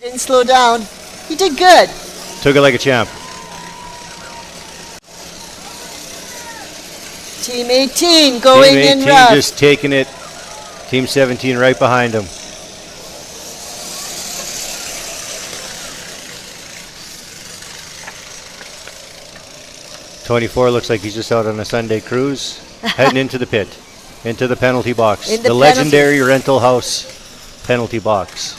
Didn't slow down. He did good. Took it like a champ. Team 18 going Team 18 in rough. just taking it. Team 17 right behind him. "24 looks like he's just out on a Sunday cruise, heading into the pit, into the penalty box. The legendary rental house penalty box.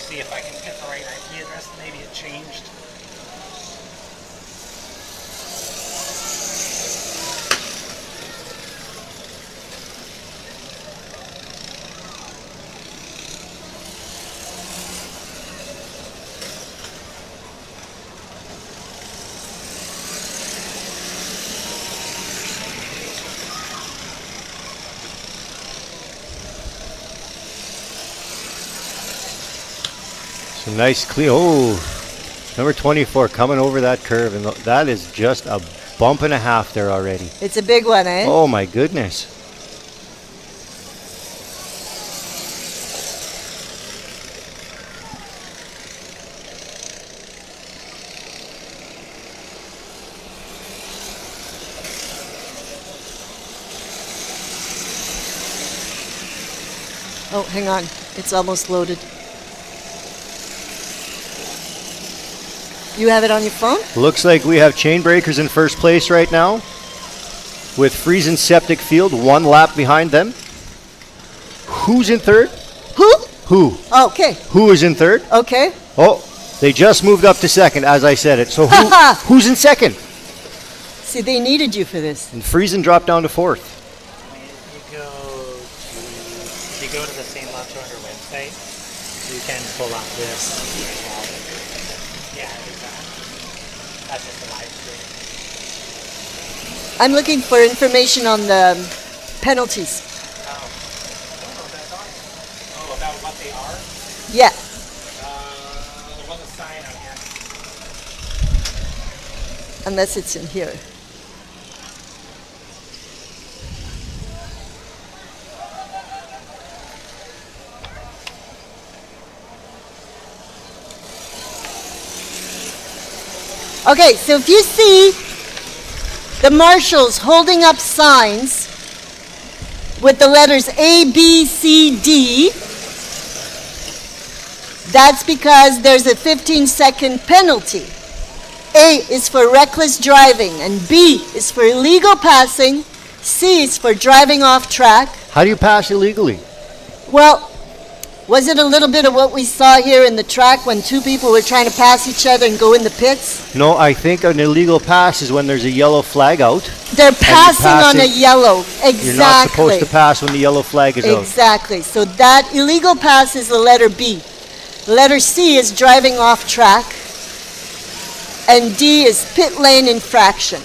See if I can get the right IP address. Maybe it changed. Some nice clean. Oh, number 24 coming over that curve, and that is just a bump and a half there already. It's a big one, eh? Oh my goodness. Oh, hang on. It's almost loaded. You have it on your phone? Looks like we have chain breakers in first place right now, with Friesen Septic Field 1 lap behind them. Who's in third? Who? Oh, okay. Who is in third? Okay. Oh, they just moved up to second as I said it. So who's in second? See, they needed you for this. And Friesen dropped down to fourth. If you go to the St-Labre website, you can pull up this. Yeah, exactly. That's just a live stream. I'm looking for information on the penalties. Oh, that's on. Oh, about what they are? Yeah. There was a sign on here. Unless it's in here. Okay, so if you see the marshals holding up signs with the letters A, B, C, D, that's because there's a 15-second penalty. A is for reckless driving, and B is for illegal passing, C is for driving off track. How do you pass illegally? Well, was it a little bit of what we saw here in the track when two people were trying to pass each other and go in the pits? No, I think an illegal pass is when there's a yellow flag out. They're passing on a yellow. Exactly. You're not supposed to pass when the yellow flag is out. Exactly. So that illegal pass is the letter B. Letter C is driving off track. And D is pit lane infraction.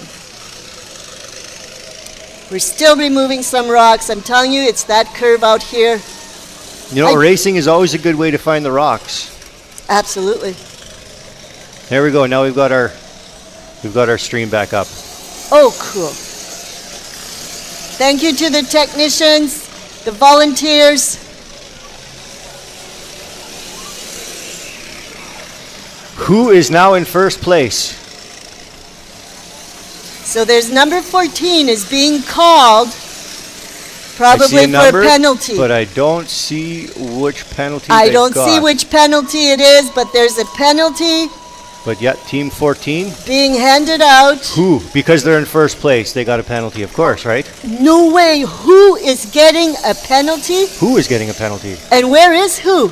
We're still removing some rocks. I'm telling you, it's that curve out here. You know, racing is always a good way to find the rocks. Absolutely. There we go. Now we've got our stream back up. Oh, cool. Thank you to the technicians, the volunteers. Who is now in first place? So there's number 14 is being called, probably for a penalty. But I don't see which penalty I don't see which penalty it is, but there's a penalty. But yet, Team 14 being handed out. Who? Because they're in first place, they got a penalty, of course, right? No way. Who is getting a penalty? Who is getting a penalty? And where is who?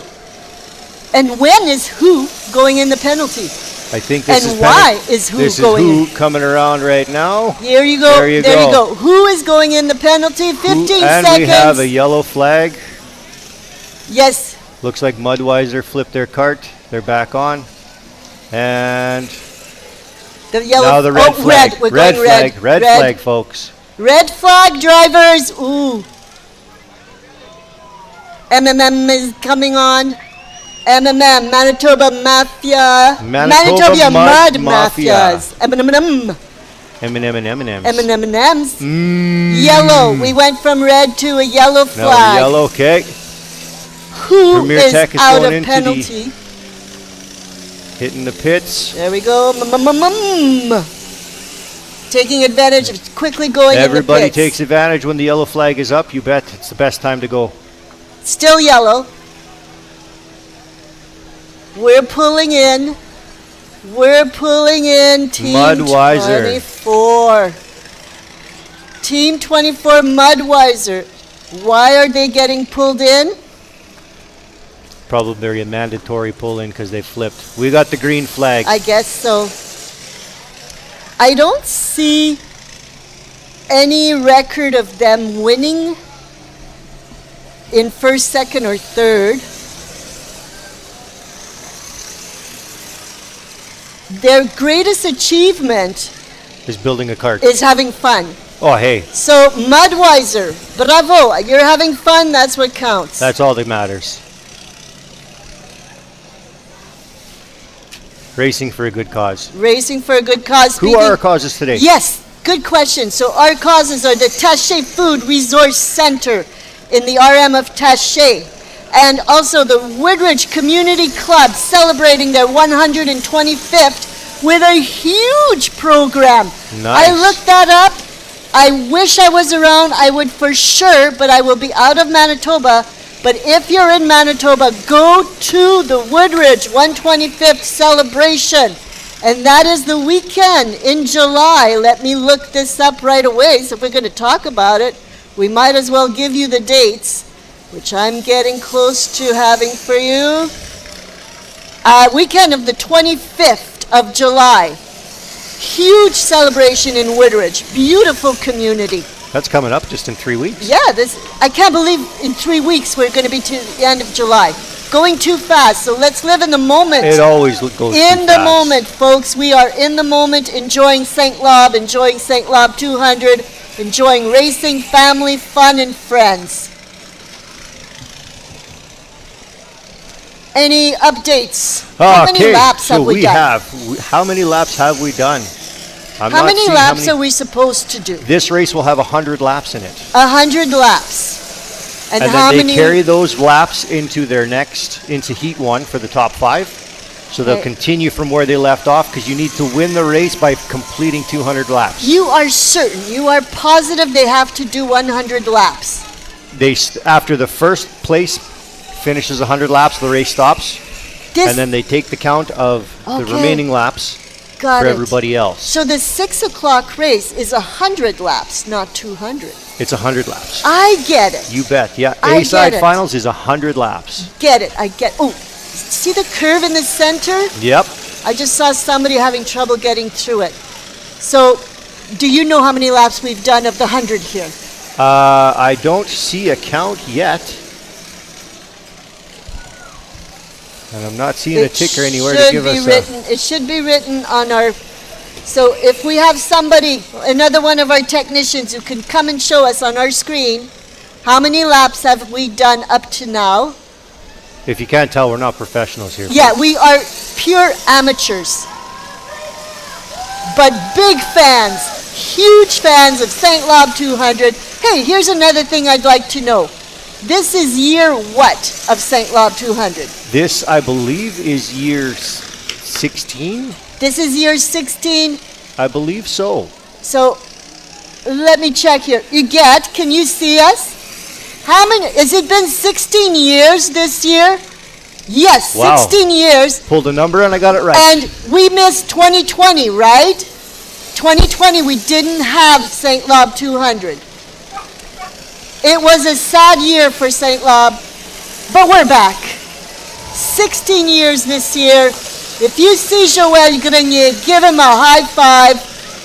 And when is who going in the penalty? I think this is why is who going in? This is who coming around right now. Here you go. There you go. Who is going in the penalty? 15 seconds. And we have a yellow flag. Yes. Looks like Mudweiser flipped their cart. They're back on. And the yellow, now the red flag. Red. We're going red. Red flag, folks. Red flag drivers. Ooh. MMM is coming on. MMM, Manitoba Mafia. Manitoba Mud Mafias. M&M. M&M's. Yellow. We went from red to a yellow No, flag. yellow, okay. Who Premier is Tech is out going of into penalty? Hitting the pits. There we go. Taking advantage of quickly going Everybody in the pits. takes advantage when the yellow flag is up. You bet it's the best time to go. Still yellow. We're pulling in. We're pulling in Team Mudweiser. 24. Team 24 Mudweiser. Why are they getting pulled in? Probably a mandatory pull-in because they flipped. We got the green flag. I guess so. I don't see any record of them winning in first, second, or third. Their greatest achievement is building a cart. is having fun. Oh, hey, So, Mudweiser, bravo. You're having fun. That's what counts. that's all that matters. Racing for a good cause. Racing for a good cause. Who are our causes today? Yes, good question. So our causes are the Taché Food Resource Center in the RM of Taché, and also the Woodridge Community Club celebrating their 125th with a huge program. Nice. I looked that up. I wish I was around. I would for sure, but I will be out of Manitoba. But if you're in Manitoba, go to the Woodridge 125th celebration. And that is the weekend in July. Let me look this up right away. So if we're going to talk about it, we might as well give you the dates, which I'm getting close to having for you. Weekend of the 25th of July. Huge celebration in Woodridge. Beautiful community. That's coming up just in 3 weeks. Yeah, I can't believe in 3 weeks we're going to be to the end of July. Going too fast, so let's live in the moment. It always goes too In the fast. moment, folks. We are in the moment, enjoying St-Labre, enjoying St-Labre 200, enjoying racing, family, fun, and friends. Any updates? How many laps have we done? How many laps have we done? How many laps are we supposed to do? This race will have 100 laps in it. 100 laps. And how then they many? carry those laps into into Heat 1 for the top 5. So they'll Okay. continue from where they left off because you need to win the race by completing 200 laps. You are certain, you are positive they have to do 100 laps. After the first place finishes 100 laps, the race stops. This, And then they take the count of the Okay. remaining laps got for it. everybody else. So the 6 o'clock race is 100 laps, not 200. It's 100 laps. I get it. You bet. Yeah. I A-side get it. finals is 100 laps. Get it. I get. Oh, see the curve in the center? Yep. I just saw somebody having trouble getting through it. So, do you know how many laps we've done of the 100 here? I don't see a count yet. And I'm not seeing a ticker anywhere to give us It should be written on our. So if we have somebody, another one of our technicians who can come and show us on our screen, how many laps have we done up to now? If you can't tell, we're not professionals here. Yeah, we are pure amateurs. But big fans, huge fans of St-Labre 200. Hey, here's another thing I'd like to know. This is year what of St-Labre 200? This, I believe, is year 16. This is year 16. I believe so. So let me check here. Can you see us? How many? Has it been 16 years this year? Yes, Wow. 16 years. Pulled a number and I got it right. And we missed 2020, right? 2020, we didn't have St-Labre 200. It was a sad year for St-Labre, but we're back. 16 years this year. If you see Joël Grenier, give him a high five.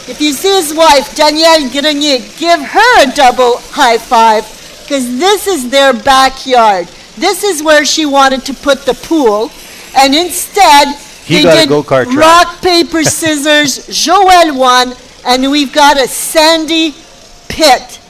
If you see his wife, Danielle Grenier, give her a double high five, because this is their backyard. This is where she wanted to put the pool, and instead He they got a did go-kart track. rock, paper, scissors. Joël won, and we've got a sandy pit,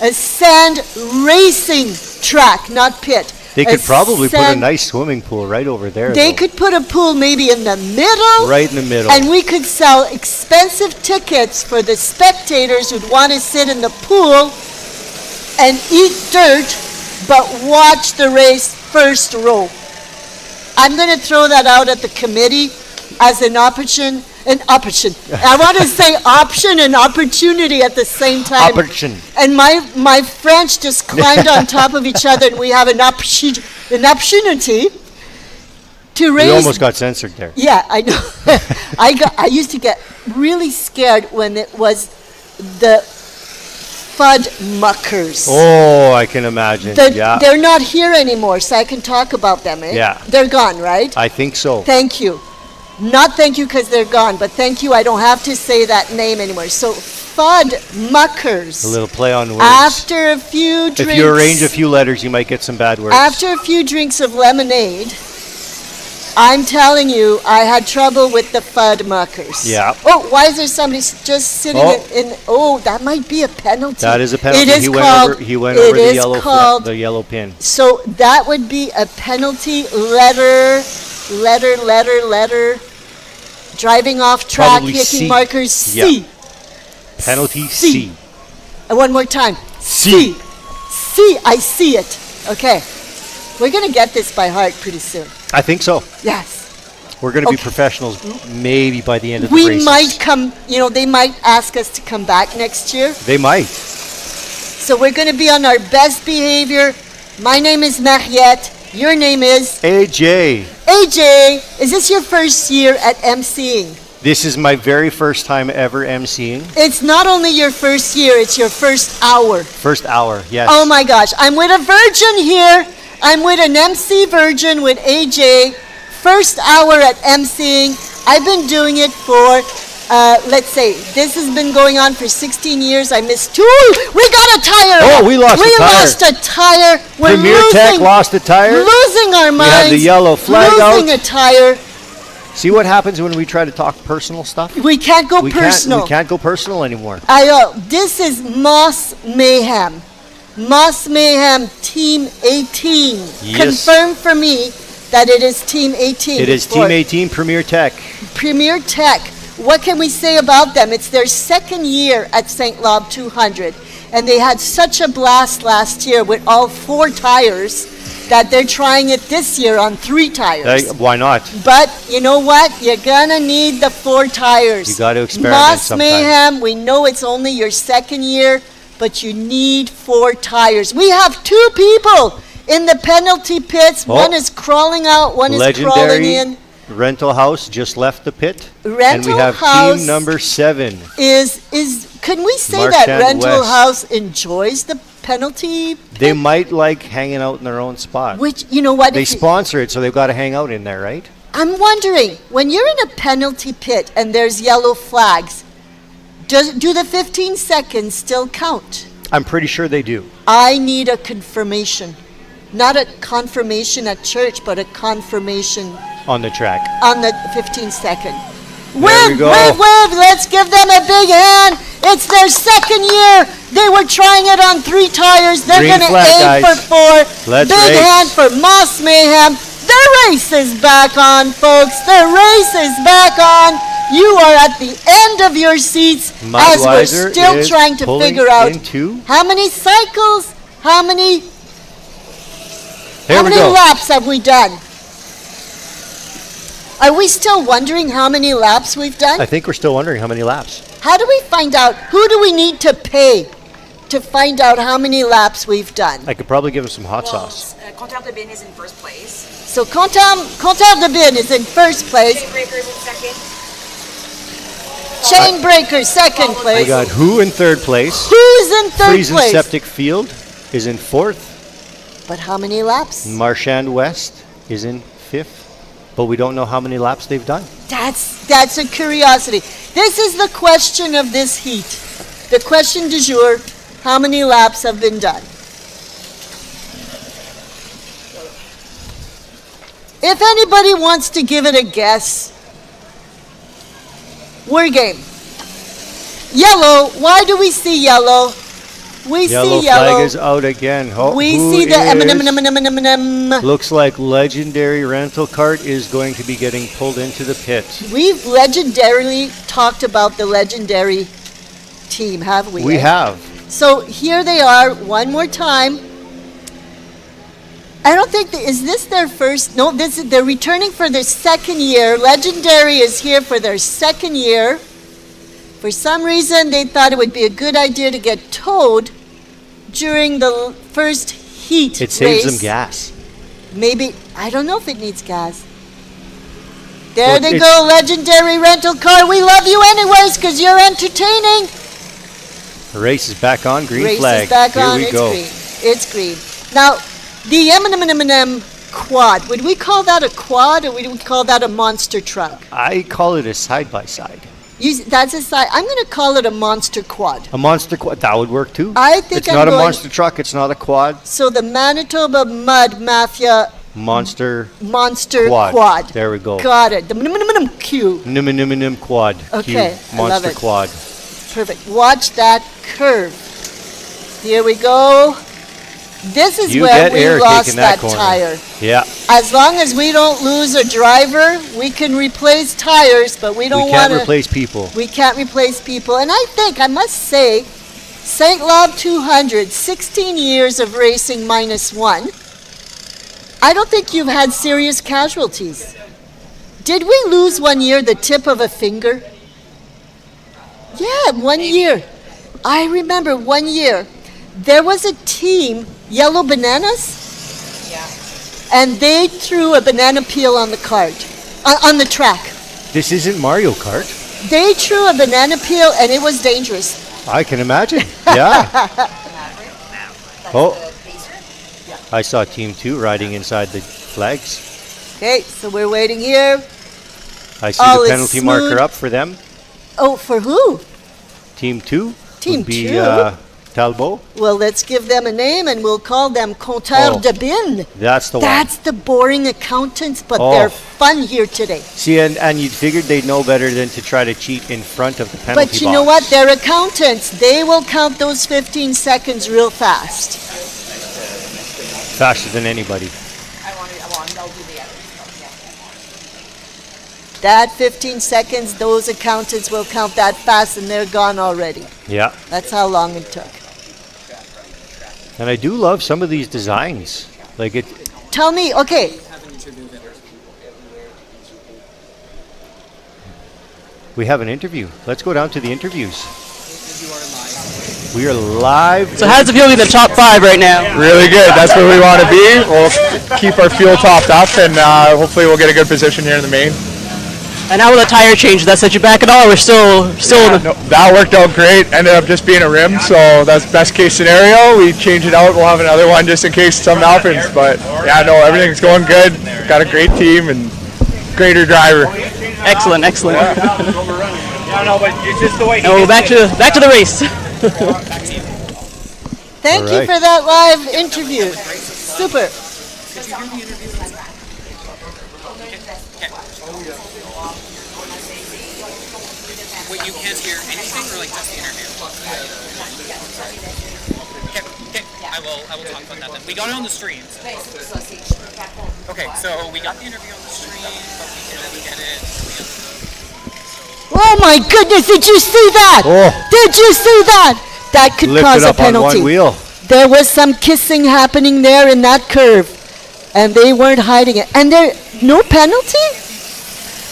a sand racing track, not pit. They could probably put a sand- nice swimming pool right over there. They though. could put a pool maybe in the middle. Right in the middle. And we could sell expensive tickets for the spectators who'd want to sit in the pool and eat dirt, but watch the race first row. I'm going to throw that out at the committee as an option. I want to say option and opportunity at the same time. Opportun. And my French just climbed on top of each other, and we have an opportunity to raise. We almost got censored there. Yeah, I know. I used to get really scared when it was the FUD muckers. Oh, I can imagine. Yeah. They're not here anymore, so I can talk about them. Eh? Yeah. They're gone, right? I think so. Thank you. Not thank you because they're gone, but thank you, I don't have to say that name anymore. So FUD muckers. A little play on words. After a few drinks. If you arrange a few letters, you might get some bad words. After a few drinks of lemonade, I'm telling you, I had trouble with the FUD muckers. Yeah. Oh, why is there somebody just sitting Oh. in? Oh, that might be a penalty. That is a penalty. It is he called. went over it the is called. yellow pin. So that would be a penalty. Letter. Driving off track, Probably hitting C. markers. C. Yeah. Penalty C. C. And one more time. C. C. I see it. Okay. We're going to get this by heart pretty soon. I think so. Yes. We're going to be Okay. professionals maybe by the end of the We races. might come, they might ask us to come back next year. They might. So we're going to be on our best behavior. My name is Mariette. Your name is? AJ. AJ. Is this your first year at MCing? This is my very first time ever emceeing. It's not only your first year, it's your first hour. First hour, yes. Oh my gosh. I'm with a virgin here. I'm with an MC virgin with AJ. First hour at MCing. I've been doing it for, let's say, this has been going on for 16 years. I missed 2. We got a tire. Oh, we lost a tire. We lost a tire. We're Premier Tech lost a tire. losing our minds. have the yellow flag losing out. a tire. See what happens when we try to talk personal stuff? We can't go We personal. can't go personal anymore. This is Moss Mayhem. Moss Mayhem Team 18. Yes. Confirm for me that it is Team 18. It is Team 18 Premier Tech. Premier Tech. What can we say about them? It's their second year at St-Labre 200. And they had such a blast last year with all 4 tires that they're trying it this year on 3 tires. Why not? But you know what? You're gonna need the 4 tires. You got to experiment Moss sometime. Mayhem, we know it's only your second year, but you need 4 tires. We have 2 people in the penalty pits. Oh. One is crawling out, one is crawling Legendary in. Rental House just left the pit. And Rental we have House team number 7. Can we say Marchand that Rental West. House enjoys the penalty They pit? might like hanging out in their own spot. Which, you know what? They if you- sponsor it, so they've got to hang out in there, right? I'm wondering, when you're in a penalty pit and there's yellow flags, do the 15 seconds still count? I'm pretty sure they do. I need a confirmation. Not a confirmation at church, but a confirmation On the track. on the 15 second. we Wave, go. wave, wave. Let's give them a big hand. It's their second year. They were trying it on 3 tires. They're Green going to flag, aim guys. for 4. Let's big race. hand for Moss Mayhem. The race is back on, folks. The race is back on. You are at the end of your seats as we're Budweiser still is trying to pulling figure out into- how many cycles, how many Here we go. laps have we done? Are we still wondering how many laps we've done? I think we're still wondering how many laps. How do we find out? Who do we need to pay to find out how many laps we've done? I could probably give him some hot sauce. Compteur de Bin is in first place. So Compteur de Bin is in first place. Chain Breakers in second. Chain Breaker second We place. got who in third place? Who's in third Friesen place? Septic Field is in 4th. But how many laps? Marchand West is in 5th. But we don't know how many laps they've done. That's a curiosity. This is the question of this heat. The question du jour, how many laps have been done? If anybody wants to give it a guess, we're game. Yellow, why do we see yellow? We Yellow see flag yellow. is out again. We Who see the is- M. Looks like Legendary Rental Cart is going to be getting pulled into the pit. We've legendarily talked about the legendary team, have we? We have. So here they are, one more time. I don't think, is this their first? No, they're returning for their second year. Legendary is here for their second year. For some reason, they thought it would be a good idea to get towed during the first heat It saves race. them gas. Maybe, I don't know if it needs gas. There Well, they it- go, legendary rental car. We love you anyways because you're entertaining. The race is back on. Green Race flag. is back Here on. we It's go. green. It's green. Now, the M&M quad, would we call that a quad or would we call that a monster truck? I call it a side-by-side. That's a side. I'm going to call it a monster quad. A monster quad. That would work too. I think It's I'm not a going- monster truck. It's not a quad. So the Manitoba Mud Mafia Monster monster quad. quad. There we go. Got it. The Q. Nim quad. Okay, Q. I love Monster it. quad. Perfect. Watch that curve. Here we go. This is You where get we air lost taking that that corner. tire. Yeah. As long as we don't lose a driver, we can replace tires, but we don't We want can't to. replace people. We can't replace people. And I think, I must say, St-Labre 200, 16 years of racing minus one. I don't think you've had serious casualties. Did we lose one year the tip of a finger? Yeah, 1 year. I remember 1 year. There was a team, Yellow Bananas, and they threw a banana peel on the cart, on the track. This isn't Mario Kart. They threw a banana peel and it was dangerous. I can imagine. Yeah. Oh. I saw Team 2 riding inside the flags. Okay, so we're waiting here. I see All the is penalty smooth. marker up for them. Oh, for who? Team 2 Team would be 2? Talbot. Well, let's give them a name and we'll call them compteurs Oh. de bin. That's the That's the boring accountants, but Oh. they're fun here today. one. See, and you figured they'd know better than to try to cheat in front of the penalty But you know box. what? They're accountants. They will count those 15 seconds real fast. Faster than anybody. I'll do the others. That 15 seconds, those accountants will count that fast and they're gone already. Yeah. That's how long it took. And I do love some of these designs. Like it. Tell me, okay, We have an interview. Let's go down to the interviews. We are live. So how does it feel to be in the top 5 right now? Really good. That's where we want to be. We'll keep our fuel topped up, and hopefully we'll get a good position here in the main. And how will the tire change? Did that set you back at all? We're still in the... No, that worked out great. Ended up just being a rim, so that's best case scenario. We change it out. We'll have another one just in case something happens. But yeah, no, everything's going good. Got a great team and greater driver. Excellent, excellent. No, but it's just the way And we're back to the race. thank you Alright. for that live interview. Super. Wait, you can't hear anything or like just the interview? Okay, I will talk about that then. We got it on the streams. Okay, so we got the interview on the stream, but we didn't get it. Oh my goodness, did you see that? Oh. Did you see that? That could Lift cause it a up on penalty. one wheel. There was some kissing happening there in that curve, and they weren't hiding it. And there, no penalty?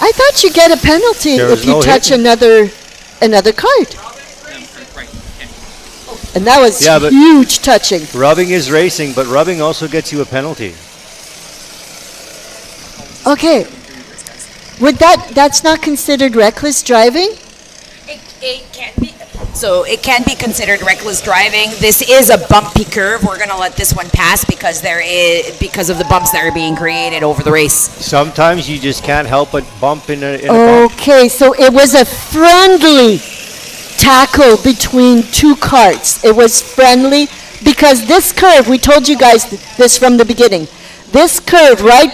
I thought you get a penalty There if was you no touch hitting. another cart. Right, okay. And that was Yeah, but- huge touching. Rubbing is racing, but rubbing also gets you a penalty. Okay. That's not considered reckless driving? It can be. So it can be considered reckless driving. This is a bumpy curve. We're gonna let this one pass because because of the bumps that are being created over the race. Sometimes you just can't help but bump in a bump. Okay, so it was a friendly tackle between two carts. It was friendly because this curve, we told you guys this from the beginning. This curve right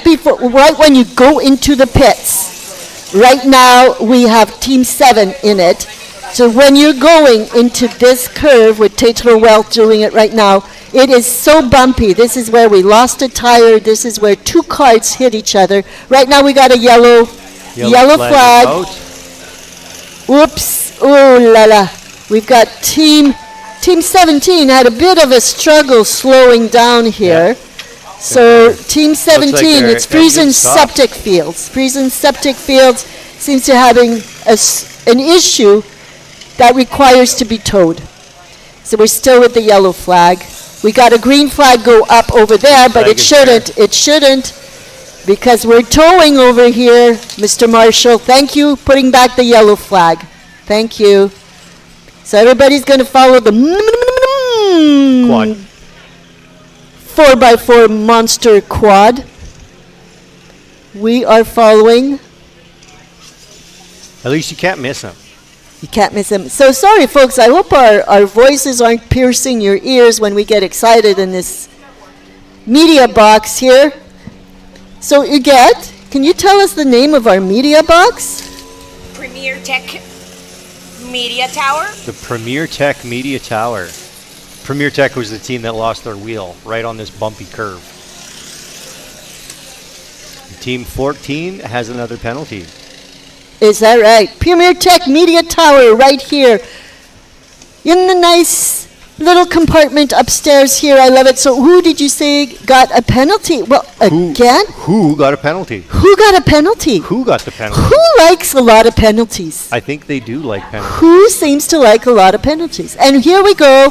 when you go into the pits. Right now we have Team 7 in it. So when you're going into this curve with Tetro Wealth doing it right now, it is so bumpy. This is where we lost a tire. This is where two carts hit each other. Right now we got a yellow flag. Out. Whoops. Oh la la. We've got Team 17 had a bit of a struggle slowing down here. So Team 17, their it's Friesen engine stopped. Septic Fields. Friesen Septic Fields seems to having an issue that requires to be towed. So we're still with the yellow flag. We got a green flag go up over there, but Flag it is shouldn't. It shouldn't, because we're towing over here, Mr. Marshall. Thank you, putting back the yellow flag. Thank you. So everybody's going to follow the Quad. 4x4 monster quad. We are following. At least you can't miss them. You can't miss them. So sorry, folks. I hope our voices aren't piercing your ears when we get excited in this media box here. So, Huguette, can you tell us the name of our media box? Premier Tech Media Tower. The Premier Tech Media Tower. Premier Tech was the team that lost their wheel right on this bumpy curve. Team 14 has another penalty. Is that right? Premier Tech Media Tower right here in the nice little compartment upstairs here. I love it. So who did you say got a penalty? Well, again? Who got a penalty? Who got a penalty? Who got the penalty? Who likes a lot of penalties? I think they do like penalties. Who seems to like a lot of penalties? And here we go.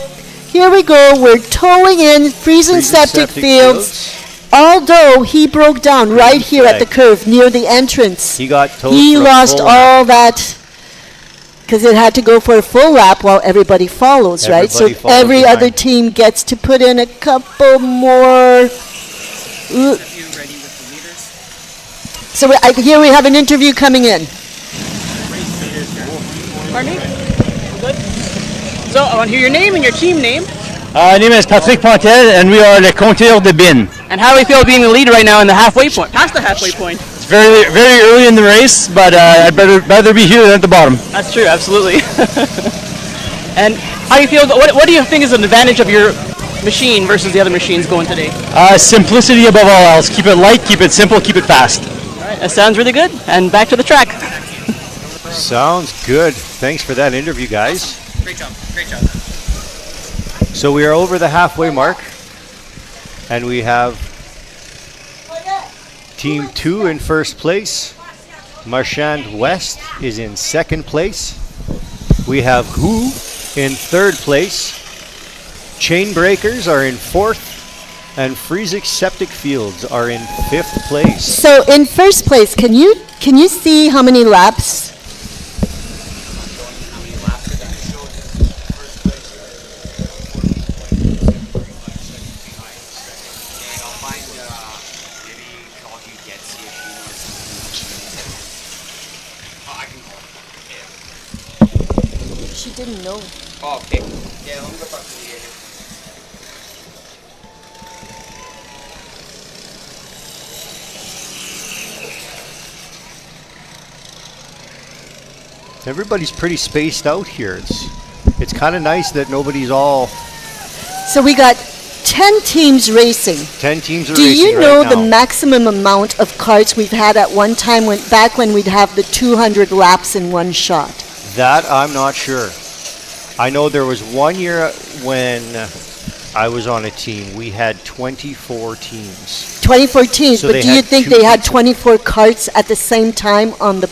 Here we go. We're towing in Friesen Septic Fields. Although he broke down right here at the curve near the entrance. He got towed. He for a lost full lap. all that because it had to go for a full lap while everybody follows, right? So Everybody follows every behind. other team gets to put in a couple more. So here we have an interview coming in. Pardon me? Good. So I want to hear your name and your team name. My name is Patrick Pontel, and we are the Compteur de Bin. And how do we feel being the lead right now in the halfway point? Past the halfway point. It's very, very early in the race, but I'd rather be here than at the bottom. That's true, absolutely. And how do you feel? What do you think is an advantage of your machine versus the other machines going today? Simplicity above all else. Keep it light, keep it simple, keep it fast. All right, that sounds really good. And back to the track. Sounds good. Thanks for that interview, guys. Great job. Great job. So we are over the halfway mark, and we have Team 2 in first place. Marchand West is in second place. We have Who in third place. Chain Breakers are in fourth, and Friesen Septic Fields are in fifth place. So in first place, can you see how many laps? She didn't know. Oh, okay. Yeah, let me go talk to the agent. Everybody's pretty spaced out here. It's kind of nice that nobody's all So we got 10 teams racing. 10 teams are Do racing you know right the now. maximum amount of carts we've had at one time back when we'd have the 200 laps in one shot? That I'm not sure. I know there was one year when I was on a team, we had 24 teams. 24 teams, So but they do you had think two they had people. 24 carts at the same time on the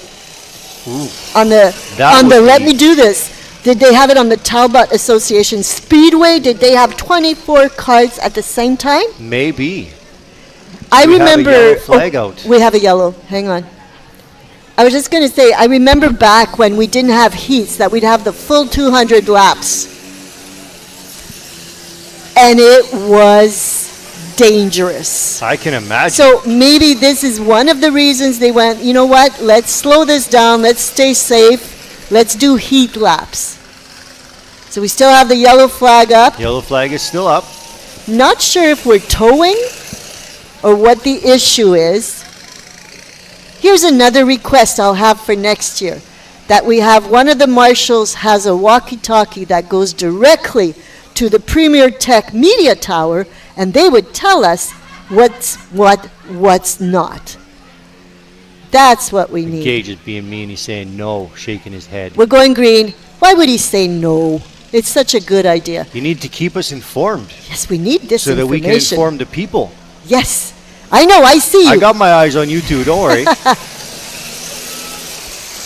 Ooh, let would me be- do this. Did they have it on the Talbot Association Speedway? Did they have 24 carts at the same time? maybe. I We have a remember. yellow flag out. We have a yellow. Hang on. I was just going to say, I remember back when we didn't have heats, that we'd have the full 200 laps. And it was dangerous. I can imagine. So maybe this is one of the reasons they went, you know what, let's slow this down, let's stay safe, let's do heat laps. So we still have the yellow flag up. Yellow flag is still up. Not sure if we're towing or what the issue is. Here's another request I'll have for next year. that we have one of the marshals has a walkie-talkie that goes directly to the Premier Tech Media Tower, and they would tell us what's not. That's what we need. Gage is being mean. He's saying no, shaking his head. We're going green. Why would he say no? It's such a good idea. You need to keep us informed Yes, we need this so that we information. can inform the people. Yes. I know, I see you. I got my eyes on you too, don't worry.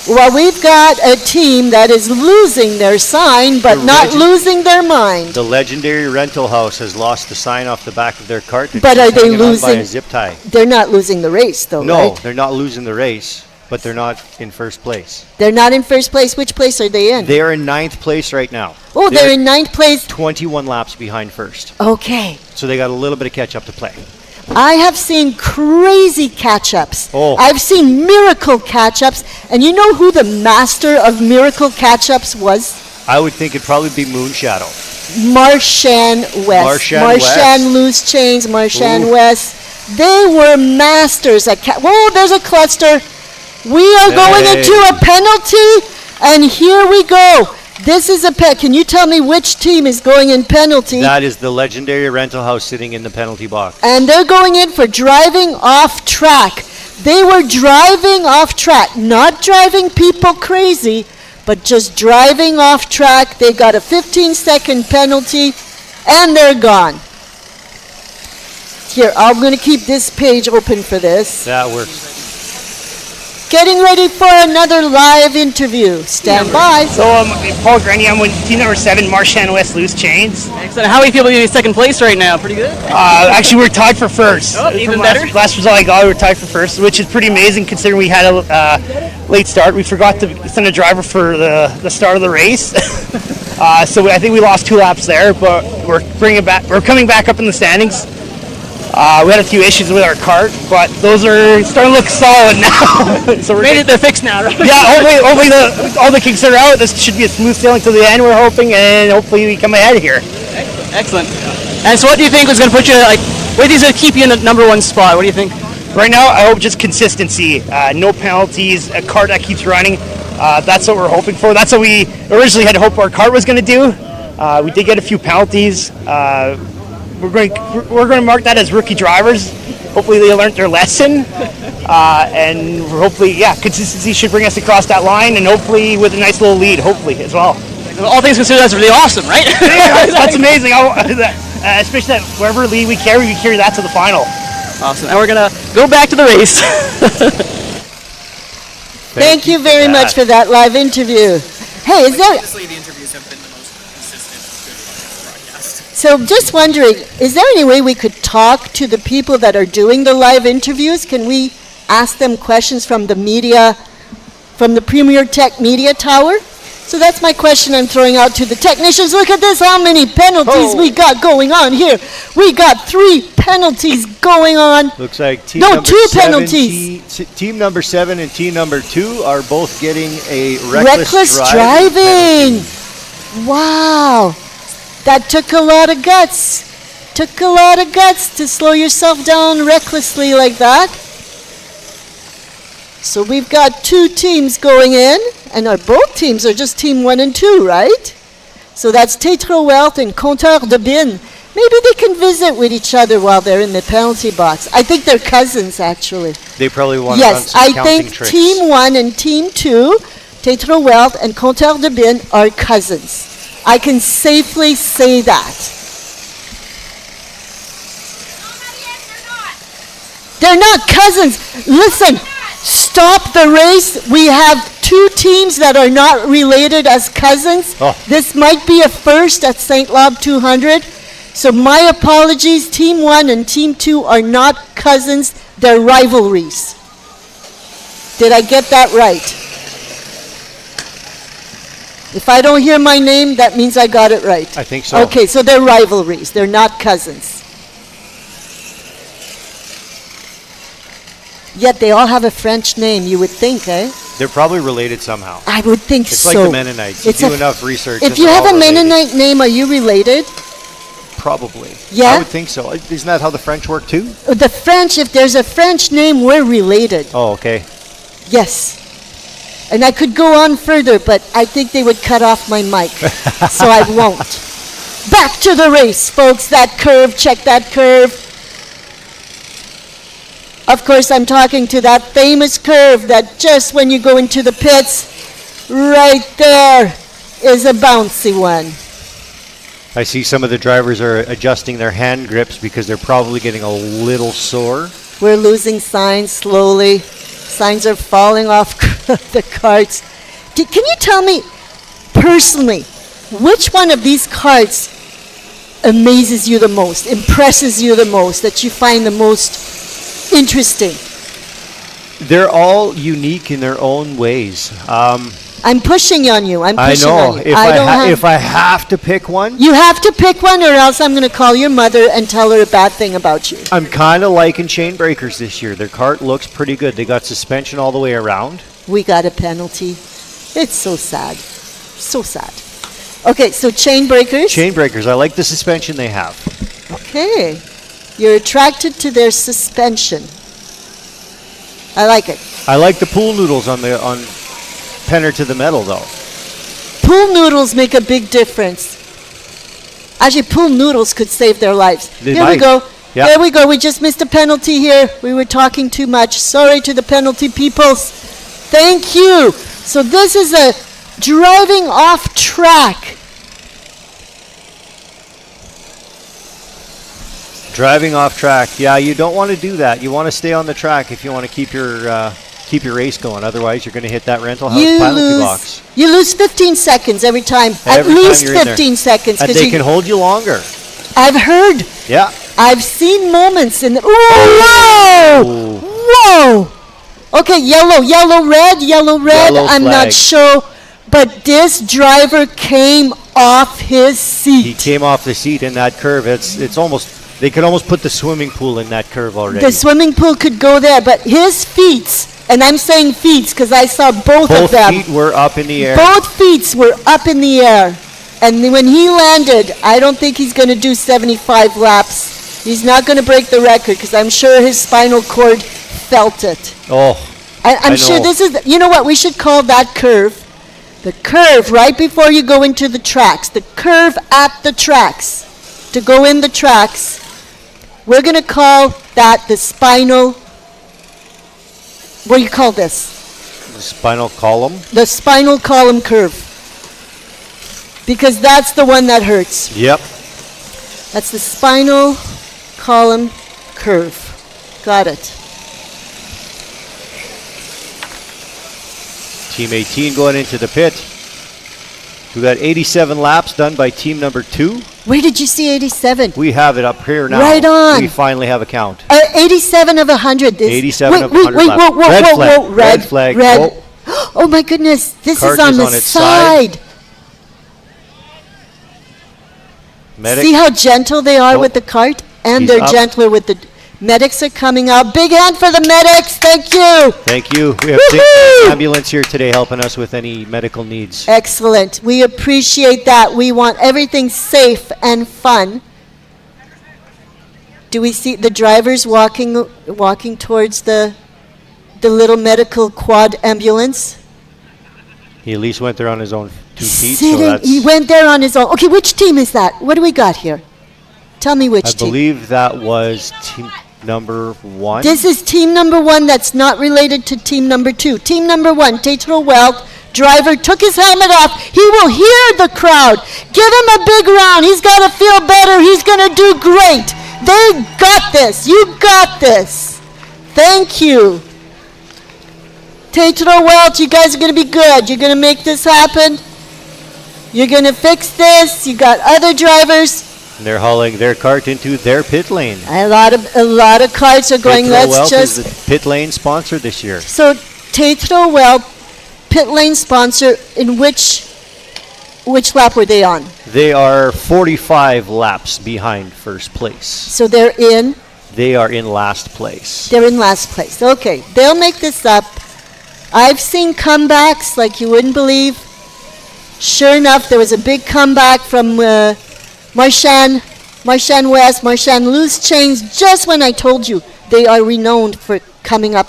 Well, we've got a team that is losing their sign, but not losing their mind. The legendary rental house has lost the sign off the back of their cart. They're But just are they hanging on by losing- a zip tie. They're not losing the race, though, No, right? they're not losing the race, but they're not in first place. They're not in first place. Which place are they in? They are in 9th place right now. Oh, they're in 9th place. 21 laps behind first. Okay. So they got a little bit of catch up to play. I have seen crazy catch-ups. Oh. I've seen miracle catch-ups. And you know who the master of miracle catch-ups was? I would think it'd probably be Moonshadow. Marshan West. Marshan Marshan West. Loose Chains, Marshan Ooh. West. They were masters at whoa, there's a cluster. We are going Hey. into a penalty, and here we go. This is a can you tell me which team is going in penalty? That is the legendary rental house sitting in the penalty box. And they're going in for driving off track. They were driving off track, not driving people crazy, but just driving off track. They got a 15-second penalty, and they're gone. Here, I'm going to keep this page open for this. That works. Getting ready for another live interview. Stand by. So, Paul Grenny, I'm with team number 7, Marshan West Loose Chains. Excellent. How do you feel about being in second place right now? Pretty good? Actually, we're tied for first. Oh, even From better. Last result I got, we were tied for first, which is pretty amazing considering we had a late start. We forgot to send a driver for the start of the race. So I think we lost 2 laps there, but we're coming back up in the standings. We had a few issues with our cart, but those are starting to look solid now. So we're They're fixed now, right? Yeah, hopefully all the kinks are out. This should be a smooth sailing to the end, we're hoping, and hopefully we come ahead here. Excellent. And so what do you think was going to put you, what do you think is going to keep you in the number 1 spot? What do you think? Right now, I hope just consistency, no penalties, a cart that keeps running. That's what we're hoping for. That's what we originally had hoped our cart was going to do. We did get a few penalties. We're going to mark that as rookie drivers. Hopefully they learned their lesson, and hopefully, consistency should bring us across that line, and hopefully with a nice little lead, hopefully as well. All things considered, that's really awesome, right? Yeah, that's amazing. Especially that wherever lead we carry that to the final. Awesome. And we're going to go back to the race. Thank you very much for that live interview. Hey, is there... Honestly, the interviews have been the most consistent, good broadcast. So just wondering, is there any way we could talk to the people that are doing the live interviews? Can we ask them questions from the media, from the Premier Tech Media Tower? So that's my question I'm throwing out to the technicians. Look at this, how many penalties we got going on here. We got 3 penalties going on. Looks like team No, number 2 7, penalties. team number 7 and team number 2 are both getting a reckless driving. Wow. That took a lot of guts. Took a lot of guts to slow yourself down recklessly like that. So we've got 2 teams going in, and both teams are just team 1 and 2, right? So that's Tétro Wealth and Compteur de Bin. Maybe they can visit with each other while they're in the penalty box. I think they're cousins, actually. They probably want to run Yes, some I counting think tricks. team 1 and team 2, Tétro Wealth and Compteur de Bin, are cousins. I can safely say that. They're not cousins. Listen, stop the race. We have 2 teams that are not related as cousins. Oh. This might be a first at St-Labre 200. So my apologies. Team 1 and Team 2 are not cousins. They're rivalries. Did I get that right? If I don't hear my name, that means I got it right. I think so. Okay, so they're rivalries. They're not cousins. Yet they all have a French name, you would think, eh? They're probably related somehow. I would think It's so. like the Mennonites. You It's do a- enough research. If and you they're have all a related. Mennonite name, are you related? Probably. Yeah? I would think so. Isn't that how the French work too? The French, if there's a French name, we're related. Oh, okay. Yes. And I could go on further, but I think they would cut off my mic, so I won't. Back to the race, folks. That curve, check that curve. Of course, I'm talking to that famous curve that just when you go into the pits, right there is a bouncy one. I see some of the drivers are adjusting their hand grips because they're probably getting a little sore. We're losing signs slowly. Signs are falling off the carts. Can you tell me, personally, which one of these carts amazes you the most, impresses you the most, that you find the most interesting? They're all unique in their own ways. I'm pushing on you. I'm pushing I know. on you. If I have to pick one, You have to pick one, or else I'm going to call your mother and tell her a bad thing about you. I'm kind of liking chain breakers this year. Their cart looks pretty good. They got suspension all the way around. We got a penalty. It's so sad. So sad. Okay, so chain breakers. Chain breakers. I like the suspension they have. Okay. You're attracted to their suspension. I like it. I like the pool noodles on penner to the metal though. Pool noodles make a big difference. Actually, pool noodles could save their lives. They Here might. we go. Yep. There we go. We just missed a penalty here. We were talking too much. Sorry to the penalty peoples. Thank you. So this is a driving off track. Driving off track. Yeah, you don't want to do that. You want to stay on the track if you want to keep your race going. Otherwise, you're going to hit that rental house penalty box. You lose 15 seconds every time. Every At time least you're in there. 15 seconds. And 'cause they can hold you longer. I've heard. Yeah. I've seen moments in the. Whoa! Ooh. Whoa! Okay, yellow, red. Yellow I'm flag. not sure, but this driver came off his seat. He came off the seat in that curve. It's almost. They could almost put the swimming pool in that curve already. The swimming pool could go there, but his feet, and I'm saying feet because I saw both of them. Both feet were up in the air. Both feet were up in the air. And when he landed, I don't think he's going to do 75 laps. He's not going to break the record because I'm sure his spinal cord felt it. Oh. I'm sure know. this is, you know what, we should call that curve. The curve right before you go into the tracks. The curve at the tracks. To go in the tracks. We're going to call that the spinal, what do you call this? The spinal column. The spinal column curve. Because that's the one that hurts. Yep. That's the spinal column curve. Got it. Team 18 going into the pit. We got 87 laps done by team number 2. Where did you see 87? We have it up here now. Right on. We finally have a count. 87 of 100. 87 of 100 laps. Whoa, Red flag. whoa, Red flag. Red. Oh my goodness, this Cart is on is the on its side. Medic. See how gentle they are Nope. with the cart? And He's they're up. gentler with the medics are coming out. Big hand for the medics. Thank you. Thank you. We have Woohoo! the ambulance here today helping us with any medical needs. Excellent. We appreciate that. We want everything safe and fun. Do we see the drivers walking towards the little medical quad ambulance? He at least went there on his own 2 feet. So Sitting, that's, he went there on his own. Okay, which team is that? What do we got here? Tell me which I team. believe that was team number 1. This is team number 1 that's not related to team number 2. Team number 1, Tatro Wealth, driver took his helmet off. He will hear the crowd. Give him a big round. He's got to feel better. He's going to do great. They got this. You got this. Thank you. Tatro Wealth, you guys are going to be good. You're going to make this happen. You're going to fix this. You got other drivers. And they're hauling their cart into their pit lane. A lot of carts are going. Tatro Let's Wealth just. is the pit lane sponsor this year. So Tatro Wealth, pit lane sponsor. In which lap were they on? They are 45 laps behind first place. So they're in. They are in last place. They're in last place. Okay, they'll make this up. I've seen comebacks like you wouldn't believe. Sure enough, there was a big comeback from Marchand West, Marchand Loose Chains, just when I told you they are renowned for coming up.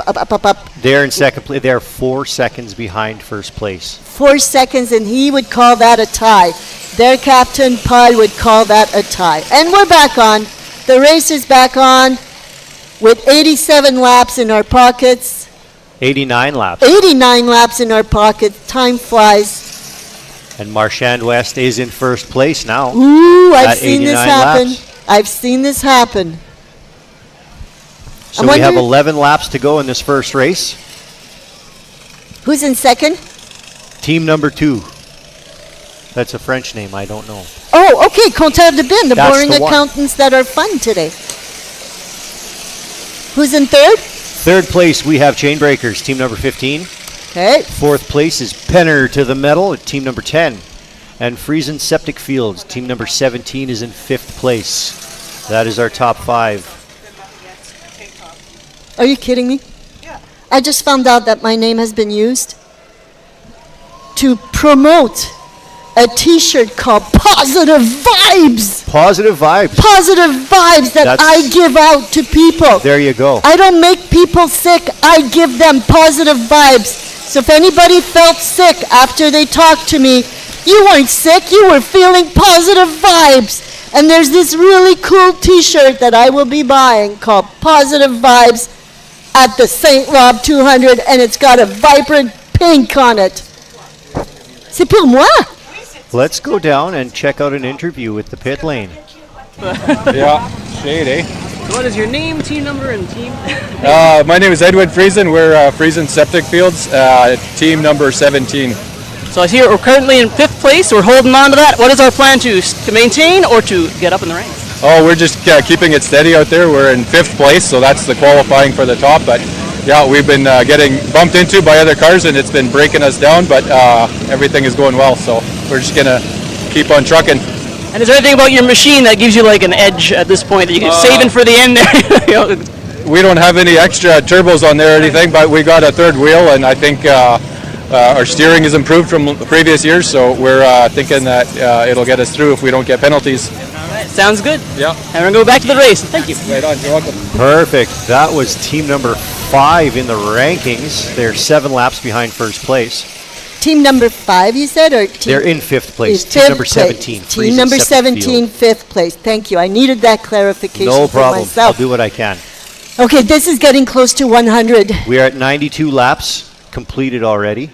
They're in second place. They're 4 seconds behind first place. 4 seconds, and he would call that a tie. Their captain, Pi, would call that a tie. And we're back on. The race is back on with 87 laps in our pockets. 89 laps. 89 laps in our pockets. Time flies. And Marchand West is in first place now. Ooh, I've at seen this 89 happen. laps. I've seen this happen. So we have 11 laps to go in this first race. Who's in second? Team number 2. That's a French name. I don't know. Oh, okay. Comptable de bin, the That's boring the one. accountants that are fun today. Who's in third? Third place, we have Chainbreakers, team number 15. Okay. Fourth place is Penner to the Metal, team number 10. And Friesen Septic Fields, team number 17, is in fifth place. That is our top 5. Are you kidding me? Yeah. I just found out that my name has been used to promote a t-shirt called Positive Vibes. Positive vibes. Positive vibes that I give out to people. There you go. I don't make people sick. I give them positive vibes. So if anybody felt sick after they talked to me, you weren't sick. You were feeling positive vibes. And there's this really cool t-shirt that I will be buying called Positive Vibes at the St-Labre 200, and it's got a vibrant pink on it. C'est pour moi. Let's go down and check out an interview with the pit lane. Yeah, shade, eh? What is your name, team number, and team? My name is Edwin Friesen. We're Friesen Septic Fields, team number 17. So I see we're currently in fifth place. We're holding on to that. What is our plan to maintain or to get up in the ranks? Oh, we're just keeping it steady out there. We're in fifth place, so that's the qualifying for the top. But yeah, we've been getting bumped into by other cars, and it's been breaking us down. But everything is going well, so we're just gonna keep on trucking. And is there anything about your machine that gives you like an edge at this point that you can saving for the end there? You know? We don't have any extra turbos on there or anything, but we got a third wheel, and I think our steering is improved from the previous years, so we're thinking that it'll get us through if we don't get penalties. All right, sounds good. Yeah. And we're going to go back to the race. Thank you. Right on, you're welcome. Perfect. That was team number 5 in the rankings. They're 7 laps behind first place. Team number 5, you said, or team? They're in fifth place. In Team fifth number place. 17. Team Friesen number Septic 17, Field. fifth place. Thank you. I needed that clarification No for problem. I'll myself. do what I can. Okay, this is getting close to 100. We are at 92 laps completed already.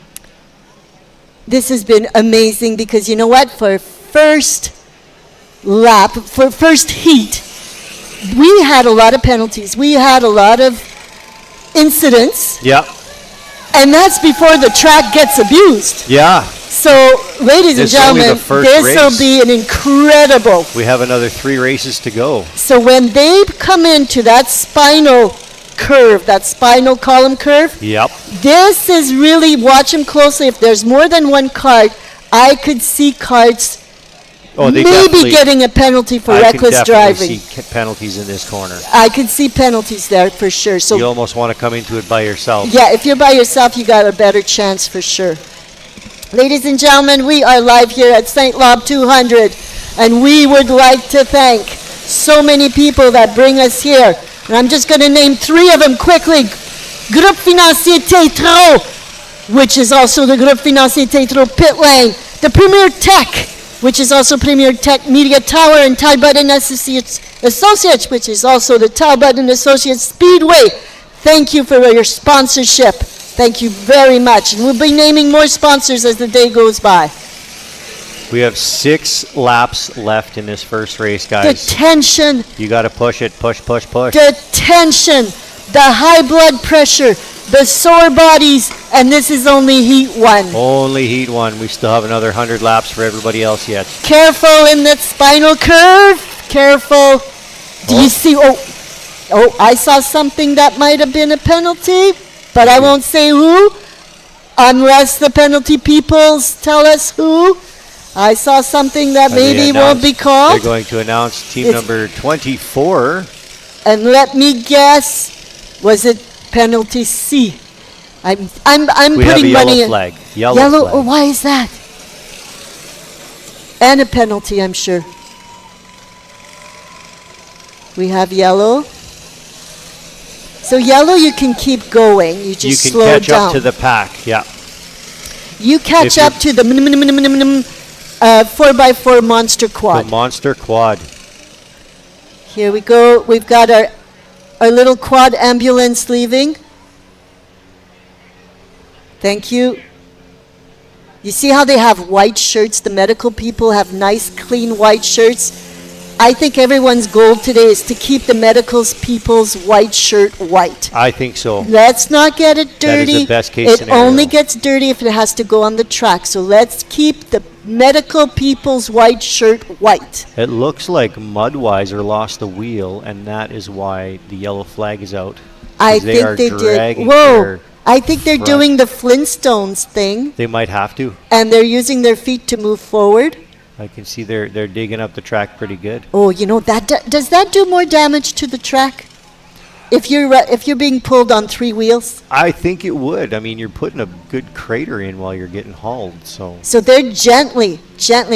This has been amazing because you know what? For first lap, for first heat, we had a lot of penalties. We had a lot of incidents, Yeah. and that's before the track gets abused. Yeah. So, ladies and This is only the gentlemen, first this will race. be an incredible. We have another 3 races to go. So when they come into that spinal curve, that spinal column curve, Yep. this is really, watch them closely. If there's more than one card, I could see cards Oh, they maybe definitely getting a penalty for I reckless can driving. definitely see penalties in this corner. I could see penalties there for sure. So You almost want to come into it by yourself. yeah, if you're by yourself, you got a better chance for sure. Ladies and gentlemen, we are live here at St-Labre 200, and we would like to thank so many people that bring us here. And I'm just going to name 3 of them quickly. Groupe Financier Tétro, which is also the Groupe Financier Tétro Pit Lane. The Premier Tech, which is also Premier Tech Media Tower, and Talbot and Associates, which is also the Talbot and Associates Speedway. Thank you for your sponsorship. Thank you very much. And we'll be naming more sponsors as the day goes by. We have 6 laps left in this first race, The guys. tension, You got to push it. Push, push, push. the tension, the high blood pressure, the sore bodies, and this is only heat 1. Only heat 1. We still have another 100 laps for everybody else yet. Careful in that spinal curve. Careful. Do you see? Oh, I saw something that might have been a penalty, but I won't say who, unless the penalty people tell us who. I saw something that maybe won't be They're called. going to announce team It's- number 24. And let me guess, was it penalty C? I'm We have a putting money yellow in. flag. Yellow Yellow. flag. Oh, why is that? And a penalty, I'm sure. We have yellow. So yellow, you can keep going. You You just can slow catch down. up to the pack. Yeah. You catch If up to the 4x4 monster The quad. monster quad. Here we go. We've got our little quad ambulance leaving. Thank you. You see how they have white shirts? The medical people have nice, clean white shirts. I think everyone's goal today is to keep the medical people's white shirt white. I think so. Let's not get it That is dirty. the best case It scenario. only gets dirty if it has to go on the track. So let's keep the medical people's white shirt white. It looks like Mudweiser lost the wheel, and that is why the yellow flag is out. I 'Cause they think are they did. dragging Whoa. their I think they're front. doing the Flintstones thing, They might have to. and they're using their feet to move forward. I can see they're digging up the track pretty good. Oh, you know that does that do more damage to the track? If you're being pulled on three wheels, I think it would. I mean, you're putting a good crater in while you're getting hauled, so. so they're gently.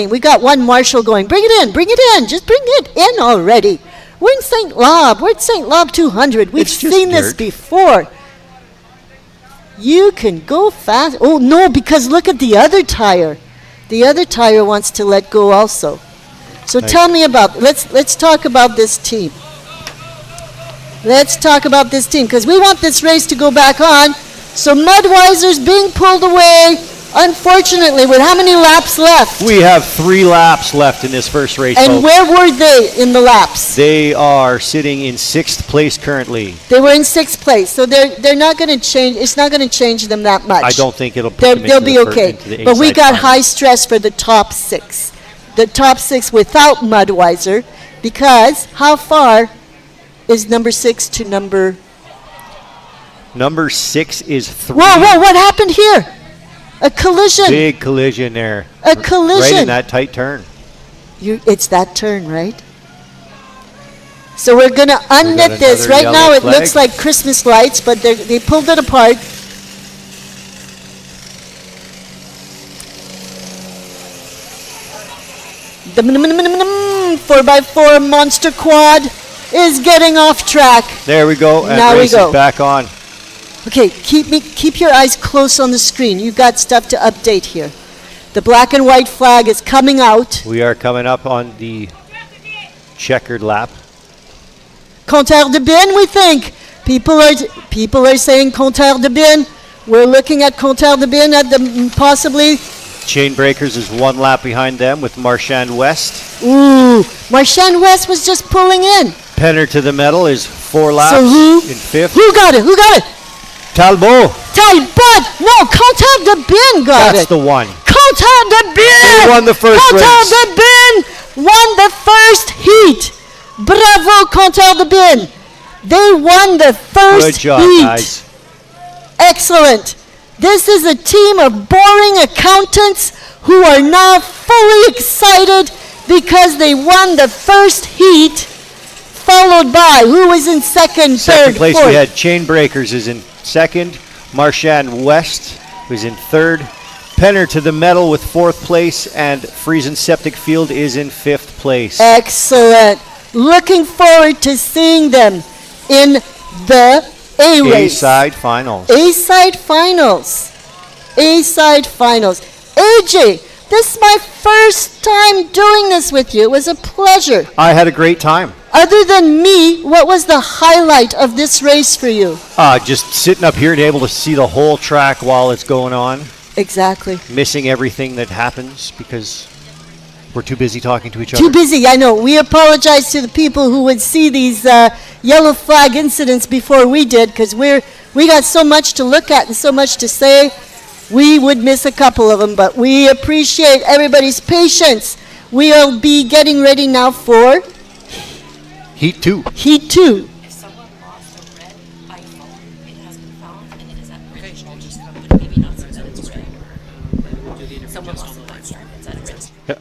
We got one marshal going. Bring it in, just bring it in already. We're in St-Labre. We're at St-Labre 200. We've It's just seen this dirt. before. You can go fast. Oh no, because look at the other tire. The other tire wants to let go also. So Nice. tell me about. Let's talk about this team. Let's talk about this team because we want this race to go back on. So Mudweiser's being pulled away. Unfortunately, with how many laps left? We have 3 laps left in this first race, And folks. where were they in the laps? They are sitting in 6th place currently. They were in 6th place, so they're not going to change. It's not going to change them that much. I don't think it'll put They'll, them they'll into be the okay. into the But we A-side got final. high stress for the top 6. The top 6 without Mudweiser, because how far is number 6 to number? Number 6 is 3. Whoa! What happened here? A collision. Big collision there. A collision. Right in that tight turn. It's that turn, right? So we're going to unknit this. another Right now yellow it looks flag. like Christmas lights, but they pulled it apart. The 4x4 monster quad is getting off track. There we go. And Now we race go. is back on. Okay, keep your eyes close on the screen. You've got stuff to update here. The black and white flag is coming out. We are coming up on the checkered lap. Compteur de bin, we think. People are saying Compteur de bin. We're looking at Compteur de bin at the possibly. Chain Breakers is 1 lap behind them with Marchand West. Ooh, Marchand West was just pulling in. Penner to the Metal is 4 laps So in 5th. Who got it? Talbot. Talbot. No, Compteur de bin got That's it. the one. Compteur de bin. They won the first Compteur race. de bin won the first heat. Bravo, Compteur de bin. They won the first Good job, heat. guys. Excellent. This is a team of boring accountants who are now fully excited because they won the first heat, followed by who was in second, Second third, place fourth. we had Chain Breakers is in 2nd. Marchand West was in 3rd. Penner to the Metal with 4th place. And Friesen Septic Field is in 5th place. Excellent. Looking forward to seeing them in the A race. A-side finals. A-side finals. A-side finals. AJ, this is my first time doing this with you. It was a pleasure. I had a great time. Other than me, what was the highlight of this race for you? Just sitting up here and able to see the whole track while it's going on. Exactly. Missing everything that happens because we're too busy talking to each other. Too busy, I know. We apologize to the people who would see these yellow flag incidents before we did, because we got so much to look at and so much to say. We would miss a couple of them, but we appreciate everybody's patience. We'll be getting ready now for Heat 2. Heat 2. If someone lost a red iPhone, it has been found and it is at risk. I'll just come, but maybe not so that it's red. Someone lost a live stream, it's at risk. Yeah.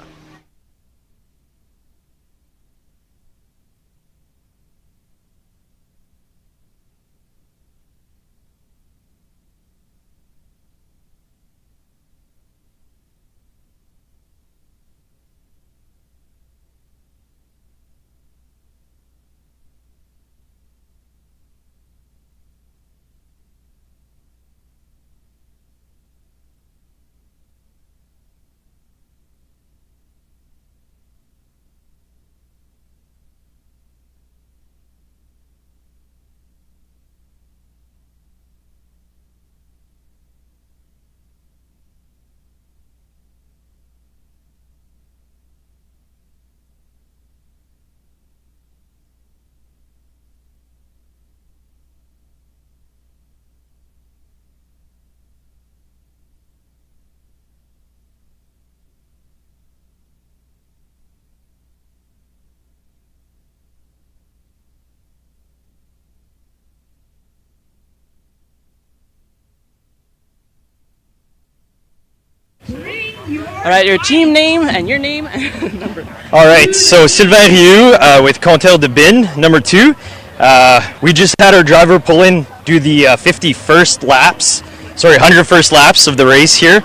All right, your team name and your name and number. All right, so Sylvain Rioux with Compteur de Bin, number 2. We just had our driver pull in, do the 101st laps of the race here.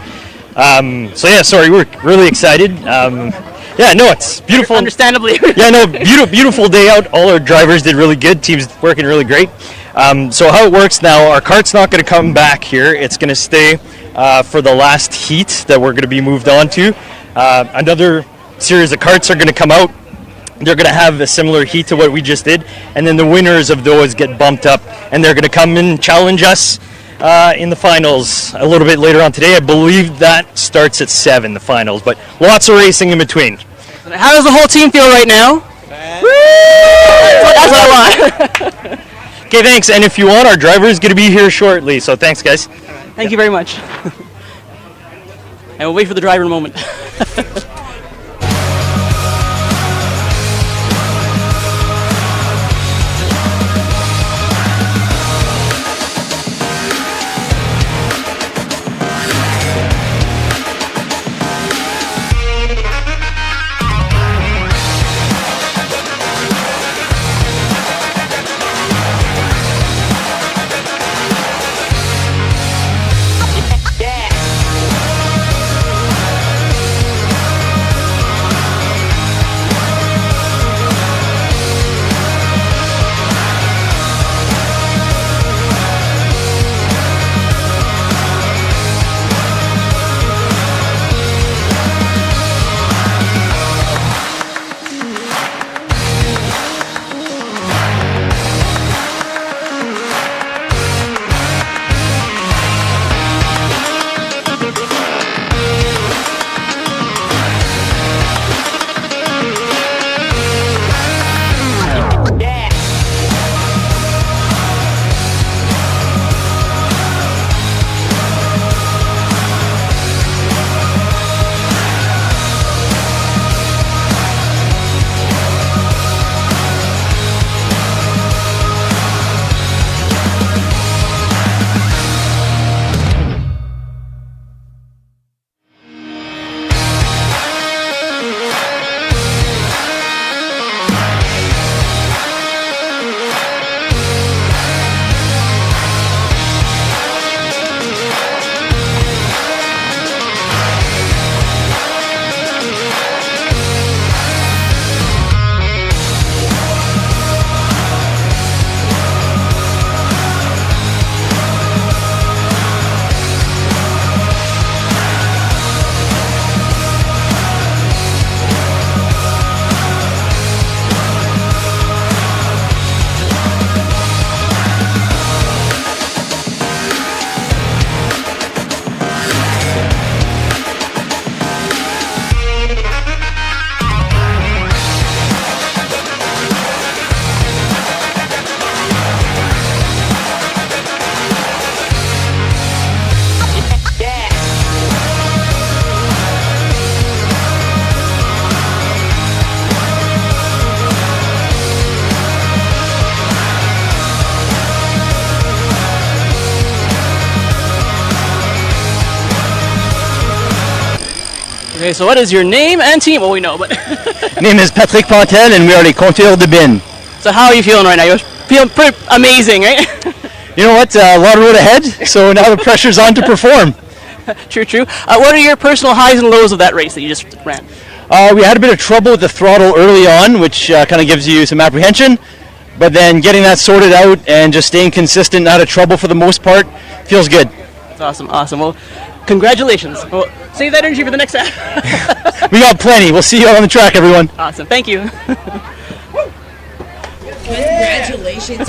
We're really excited. It's beautiful. Understandably. Beautiful day out. All our drivers did really good. Team's working really great. So how it works now, our kart's not going to come back here. It's going to stay for the last heat that we're going to be moved on to. Another series of karts are going to come out. They're going to have a similar heat to what we just did, and then the winners of those get bumped up, and they're going to come and challenge us in the finals a little bit later on today. I believe that starts at 7, the finals, but lots of racing in between. How does the whole team feel right now? That's what I want. Okay, thanks. And if you want, our driver is going to be here shortly, so thanks, guys. Thank you very much. And we'll wait for the driver in a moment. Okay, so what is your name and team? Well, we know, but... Name is Patrick Pantel, and we are the Compteur de Bin. So how are you feeling right now? You're feeling pretty amazing, right? You know what? A lot of road ahead, so now the pressure's on to perform. True. What are your personal highs and lows of that race that you just ran? We had a bit of trouble with the throttle early on, which kind of gives you some apprehension. But then getting that sorted out and just staying consistent, out of trouble for the most part, feels good. That's awesome. Well, congratulations. Well, save that energy for the next half. We got plenty. We'll see you on the track, everyone. Awesome. Thank you. Congratulations.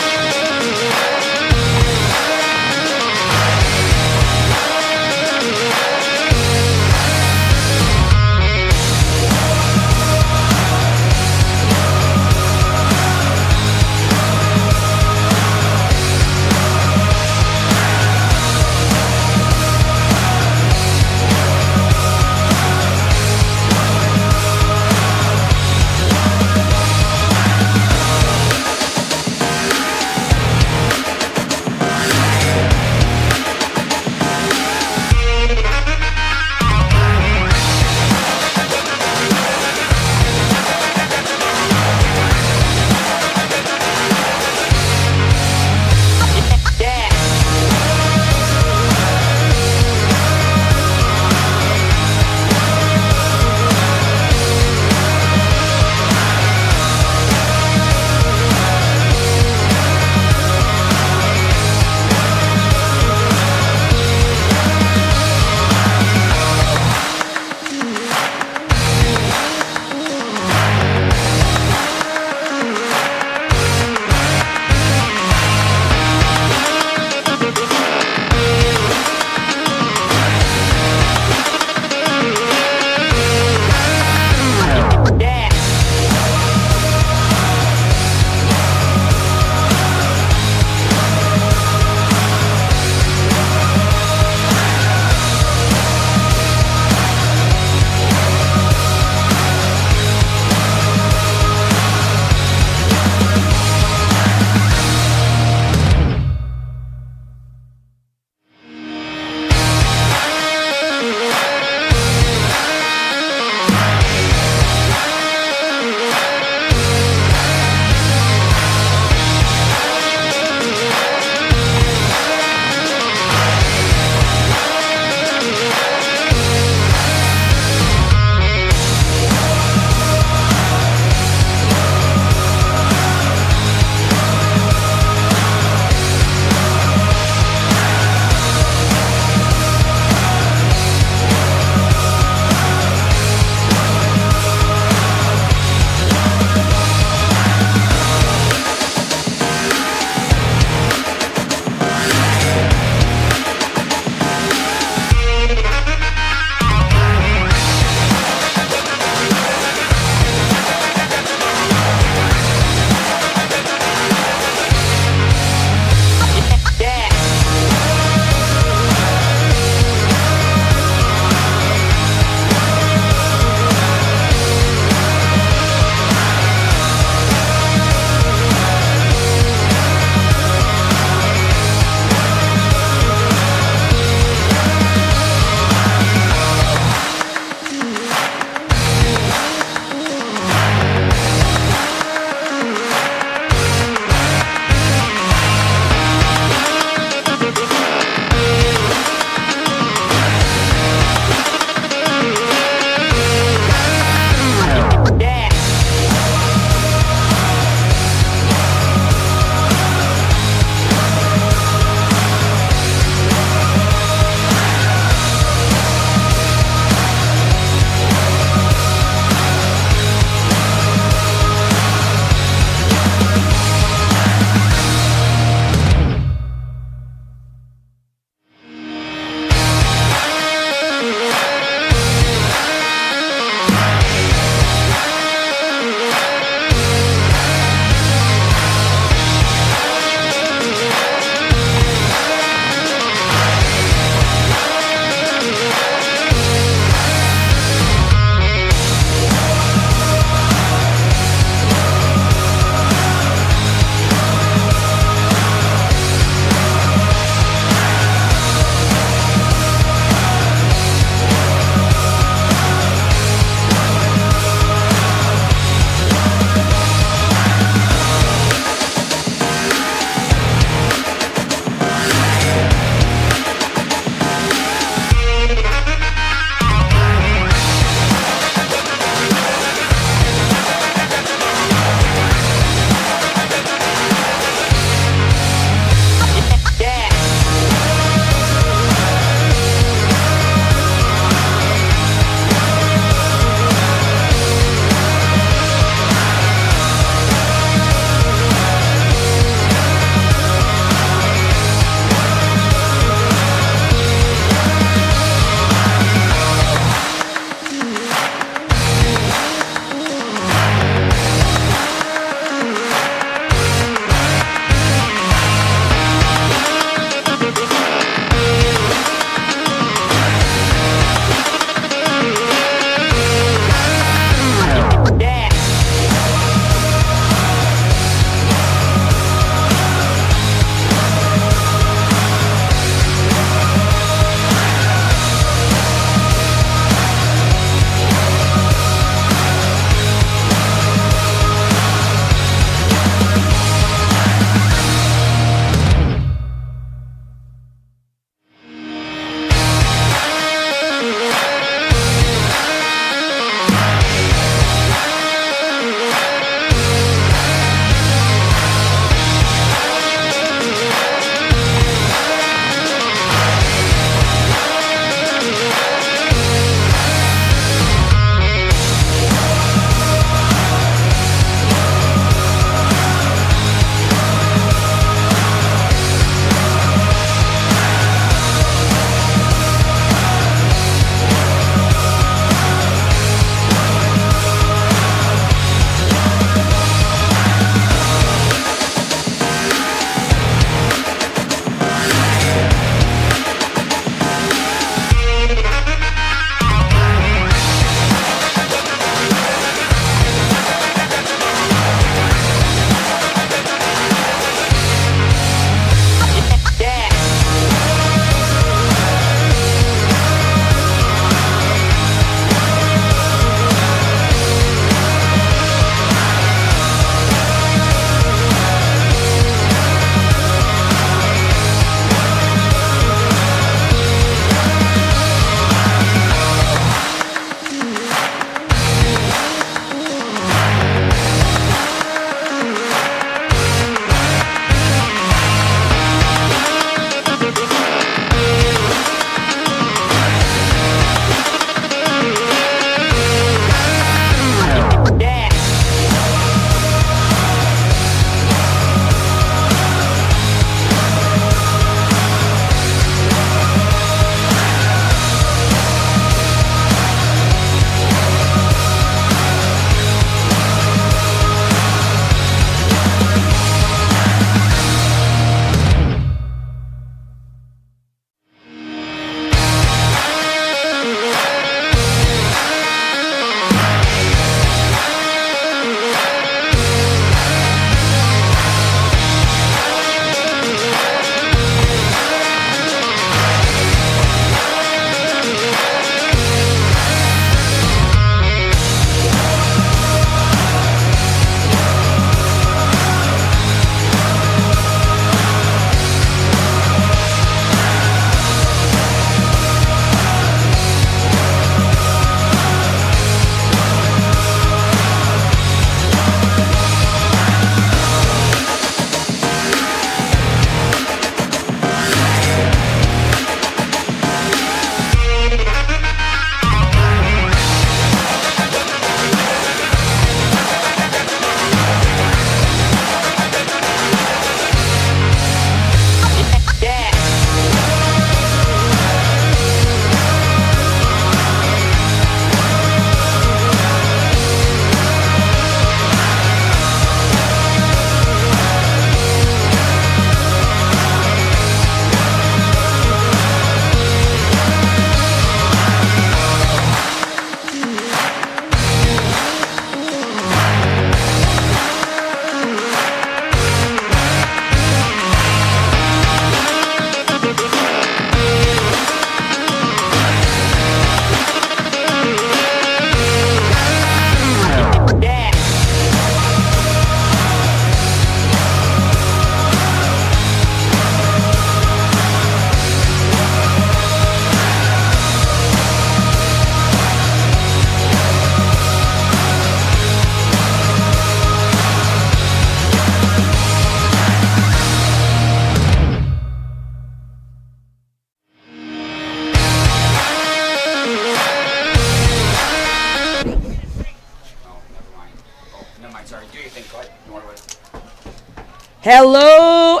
Hello,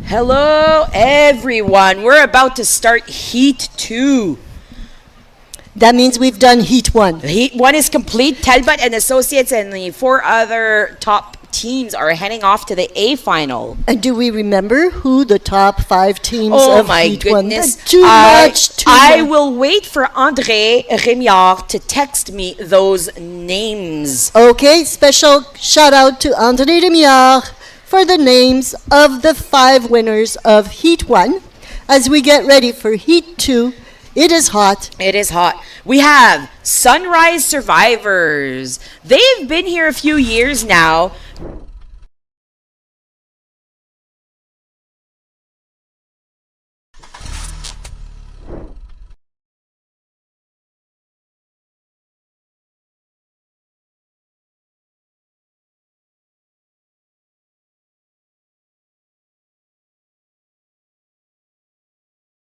hello, everyone. We're about to start Heat 2. That means we've done Heat 1. Heat 1 is complete. Talbot and Associates and the 4 other top teams are heading off to the A final. And do we remember who the top 5 teams Oh of my Heat goodness. 1? Too much. I will wait for André Rémiard to text me those names. Okay, special shout out to André Demiard for the names of the 5 winners of Heat 1. As we get ready for Heat 2, it is hot. It is hot. We have Sunrise Survivors. They've been here a few years now.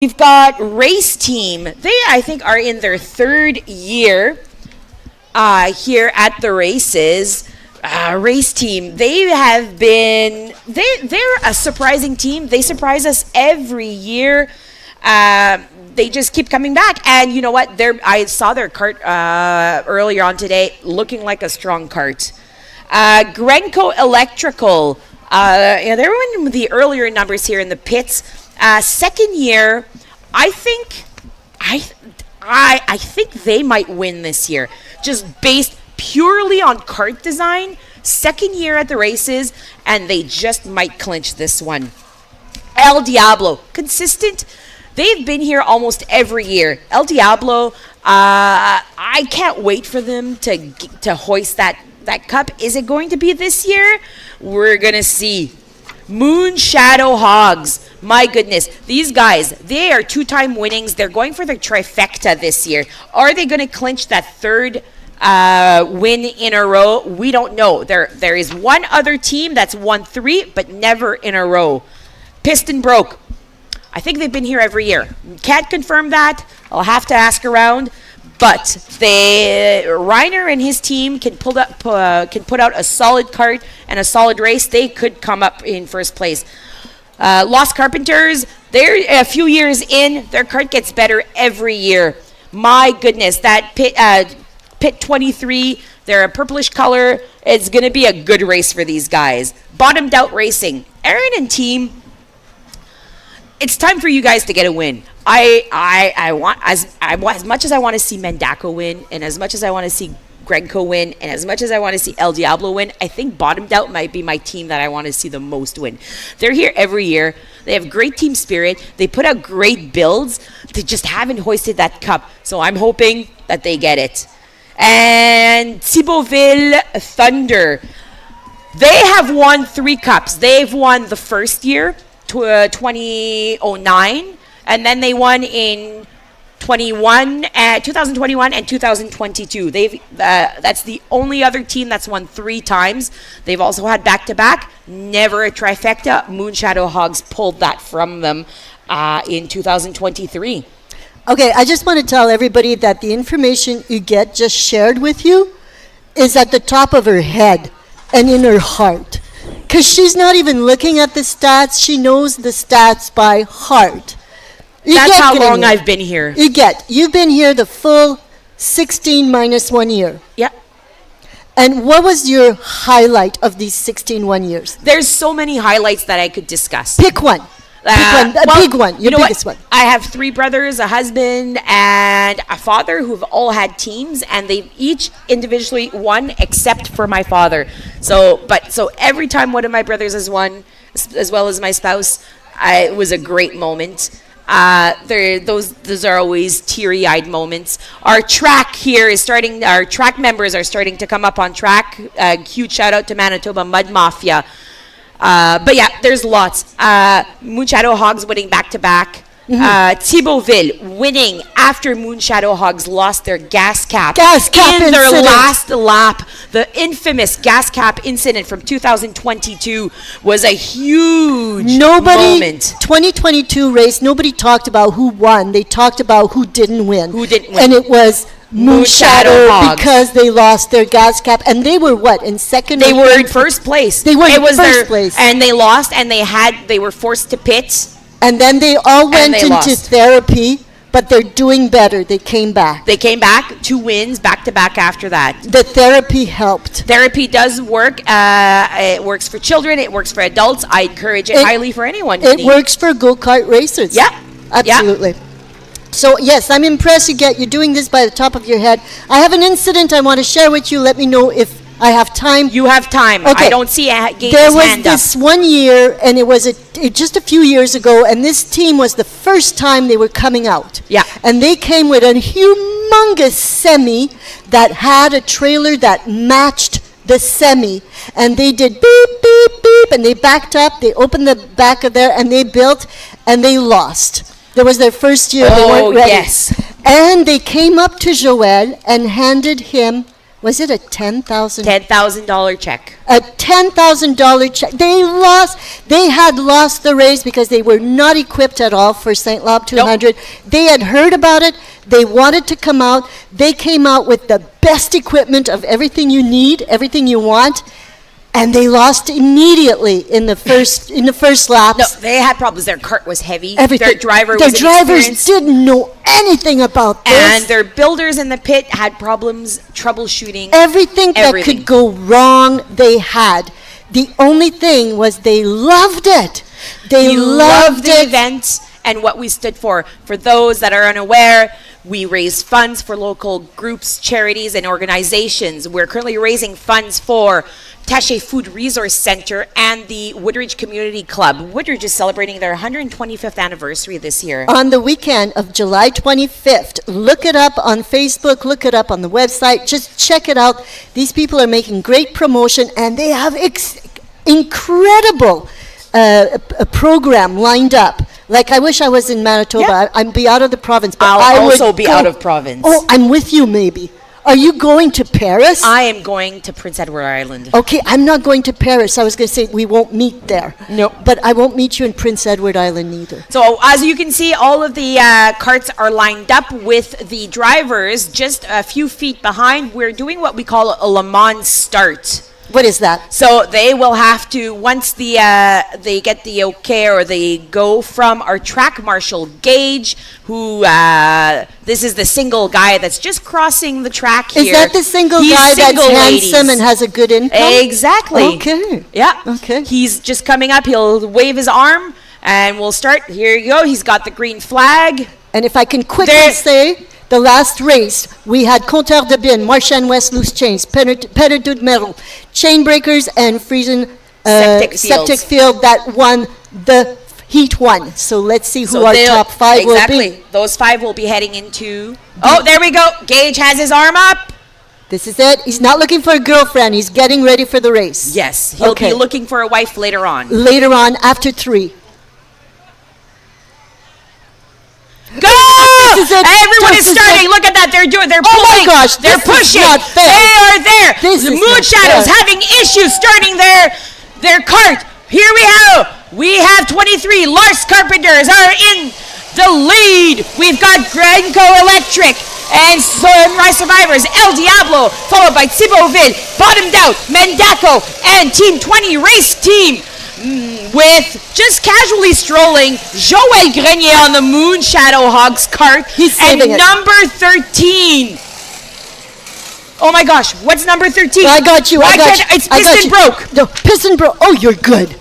We've got Race Team. They, I think, are in their 3rd year here at the races. Race Team. They have been. They're a surprising team. They surprise us every year. They just keep coming back. And you know what? I saw their cart earlier on today, looking like a strong cart. Gringo Electrical. They're in the earlier numbers here in the pits. 2nd year, I think they might win this year, just based purely on kart design. 2nd year at the races, and they just might clinch this one. El Diablo, consistent. They've been here almost every year. El Diablo, I can't wait for them to hoist that cup. Is it going to be this year? We're gonna see. Moon Shadow Hogs. My goodness. These guys, they are 2-time winnings. They're going for the trifecta this year. Are they going to clinch that 3rd win in a row? We don't know. There is one other team that's won 3, but never in a row. Piston Broke. I think they've been here every year. Can't confirm that. I'll have to ask around. But Reiner and his team can put out a solid kart and a solid race. They could come up in 1st place. Lost Carpenters, they're a few years in. Their kart gets better every year. My goodness, that pit 23, they're a purplish color. It's going to be a good race for these guys. Bottomed Out Racing, Aaron and team. It's time for you guys to get a win. I want as much as I want to see Mendako win, and as much as I want to see Gringo win, and as much as I want to see El Diablo win, I think Bottomed Out might be my team that I want to see the most win. They're here every year. They have great team spirit. They put out great builds. They just haven't hoisted that cup. So I'm hoping that they get it. And Thibauville Thunder. They have won 3 cups. They've won the 1st year, 2009, and then they won in 2021 and 2022. That's the only other team that's won 3 times. They've also had back-to-back, never a trifecta. Moon Shadow Hogs pulled that from them in 2023. Okay, I just want to tell everybody that the information Huguette just shared with you is at the top of her head and in her heart. Because she's not even looking at the stats. She knows the stats by heart. That's how long I've been here. You've been here the full 16 minus 1 year. Yeah. And what was your highlight of these 16 1 years? There's so many highlights that I could discuss. Pick one. Big one, your biggest one. I have 3 brothers, a husband, and a father who've all had teams, and they've each individually won except for my father. So every time one of my brothers has won, as well as my spouse, it was a great moment. Those are always teary-eyed moments. Our track here is starting. Our track members are starting to come up on track. Huge shout out to Manitoba Mud Mafia. But yeah, there's lots. Moon Shadow Hogs winning back-to-back. Thibauville winning after Moon Shadow Hogs lost their gas cap in their last lap. The infamous gas cap incident from 2022 was a huge moment. 2022 race, nobody talked about who won. They talked about who didn't win. And it was Moonshadow Hogs. because they lost their gas cap, and they were what, in second? They or were third? in first place. They were it in was first their, place. and they lost, and they were forced to pit. And then they all went they into lost. therapy, but they're doing better. They came back. They came back, 2 wins back to back after that. The therapy helped. Therapy does work. It works for children. It works for adults. I encourage it highly for anyone. It works for go-kart racers. Yeah. Absolutely. So, yes, I'm impressed you're doing this by the top of your head. I have an incident I want to share with you. Let me know if I have time. You have time. Okay. I don't see Gage's There was hand up. this one year, and it was just a few years ago, and this team was the first time they were coming out. Yeah. And they came with a humongous semi that had a trailer that matched the semi, and they did beep, beep, beep, and they backed up, they opened the back of there, and they built, and they lost. That was their first year. They Oh, weren't ready. yes. And they came up to Joël and handed him, was it a $10,000 check. a $10,000 check. They had lost the race because they were not equipped at all for St-Labre 200. They had heard about it. They wanted to come out. They came out with the best equipment of everything you need, everything you want, and they lost immediately in the first laps. No, they had problems. Their cart was heavy. Everything. Their driver Their was drivers inexperienced. didn't know anything about this. And their builders in the pit had problems troubleshooting. Everything that everything. could go wrong, they had. The only thing was they loved it. They loved the it. event and what we stood for. For those that are unaware, we raise funds for local groups, charities, and organizations. We're currently raising funds for Taché Food Resource Center and the Woodridge Community Club. Woodridge is celebrating their 125th anniversary this year. On the weekend of July 25th. Look it up on Facebook, look it up on the website, just check it out. These people are making great promotion, and they have incredible a program lined up. Like, I wish I was in Manitoba. Yeah. I'd be out of the province. But I'll I would also be go. out of province. Oh, I'm with you, maybe. Are you going to Paris? I am going to Prince Edward Island. Okay, I'm not going to Paris. I was going to say we won't meet there. Nope. But I won't meet you in Prince Edward Island either. So as you can see, all of the carts are lined up with the drivers just a few feet behind. We're doing what we call a Le Mans start. What is that? So they will have to, once they get the okay or they go from our track marshal, Gage, who, this is the single guy that's just crossing the track here. Is that the single He's guy that's single, ladies. handsome and has a good income? Exactly. Okay. Yeah. Okay. He's just coming up. He'll wave his arm and we'll start. Here you go. He's got the green flag. And if I can quickly There- say, the last race, we had Compteur de Bin, Marchand West loose chains, Petitud Metal, chain breakers, and Friesen Septic Field that won the Heat 1. So let's see who our they'll- top 5 will exactly. be. Those 5 will be heading into. Oh, there we go. Gage has his arm up. This is it. He's not looking for a girlfriend. He's getting ready for the race. Yes, he'll Okay. be looking for a wife later on. Later on, after 3. Go! This is it. Everyone This is is starting. it. Look at that. They're doing. They're Oh my pulling. gosh, They're this is pushing. not fair. They are there. This the is Moon not Shadows fair. having issues starting their cart. Here we have. We have 23. Lars Carpenters are in the lead. We've got Gringo Electric and Sunrise Survivors. El Diablo followed by Thibauville. Bottomed out. Mendaco and Team 20 race team. With just casually strolling, Joël Grenier on the Moon Shadow Hogs cart. He's and saving it. number 13. Oh my gosh, what's number 13? I got you. I got you. It's I got piston you. broke. No, piston broke. Oh, you're good.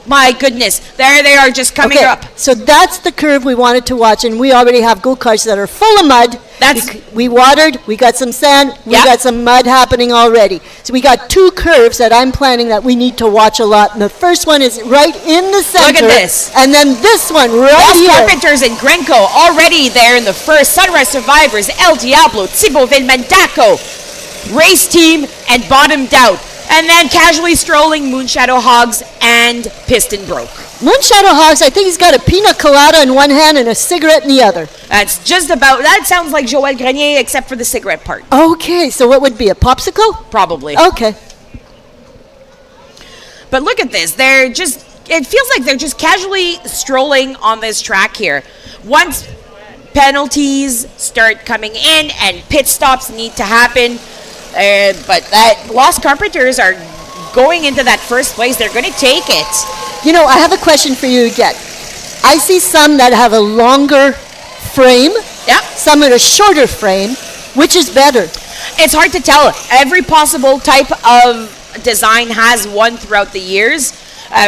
My goodness, there they are just coming up. So that's the curve we wanted to watch, and we already have go-karts that are full of mud. We watered, we got some sand, we Yep. got some mud happening already. So we got 2 curves that I'm planning that we need to watch a lot. And the first one is right in the center. Look at this. And then this one right Los here. Carpenters and Grenco already there in the first. Sunrise Survivors, El Diablo, Thibauville, Mendaco, race team, and bottomed out. And then casually strolling Moonshadow Hogs and Piston Broke. Moonshadow Hogs, I think he's got a pina colada in one hand and a cigarette in the other. That's just about, that sounds like Joël Grenier except for the cigarette part. Okay, so what would be, a popsicle? Probably. Okay. But look at this. They're just, it feels like they're just casually strolling on this track here. Once penalties start coming in and pit stops need to happen. But that Lost Carpenters are going into that first place. They're going to take it. You know, I have a question for you again. I see some that have a longer frame, Yeah. some with a shorter frame. Which is better? It's hard to tell. Every possible type of design has one throughout the years.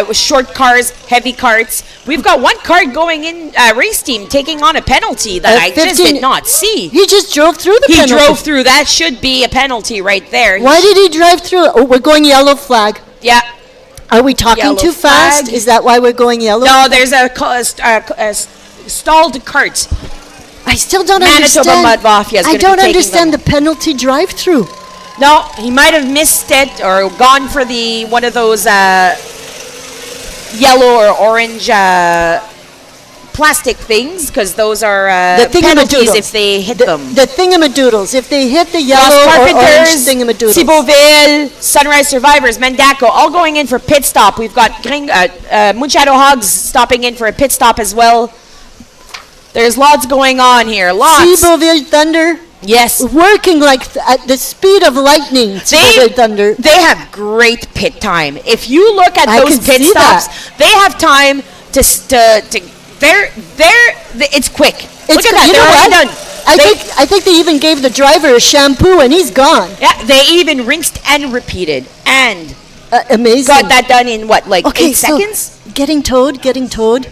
With short cars, heavy carts. We've got one cart going in race team taking on a penalty that I just did not see. He just drove through the He penalty. drove through. That should be a penalty right there. Why did he drive through it? Oh, we're going yellow flag. Yeah. Are we talking Yellow too fast? flag. Is that why we're going yellow? No, there's a stalled cart. I still don't Manitoba understand. Mud Mafia is I gonna be don't taking understand them. the penalty drive-through. No, he might have missed it or gone for the one of those yellow or orange plastic things, because those are penalties if they hit them. The thingamadoodles. If they hit the Lost yellow or orange Carpenters, thingamadoodles. Ciboville, Sunrise Survivors, Mendaco, all going in for pit stop. We've got Gringo Hogs stopping in for a pit stop as well. There's lots going on here. Lots. Ciboville Thunder. Yes. Working like at the speed of lightning. Ciboville Thunder. They have great pit time. If you look at I those can pit see stops, that. they have time to it's quick. Look at that. You They're know already what? done. I think they even gave the driver a shampoo and he's gone. Yeah, they even rinsed and repeated and Amazing. got that done in what, like 8 so seconds? Getting towed.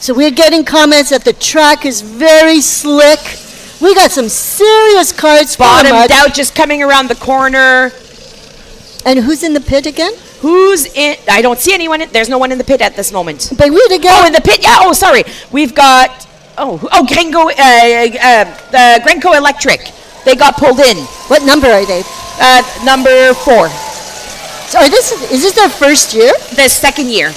So we're getting comments that the track is very slick. We got some serious cards. Bottomed out, just coming around the corner. And who's in the pit again? Who's in? I don't see anyone. There's no one in the pit at this moment. But we to go. Oh, in the pit. Yeah. Oh, sorry. We've got. Gringo. The Gringo Electric. They got pulled in. What number are they? Number 4. So is this their first year? The second year.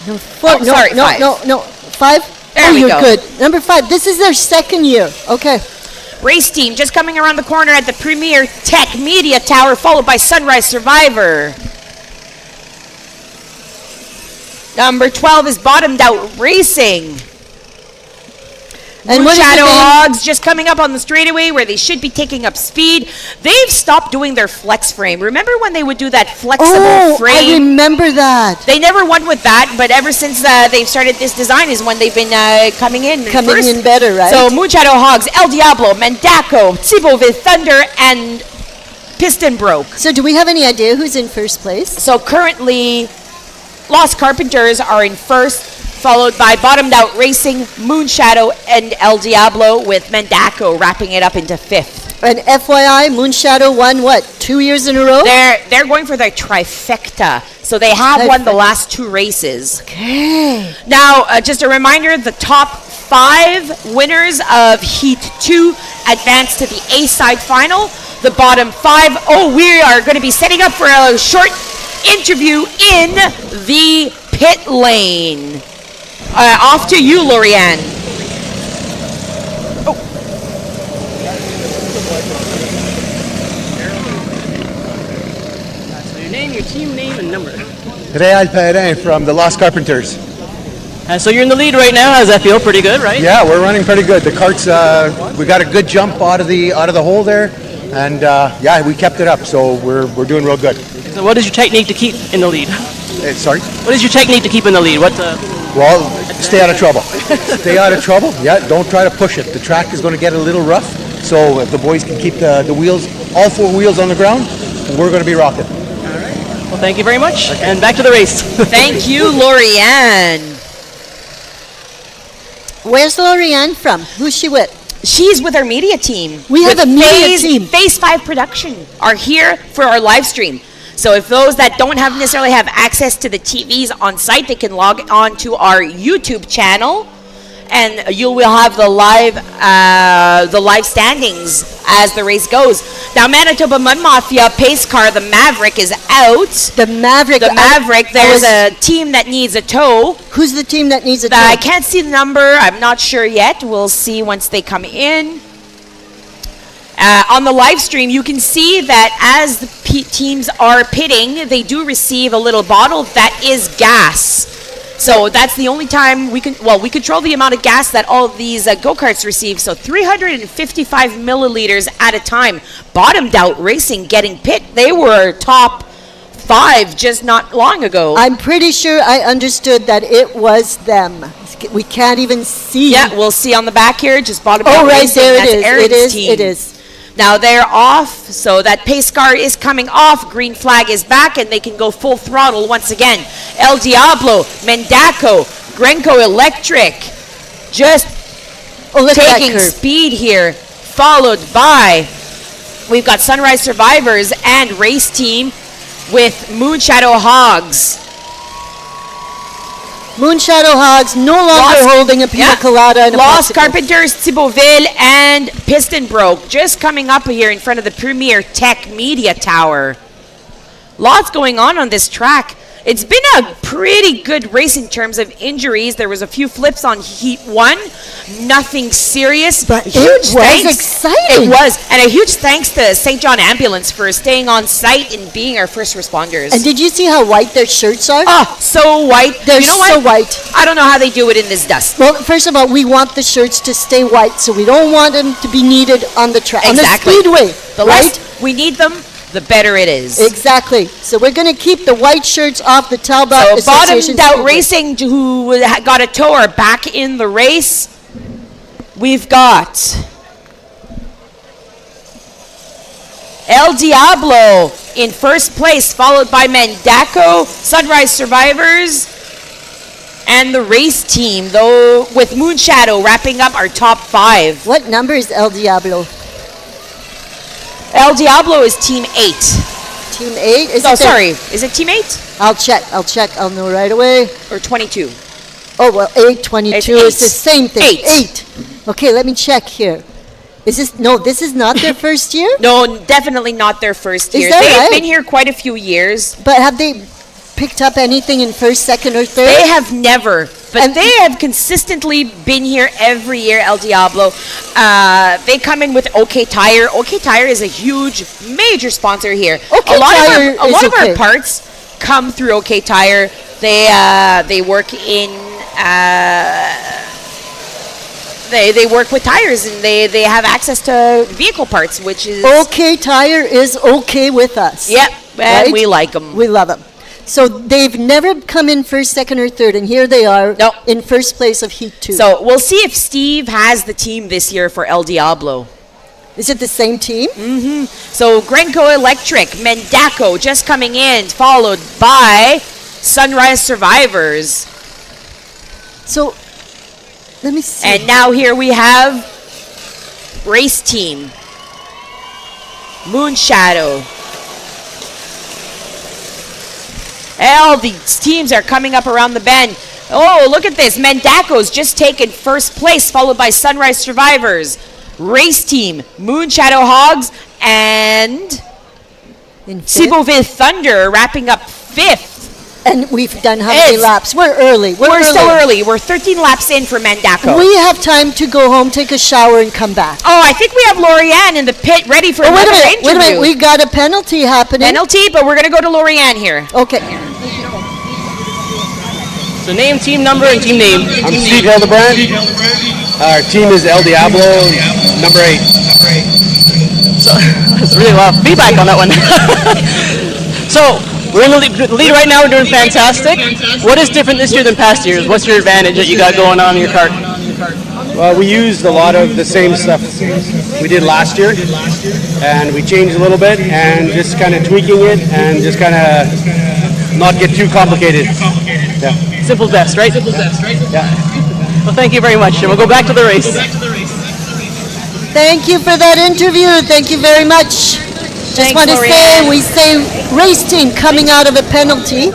No, 4. Oh, sorry, no, 5. no, 5. There we you're go. good. Number 5. This is their second year. Okay. Race team just coming around the corner at the Premier Tech Media Tower, followed by Sunrise Survivor. Number 12 is Bottomed Out Racing. And what is the Shadow name? Hogs just coming up on the straightaway where they should be taking up speed. They've stopped doing their flex frame. Remember when they would do that flexible frame? I remember that. They never won with that, but ever since they've started this design is when they've been coming in first. better, right? So Shadow Hogs, El Diablo, Mendaco, Ciboville Thunder, and Piston Broke. So do we have any idea who's in first place? So currently, Lost Carpenters are in first, followed by Bottomed Out Racing, Moonshadow, and El Diablo, with Mendaco wrapping it up into 5th. And FYI, Moonshadow won what, 2 years in a row? They're going for their trifecta, so they have won the last 2 races. Okay. Now, just a reminder, the top 5 winners of Heat 2 advance to the A-side final. The bottom 5, we are going to be setting up for a short interview in the pit lane. Off to you, Lorianne. So your name, your team name, and number. Real Perrin from the Lost Carpenters. So you're in the lead right now. How does that feel? Pretty good, right? Yeah, we're running pretty good. The carts, we got a good jump out of the hole there, and we kept it up. So we're doing real good. So what is your technique to keep in the lead? Sorry. What is your technique to keep in the lead? Well, stay out of trouble. Stay out of trouble. Yeah, don't try to push it. The track is going to get a little rough. So if the boys can keep the wheels, all 4 wheels on the ground, we're going to be rocking. Well, thank you very much, and back to the race. Thank you, Lorianne. Where's Lorianne from? Who's she with? She's with our media team. We have a media team. Phase 5 Production are here for our live stream. So if those that don't necessarily have access to the TVs on site, they can log on to our YouTube channel, and you will have the live standings as the race goes. Now, Manitoba Mud Mafia pace car, the Maverick, is out. The Maverick. There's a team that needs a tow. Who's the team that needs a tow? I can't see the number. I'm not sure yet. We'll see once they come in. On the live stream, you can see that as the teams are pitting, they do receive a little bottle that is gas. So that's the only time we control the amount of gas that all of these go-karts receive. So 355 milliliters at a time. Bottomed Out Racing getting pit. They were top 5 just not long ago. I'm pretty sure I understood that it was them. We can't even see. Yeah, we'll see on the back here. Just Bottomed Out Oh, right Racing. there it That's is. Aaron's It is. team. It is. Now they're off, so that pace car is coming off. Green flag is back, and they can go full throttle once again. El Diablo, Mendaco, Gringo Electric, just look at that taking curve. speed here, followed by, we've got Sunrise Survivors and Race Team with Moonshadow Hogs. Moonshadow Hogs no longer holding a pina colada and a Lost popsicle. Carpenters, Thibauville, and Piston Broke just coming up here in front of the Premier Tech Media Tower. Lots going on this track. It's been a pretty good race in terms of injuries. There was a few flips on Heat 1. Nothing serious. But it was exciting. It was. And a huge thanks to St. John Ambulance for staying on site and being our first responders. And did you see how white their shirts are? Oh, so white. They're you know so what? white. I don't know how they do it in this dust. Well, first of all, we want the shirts to stay white, so we don't want them to be needed on the track. Exactly. On the speedway, The right? less we need them, the better it is. Exactly. So we're going to keep the white shirts off the Talbot So Association. Bottomed Out Speedway. Racing, who got a tow, are back in the race. We've got El Diablo in first place, followed by Mendaco, Sunrise Survivors, and the Race Team, though, with Moonshadow wrapping up our top 5. What number is El Diablo? El Diablo is Team 8. Team 8? Is it Team 8? I'll check. I'll know right away. Or 22? Oh, well, 8, 22 It's is the same thing. 8. Okay, let me check here. This is not their first year? No, definitely not their first year. Is that They've right? been here quite a few years. But have they picked up anything in first, second, or third? They have never, but they have consistently been here every year, El Diablo. They come in with OK Tire. OK Tire is a huge, major sponsor here. OK a lot Tire of our, a is lot of okay. our parts come through OK Tire. They work in they work with tires, and they have access to vehicle parts, which is OK Tire is okay with us. Yep, and Right? we like them. We love them. So they've never come in first, second, or third, and here they are in first place of Heat 2. So we'll see if Steve has the team this year for El Diablo. Is it the same team? Mm-hmm. So Gringo Electric, Mendaco just coming in, followed by Sunrise Survivors. So let me see. And now here we have Race Team, Moonshadow. All these teams are coming up around the bend. Oh, look at this. Mendaco's just taken first place, followed by Sunrise Survivors, Race Team, Moonshadow Hogs, and Thibauville Thunder wrapping up 5th. And we've done how many laps? We're early. We're still early. We're 13 laps in for Mendaco. We have time to go home, take a shower, and come back. Oh, I think we have Lorianne in the pit ready for another interview. Wait a minute. We got a penalty happening. Penalty, but we're going to go to Lorianne here. Okay. So name, team number, and team name. I'm Steve Hildebrand. Our team is El Diablo, number 8. So that's really loud feedback on that one. So we're in the lead right now. We're doing fantastic. What is different this year than past years? What's your advantage that you got going on in your cart? Well, we used a lot of the same stuff we did last year, and we changed a little bit, and just kind of tweaking it, and just kind of not get too complicated. Yeah. Simple best, right? Simple best, right? Yeah. Well, thank you very much, and we'll go back to the race. Thank you for that interview. Thank you very much. Just want to say, we say Race Team coming out of a penalty.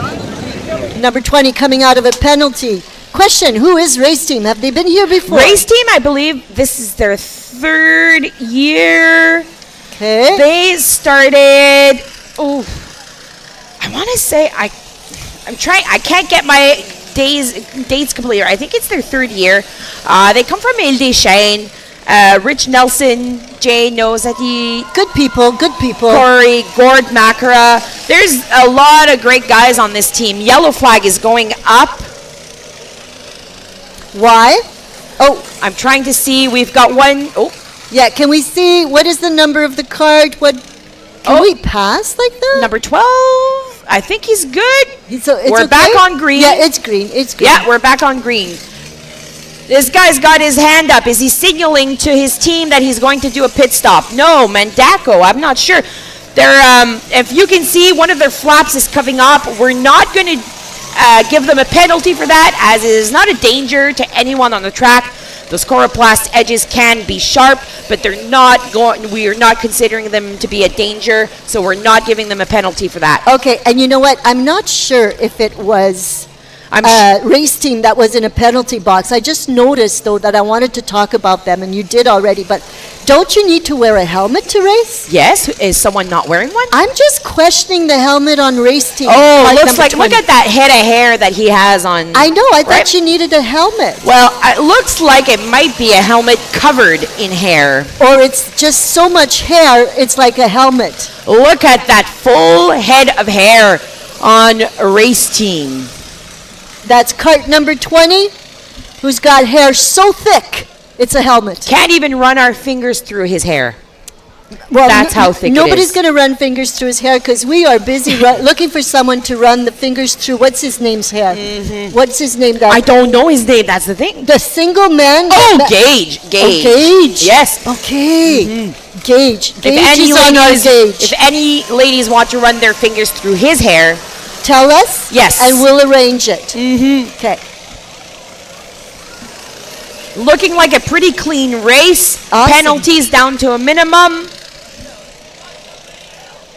Number 20 coming out of a penalty. Question, who is Race Team? Have they been here before? Race Team, I believe this is their 3rd year. Okay. They started, I want to say, I can't get my dates completely right. I think it's their 3rd year. They come from Ile des Chênes. Rich Nelson, Jay Nosati. Good people. Corey, Gord Makara. There's a lot of great guys on this team. Yellow flag is going up. Why? Oh, I'm trying to see. We've got one. Oh, yeah. Can we see what is the number of the card? What? Can we pass like that? number 12. I think he's good. So it's We're okay? back on green. Yeah, it's green. It's green. Yeah, we're back on green. This guy's got his hand up. Is he signaling to his team that he's going to do a pit stop? No, Mandaco, I'm not sure. They're, if you can see, one of their flaps is coming up. We're not going to give them a penalty for that, as it is not a danger to anyone on the track. Those coroplast edges can be sharp, but they're not going. We are not considering them to be a danger, so we're not giving them a penalty for that. Okay, and you know what? I'm not sure if it was race team that was in a penalty box. I just noticed, though, that I wanted to talk about them, and you did already, but don't you need to wear a helmet to race? Yes. Is someone not wearing one? I'm just questioning the helmet on race team. Oh, card looks number like, 20. look at that head of hair that he has on. I know, I thought Right. you needed a helmet. Well, it looks like it might be a helmet covered in hair. Or it's just so much hair, it's like a helmet. Look at that full head of hair on a race team. That's cart number 20, who's got hair so thick, it's a helmet. Can't even run our fingers through his hair. Well, That's how thick it nobody's is. going to run fingers through his hair because we are busy looking for someone to run the fingers through. What's his name's hair? What's his name? That I don't know his name. That's the thing. the single man. Oh, that- Gage. Gage. Oh, Gage. Yes. Okay. Gage. If Gage any is on our ladies, gauge. if any ladies want to run their fingers through his hair, Tell us. Yes. And we'll arrange it. Okay. looking like a pretty clean race. Awesome. Penalties down to a minimum,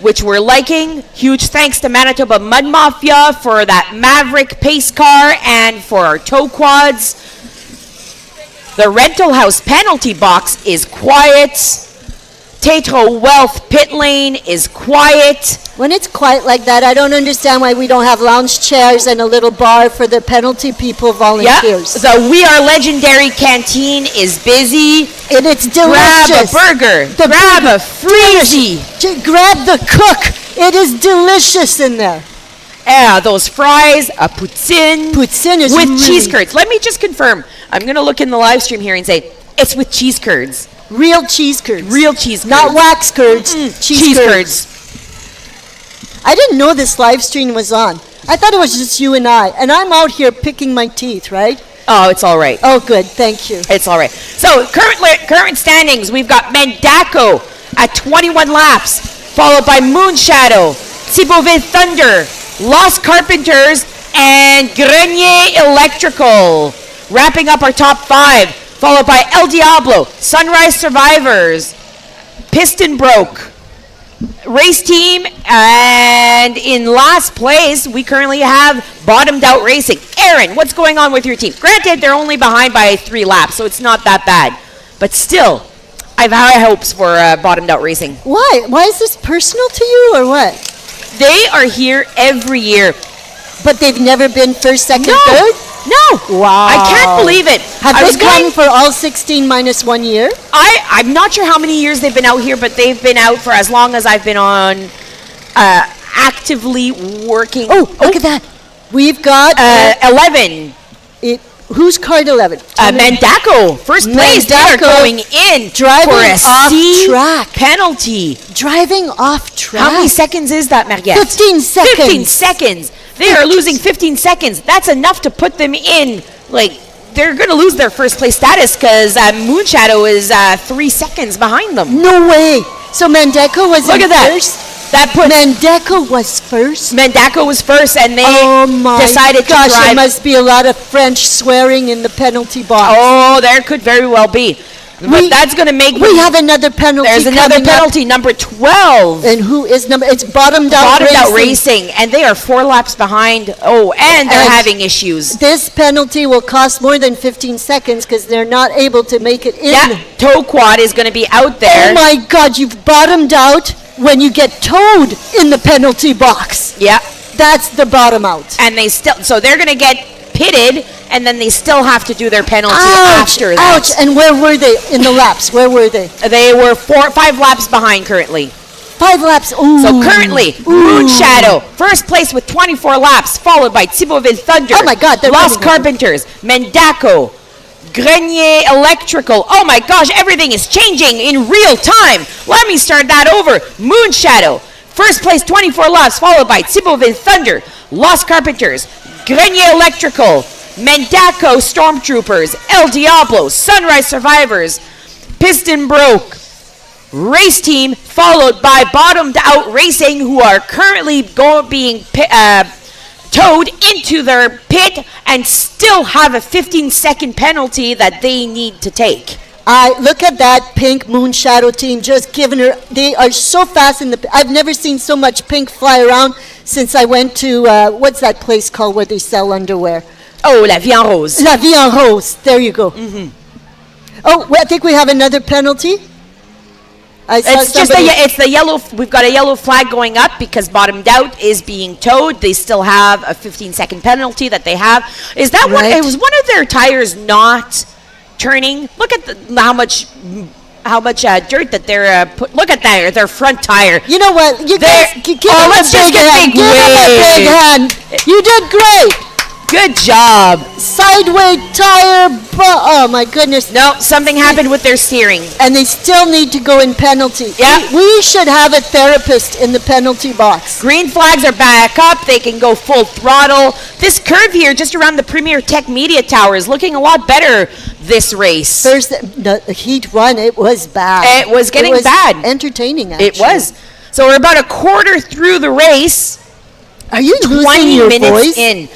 which we're liking. Huge thanks to Manitoba Mud Mafia for that Maverick pace car and for our tow quads. The rental house penalty box is quiet. Tatro Wealth pit lane is quiet. When it's quiet like that, I don't understand why we don't have lounge chairs and a little bar for the penalty people volunteers. Yeah. The We Are Legendary canteen is busy. And it's Grab a delicious. burger. Grab a freezy. Grab the cook. It is delicious in there. Yeah, those fries, a poutine. Poutine is with really- cheese curds. Let me just confirm. I'm going to look in the live stream here and say it's with cheese curds. Real cheese curds. Real cheese curds. Not wax curds. Cheese curds. I didn't know this live stream was on. I thought it was just you and I. And I'm out here picking my teeth, right? Oh, it's all right. Oh, good. Thank you. It's all right. So current standings, we've got Mandaco at 21 laps, followed by Moonshadow, Thibauville Thunder, Lost Carpenters, and Grenier Electrical. Wrapping up our top 5, followed by El Diablo, Sunrise Survivors, Piston Broke, Race Team, and in last place, we currently have Bottomed Out Racing. Aaron, what's going on with your team? Granted, they're only behind by 3 laps, so it's not that bad. But still, I have high hopes for Bottomed Out Racing. Why? Why is this personal to you or what? They are here every year. But they've never been first, second, No. third? No. Wow. I can't believe it. Have I they was come going, for all 16 minus 1 year? I'm not sure how many years they've been out here, but they've been out for as long as I've been on actively working. Oh, look at that. We've got 11. Who's card 11? Mandaco, first place. They are Mandaco going in driving for a off C track. penalty. Driving off track. How many seconds is that, Mariette? 15 seconds. 15 seconds. They are losing 15 seconds. That's enough to put them in, like, they're going to lose their first place status because Moonshadow is 3 seconds behind them. No way. So Mandaco was Look in at that. first? That puts Mandaco was first? Mandaco was first, and they Oh my decided gosh, to drive. there must be a lot of French swearing in the penalty box. Oh, there could very well be. But that's going to make We have another penalty. There's another coming up. penalty, number 12. And who is number? It's bottomed out Bottomed racing. out racing, and they are 4 laps behind. Oh, and they're having issues. This penalty will cost more than 15 seconds because they're not able to make it in. Yeah, tow quad is going to be out there. Oh my God, you've bottomed out when you get towed in the penalty box. Yeah. That's the bottom out. And they still, so they're going to get pitted, and then they still have to do their penalty Ouch, after that. ouch. And where were they in the laps? Where were they? They were 5 laps behind currently. 5 laps. Ooh. So currently, Moonshadow, first place with 24 laps, followed by Thibauville Thunder. Oh my God, they're Lost running. Carpenters, Mandaco, Grenier Electrical. Oh my gosh, everything is changing in real time. Let me start that over. Moon Shadow. First place, 24 laps, followed by Thibauville Thunder, Lost Carpenters, Grenier Electrical, Mendaco Stormtroopers, El Diablo, Sunrise Survivors, Piston Broke, Race Team, followed by Bottomed Out Racing, who are currently being towed into their pit and still have a 15-second penalty that they need to take. Look at that pink Moon Shadow team just giving her. They are so fast in the. I've never seen so much pink fly around since I went to what's that place called where they sell underwear? Oh, La Vie en Rose. La Vie en Rose. There you go. Oh, well, I think we have another penalty. It's the yellow. We've got a yellow flag going up because Bottomed Out is being towed. They still have a 15-second penalty that they have. Is that one? It was one of their tires not turning. Look at how much dirt that they're put. Look at their front tire. You know what? You guys, give them let's a just big get hand. big Give them a big hand. You did great. Good job. Sideway tire. Oh my goodness. No, something happened with their steering. And they still need to go in penalty. Yeah. We should have a therapist in the penalty box. Green flags are back up. They can go full throttle. This curve here just around the Premier Tech Media Tower is looking a lot better this race. The heat run, it was bad. It was getting bad. Entertaining, actually. It was. So we're about a quarter through the race. Are you 20 losing your minutes voice? in.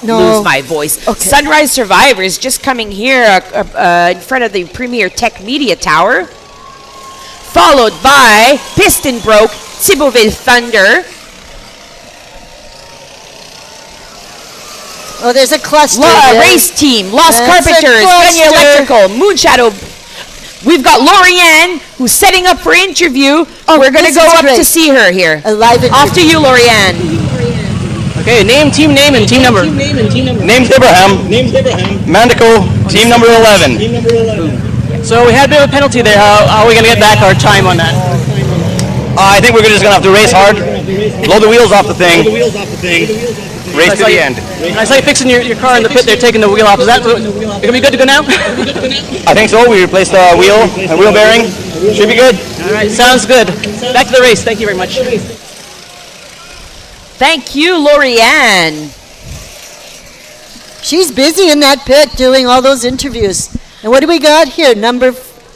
Lose my voice. Okay. Sunrise Survivors just coming here in front of the Premier Tech Media Tower. Followed by Piston Broke, Thibauville Thunder. Oh, there's a cluster. Race Team, Lost Carpenters, Grenier Electrical, Moon Shadow. We've got Lorianne, who's setting up for interview. We're going to go up to see her here. Off to you, Lorianne. Okay, name, team name, and team number. Name's Abraham. Mandico, team number 11. So we had a bit of a penalty there. How are we going to get back our time on that? I think we're just going to have to race hard, blow the wheels off the thing, race to the end. I saw you fixing your car in the pit there, taking the wheel off. Is that going to be good to go now? I think so. We replaced the wheel and wheel bearing. Should be good. All right, sounds good. Back to the race. Thank you very much. Thank you, Lorianne. She's busy in that pit doing all those interviews. And what do we got here? Number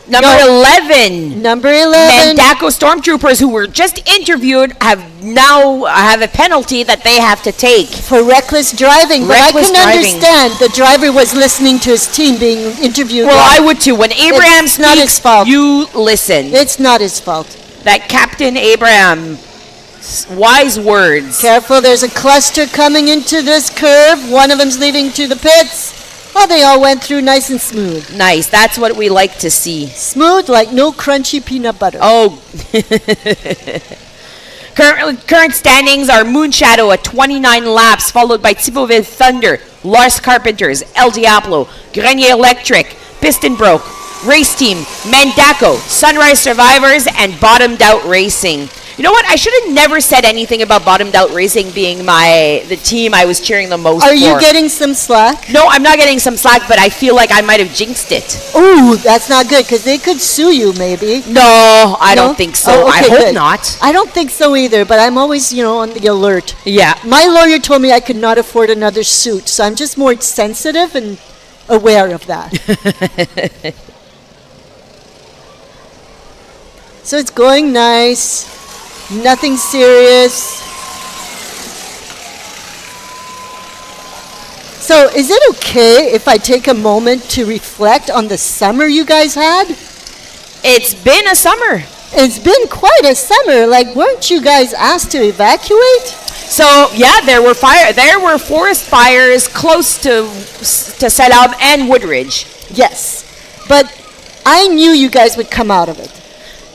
11. Number 11. Mendaco Stormtroopers, who were just interviewed, have a penalty that they have to take. For reckless driving. But I can understand the driver was listening to his team being interviewed. Well, I would too. When Abraham it's not his fault. You listen. It's not his fault. That Captain Abraham, wise words. Careful, there's a cluster coming into this curve. One of them's leaving to the pits. Oh, they all went through nice and smooth. Nice. That's what we like to see. Smooth like no crunchy peanut butter. Oh. Current standings are Moon Shadow at 29 laps, followed by Thibauville Thunder, Lost Carpenters, El Diablo, Grenier Electric, Piston Broke, Race Team, Mendaco, Sunrise Survivors, and Bottomed Out Racing. You know what? I should have never said anything about Bottomed Out Racing being the team I was cheering the most for. Are you getting some slack? No, I'm not getting some slack, but I feel like I might have jinxed it. Ooh, that's not good, because they could sue you, maybe. No, I don't think so. Oh, okay, I hope good. not. I don't think so either, but I'm always, on the alert. Yeah. My lawyer told me I could not afford another suit, so I'm just more sensitive and aware of that. So it's going nice. Nothing serious. So is it okay if I take a moment to reflect on the summer you guys had? It's been a summer. It's been quite a summer. Like, weren't you guys asked to evacuate? So yeah, there were forest fires close to St-Labre and Woodridge. Yes, but I knew you guys would come out of it.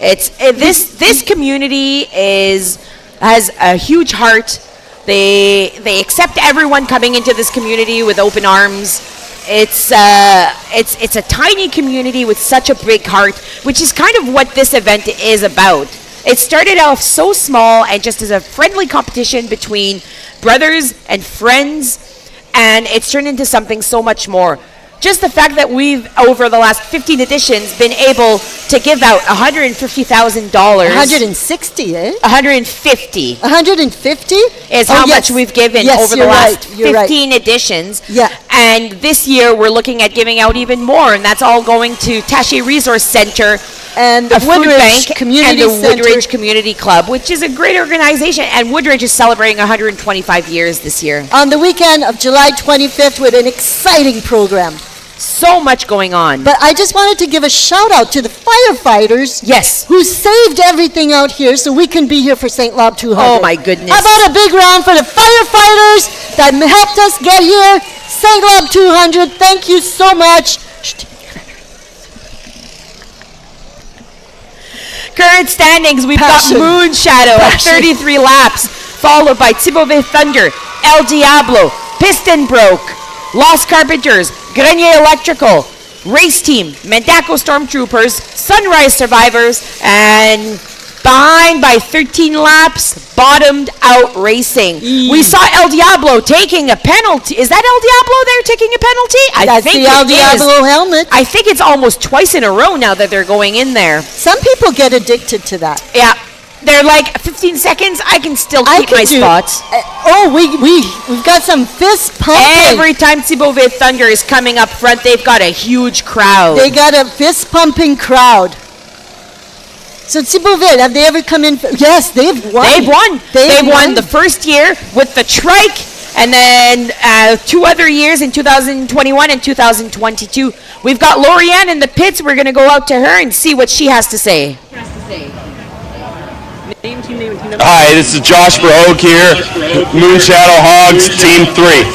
This community has a huge heart. They accept everyone coming into this community with open arms. It's a tiny community with such a big heart, which is kind of what this event is about. It started off so small and just as a friendly competition between brothers and friends, and it's turned into something so much more. just the fact that we've, over the last 15 editions, been able to give out $150,000. 160, eh? 150 150 is how much we've given over the last 15 editions. Yeah. And this year we're looking at giving out even more, and that's all going to Taché Resource Center and the food Woodridge bank Community and the Center. Woodridge Community Club, which is a great organization. And Woodridge is celebrating 125 years this year. On the weekend of July 25th with an exciting program. So much going on. But I just wanted to give a shout out to the firefighters. Yes. Who saved everything out here so we can be here for St-Labre 200. Oh my goodness. How about a big round for the firefighters that helped us get here? St-Labre 200, thank you so much. Current standings, we've got Moon Shadow at 33 laps, followed by Thibaut Thunder, El Diablo, Piston Broke, Lost Carpenters, Grenier Electrical, Race Team, Mandaco Stormtroopers, Sunrise Survivors, and behind by 13 laps, Bottomed Out Racing. We saw El Diablo taking a penalty. Is that El Diablo there taking a penalty? That's the El Diablo helmet. I think it's almost twice in a row now that they're going in there. Some people get addicted to that. Yeah. They're like 15 seconds. I can still keep my spots. We've got some fist pumping. Every time Thibaut Thunder is coming up front, they've got a huge crowd. They got a fist pumping crowd. So Thibaut, have they ever come in? Yes, they've won. They've won. They've won the first year with the trike, and then 2 other years in 2021 and 2022. We've got Lorianne in the pits. We're going to go out to her and see what she has to say. Hi, this is Josh Brogue here, Moon Shadow Hogs, Team 3.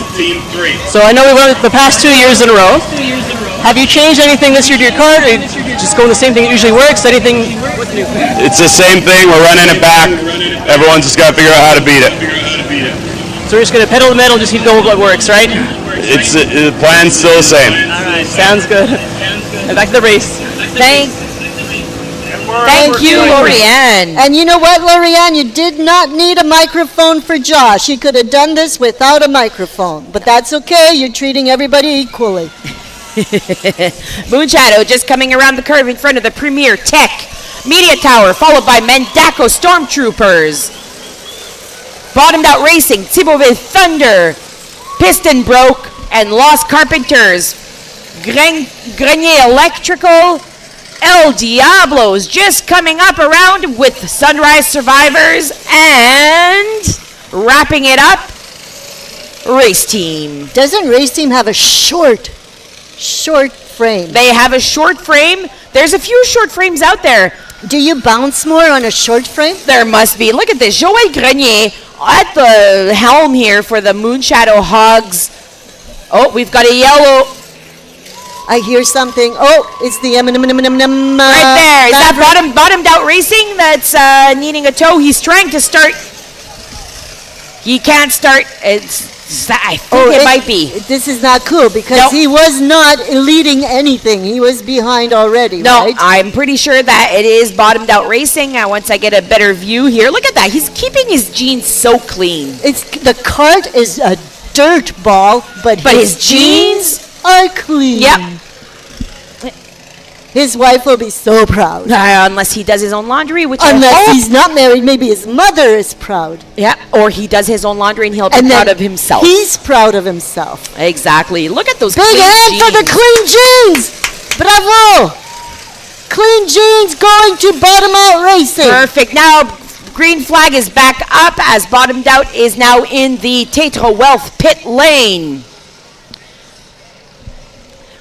So I know we won the past 2 years in a row. Have you changed anything this year to your cart? Or you just going the same thing that usually works? Anything? It's the same thing, we're running it back. Everyone's just got to figure out how to beat it. So we're just going to pedal the metal, just keep going with what works, right? The plan's still the same. All right, sounds good. And back to the race. Thank you, Lorianne. And you know what, Lorianne? You did not need a microphone for Josh. He could have done this without a microphone. But that's okay. You're treating everybody equally. Moon Shadow just coming around the curve in front of the Premier Tech Media Tower, followed by Mandaco Stormtroopers. Bottomed Out Racing, Thibaut Thunder, Piston Broke, and Lost Carpenters. Grenier Electrical, El Diablo's just coming up around with Sunrise Survivors, and wrapping it up, Race Team. Doesn't Race Team have a short frame? They have a short frame. There's a few short frames out there. Do you bounce more on a short frame? There must be. Look at this. Joël Grenier at the helm here for the Moon Shadow Hogs. Oh, we've got a yellow. I hear something. Oh, it's the right there. Is that bottomed out racing that's needing a tow? He's trying to start. He can't start. I think it might be. This is not cool because he was not leading anything. He was behind already. No, right? I'm pretty sure that it is bottomed out racing. Once I get a better view here, look at that. He's keeping his jeans so clean. The cart is a dirt ball, but his jeans are clean. Yep. His wife will be so proud. Unless he does his own laundry, which unless he's not married, maybe his mother is proud. Yeah, or he does his own laundry and he'll be proud of himself. He's proud of himself. Exactly. Look at those big clean hand jeans. for the clean jeans. Bravo. Clean jeans going to bottom out racing. Perfect. Now green flag is back up as bottomed out is now in the Tetra Wealth pit lane.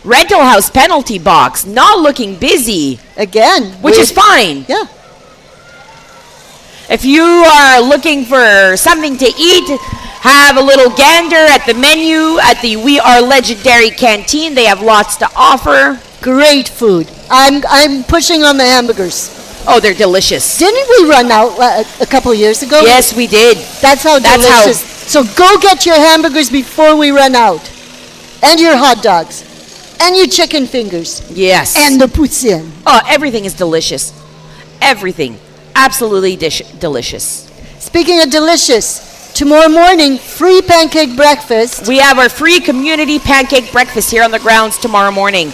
Rental house penalty box, not looking busy. Again. Which is fine. Yeah. If you are looking for something to eat, have a little gander at the menu at the We Are Legendary Canteen. They have lots to offer. Great food. I'm pushing on the hamburgers. Oh, they're delicious. Didn't we run out a couple of years ago? Yes, we did. That's how delicious. So go get your hamburgers before we run out. And your hot dogs. And your chicken fingers. Yes. And the poutine. Oh, everything is delicious. Everything. Absolutely delicious. Speaking of delicious, Tomorrow morning, free pancake breakfast. We have our free community pancake breakfast here on the grounds tomorrow morning.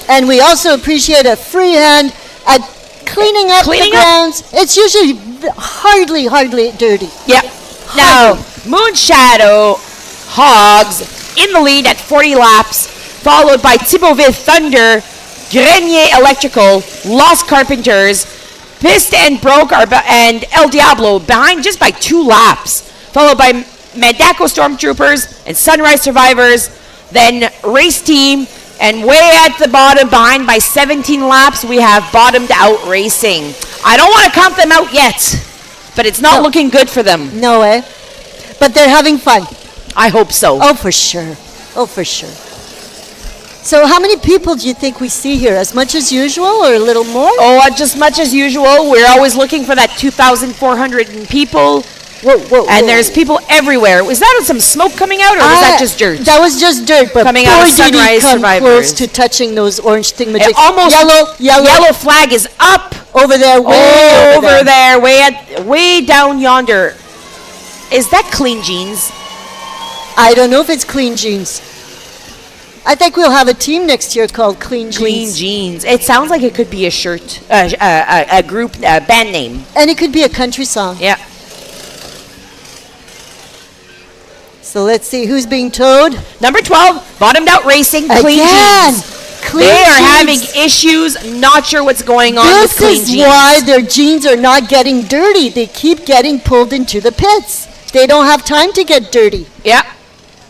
And we also appreciate a free hand at cleaning up the grounds. It's usually hardly dirty. Yep. Now, Moonshadow Hogs in the lead at 40 laps, followed by Thibauville Thunder, Grenier Electrical, Lost Carpenters, Piste and Broke and El Diablo behind just by 2 laps, followed by Mandaco Stormtroopers and Sunrise Survivors, then Race Team, and way at the bottom behind by 17 laps, we have Bottomed Out Racing. I don't want to count them out yet, but it's not looking good for them. No, eh? But they're having fun. I hope so. Oh, for sure. Oh, for sure. So how many people do you think we see here? As much as usual or a little more? Oh, just much as usual. We're always looking for that 2,400 people. Whoa. And there's people everywhere. Was that some smoke coming out, or was that just dirt? That was just dirt, but coming out of Sunrise come Survivors. close to touching those orange thingamajigs. Almost Yellow flag is up over there. Way over there, way down yonder. Is that Clean Jeans? I don't know if it's Clean Jeans. I think we'll have a team next year called Clean Jeans. Clean Jeans. It sounds like it could be a shirt, a group, a band name. And it could be a country song. Yeah. So let's see who's being towed. Number 12, Bottomed Out Racing, Clean Jeans. They are having issues, not sure what's going on with Clean Jeans. This is why their jeans are not getting dirty. They keep getting pulled into the pits. They don't have time to get dirty. Yeah.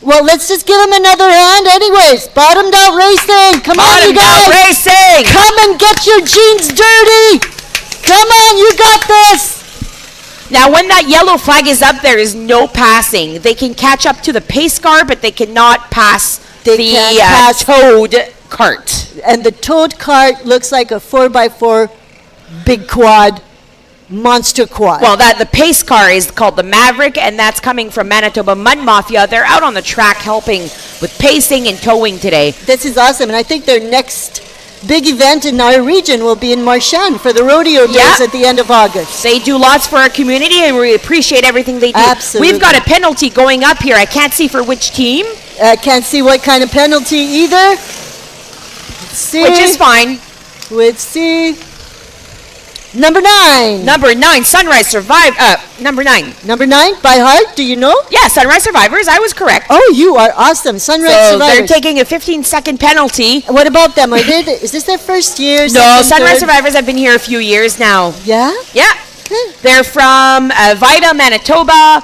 Well, let's just give them another hand anyways. Bottomed Out Racing. Come on, you guys. Bottomed Out Racing. Come and get your jeans dirty. Come on, you got this. Now, when that yellow flag is up, there is no passing. They can catch up to the pace car, but they cannot pass the towed cart. And the towed cart looks like a 4x4 big quad, monster quad. Well, the pace car is called the Maverick, and that's coming from Manitoba Mud Mafia. They're out on the track helping with pacing and towing today. This is awesome, and I think their next big event in our region will be in Marchand for the rodeo days at the end of August. They do lots for our community, and we appreciate everything they do. Absolutely. We've got a penalty going up here. I can't see for which team. I can't see what kind of penalty either. Let's see. Which is fine. Let's see. Number 9. Number 9, Sunrise Survivor. Number 9. Number 9, by heart, do you know? Yeah, Sunrise Survivors. I was correct. Oh, you are awesome. Sunrise Survivors. They're taking a 15-second penalty. What about them? Is this their first year? No, Sunrise Survivors have been here a few years now. Yeah? Yeah. Okay. They're from Vida, Manitoba.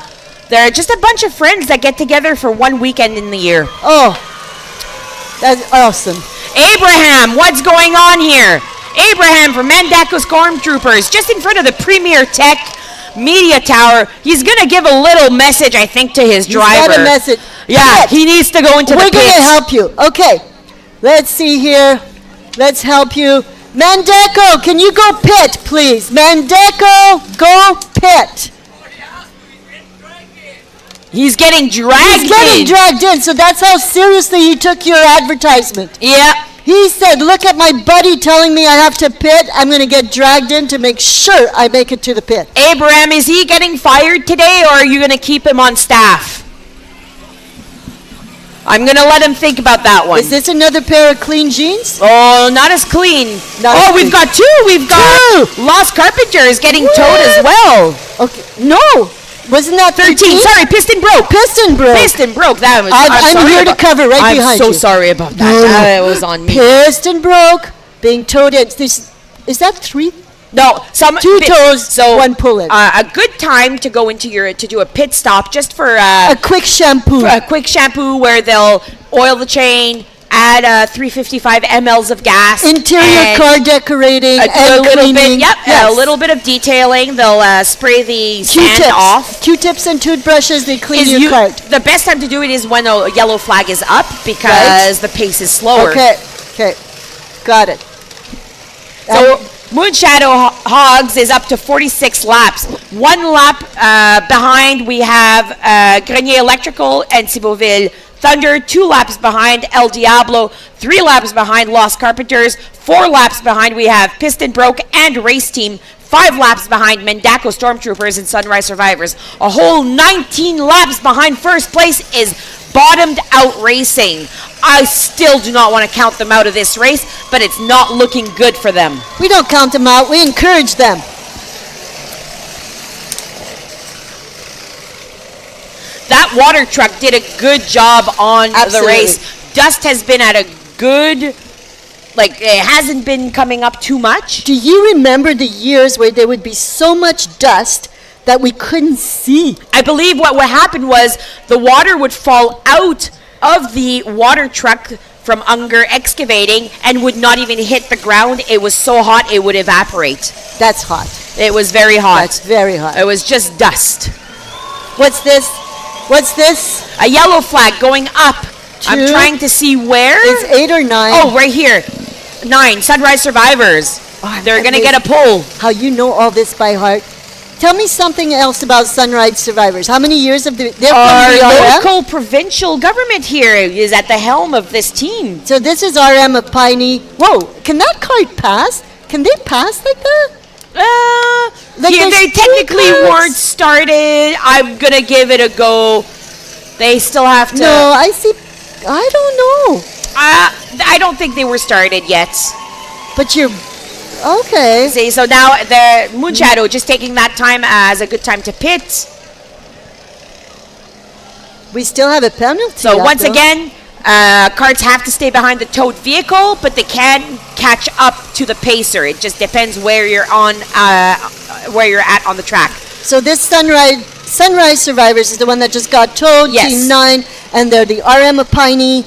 They're just a bunch of friends that get together for one weekend in the year. Oh, that's awesome. Abraham, what's going on here? Abraham from Mandaco Stormtroopers, just in front of the Premier Tech Media Tower. He's going to give a little message, I think, to his driver. He's got a message. Yeah, he needs to go into the pits. We're going to help you. Okay, let's see here. Let's help you. Mandaco, can you go pit, please? Mandaco, go pit. He's getting dragged in. He's getting dragged in, so that's how seriously he took your advertisement. Yeah. He said, look at my buddy telling me I have to pit. I'm going to get dragged in to make sure I make it to the pit. Abraham, is he getting fired today, or are you going to keep him on staff? I'm going to let him think about that one. Is this another pair of clean jeans? Oh, not as clean. We've got 2. We've got Lost Carpenters getting towed as well. Okay. No. Wasn't that 13? Sorry, Piston broke. Piston broke. Piston broke. That was. I'm here to cover right behind you. I'm so sorry about that. That was on me. Piston broke. Being towed in. Is that 3? No, 2 tows, so 1 pull in. A good time to go into to do a pit stop just for a quick shampoo. A quick shampoo where they'll oil the chain, add 355 mLs of gas, interior car decorating, and cleaning. A little bit of detailing. They'll spray the sand off. Q-tips and toothbrushes. They clean your cart. The best time to do it is when a yellow flag is up because the pace is slower. Okay, got it. So Moonshadow Hogs is up to 46 laps. 1 lap behind we have Grenier Electrical and Thibauville Thunder. 2 laps behind El Diablo. 3 laps behind Lost Carpenters. 4 laps behind we have Piston Broke and Race Team. 5 laps behind Mendako Stormtroopers and Sunrise Survivors. A whole 19 laps behind first place is Bottomed Out Racing. I still do not want to count them out of this race, but it's not looking good for them. We don't count them out. We encourage them. That water truck did a good job on the race. Dust has been at a good, like, it hasn't been coming up too much. Do you remember the years where there would be so much dust that we couldn't see? I believe what happened was the water would fall out of the water truck from Unger excavating and would not even hit the ground. It was so hot it would evaporate. That's hot. It was very hot. That's very hot. It was just dust. What's this? What's this? A yellow flag going up. I'm trying to see where. It's 8 or 9. Oh, right here. 9. Sunrise Survivors. They're going to get a pull. How you know all this by heart. Tell me something else about Sunrise Survivors. How many years have they... Our local provincial government here is at the helm of this team. So this is RM of Piney. Whoa, can that cart pass? Can they pass like that? They technically weren't started. I'm going to give it a go. They still have to... No, I don't know. I don't think they were started yet. But you're... Okay. See, so now the Moonshadow just taking that time as a good time to pit. We still have a penalty. So once again, carts have to stay behind the towed vehicle, but they can catch up to the pacer. It just depends where you're on, where you're at on the track. So this Sunrise Survivors is the one that just got towed. Yes. Team 9, and they're the RM of Piney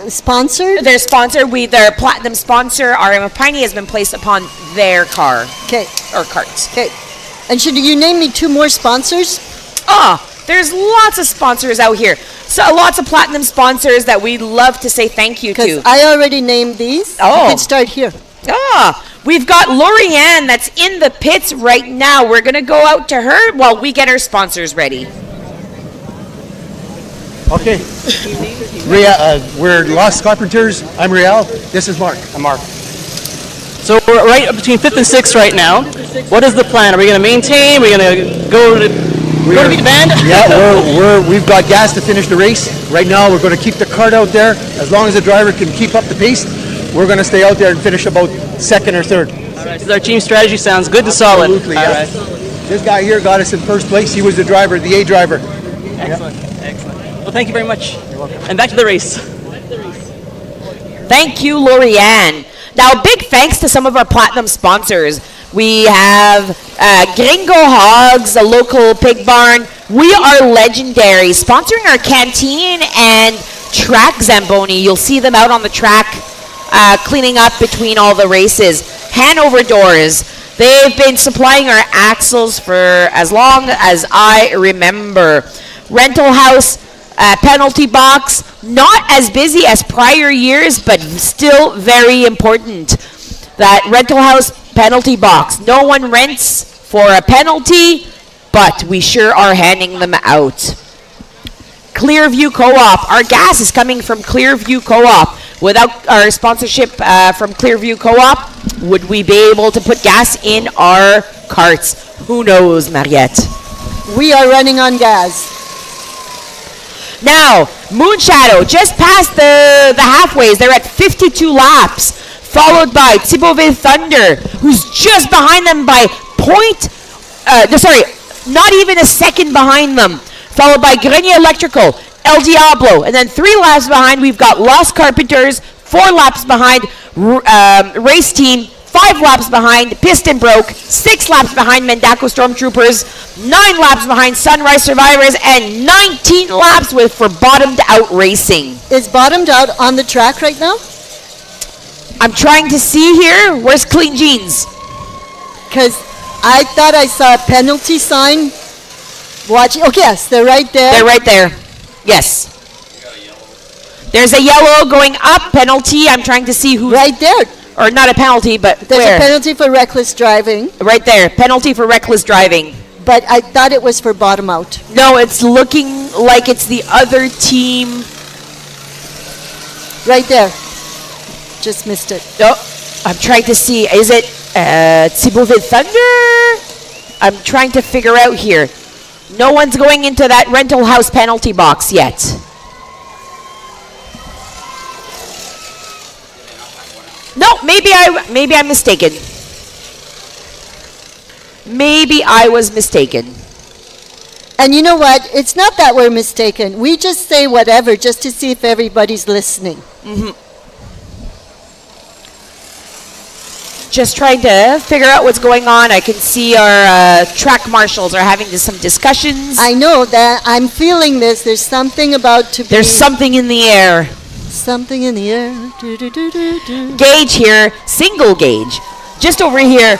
sponsor. Their sponsor, their platinum sponsor, RM of Piney, has been placed upon their car. Okay. Or carts. Okay. And should you name me 2 more sponsors? There's lots of sponsors out here. So lots of platinum sponsors that we'd love to say thank you to. Because I already named these. Oh. You can start here. We've got Lorianne that's in the pits right now. We're going to go out to her while we get our sponsors ready. Okay. We're Lost Carpenters. I'm Real. This is Mark. I'm Mark. So we're right between 5th and 6th right now. What is the plan? Are we going to maintain? Are we going to go to beat the band? Yeah, we've got gas to finish the race. Right now, we're going to keep the cart out there. As long as the driver can keep up the pace, we're going to stay out there and finish about 2nd or 3rd. All right, so our team strategy sounds good to solid. Absolutely, yeah. Right. This guy here got us in first place. He was the driver, the A driver. Excellent, excellent. Well, thank you very much. You're welcome. And back to the race. Thank you, Lorianne. Now, big thanks to some of our platinum sponsors. We have Gringo Hogs, a local pig barn. We are legendary, sponsoring our canteen and track Zamboni. You'll see them out on the track cleaning up between all the races. Hanover Doors. They've been supplying our axles for as long as I remember. Rental House, penalty box. Not as busy as prior years, but still very important. That rental house penalty box. No one rents for a penalty, but we sure are handing them out. Clearview Co-op. Our gas is coming from Clearview Co-op. Without our sponsorship from Clearview Co-op, would we be able to put gas in our carts? Who knows, Mariette? We are running on gas. Now, Moonshadow, just past the halfways. They're at 52 laps, followed by Thibauville Thunder, who's just behind them by not even a second behind them, followed by Grenier Electrical, El Diablo, and then 3 laps behind, we've got Lost Carpenters, 4 laps behind Race Team, 5 laps behind Piston Broke, 6 laps behind Mendako Stormtroopers, 9 laps behind Sunrise Survivors, and 19 laps for Bottomed Out Racing. Is Bottomed Out on the track right now? I'm trying to see here. Where's Clean Jeans? Because I thought I saw a penalty sign. Watching. Oh, yes, they're right there. They're right there. Yes. There's a yellow going up. Penalty. I'm trying to see who's... Right there. Or not a penalty, but There's a penalty for reckless driving. Right there. Penalty for reckless driving. But I thought it was for bottom out. No, it's looking like it's the other team. Right there. Just missed it. Oh, I'm trying to see. Is it Thibauville Thunder. I'm trying to figure out here. No one's going into that rental house penalty box yet. No, maybe I'm mistaken. Maybe I was mistaken. And you know what? It's not that we're mistaken. We just say whatever just to see if everybody's listening. Mm-hmm. Just trying to figure out what's going on. I can see our track marshals are having some discussions. I know that. I'm feeling this. There's something about to be. There's something in the air. Something in the air. Do, do, do, do, do. Gauge here, single gauge, just over here.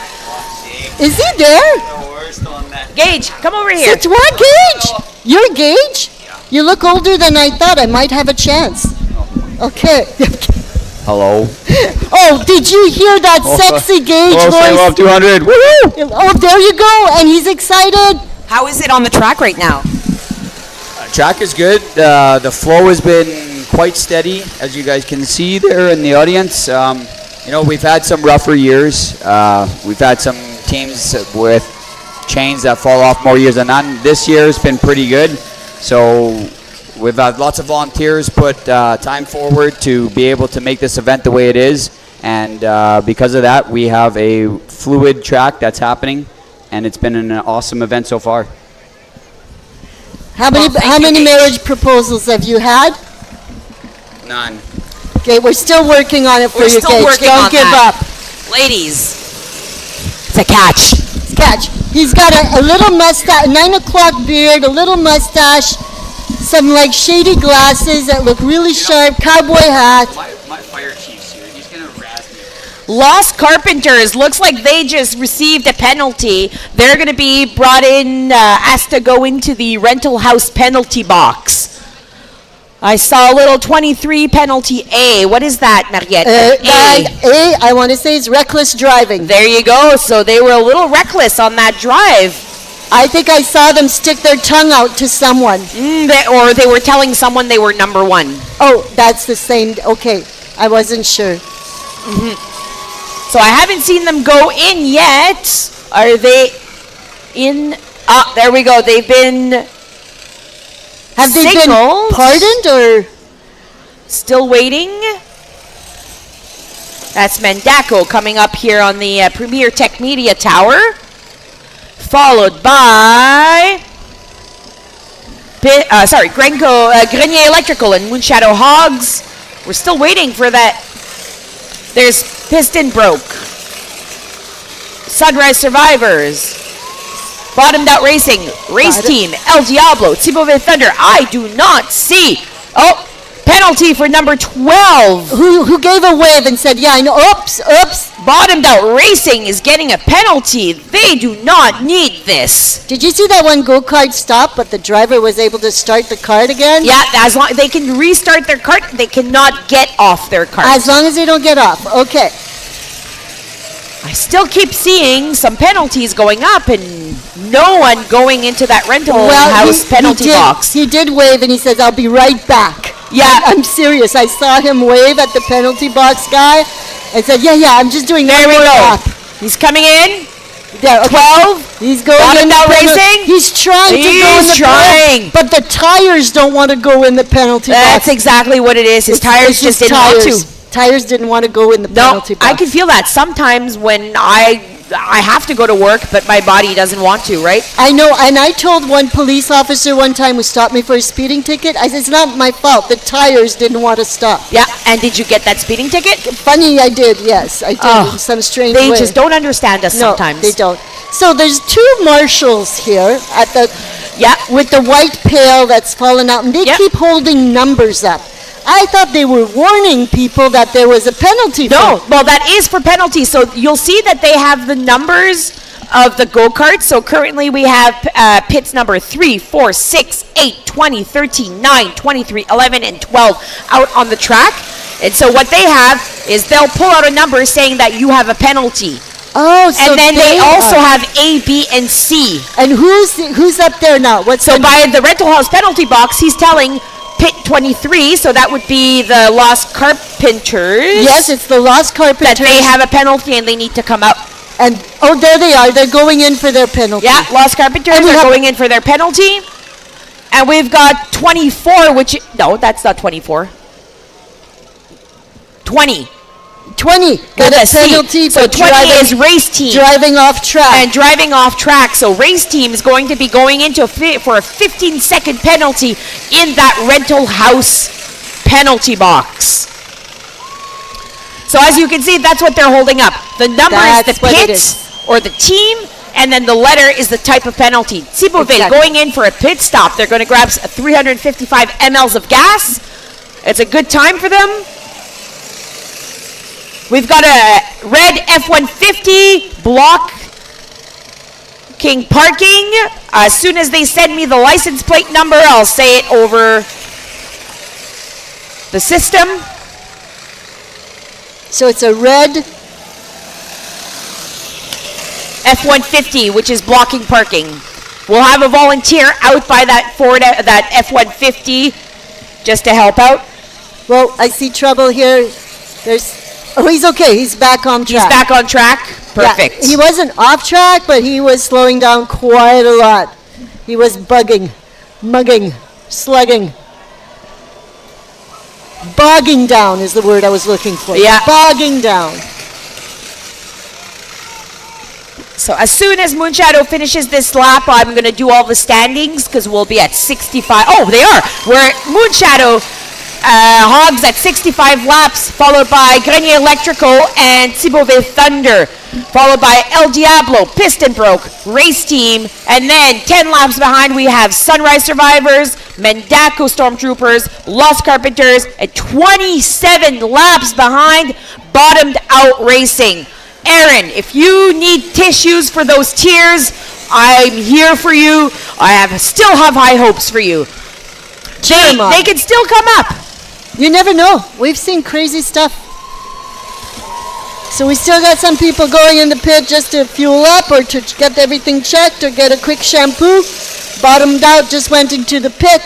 Is he there? No, we're still on that. Gauge, come over here. It's what, Gage? You're Gage? You look older than I thought. I might have a chance. Okay. Hello. Oh, did you hear that sexy Gage voice? Up 200. Woo! Oh, there you go. And he's excited. How is it on the track right now? Track is good. The flow has been quite steady, as you guys can see there in the audience. We've had some rougher years. We've had some teams with chains that fall off more years than none. This year has been pretty good. So we've had lots of volunteers put time forward to be able to make this event the way it is. And because of that, we have a fluid track that's happening. And it's been an awesome event so far. How many marriage proposals have you had? None. Okay, we're still working on it for you, Gage. Don't give up. Ladies, it's a catch. Catch. He's got a little mustache, 9 o'clock beard, a little mustache, some like shady glasses that look really sharp, cowboy hat. My fire chief's here. He's going to razz me. Lost Carpenters, looks like they just received a penalty. They're going to be brought in, asked to go into the rental house penalty box. I saw a little 23 penalty A. What is that, Mariette? A, I want to say, is reckless driving. There you go. So they were a little reckless on that drive. I think I saw them stick their tongue out to someone. Or they were telling someone they were number one. Oh, that's the same. Okay, I wasn't sure. So I haven't seen them go in yet. Are they in? Ah, there we go. They've been. Have they been pardoned or still waiting? That's Mendaco coming up here on the Premier Tech Media Tower, followed by Grenier Electrical and Moonshadow Hogs. We're still waiting for that. There's Piston Broke, Sunrise Survivors, Bottomed Out Racing, Race Team, El Diablo, Thibauville Thunder. I do not see. Oh, penalty for number 12. Who gave a wave and said, yeah, I know. Oops. Bottomed Out Racing is getting a penalty. They do not need this. Did you see that one go-kart stop, but the driver was able to start the cart again? Yeah, as long they can restart their cart, they cannot get off their cart. As long as they don't get off. Okay. I still keep seeing some penalties going up and no one going into that rental house penalty box. He did wave and he says, I'll be right back. Yeah, I'm serious. I saw him wave at the penalty box guy and said, yeah, I'm just doing there we go. Lap. He's coming in. Yeah, okay. 12. He's going Bottomed Out Racing. He's trying to go in the penalty, but the tires don't want to go in the penalty box. That's exactly what it is. His tires just didn't want to. Tires didn't want to go in the penalty box. I can feel that sometimes when I have to go to work, but my body doesn't want to, right? I know, and I told one police officer one time who stopped me for a speeding ticket, I said, it's not my fault. The tires didn't want to stop. Yeah, and did you get that speeding ticket? Funny, I did, yes. I did in some strange way. They just don't understand us sometimes. No, they don't. So there's two marshals here at the, with the white pail that's fallen out, and they keep holding numbers up. I thought they were warning people that there was a penalty. No, well, that is for penalties. So you'll see that they have the numbers of the go-karts. So currently we have pits number 3, 4, 6, 8, 20, 13, 9, 23, 11, and 12 out on the track. And so what they have is they'll pull out a number saying that you have a penalty. Oh, so and then they also have A, B, and C. And who's up there now? By the rental house penalty box, he's telling pit 23, so that would be the Lost Carpenters. Yes, it's the Lost Carpenters. That they have a penalty and they need to come up. And, oh, there they are. They're going in for their penalty. Yeah, Lost Carpenters And we are have- going in for their penalty. And we've got 24, which, no, that's not 24. 20. 20 got With a a C. penalty So for 20 is race team. driving off track. And driving off track. So race team is going to be going into for a 15-second penalty in that rental house penalty box. So as you can see, that's what they're holding up. The number That's is the what it pit is. or the team, and then the letter is the type of penalty. Thibauville Exactly. going in for a pit stop. They're going to grab 355 mLs of gas. It's a good time for them. We've got a red F-150 blocking parking. As soon as they send me the license plate number, I'll say it over the system. So it's a red F-150, which is blocking parking. We'll have a volunteer out by that Ford, that F-150, just to help out. Well, I see trouble here. Oh, he's okay. He's back on track. He's back on track. Perfect. Yeah, he wasn't off track, but he was slowing down quite a lot. He was bugging, mugging, slugging. Bogging down is the word I was looking for. Yeah. Bogging down. So as soon as Moonshadow finishes this lap, I'm going to do all the standings because we'll be at 65. Oh, they are. We're at Moonshadow Hogs at 65 laps, followed by Grenier Electrical and Thibauville Thunder, followed by El Diablo, Piston Broke, Race Team, and then 10 laps behind we have Sunrise Survivors, Mendaco Stormtroopers, Lost Carpenters, and 27 laps behind Bottomed Out Racing. Aaron, if you need tissues for those tears, I'm here for you. Still have high hopes for you. They can still come up. You never know. We've seen crazy stuff. So we still got some people going in the pit just to fuel up or to get everything checked or get a quick shampoo. Bottomed Out just went into the pit.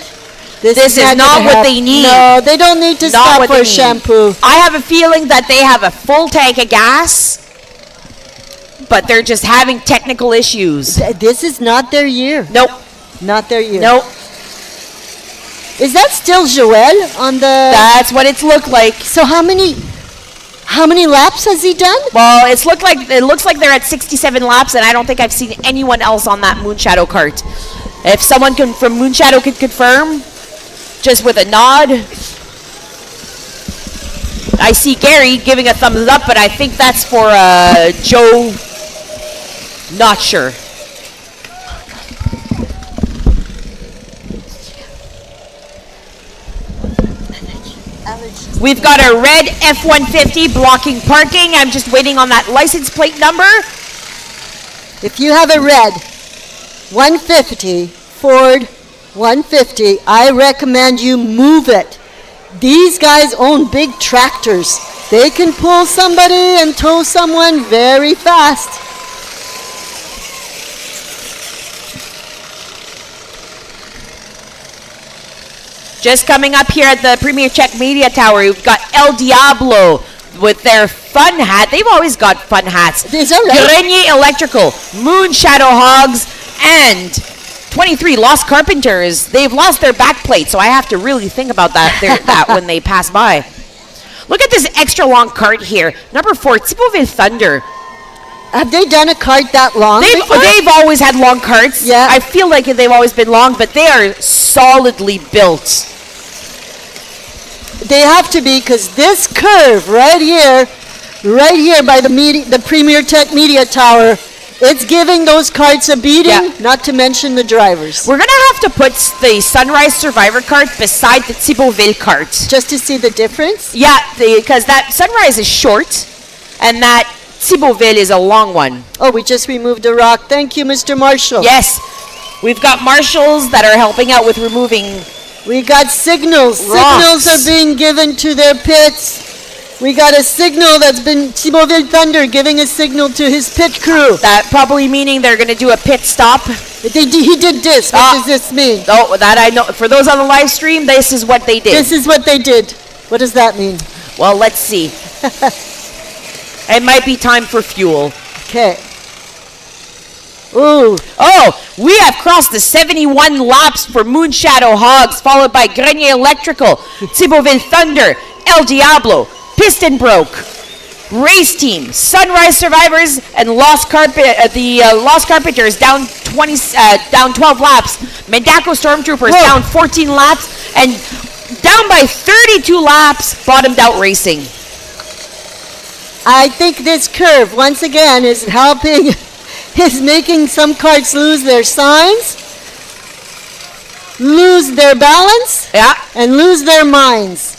This is not what they need. No, they don't need to stop for a shampoo. I have a feeling that they have a full tank of gas, but they're just having technical issues. This is not their year. Nope. Not their year. Nope. Is that still Joel on the... That's what it's looked like. So how many laps has he done? Well, it looks like they're at 67 laps, and I don't think I've seen anyone else on that Moonshadow cart. If someone from Moonshadow could confirm, just with a nod. I see Gary giving a thumbs up, but I think that's for Joe. Not sure. We've got a red F-150 blocking parking. I'm just waiting on that license plate number. If you have a red 150, Ford 150, I recommend you move it. These guys own big tractors. They can pull somebody and tow someone very fast. Just coming up here at the Premier Czech Media Tower, we've got El Diablo with their fun hat. They've always got fun hats. Is that right? Grenier Electrical, Moonshadow Hogs, and 23 Lost Carpenters. They've lost their back plate, so I have to really think about that when they pass by. Look at this extra long cart here. Number 4, Thibauville Thunder. Have they done a cart that long? They've always had long carts. Yeah. I feel like they've always been long, but they are solidly built. They have to be, because this curve right here by the Premier Tech Media Tower, it's giving those carts a beating, not to mention the drivers. We're going to have to put the Sunrise Survivor cart beside the Thibauville cart. Just to see the difference? Yeah, because that Sunrise is short, and that Thibauville is a long one. Oh, we just removed a rock. Thank you, Mr. Marshall. Yes. We've got marshals that are helping out with removing We got signals. rocks. Signals are being given to their pits. We got a signal that's been Thibauville Thunder giving a signal to his pit crew. That probably meaning they're going to do a pit stop. He did this. What does this mean? Oh, that I know. For those on the live stream, this is what they did. This is what they did. What does that mean? Well, let's see. It might be time for fuel. Okay. Ooh. Oh, we have crossed the 71 laps for Moonshadow Hogs, followed by Grenier Electrical, Thibauville Thunder, El Diablo, Piston Broke, Race Team, Sunrise Survivors, and Lost Carpenters down 12 laps. Mendako Stormtroopers down 14 laps, and down by 32 laps, Bottomed Out Racing. I think this curve, once again, is making some carts lose their signs, lose their balance, and lose their minds.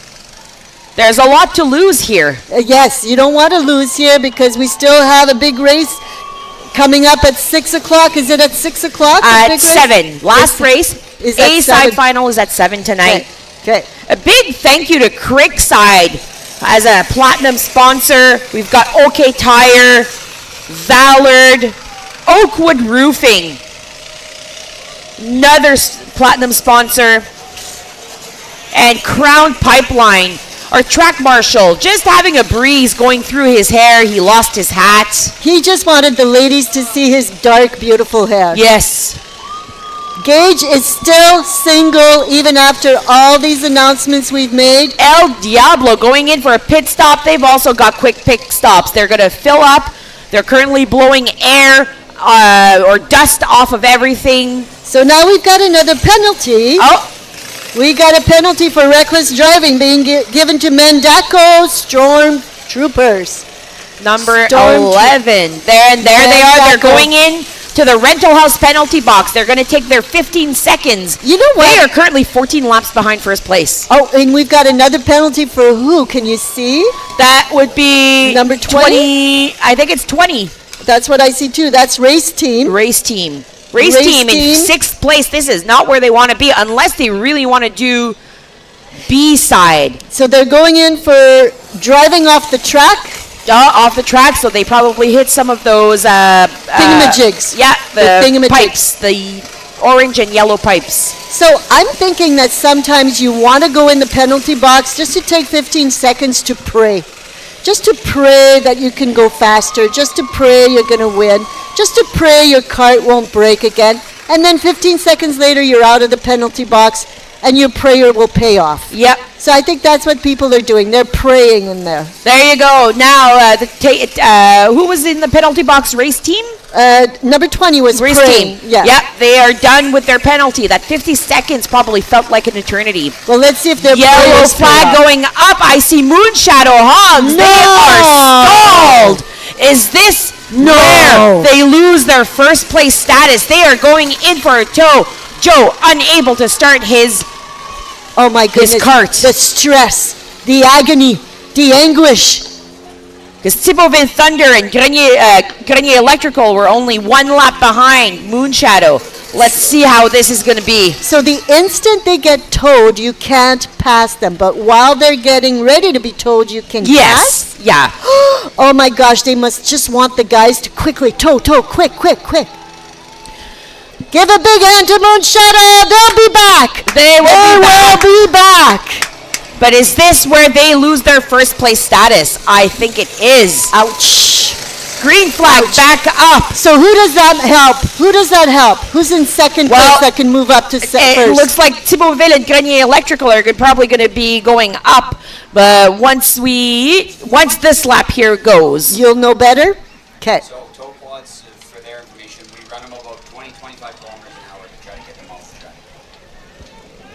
There's a lot to lose here. Yes, you don't want to lose here because we still have a big race coming up at 6 o'clock. Is it at 6 o'clock? At 7. Last race. Is A at side 7. final is at 7 tonight. Okay. A big thank you to Creekside as a platinum sponsor. We've got OK Tire, Ballard, Oakwood Roofing, another platinum sponsor, and Crown Pipeline. Our track marshal just having a breeze going through his hair. He lost his hat. He just wanted the ladies to see his dark, beautiful hair. Yes. Gage is still single even after all these announcements we've made. El Diablo going in for a pit stop. They've also got quick pit stops. They're going to fill up. They're currently blowing air or dust off of everything. So now we've got another penalty. Oh. We got a penalty for reckless driving being given to Mendako Stormtroopers. Number 11. There they are. They're going in to the rental house penalty box. They're going to take their 15 seconds. You know what? They are currently 14 laps behind first place. Oh, and we've got another penalty for who? Can you see? That would be number 20. I think it's 20. That's what I see too. That's Race Team. Race Team in 6th place. This is not where they want to be unless they really want to do B side. So they're going in for driving off the track. Off the track, so they probably hit some of those thingamajigs. Yeah, the thingamajigs. pipes, the orange and yellow pipes. So I'm thinking that sometimes you want to go in the penalty box just to take 15 seconds to pray. Just to pray that you can go faster. Just to pray you're going to win. Just to pray your cart won't break again. And then 15 seconds later, you're out of the penalty box and your prayer will pay off. Yep. So I think that's what people are doing. They're praying in there. There you go. Now, who was in the penalty box? Race Team? Number 20 was Race praying. Team. Yeah. Yep, they are done with their penalty. That 50 seconds probably felt like an eternity. Well, let's see if their yellow prayers flag pay off. going up. I see Moonshadow Hogs. No! They are stalled. Is this where they lose their first place status? They are going in for a tow. Joe, unable to start his goodness. cart. The stress, the agony, the anguish. Because Thibauville Thunder and Grenier Electrical were only 1 lap behind Moonshadow. Let's see how this is going to be. So the instant they get towed, you can't pass them. But while they're getting ready to be towed, you can pass? Yeah. Oh my gosh, they must just want the guys to quickly tow, quick. Give a big hand to Moonshadow. They'll be back. They will be back. But is this where they lose their first place status? I think it is. Ouch. Green flag back up. So who does that help? Who's in second place that can move up to first? It looks like Thibauville and Grenier Electrical are probably going to be going up. But once this lap here goes. You'll know better? Okay. So tow quads, for their information, we run them about 20-25 kilometers an hour to try to get them off the track.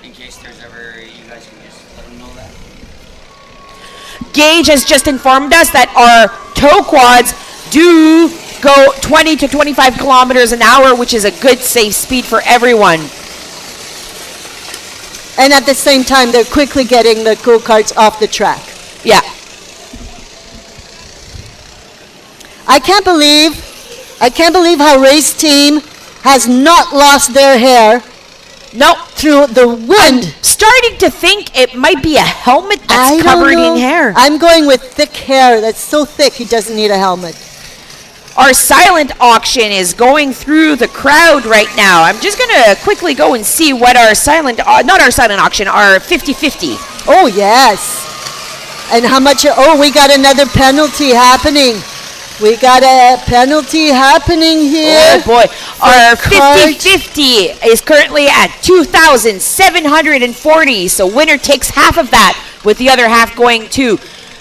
In case there's ever, you guys can just let them know that. Gage has just informed us that our tow quads do go 20 to 25 kilometers an hour, which is a good safe speed for everyone. And at the same time, they're quickly getting the go-karts off the track. Yeah. I can't believe how Race Team has not lost their hair. No. Through the wind. I'm starting to think it might be a helmet that's covered in hair. I'm going with thick hair that's so thick he doesn't need a helmet. Our silent auction is going through the crowd right now. I'm just going to quickly go and see what our not our silent auction, our 50-50. Oh, yes. And how much, we got another penalty happening. We got a penalty happening here. Oh boy. Our cart. 50-50 is currently at 2,740. So winner takes half of that, with the other half going to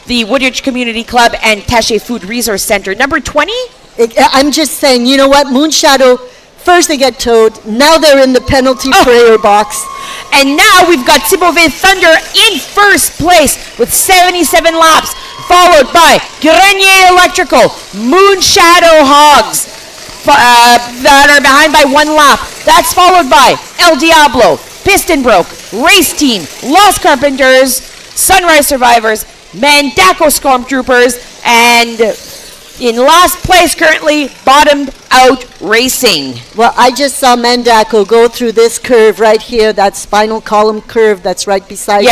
the Woodridge Community Club and Taché Food Resource Center. Number 20? I'm just saying, you know what? Moonshadow, first they get towed. Now they're in the penalty prayer box. And now we've got Thibauville Thunder in first place with 77 laps, followed by Grenier Electrical, Moonshadow Hogs that are behind by 1 lap. That's followed by El Diablo, Piston Broke, Race Team, Lost Carpenters, Sunrise Survivors, Mandaco Stormtroopers, and in last place currently, Bottomed Out Racing. Well, I just saw Mandaco go through this curve right here, that spinal column curve that's right beside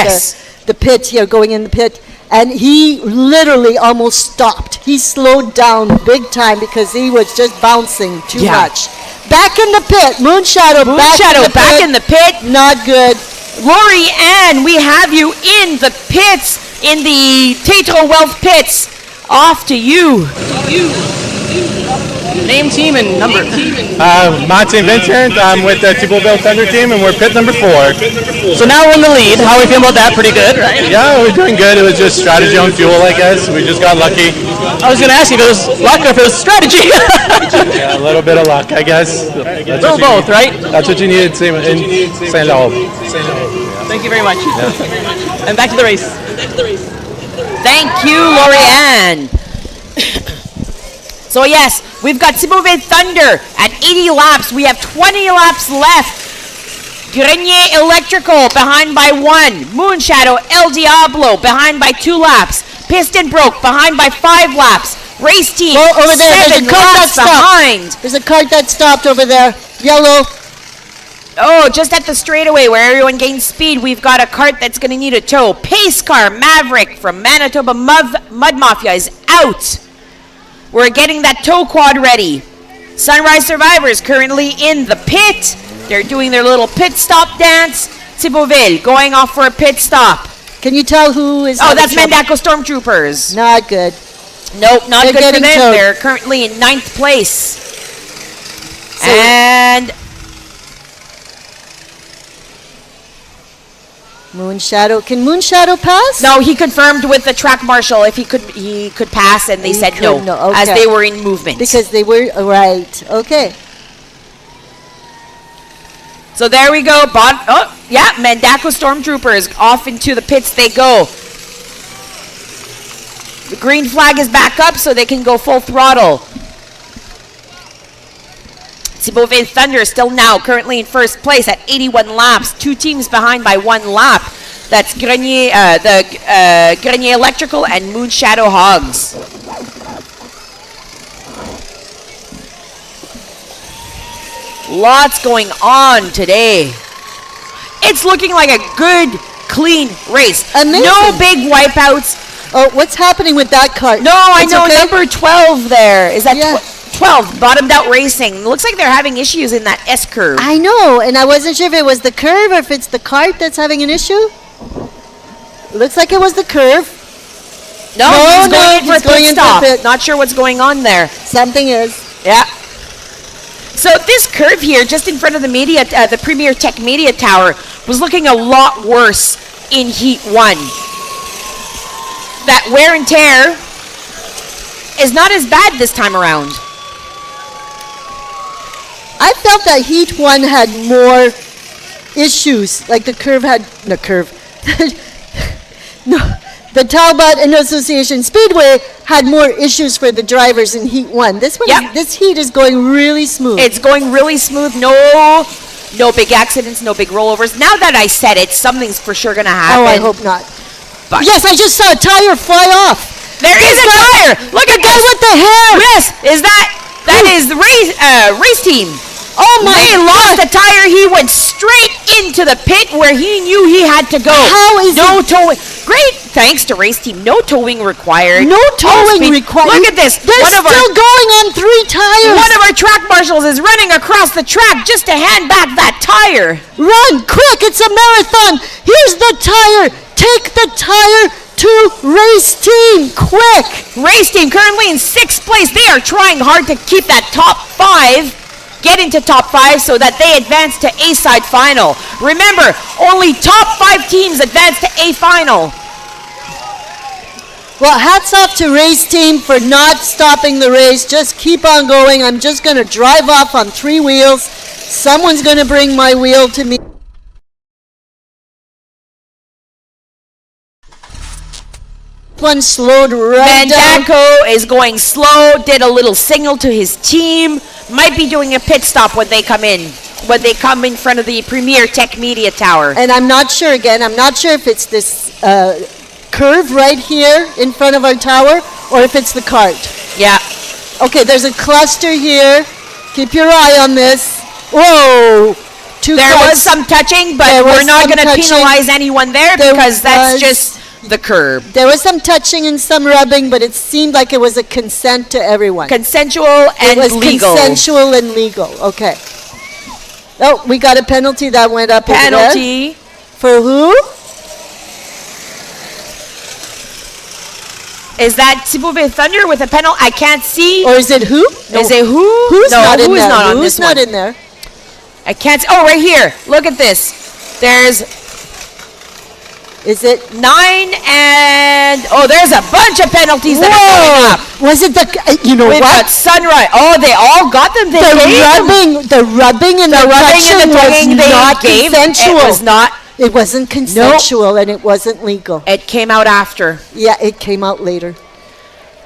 the pit here, going in the pit. And he literally almost stopped. He slowed down big time because he was just bouncing too much. Back in the pit, Moonshadow back in the pit. Not good. Lori Ann, we have you in the pits, in the Tetro Wealth pits. Off to you. Name, team, and number. Mont St. Vincent. I'm with the Thibauville Thunder team, and we're pit number 4. So now we're in the lead. How are we feeling about that? Pretty good, right? Yeah, we're doing good. It was just strategy on fuel, I guess. We just got lucky. I was going to ask you if it was luck or if it was strategy. Yeah, a little bit of luck, I guess. Little both, right? That's what you need in St-Labre. Thank you very much. Yeah. And back to the race. Thank you, Lorianne. So yes, we've got Thibauville Thunder at 80 laps. We have 20 laps left. Grenier Electrical behind by 1. Moonshadow El Diablo behind by 2 laps. Piston Broke behind by 5 laps. Race Team over there. 7 laps behind. There's a cart that stopped over there. Yellow. Oh, just at the straightaway where everyone gains speed, we've got a cart that's going to need a tow. Pace Car Maverick from Manitoba Mud Mafia is out. We're getting that tow quad ready. Sunrise Survivors currently in the pit. They're doing their little pit stop dance. Thibauville going off for a pit stop. Can you tell who is... Oh, that's Mandaco Stormtroopers. Not good. Nope, not They're good for getting them. towed. They're currently in 9th place. And... Moonshadow. Can Moonshadow pass? No, he confirmed with the track marshal if he could pass, and they said no, okay. as they were in movement. Because they were... Right. Okay. So there we go. Mandaco Stormtroopers off into the pits they go. The green flag is back up so they can go full throttle. Thibauville Thunder still now currently in first place at 81 laps. 2 teams behind by 1 lap. That's Grenier Electrical and Moonshadow Hogs. Lots going on today. It's looking like a good, clean race. Amazing. No big wipeouts. Oh, what's happening with that cart? No, I It's know. okay? Number 12 there. Is that 12? Bottomed Out Racing. Looks like they're having issues in that S curve. I know, and I wasn't sure if it was the curve or if it's the cart that's having an issue. Looks like it was the curve. No, he's going in for a going pit into stop. the pit. Not sure what's going on there. Something is. Yeah. So this curve here, just in front of the Premier Tech Media Tower, was looking a lot worse in Heat 1. That wear and tear is not as bad this time around. I felt that Heat 1 had more issues, like the Talbot and Association Speedway had more issues for the drivers in Heat 1. This heat is going really smooth. It's going really smooth. No big accidents, no big rollovers. Now that I said it, something's for sure going to happen. Oh, I hope not. But yes, I just saw a tire fly off. There is a tire. Look at this. What the hell? Yes, that is the race team. Oh my They lost a tire. He went straight into the pit where he knew he had to go. How is no towing? Great, thanks to race team. No towing required. No towing required. Look at this. They're still going on 3 tires. One of our track marshals is running across the track just to hand back that tire. Run quick! It's a marathon. Here's the tire. Take the tire. to race team, quick. Race team currently in 6th place. They are trying hard to keep that top 5, get into top 5 so that they advance to A-side final. Remember, only top 5 teams advance to A final. Well, hats off to race team for not stopping the race. Just keep on going. I'm just going to drive off on 3 wheels. Someone's going to bring my wheel to me. One slowed right down. Mandaco is going slow, did a little signal to his team, might be doing a pit stop when they come in front of the Premier Tech Media Tower. And I'm not sure if it's this curve right here in front of our tower or if it's the cart. Yeah. Okay, there's a cluster here. Keep your eye on this. Whoa! There was some touching, but we're not going to penalize anyone there because that's just the curb. There was some touching and some rubbing, but it seemed like it was a consent to everyone. Consensual and legal. It was consensual and legal. Okay. Oh, we got a penalty that went up. Penalty. For who? Is that Speedway Thunder with a penalty? I can't see. Or is it who? No. Is it who? Who's no, not in who's there? not on Who's this not one? in there? I can't see. Oh, right here. Look at this. There's... Is it 9 and... Oh, there's a bunch of penalties that are coming up. Was it the... You know We've what? got Sunrise. Oh, they all got them. The rubbing and the touching was not consensual. It was not. It wasn't consensual and it wasn't legal. It came out after. Yeah, it came out later.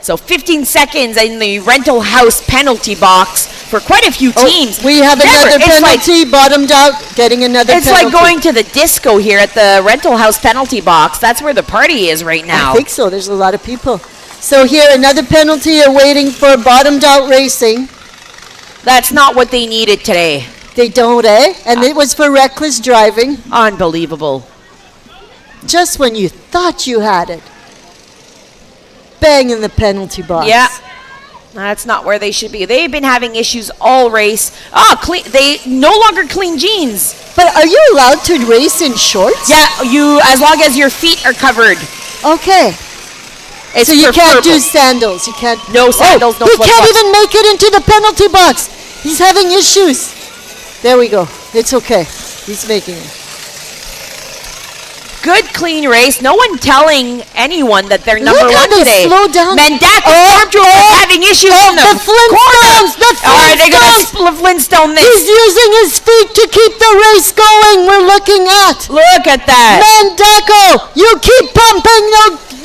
So 15 seconds in the rental house penalty box for quite a few teams. We have another penalty, bottomed out, getting another penalty. It's like going to the disco here at the rental house penalty box. That's where the party is right now. I think so. There's a lot of people. So here, another penalty awaiting for bottomed out racing. That's not what they needed today. They don't, eh? And it was for reckless driving. Unbelievable. Just when you thought you had it. Bang in the penalty box. Yeah. That's not where they should be. They've been having issues all race. They no longer clean jeans. But are you allowed to race in shorts? Yeah, as long as your feet are covered. Okay. So you can't do sandals. You can't. No sandals, no he flip-flops. can't even make it into the penalty box. He's having issues. There we go. It's okay. He's making it. Good, clean race. No one telling anyone that they're number Look one how they today. slow down. Mandaco Stormtroopers having issues in the Flintstones. All right, they're going to Flintstone this. He's using his feet to keep the race going. We're looking at. Look at that. Mandaco, you keep pumping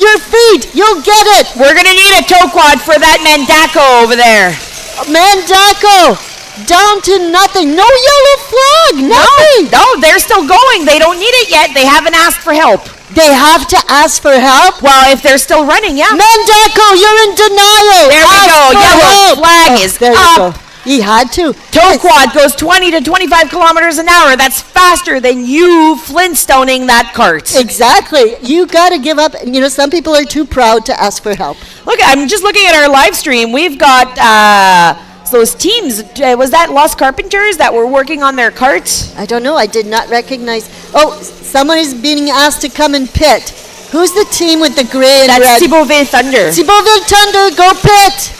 your feet. You'll get it. We're going to need a toe quad for that Mandaco over there. Mandaco. Down to nothing. No yellow flag. Nothing. No, they're still going. They don't need it yet. They haven't asked for help. They have to ask for help? Well, if they're still running, yeah. Mandaco, you're in denial. There we go. Yellow flag is there up. You go. He had to. Toe quad goes 20 to 25 kilometers an hour. That's faster than you Flintstoning that cart. Exactly. You got to give up. You know, some people are too proud to ask for help. Look, I'm just looking at our live stream. We've got... those teams, was that Lost Carpenters that were working on their carts? I don't know. I did not recognize. Oh, someone is being asked to come and pit. Who's the team with the gray and red? That's Speedway Thunder. Speedway Thunder, go pit.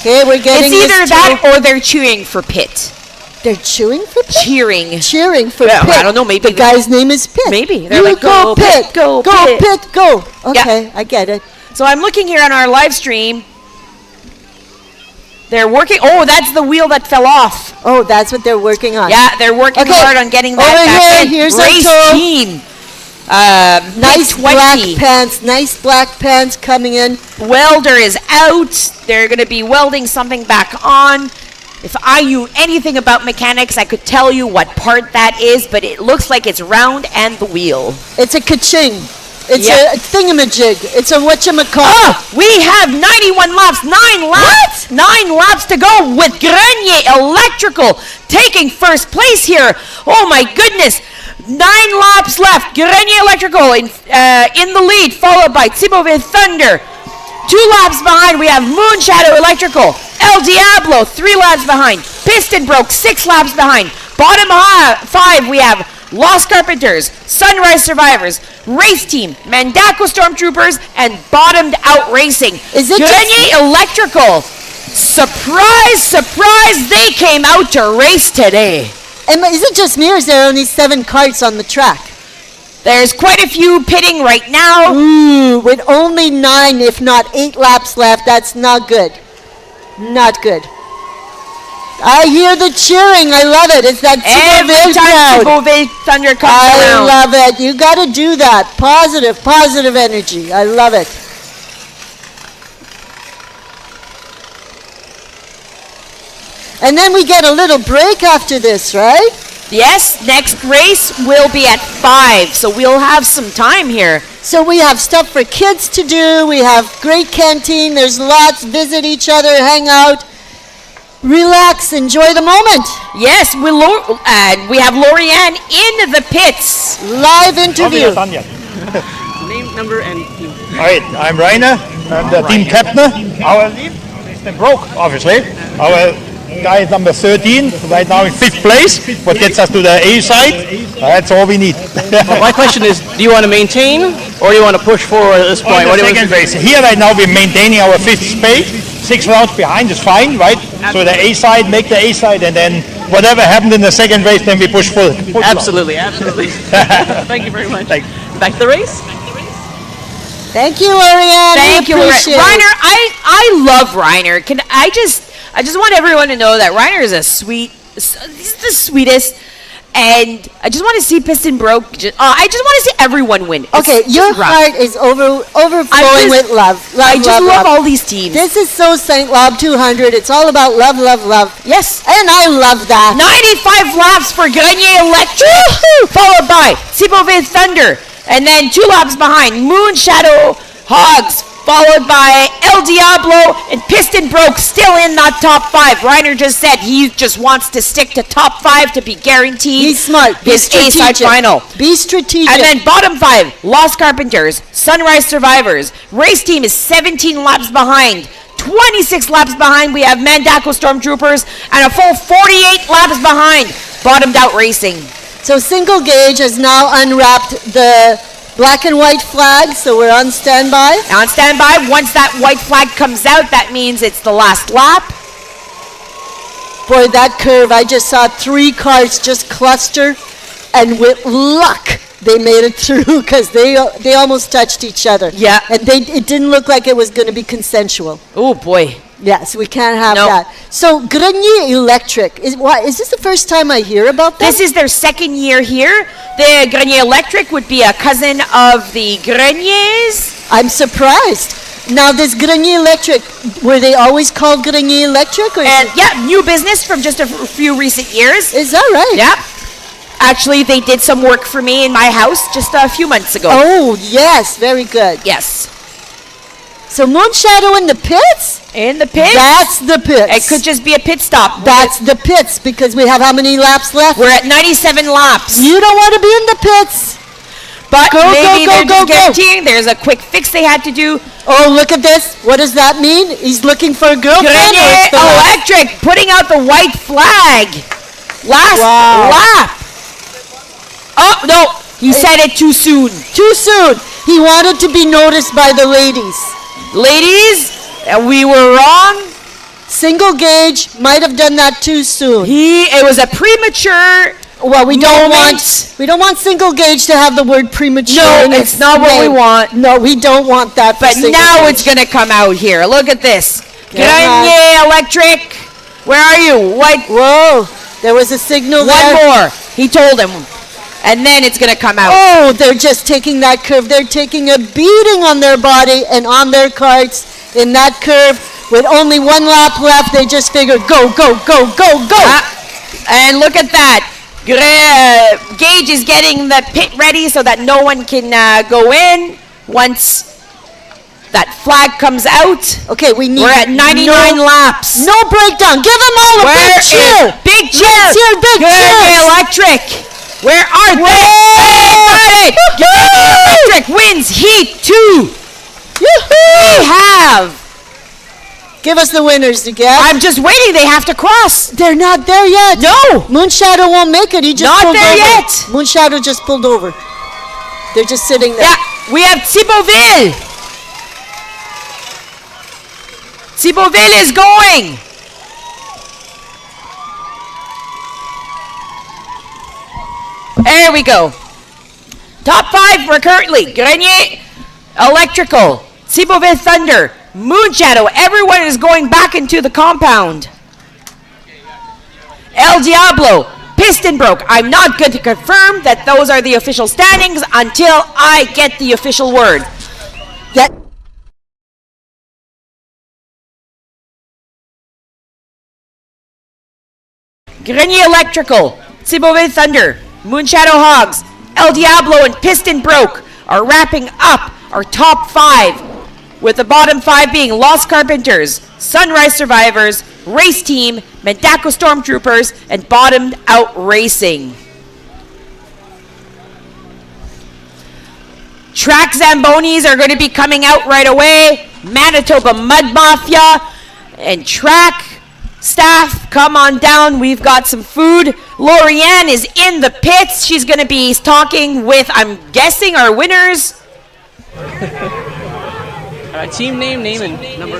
Okay, we're getting It's either that or they're cheering for pit. They're chewing for pit? Cheering. Cheering for Yeah, pit. I don't know, maybe the guy's name is Pit. Maybe. They're You like, go pit, go pit. Pit, go. Okay, I get it. So I'm looking here on our live stream. They're working. Oh, that's the wheel that fell off. Oh, that's what they're working on. Yeah, they're working hard on getting that Over back here, in. here's Race our toe. team. Nice black pants. Nice black pants coming in. Welder is out. They're going to be welding something back on. If I knew anything about mechanics, I could tell you what part that is, but it looks like it's round and the wheel. It's a ka-ching. It's a thingamajig. It's a whatchamacallit. Oh, we have 91 laps, 9 laps. What? 9 laps to go with Gringo Electrical taking first place here. Oh my goodness. 9 laps left. Gringo Electrical in the lead, followed by Speedway Thunder. 2 laps behind, we have Moonshadow Electrical. El Diablo, 3 laps behind. Piston Broke, 6 laps behind. Bottom 5, we have Lost Carpenters, Sunrise Survivors, Race Team, Mandaco Stormtroopers, and Bottomed Out Racing. Is it Grenier Electrical. Surprise, surprise, they came out to race today. And is it just me, or is there only 7 carts on the track? There's quite a few pitting right now. Ooh, with only 9, if not 8 laps left, that's not good. Not good. I hear the cheering. I love it. It's that Every time Beauvais Thunder comes I around. love it. You got to do that. Positive energy. I love it. And then we get a little break after this, right? Yes, next race will be at 5, so we'll have some time here. So we have stuff for kids to do. We have great canteen. There's lots. Visit each other, hang out, relax, enjoy the moment. Yes, and we have Lorianne in the pits. Live interview. Name, number, and team. All right, I'm Rainer. I'm the team captain. Our lead is the broke, obviously. Our guy is number 13, right now in 5th place, what gets us to the A side. That's all we need. Well, my question is, do you want to maintain, or do you want to push forward at this point? On the second race. Here right now we're maintaining our 5th space. 6 rounds behind is fine, right? So the A side, make the A side, and then whatever happened in the second race, then we push forward. Absolutely. Thank you very much. Back to the race. Thank you, Ariane. Thank you, Reiner. I love Reiner. I just want everyone to know that Reiner is he's the sweetest. And I just want to see Piston Broke. I just want to see everyone win. Okay, your heart is overflowing with love. I just love all these teams. This is so St-Labre 200. It's all about love, love, love. Yes. And I love that. 95 laps for Grenier Electric, followed by Beauvais Thunder. And then 2 laps behind, Moon Shadow Hogs, followed by El Diablo, and Piston Broke still in that top 5. Reiner just said he just wants to stick to top 5 to be guaranteed. Be smart. His A-side final. Be strategic. And then bottom 5, Lost Carpenters, Sunrise Survivors. Race Team is 17 laps behind. 26 laps behind, we have Mandaco Stormtroopers, and a full 48 laps behind, Bottomed Out Racing. So Single Gauge has now unwrapped the black and white flag, so we're on standby. On standby. Once that white flag comes out, that means it's the last lap. Boy, that curve, I just saw 3 cars just cluster, and with luck, they made it through because they almost touched each other. Yeah. And it didn't look like it was going to be consensual. Oh, boy. Yes, we can't have that. So Grenier Electric, is this the first time I hear about them? This is their 2nd year here. The Grenier Electric would be a cousin of the Greniers. I'm surprised. Now, this Grenier Electric, were they always called Grenier Electric? Or yeah, new business from just a few recent years. Is that right? Yeah. Actually, they did some work for me in my house just a few months ago. Oh, yes, very good. Yes. So Moon Shadow in the pits? In the pits? That's the pits. It could just be a pit stop. That's the pits, because we have how many laps left? We're at 97 laps. You don't want to be in the pits. But maybe they're just go. guaranteeing there's a quick fix they had to do. Oh, look at this. What does that mean? He's looking for a girlfriend? Grenier Electric putting out the white flag. Last lap. Oh, no. He said it too soon. Too soon. He wanted to be noticed by the ladies. Ladies, we were wrong. Single Gauge might have done that too soon. It was a premature. Well, we don't want Single Gauge to have the word premature. No, it's not what we want. No, we don't want that. But now it's gonna come out here. Look at this. Grenier Electric. Where are you? White. Whoa! There was a signal there. One more. He told him. And then it's going to come out. Oh, they're just taking that curve. They're taking a beating on their body and on their carts in that curve. With only 1 lap left, they just figured, go. And look at that. Gage is getting the pit ready so that no one can go in once that flag comes out. Okay, we're at 99 laps. No breakdown. Give them all a big cheer. Big cheer. Big cheer. Electric. Where are they? Electric wins Heat 2. We have Give us the winners again. I'm just waiting. They have to cross. They're not there yet. No. Moonshadow won't make it. He just Not pulled there over. yet. Moonshadow just pulled over. They're just sitting there. Yeah, we have Thibauville. Thibauville is going. There we go. Top 5 we're currently Grenier Electrical, Thibauville Thunder, Moonshadow. Everyone is going back into the compound. El Diablo, Piston Broke. I'm not going to confirm that those are the official standings until I get the official word. That Grenier Electrical, Thibauville Thunder, Moonshadow Hogs, El Diablo, and Piston Broke are wrapping up our top 5, with the bottom 5 being Lost Carpenters, Sunrise Survivors, Race Team, Mendako Stormtroopers, and Bottomed Out Racing. Track Zambonis are going to be coming out right away. Manitoba Mud Mafia and track staff, come on down. We've got some food. Lorianne is in the pits. She's going to be talking with, I'm guessing, our winners. Team name, and number.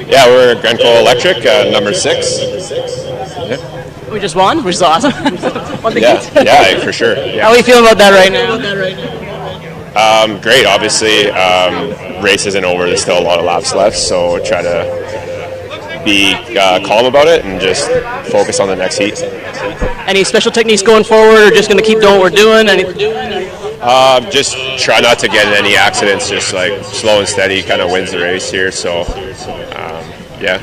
Yeah, we're Gringo Electric, number 6. Yeah. We just won, which is awesome. Yeah, for sure. Yeah. How are you feeling about that right now? Great, obviously. Race isn't over. There's still a lot of laps left, so try to be calm about it and just focus on the next heat. Any special techniques going forward, or just going to keep doing what we're doing? Just try not to get in any accidents. Just like slow and steady kind of wins the race here. So, yeah.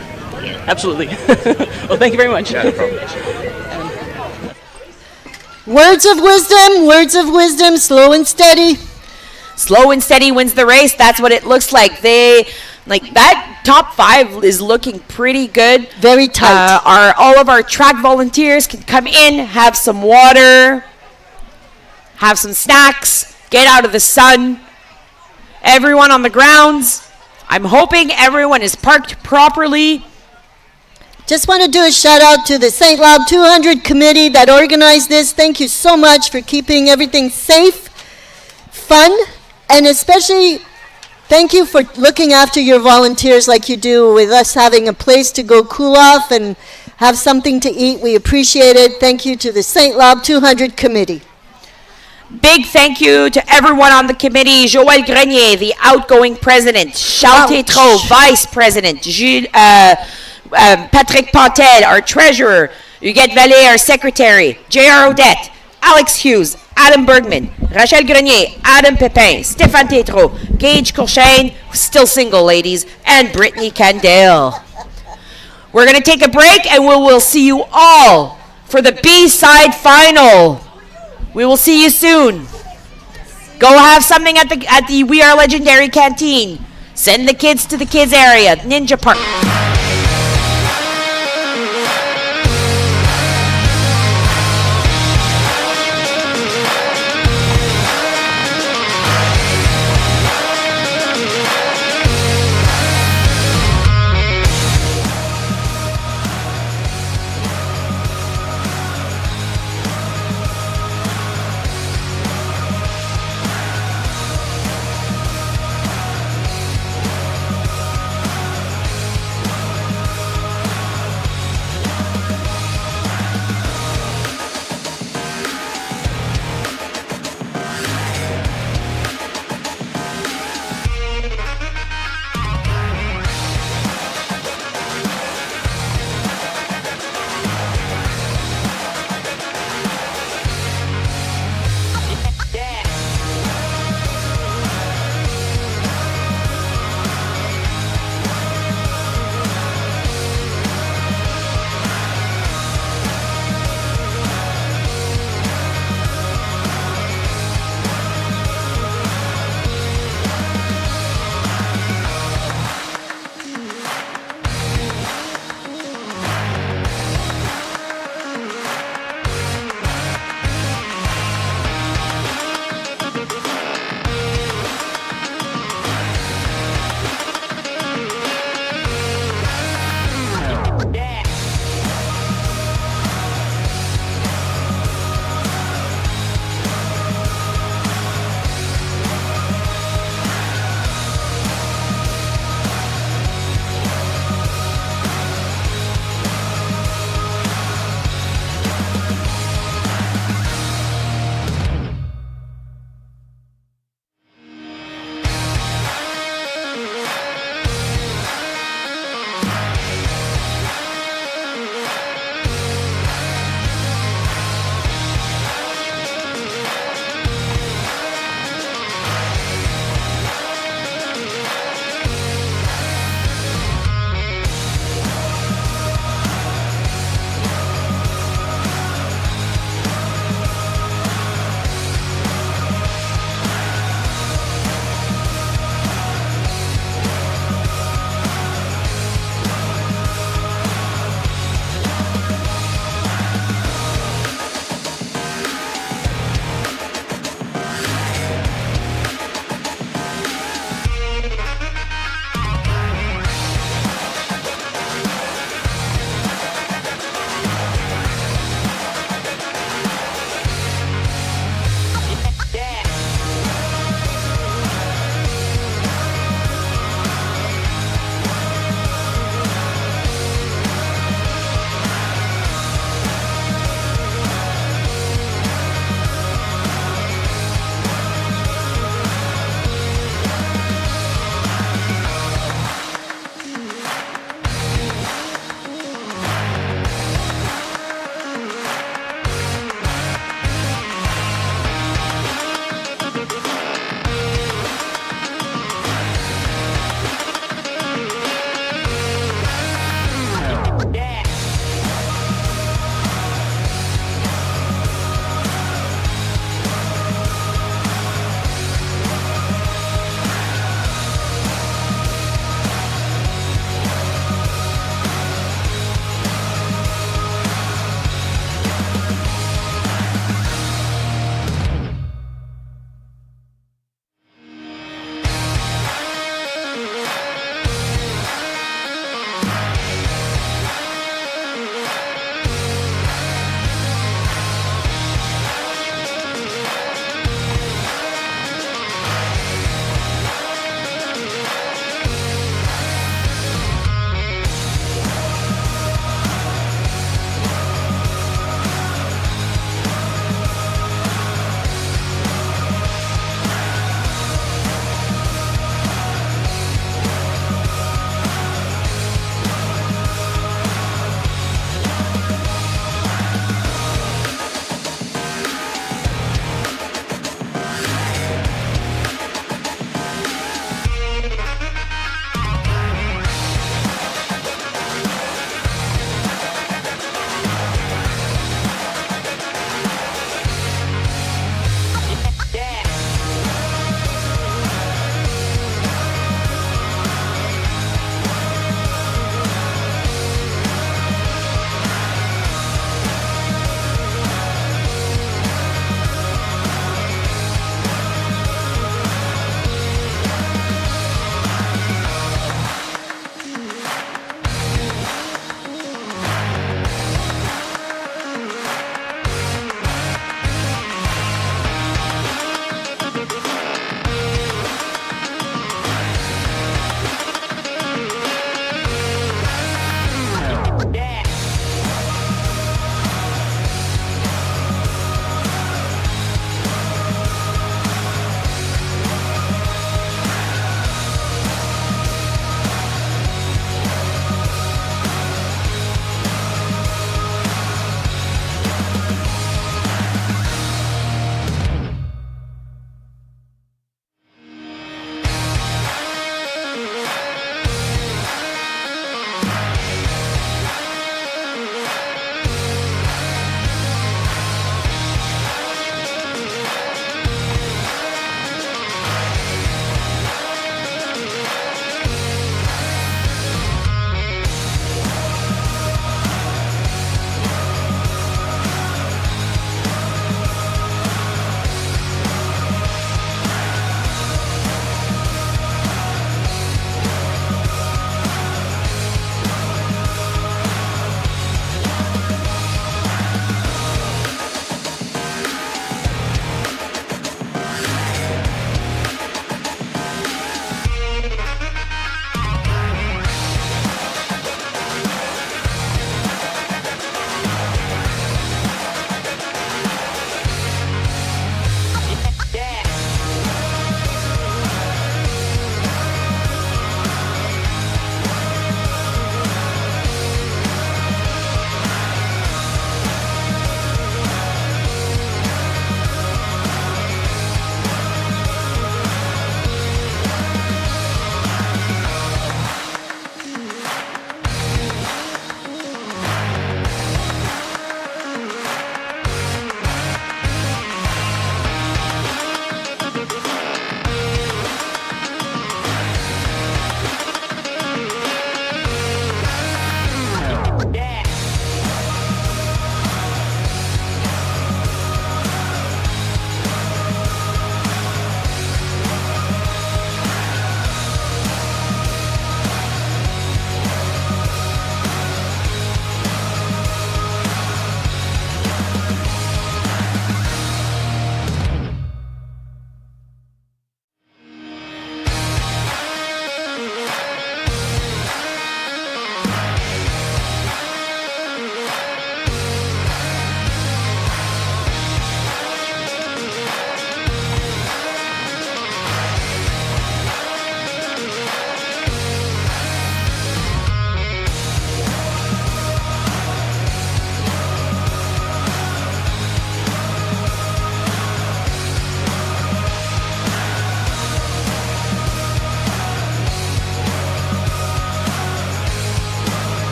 Absolutely. Well, thank you very much. Yeah, no problem. words of wisdom, slow and steady. Slow and steady wins the race. That's what it looks like. That top 5 is looking pretty good. Very tight. All of our track volunteers can come in, have some water, have some snacks, get out of the sun. Everyone on the grounds, I'm hoping everyone is parked properly. Just want to do a shout out to the St-Labre 200 committee that organized this. Thank you so much for keeping everything safe, fun, and especially thank you for looking after your volunteers like you do with us having a place to go cool off and have something to eat. We appreciate it. Thank you to the St-Labre 200 committee. Big thank you to everyone on the committee. Joël Grenier, the outgoing president. Charles Tétrault, vice president. Patrick Pantel, our treasurer. Huguette Vallée, our secretary. J.R. Odette, Alex Hughes, Adam Bergman, Rachel Grenier, Adam Pepin, Stéphane Tétrault, Gage Courchaine, still single ladies, and Brittany Candale. We're going to take a break and we will see you all for the B-side final. We will see you soon. Go have something at the We Are Legendary canteen. Send the kids to the kids area, Ninja Park.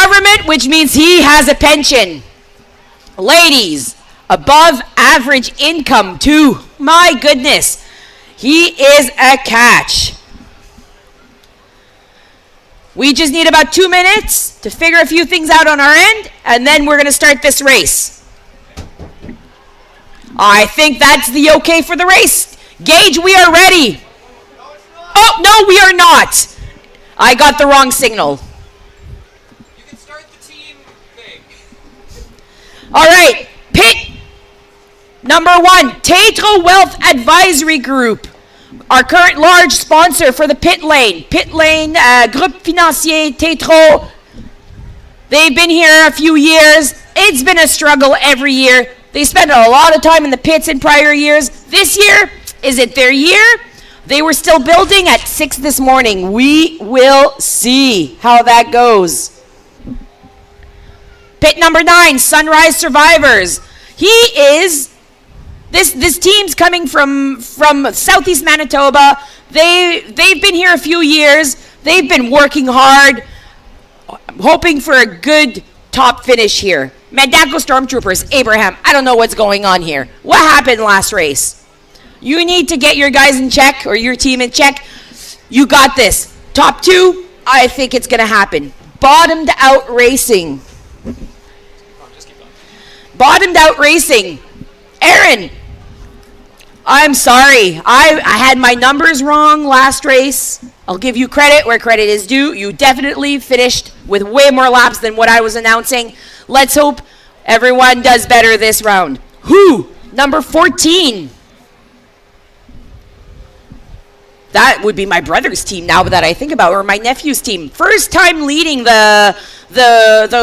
government, which means he has a pension. Ladies, above average income too. My goodness. He is a catch. We just need about 2 minutes to figure a few things out on our end, and then we're going to start this race. I think that's the okay for the race. Gage, we are ready. Oh, no, we are not. I got the wrong signal. You can start the team thing. All right, pit number 1, Tetro Wealth Advisory Group, our current large sponsor for the pit lane. Pit lane, Groupe Financier Tetro. They've been here a few years. It's been a struggle every year. They spent a lot of time in the pits in prior years. This year, is it their year? They were still building at 6 this morning. We will see how that goes. Pit number 9, Sunrise Survivors. He is, this team's coming from Southeast Manitoba. They've been here a few years. They've been working hard, hoping for a good top finish here. Mandaco Stormtroopers, Abraham, I don't know what's going on here. What happened last race? You need to get your guys in check, or your team in check. You got this. Top 2, I think it's going to happen. Bottomed out racing. Bottomed out racing. Aaron, I'm sorry. I had my numbers wrong last race. I'll give you credit where credit is due. You definitely finished with way more laps than what I was announcing. Let's hope everyone does better this round. Who? Number 14. That would be my brother's team now that I think about it, or my nephew's team. First time leading the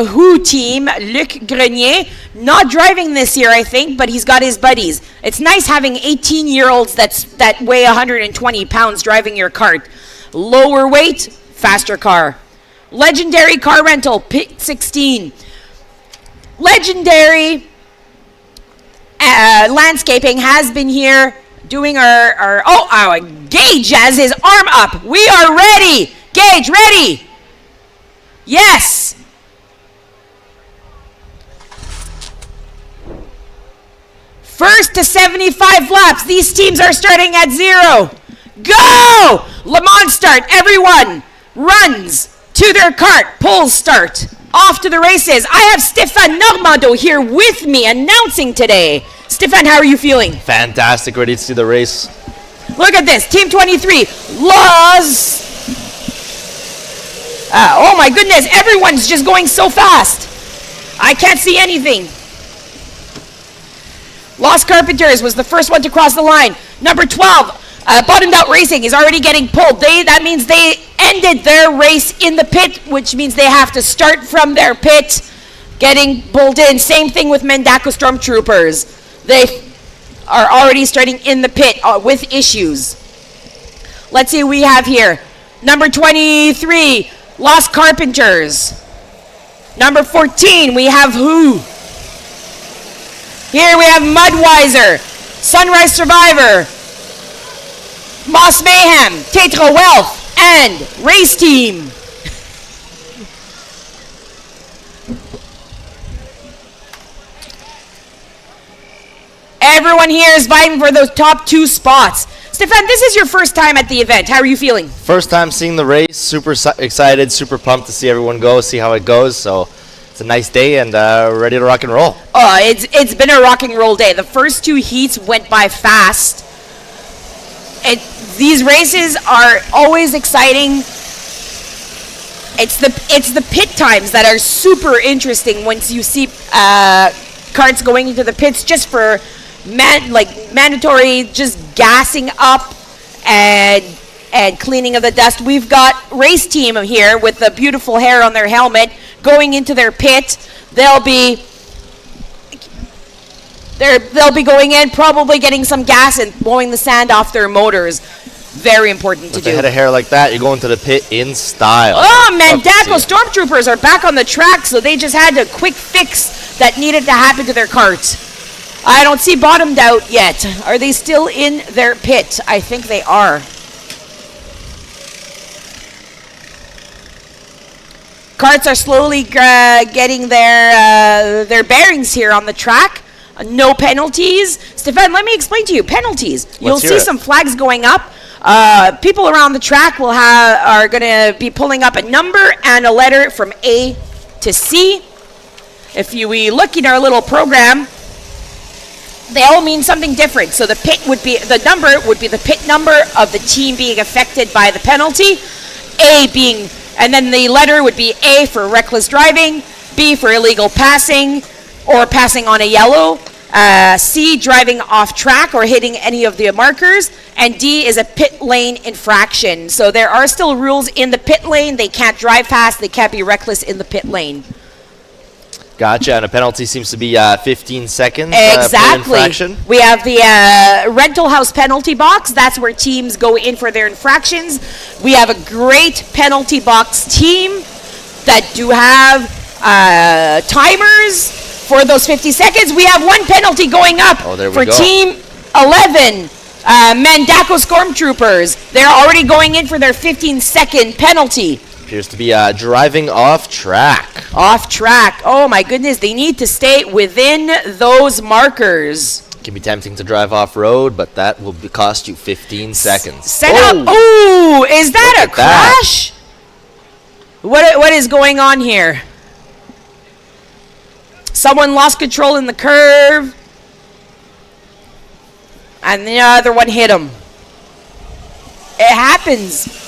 Who team, Luc Grenier. Not driving this year, I think, but he's got his buddies. It's nice having 18-year-olds that weigh 120 pounds driving your kart. Lower weight, faster car. Legendary Car Rental, pit 16. Legendary Landscaping has been here doing our Gage has his arm up. We are ready. Gage, ready? Yes. First to 75 laps. These teams are starting at 0. Go! Le Mans start. Everyone runs to their cart. Pulls start. Off to the races. I have Stéphane Normando here with me announcing today. Stéphane, how are you feeling? Fantastic. Ready to see the race. Look at this. Team 23. Laws. Oh my goodness. Everyone's just going so fast. I can't see anything. Lost Carpenters was the first one to cross the line. Number 12. Bottomed Out Racing is already getting pulled. That means they ended their race in the pit, which means they have to start from their pit, getting pulled in. Same thing with Mandaco Stormtroopers. They are already starting in the pit with issues. Let's see what we have here. Number 23, Lost Carpenters. Number 14, we have Who. Here we have Mudweiser, Sunrise Survivor, Moss Mayhem, Tetra Wealth, and Race Team. Everyone here is vying for those top 2 spots. Stéphane, this is your first time at the event. How are you feeling? First time seeing the race. Super excited, super pumped to see everyone go, see how it goes. So it's a nice day and ready to rock and roll. Oh, it's been a rock and roll day. The first 2 heats went by fast. These races are always exciting. It's the pit times that are super interesting once you see carts going into the pits just for mandatory just gassing up and cleaning of the dust. We've got Race Team here with the beautiful hair on their helmet going into their pit. They'll be going in, probably getting some gas and blowing the sand off their motors. Very important to do. With a head of hair like that, you're going to the pit in style. Oh, Mandaco Stormtroopers are back on the track, so they just had a quick fix that needed to happen to their carts. I don't see Bottomed Out yet. Are they still in their pit? I think they are. karts are slowly getting their bearings here on the track. No penalties. Stefan, let me explain to you. Penalties. You'll see some flags going up. People around the track are going to be pulling up a number and a letter from A to C. If we look in our little program, they all mean something different. So the number would be the pit number of the team being affected by the penalty. And then the letter would be A for reckless driving, B for illegal passing or passing on a yellow, C, driving off track or hitting any of the markers, and D is a pit lane infraction. So there are still rules in the pit lane. They can't drive fast. They can't be reckless in the pit lane. Gotcha, and a penalty seems to be 15 seconds Exactly. per infraction. We have the rental house penalty box. That's where teams go in for their infractions. We have a great penalty box team that do have timers for those 50 seconds. We have one penalty going up for Team 11, Mandako Stormtroopers. They're already going in for their 15-second penalty. Appears to be driving off track. Off track. Oh my goodness, they need to stay within those markers. Can be tempting to drive off road, but that will cost you 15 seconds. Set up. Ooh, is that a crash? What is going on here? Someone lost control in the curve, and the other one hit him. It happens.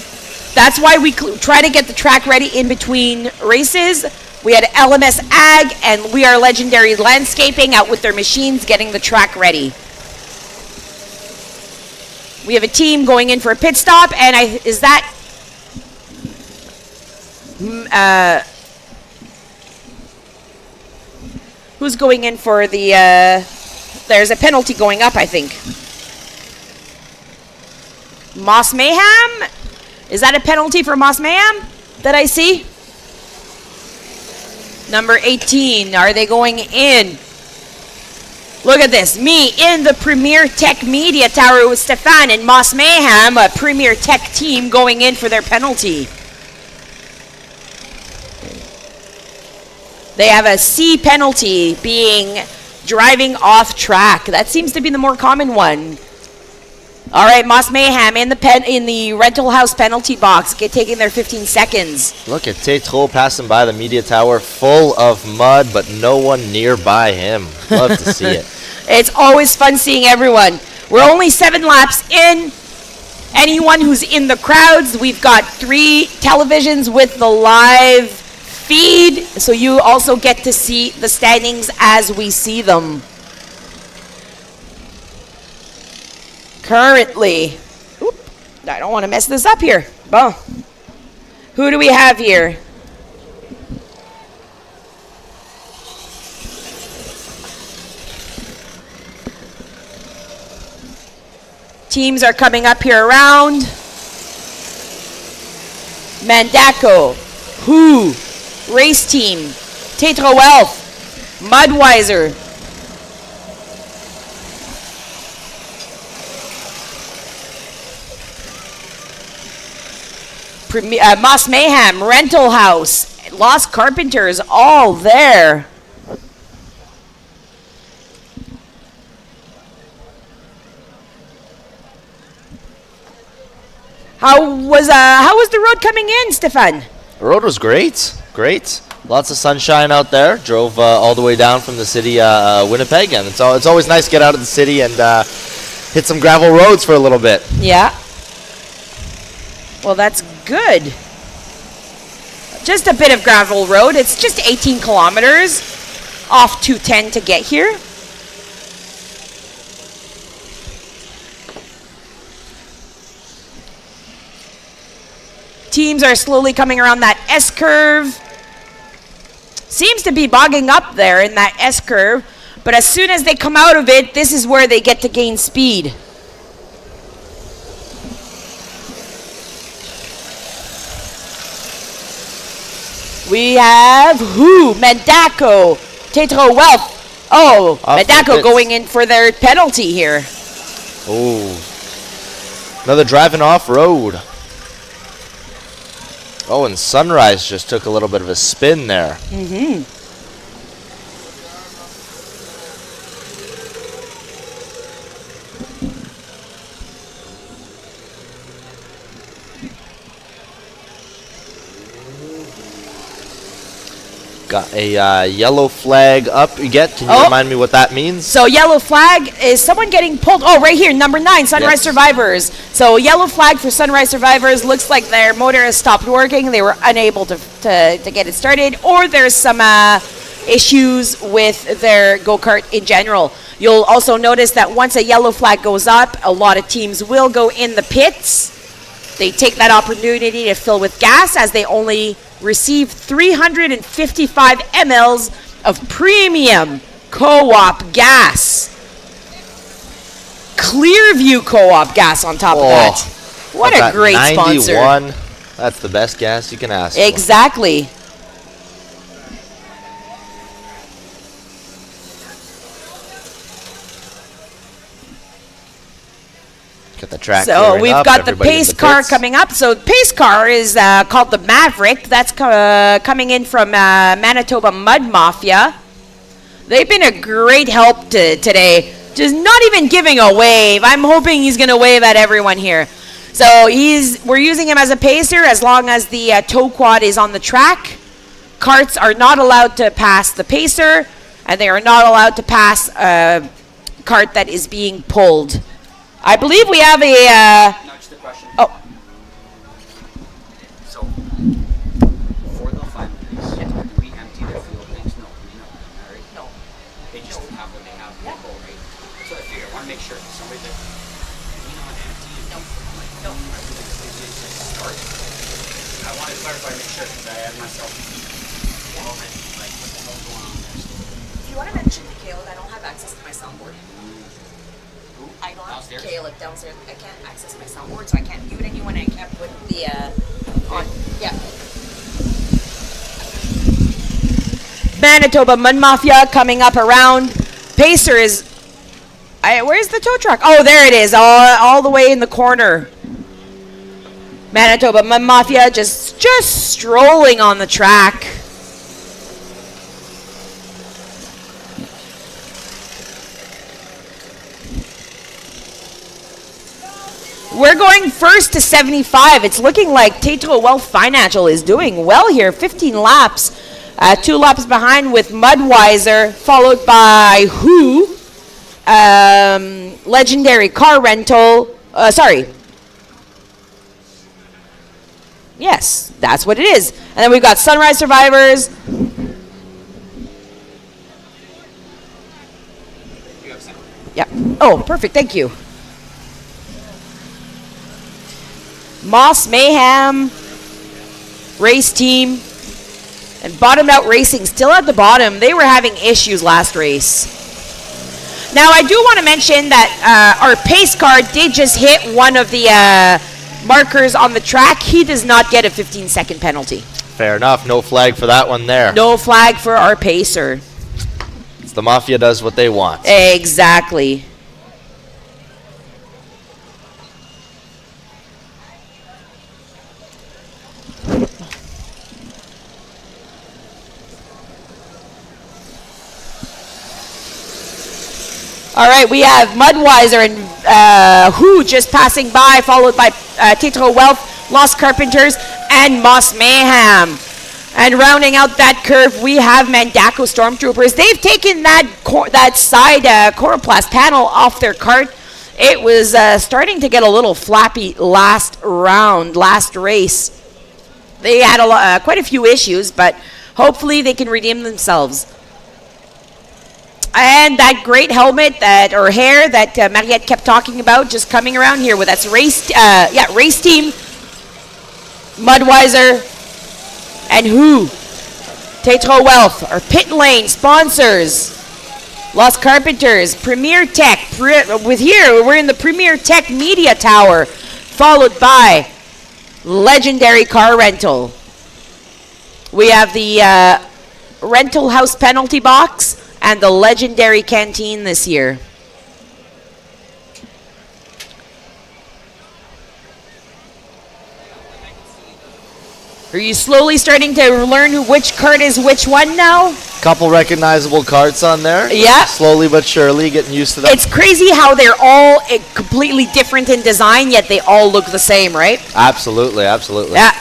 That's why we try to get the track ready in between races. We had LMS Ag and We Are Legendary Landscaping out with their machines getting the track ready. We have a team going in for a pit stop, and is that who's going in for the there's a penalty going up, I think. Moss Mayhem? Is that a penalty for Moss Mayhem that I see? Number 18, are they going in? Look at this, me in the Premier Tech Media Tower with Stefan and Moss Mayhem, a Premier Tech team going in for their penalty. They have a C penalty, being driving off track. That seems to be the more common one. All right, Moss Mayhem in the rental house penalty box, taking their 15 seconds. Look at Tetro passing by the media tower full of mud, but no one nearby him. Love to see it. It's always fun seeing everyone. We're only 7 laps in. Anyone who's in the crowds, we've got 3 televisions with the live feed, so you also get to see the standings as we see them. Currently, I don't want to mess this up here. Well, who do we have here? Teams are coming up here around. Mandako, Who, Race Team, Tetra Wealth, Mudweiser, Moss Mayhem, Rental House, Lost Carpenters, all there. How was the road coming in, Stefan? The road was great. Lots of sunshine out there. Drove all the way down from the city, Winnipeg, and it's always nice to get out of the city and hit some gravel roads for a little bit. Yeah. Well, that's good. Just a bit of gravel road. It's just 18 kilometers off 210 to get here. Teams are slowly coming around that S-curve. Seems to be bogging up there in that S-curve, but as soon as they come out of it, this is where they get to gain speed. We have Mandako, Tetro Wealth. Oh, Mandako going in for their penalty here. Oh, another driving off road. Oh, and Sunrise just took a little bit of a spin there. Mm-hmm. Got a yellow flag up. Can you remind me what that means? So yellow flag is someone getting pulled. Oh, right here, number 9, Sunrise Survivors. So yellow flag for Sunrise Survivors. Looks like their motor has stopped working. They were unable to get it started, or there's some issues with their go-kart in general. You'll also notice that once a yellow flag goes up, a lot of teams will go in the pits. They take that opportunity to fill with gas, as they only receive 355 mLs of premium co-op gas. Clearview co-op gas on top of that. What a great sponsor. 91. That's the best gas you can ask for. Exactly. Got the track So we've up, got the everybody in pace the car pits. coming up. So the pace car is called the Maverick. That's coming in from Manitoba Mud Mafia. They've been a great help today. Just not even giving a wave. I'm hoping he's going to wave at everyone here. So we're using him as a pacer as long as the tow quad is on the track. Carts are not allowed to pass the pacer, and they are not allowed to pass a cart that is being pulled. I believe we have a... Nudge the question. Oh. So, for the final piece, do we empty their fuel tanks? No, right? No. They just have what they have in the boat, right? So I figure, I want to make sure somebody that, empty. No. No. Start. I want to clarify, make sure, because I had myself moment, like, what the hell's going on there? If you want to mention to Caleb, I don't have access to my soundboard. I don't have Caleb downstairs. I can't access my soundboard, so I can't mute anyone. I can't put the on. Yeah. Manitoba Mud Mafia coming up around. Pacer is. Where's the tow truck? Oh, there it is, all the way in the corner. Manitoba Mud Mafia just strolling on the track. We're going first to 75. It's looking like Tetro Wealth Financial is doing well here. 15 laps. 2 laps behind with Mudweiser, followed by Who? Legendary Car Rental. Sorry. Yes, that's what it is. And then we've got Sunrise Survivors. Yeah. Oh, perfect. Thank you. Moss Mayhem, Race Team, and Bottom Out Racing still at the bottom. They were having issues last race. Now, I do want to mention that our pace car did just hit one of the markers on the track. He does not get a 15-second penalty. Fair enough. No flag for that one there. No flag for our pacer. It's the Mafia does what they want. Exactly. All right, we have Mudweiser and Who just passing by, followed by Tetro Wealth, Lost Carpenters, and Moss Mayhem. And rounding out that curve, we have Mandaco Stormtroopers. They've taken that side coroplast panel off their cart. It was starting to get a little flappy last race. They had quite a few issues, but hopefully they can redeem themselves. And that great helmet or hair that Mariette kept talking about just coming around here with us. Race Team, Mudweiser, and Who? Tetro Wealth, our pit lane sponsors. Lost Carpenters, Premier Tech. We're in the Premier Tech Media Tower, followed by Legendary Car Rental. We have the rental house penalty box and the Legendary Canteen this year. Are you slowly starting to learn which kart is which one now? Couple recognizable carts on there. Yeah. Slowly but surely getting used to them. It's crazy how they're all completely different in design, yet they all look the same, right? Absolutely. Yeah.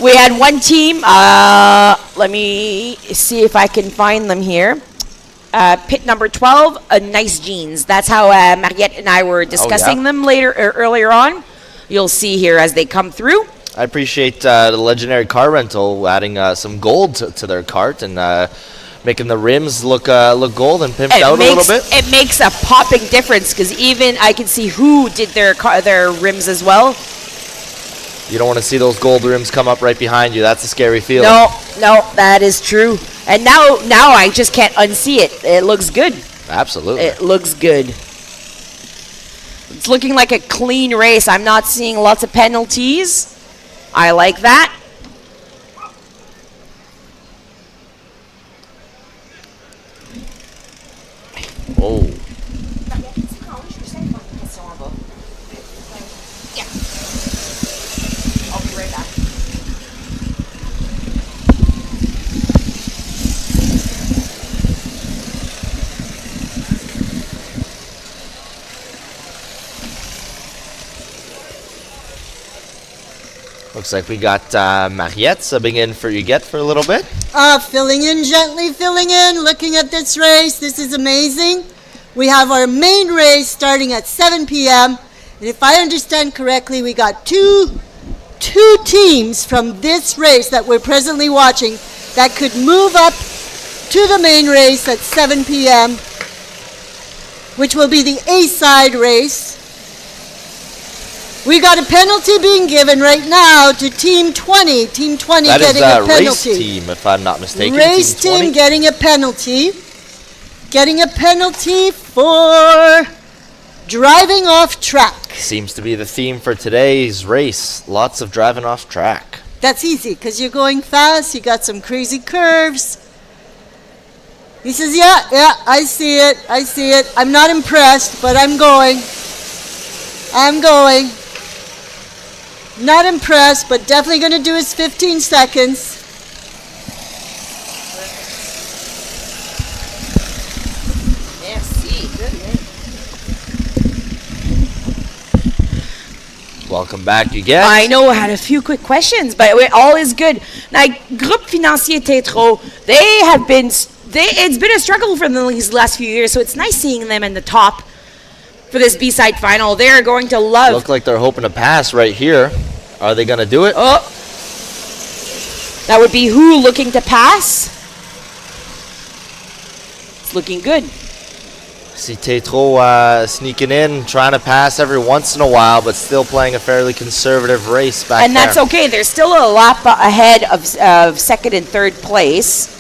We had one team. Let me see if I can find them here. Pit number 12, Nice Jeans. That's how Mariette and I were discussing them earlier on. You'll see here as they come through. I appreciate the Legendary Car Rental adding some gold to their cart and making the rims look gold and pimped out a little bit. It makes a popping difference because even I can see who did their rims as well. You don't want to see those gold rims come up right behind you. That's a scary feeling. No, that is true. And now I just can't unsee it. It looks good. Absolutely. It looks good. It's looking like a clean race. I'm not seeing lots of penalties. I like that. Oh. I'll be right back. Looks like we got Mariette subbing in for Huguette for a little bit. Filling in gently, filling in, looking at this race. This is amazing. We have our main race starting at 7 p.m. And if I understand correctly, we got two teams from this race that we're presently watching that could move up to the main race at 7 p.m., which will be the A-side race. We got a penalty being given right now to Team 20. Team 20 That getting is a penalty. race team, if I'm not mistaken. Race team 20. team getting a penalty. Getting a penalty for driving off track. Seems to be the theme for today's race. Lots of driving off track. That's easy because you're going fast. You got some crazy curves. He says, yeah, I see it. I'm not impressed, but I'm going. Not impressed, but definitely going to do his 15 seconds. Welcome back, Huguette. I know I had a few quick questions, but all is good. Now, Groupe Financier Tétro, it's been a struggle for them these last few years, so it's nice seeing them in the top for this B-side final. They're going to love. Look like they're hoping to pass right here. Are they going to do it? Oh, that would be who looking to pass? It's looking good. See Tétro sneaking in, trying to pass every once in a while, but still playing a fairly conservative race back there. And that's okay. There's still a lap ahead of second and third place.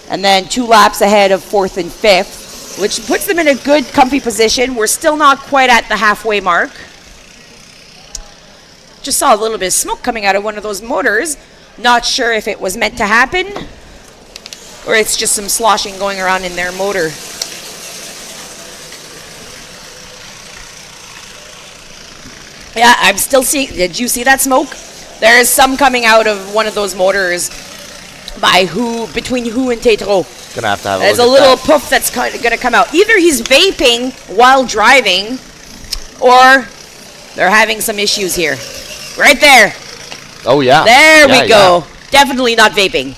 And then 2 laps ahead of fourth and fifth, which puts them in a good, comfy position. We're still not quite at the halfway mark. Just saw a little bit of smoke coming out of one of those motors. Not sure if it was meant to happen or it's just some sloshing going around in their motor. Yeah, I'm still seeing. Did you see that smoke? There is some coming out of one of those motors between who and Tétro. Gonna have to have There's a little poof that's gonna come out. Either he's vaping while driving, or they're having some issues here. Right there. Oh yeah. There Yeah, we go. yeah. Definitely not vaping.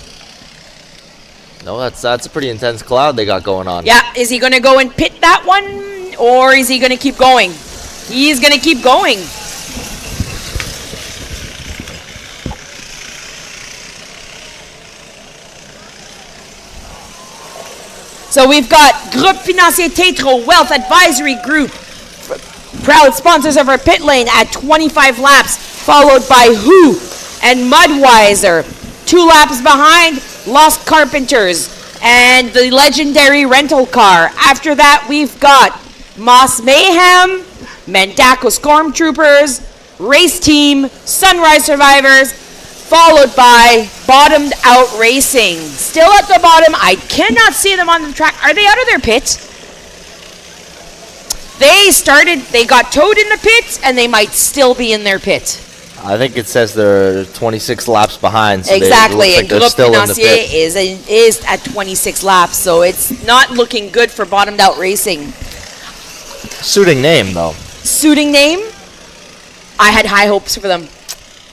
No, that's a pretty intense cloud they got going on. Yeah, is he gonna go and pit that one, or is he gonna keep going? He's gonna keep going. So we've got Groupe Financier Tétro Wealth Advisory Group, proud sponsors of our pit lane at 25 laps, followed by Who and Mudweiser. 2 laps behind, Lost Carpenters and the legendary rental car. After that, we've got Moss Mayhem, Mandaco Stormtroopers, Race Team, Sunrise Survivors, followed by Bottomed Out Racing. Still at the bottom. I cannot see them on the track. Are they out of their pit? They got towed in the pit, and they might still be in their pit. I think it says they're 26 laps behind. So Exactly, they and look like they're Groupe still in the Financier pit. is at 26 laps, so it's not looking good for bottomed out racing. Suiting name, though. Suiting name, I had high hopes for them.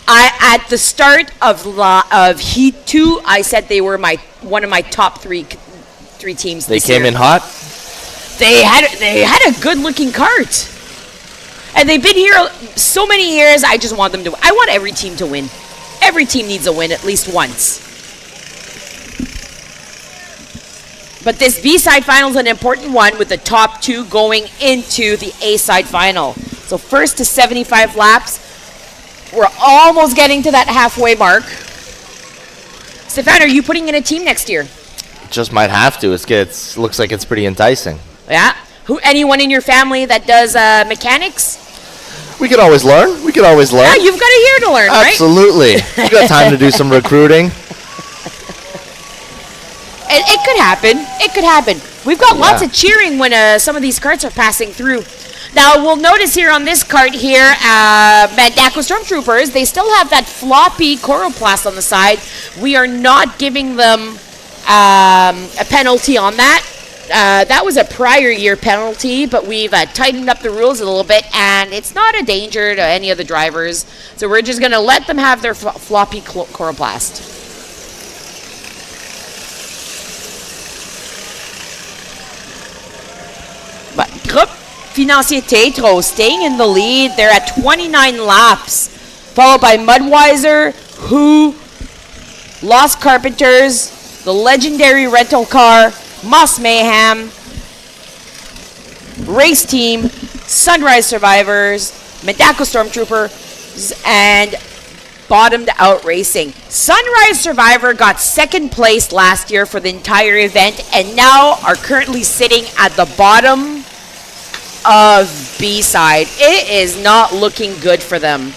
At the start of Heat 2, I said they were one of my top three teams. They this came year. in hot. They had a good looking cart, and they've been here so many years. I just want them to. I want every team to win. Every team needs a win at least once. But this B-side final is an important one with the top two going into the A-side final. So first to 75 laps. We're almost getting to that halfway mark. Stefan, are you putting in a team next year? Just might have to. It looks like it's pretty enticing. Yeah. Anyone in your family that does mechanics? We could always learn. Yeah, you've got a year to learn, right? Absolutely. You got time to do some recruiting. It could happen. It could happen. We've got lots of cheering when some of these carts are passing through. Now, we'll notice here on this cart here, Mandaco Stormtroopers, they still have that floppy coroplast on the side. We are not giving them a penalty on that. That was a prior year penalty, but we've tightened up the rules a little bit, and it's not a danger to any of the drivers. So we're just going to let them have their floppy coroplast. But Groupe Financier Tetro staying in the lead. They're at 29 laps, followed by Mudweiser, Who, Lost Carpenters, the legendary rental car, Moss Mayhem, Race Team, Sunrise Survivors, Mandaco Stormtroopers, and Bottomed Out Racing. Sunrise Survivor got second place last year for the entire event and now are currently sitting at the bottom of B-side. It is not looking good for them.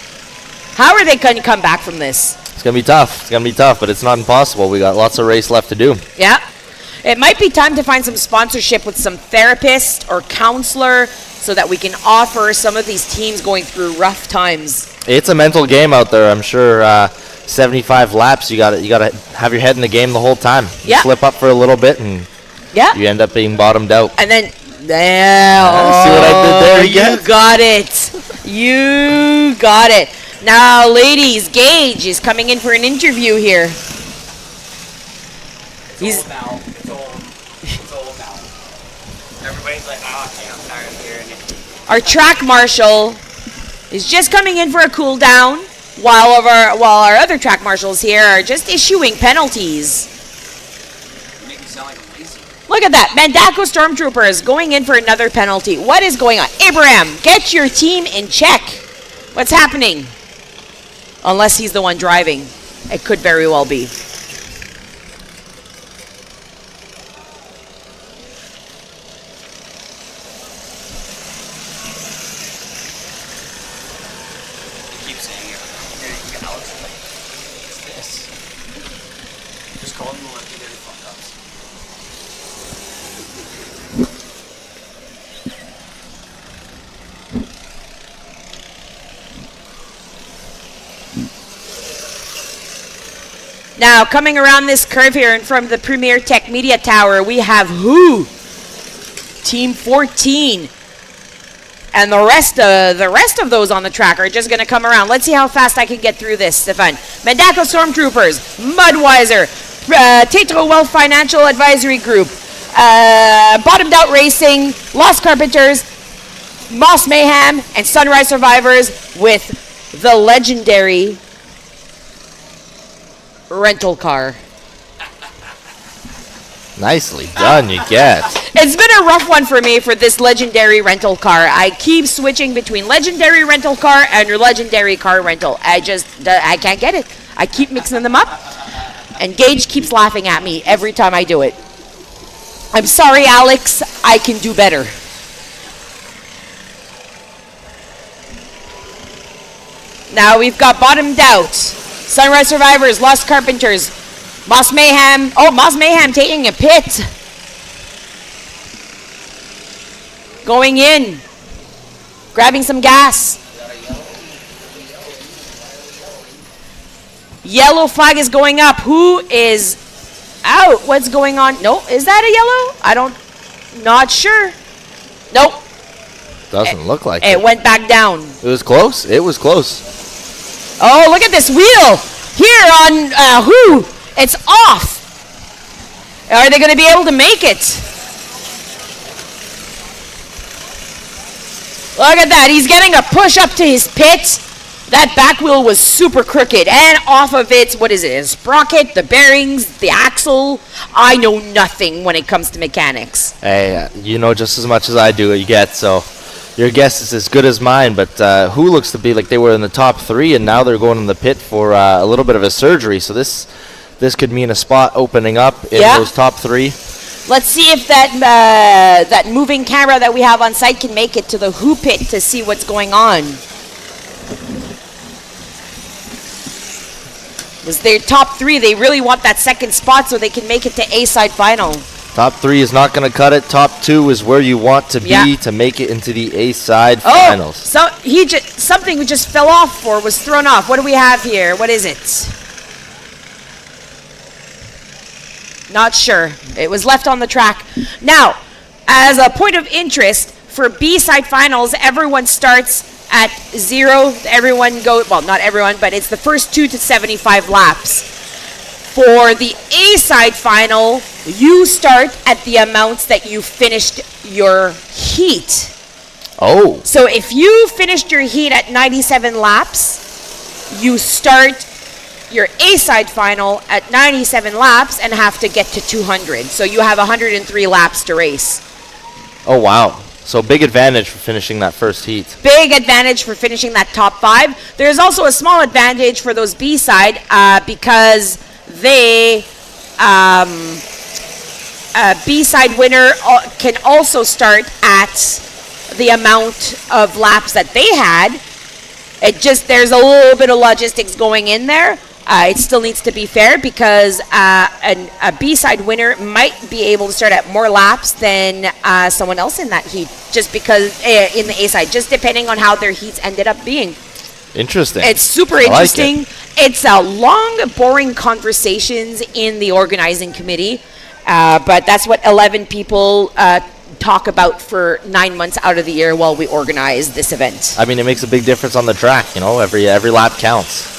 How are they going to come back from this? It's going to be tough, but it's not impossible. We got lots of race left to do. Yeah. It might be time to find some sponsorship with some therapist or counselor so that we can offer some of these teams going through rough times. It's a mental game out there. I'm sure 75 laps, you got to have your head in the game the whole time. You slip up for a little bit and you end up being bottomed out. And then see what I did there again? You got it. Now, ladies, Gage is coming in for an interview here. It's old now. Everybody's like, oh, okay, I'm tired of hearing it. Our track marshal is just coming in for a cool down, while our other track marshals here are just issuing penalties. Make me sound like a lazy. Look at that. Mandaco Stormtroopers going in for another penalty. What is going on? Abraham, get your team in check. What's happening? Unless he's the one driving. It could very well be. They keep saying it. You can Alex like, what's this? Just call them the legendary fuck ups. Now, coming around this curve here in front of the Premier Tech Media Tower, we have Who? Team 14. And the rest of those on the track are just going to come around. Let's see how fast I can get through this, Stefan. Mandaco Stormtroopers, Mudweiser, Tetro Wealth Financial Advisory Group, Bottomed Out Racing, Lost Carpenters, Moss Mayhem, and Sunrise Survivors with the legendary rental car. Nicely done, you get. It's been a rough one for me for this legendary rental car. I keep switching between legendary rental car and legendary car rental. I can't get it. I keep mixing them up. And Gage keeps laughing at me every time I do it. I'm sorry, Alex. I can do better. Now we've got Bottomed Out, Sunrise Survivors, Lost Carpenters, Moss Mayhem. Oh, Moss Mayhem taking a pit. Going in. Grabbing some gas. Yellow flag is going up. Who is out? What's going on? No, is that a yellow? Not sure. Nope. Doesn't look like It went back down. It was close. It was close. Oh, look at this wheel here on who? It's off. Are they going to be able to make it? Look at that. He's getting a push up to his pit. That back wheel was super crooked. And off of it, what is it? A sprocket, the bearings, the axle. I know nothing when it comes to mechanics. Hey, you know just as much as I do. You get so. Your guess is as good as mine, but who looks to be like they were in the top 3, and now they're going in the pit for a little bit of a surgery. So this could mean a spot opening up in those top 3. Let's see if that that moving camera that we have on site can make it to the who pit to see what's going on. Was their top 3? They really want that second spot so they can make it to A-side final. Top 3 is not going to cut it. Top 2 is where you want to be to make it into the A-side finals. So something just fell off or was thrown off. What do we have here? What is it? Not sure. It was left on the track. Now, as a point of interest, for B-side finals, everyone starts at 0. Everyone well, not everyone, but it's the first 2 to 75 laps. For the A-side final, you start at the amounts that you finished your heat. Oh. So if you finished your heat at 97 laps, you start your A-side final at 97 laps and have to get to 200. So you have 103 laps to race. Oh, wow. So big advantage for finishing that first heat. Big advantage for finishing that top 5. There's also a small advantage for those B-side because they B-side winner can also start at the amount of laps that they had. There's a little bit of logistics going in there. It still needs to be fair because a B-side winner might be able to start at more laps than someone else in that heat, just because in the A-side, just depending on how their heats ended up being. Interesting. It's super interesting. It's a long, boring conversations in the organizing committee, but that's what 11 people talk about for 9 months out of the year while we organize this event. I mean, it makes a big difference on the track. You know, every lap counts.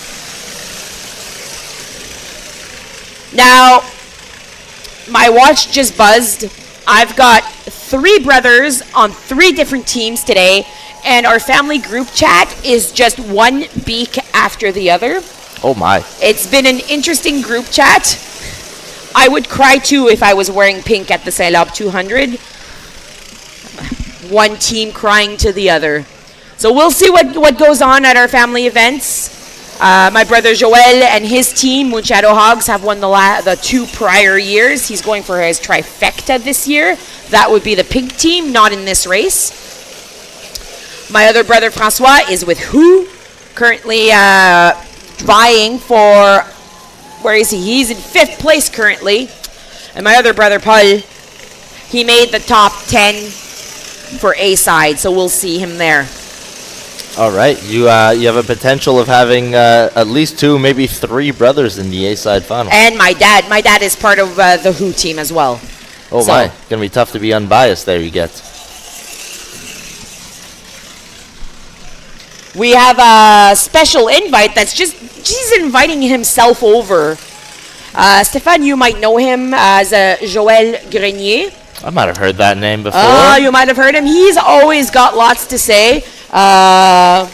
Now, my watch just buzzed. I've got 3 brothers on 3 different teams today, and our family group chat is just one beak after the other. Oh my. It's been an interesting group chat. I would cry too if I was wearing pink at the St-Labre 200. One team crying to the other. So we'll see what goes on at our family events. My brother Joel and his team, Gringo Hogs, have won the 2 prior years. He's going for his trifecta this year. That would be the pink team, not in this race. My other brother Francois is with Who, currently vying for, where is he? He's in 5th place currently. And my other brother Paul, he made the top 10 for A-side, so we'll see him there. All right, you have a potential of having at least 2, maybe 3 brothers in the A-side final. And my dad is part of the Who team as well. Oh so. My, gonna be tough to be unbiased there, you get. We have a special invite he's inviting himself over. Stéphane, you might know him as Joël Grenier. I might have heard that name before. You might have heard him. He's always got lots to say.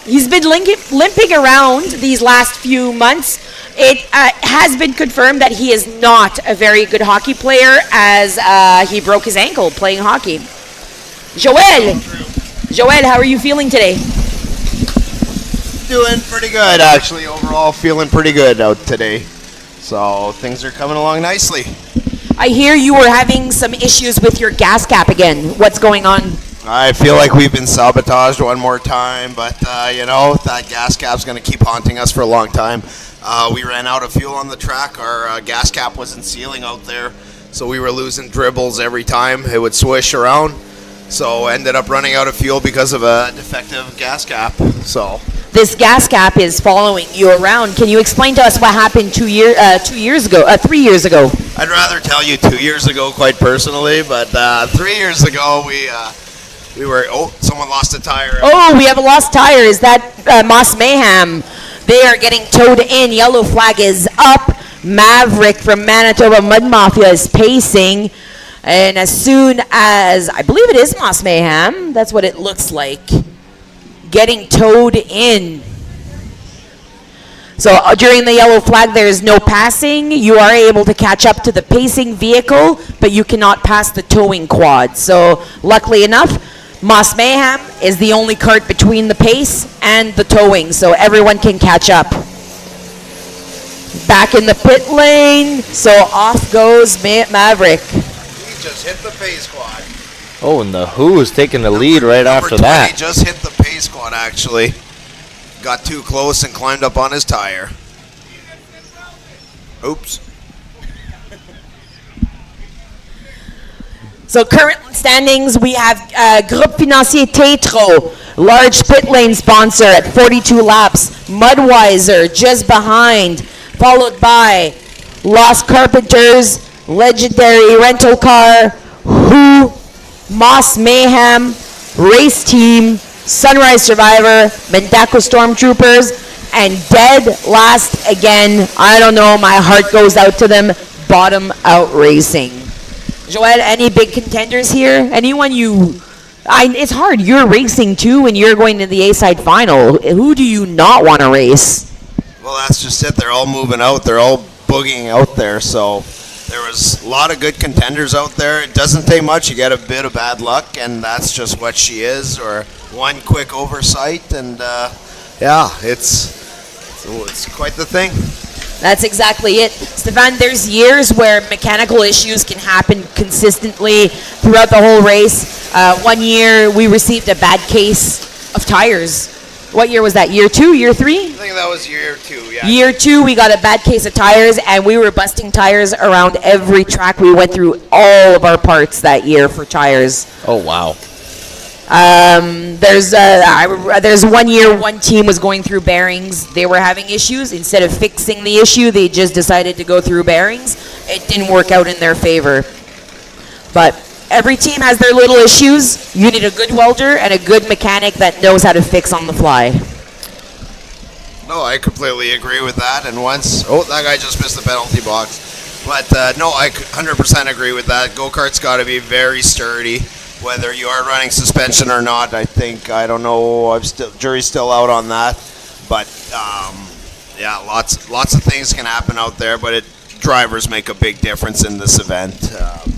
He's been limping around these last few months. It has been confirmed that he is not a very good hockey player as he broke his ankle playing hockey. Joel, how are you feeling today? Doing pretty good, actually. Overall, feeling pretty good out today. So things are coming along nicely. I hear you were having some issues with your gas cap again. What's going on? I feel like we've been sabotaged one more time, but that gas cap's going to keep haunting us for a long time. We ran out of fuel on the track. Our gas cap wasn't sealing out there, so we were losing dribbles every time. It would swish around, so ended up running out of fuel because of a defective gas cap. So this gas cap is following you around. Can you explain to us what happened 3 years ago? I'd rather tell you 2 years ago, quite personally, but 3 years ago we were. Oh, someone lost a tire. Oh, we have a lost tire. Is that Moss Mayhem? They are getting towed in. Yellow flag is up. Maverick from Manitoba Mud Mafia is pacing. And as soon as, I believe it is Moss Mayhem, that's what it looks like, getting towed in. So during the yellow flag, there is no passing. You are able to catch up to the pacing vehicle, but you cannot pass the towing quad. So luckily enough, Moss Mayhem is the only cart between the pace and the towing, so everyone can catch up. Back in the pit lane, so off goes Maverick. He just hit the pace quad. Oh, and the Who is taking the lead right after that. He just hit the pace quad, actually. Got too close and climbed up on his tire. Oops. So current standings, we have Groupe Financier Tetro, large pit lane sponsor at 42 laps. Mudweiser just behind, followed by Lost Carpenters, Legendary Rental Car, Who, Moss Mayhem, Race Team, Sunrise Survivor, Mendako Stormtroopers, and dead last again, I don't know, my heart goes out to them, Bottom Out Racing. Joel, any big contenders here? Anyone it's hard, you're racing too and you're going to the A-side final. Who do you not want to race? Well, that's just it. They're all moving out. They're all boogieing out there. So there was a lot of good contenders out there. It doesn't take much. You get a bit of bad luck, and that's just what she is, or one quick oversight. And, it's quite the thing. That's exactly it. Stefan, there's years where mechanical issues can happen consistently throughout the whole race. 1 year, we received a bad case of tires. What year was that? Year 2? Year 3? I think that was year 2, yeah. Year 2, we got a bad case of tires, and we were busting tires around every track. We went through all of our parts that year for tires. Oh, wow. There's 1 year, one team was going through bearings. They were having issues. Instead of fixing the issue, they just decided to go through bearings. It didn't work out in their favor. But every team has their little issues. You need a good welder and a good mechanic that knows how to fix on the fly. No, I completely agree with that. And that guy just missed the penalty box. But no, I 100% agree with that. Go-kart's got to be very sturdy. Whether you are running suspension or not, I don't know. Jury's still out on that. But lots of things can happen out there. But drivers make a big difference in this event.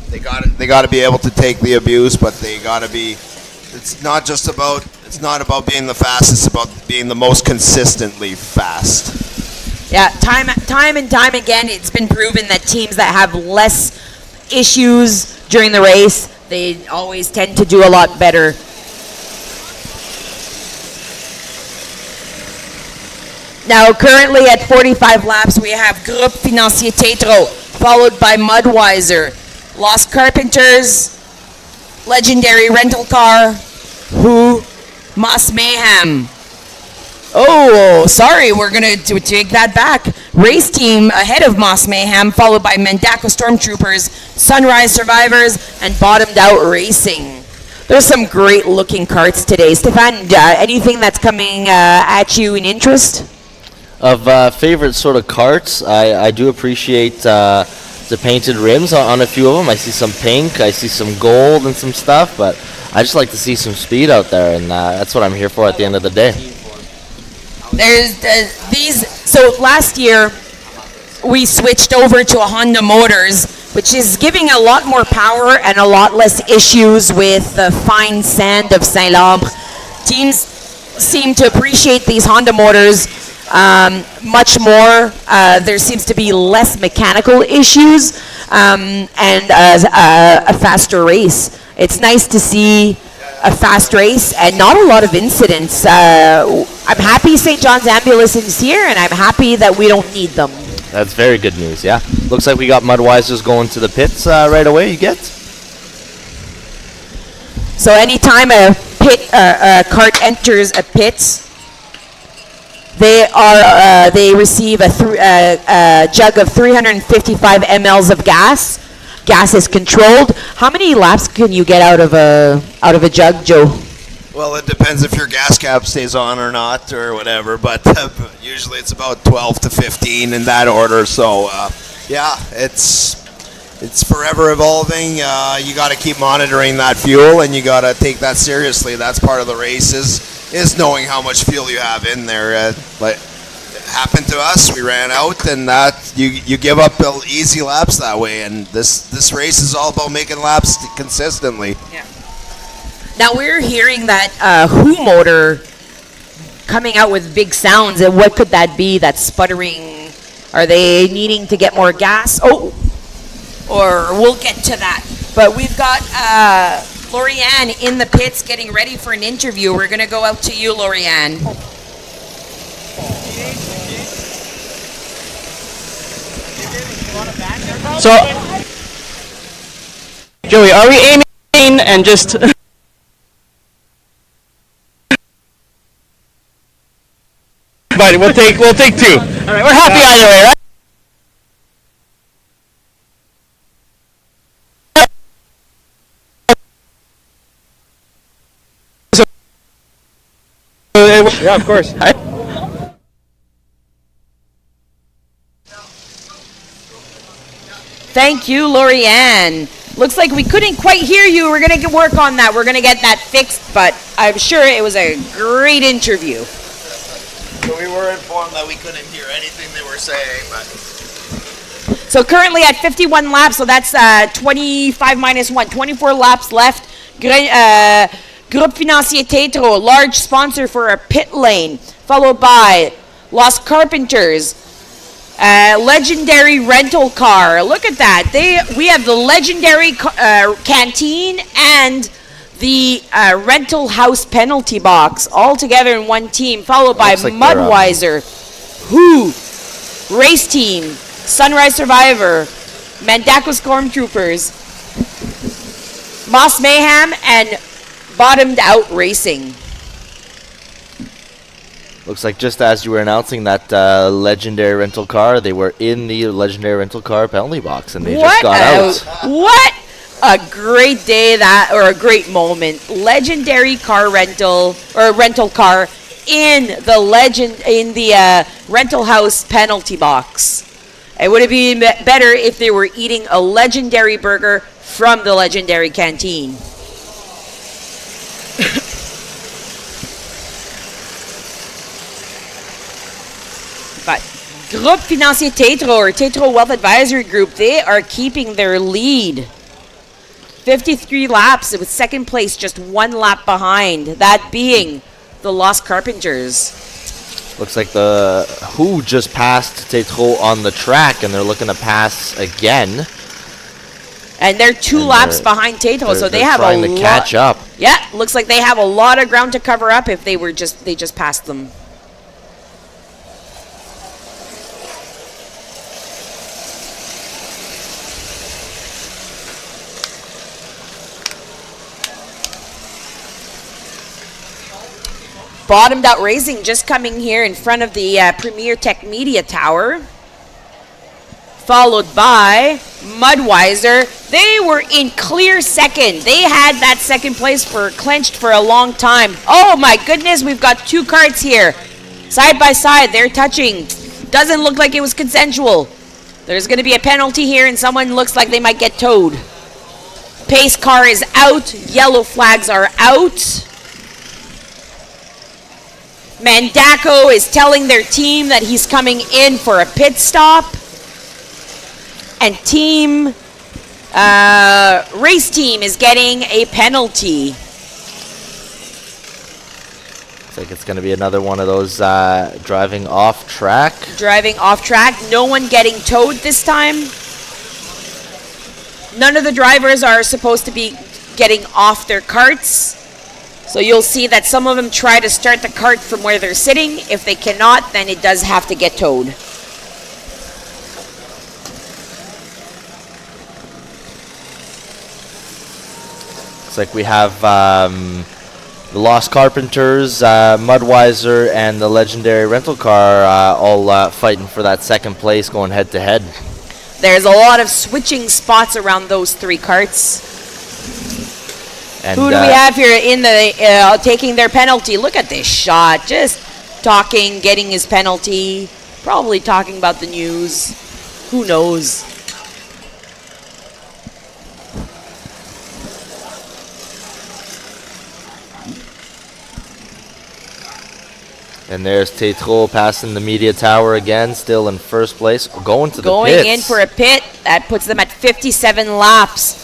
They got to be able to take the abuse, but they got to be. It's not about being the fastest. It's about being the most consistently fast. Yeah, time and time again, it's been proven that teams that have less issues during the race, they always tend to do a lot better. Now, currently at 45 laps, we have Groupe Financier Tetro, followed by Mudweiser, Lost Carpenters, Legendary Rental Car, Who, Moss Mayhem. Oh, sorry, we're going to take that back. Race Team ahead of Moss Mayhem, followed by Mendako Stormtroopers, Sunrise Survivors, and Bottomed Out Racing. There's some great looking karts today. Stefan, anything that's coming at you in interest? Of favorite sort of karts, I do appreciate the painted rims on a few of them. I see some pink, I see some gold and some stuff, but I just like to see some speed out there, and that's what I'm here for at the end of the day. There's so last year we switched over to a Honda Motors, which is giving a lot more power and a lot less issues with the fine sand of St-Labre. Teams seem to appreciate these Honda Motors much more. There seems to be less mechanical issues and a faster race. It's nice to see a fast race and not a lot of incidents. I'm happy St. John's Ambulance is here, and I'm happy that we don't need them. That's very good news, yeah. Looks like we got Mudweisers going to the pits right away, you get? So anytime a cart enters a pit, They receive a jug of 355 mLs of gas. Gas is controlled. How many laps can you get out of a jug, Joe? Well, it depends if your gas cap stays on or not or whatever, but usually it's about 12 to 15 in that order. So, yeah, it's forever evolving. You got to keep monitoring that fuel, and you got to take that seriously. That's part of the race is knowing how much fuel you have in there. Like it happened to us, we ran out, and that you give up easy laps that way. And this race is all about making laps consistently. Yeah. Now we're hearing that Who motor coming out with big sounds, and what could that be? That sputtering? Are they needing to get more gas? Oh, or we'll get to that. But we've got Lorianne in the pits getting ready for an interview. We're going to go out to you, Lorianne. So, Joey, are we aiming and just... But we'll take 2. All right, we're happy either way, right? Yeah, of course. Thank you, Lorianne. Looks like we couldn't quite hear you. We're going to work on that. We're going to get that fixed, but I'm sure it was a great interview. So we were informed that we couldn't hear anything they were saying, but... So currently at 51 laps, so that's 25 minus 1, 24 laps left. Groupe Financier Tetro, large sponsor for a pit lane, followed by Los Carpenters, legendary rental car. Look at that. We have the legendary canteen and the rental house penalty box all together in one team, followed by like Mudweiser, Who, Race Team, Sunrise Survivor, Mandako Stormtroopers, Moss Mayhem, and Bottomed Out Racing. Looks like just as you were announcing that legendary rental car, they were in the legendary rental car penalty box, and they just got out. What a great day or a great moment. Legendary car rental car in the rental house penalty box. It would have been better if they were eating a legendary burger from the legendary canteen. But Groupe Financier Tetro, or Tetro Wealth Advisory Group, they are keeping their lead. 53 laps with second place, just 1 lap behind. That being the Los Carpenters. Looks like the Who just passed Tetro on the track, and they're looking to pass again. And they're 2 laps behind Tetro, so they have trying to catch up. Yeah, looks like they have a lot of ground to cover up if they just passed them. Bottomed Out Racing just coming here in front of the Premier Tech Media Tower. Followed by Mudweiser. They were in clear second. They had that second place clenched for a long time. Oh my goodness, we've got 2 carts here. Side by side, they're touching. Doesn't look like it was consensual. There's going to be a penalty here, and someone looks like they might get towed. Pace car is out. Yellow flags are out. Mandako is telling their team that he's coming in for a pit stop. And race team is getting a penalty. Looks like it's going to be another one of those driving off track. Driving off track. No one getting towed this time. None of the drivers are supposed to be getting off their carts. So you'll see that some of them try to start the cart from where they're sitting. If they cannot, then it does have to get towed. Looks like we have The Lost Carpenters, Mudweiser, and the legendary rental car all fighting for that second place, going head to head. There's a lot of switching spots around those 3 carts. And Who do we have here in the taking their penalty? Look at this shot. Just talking, getting his penalty. Probably talking about the news. Who knows? And there's Tétreault passing the media tower again, still in first place, going to the pits. Going in for a pit. That puts them at 57 laps.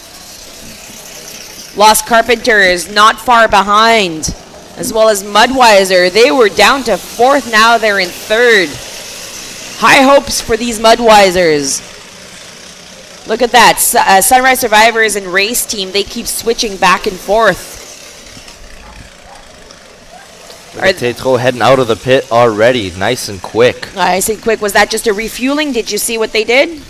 Lost Carpenters not far behind, as well as Mudweiser. They were down to 4th, now they're in 3rd. High hopes for these Mudweisers. Look at that. Sunrise Survivors and Race Team, they keep switching back and forth. Tétreault heading out of the pit already, nice and quick. Nice and quick. Was that just a refueling? Did you see what they did?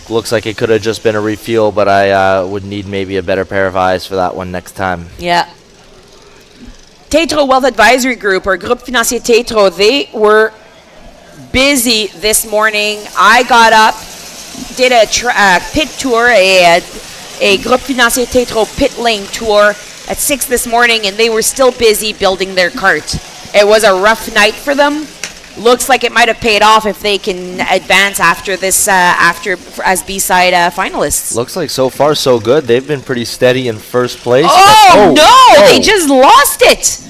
Looks like it could have just been a refuel, but I would need maybe a better pair of eyes for that one next time. Yeah. Tétreault Wealth Advisory Group, or Groupe Financier Tétreault, they were busy this morning. I got up, did a pit tour, a Groupe Financier Tétreault pit lane tour at 6 this morning, and they were still busy building their cart. It was a rough night for them. Looks like it might have paid off if they can advance after this, as B-side finalists. Looks like so far so good. They've been pretty steady in first place. They just lost it.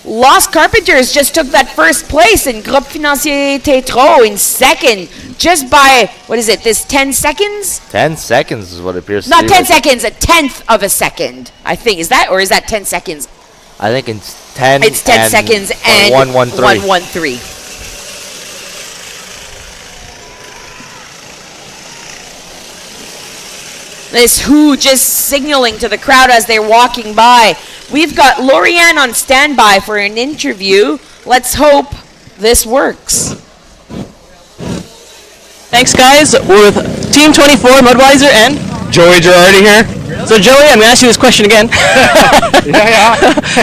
Lost Carpenters just took that first place, and Groupe Financier Tétreault in second, just by, what is it, this 10 seconds? 10 seconds is what it appears to be. Not 10 seconds, a 1/10 of a second, I think. Is that 10 seconds? I think it's 10. It's 10 seconds and 113. 113. This Who just signaling to the crowd as they're walking by. We've got Lorianne on standby for an interview. Let's hope this works. Thanks, guys. We're with Team 24, Mudweiser, and Joey Girardi here. So, Joey, I'm going to ask you this question again. Yeah.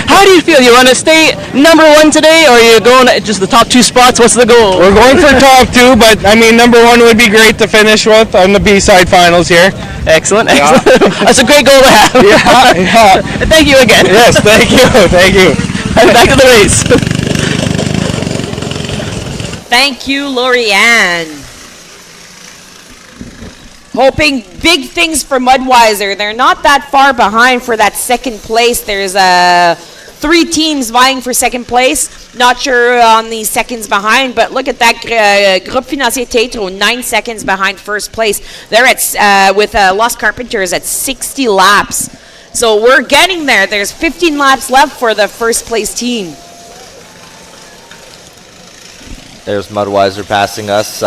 How do you feel? You want to stay number 1 today, or are you going just the top 2 spots? What's the goal? We're going for top 2, but I mean, number 1 would be great to finish with on the B-side finals here. Excellent, Yeah. excellent. That's a great goal to have. Yeah. Thank you again. Yes, thank you. And back to the race. Thank you, Lorianne. Hoping big things for Mudweiser. They're not that far behind for that second place. There's 3 teams vying for second place. Not sure on the seconds behind, but look at that. Groupe Financier Tétreault, 9 seconds behind first place. They're at with Lost Carpenters at 60 laps. So we're getting there. There's 15 laps left for the first place team. There's Mudweiser passing us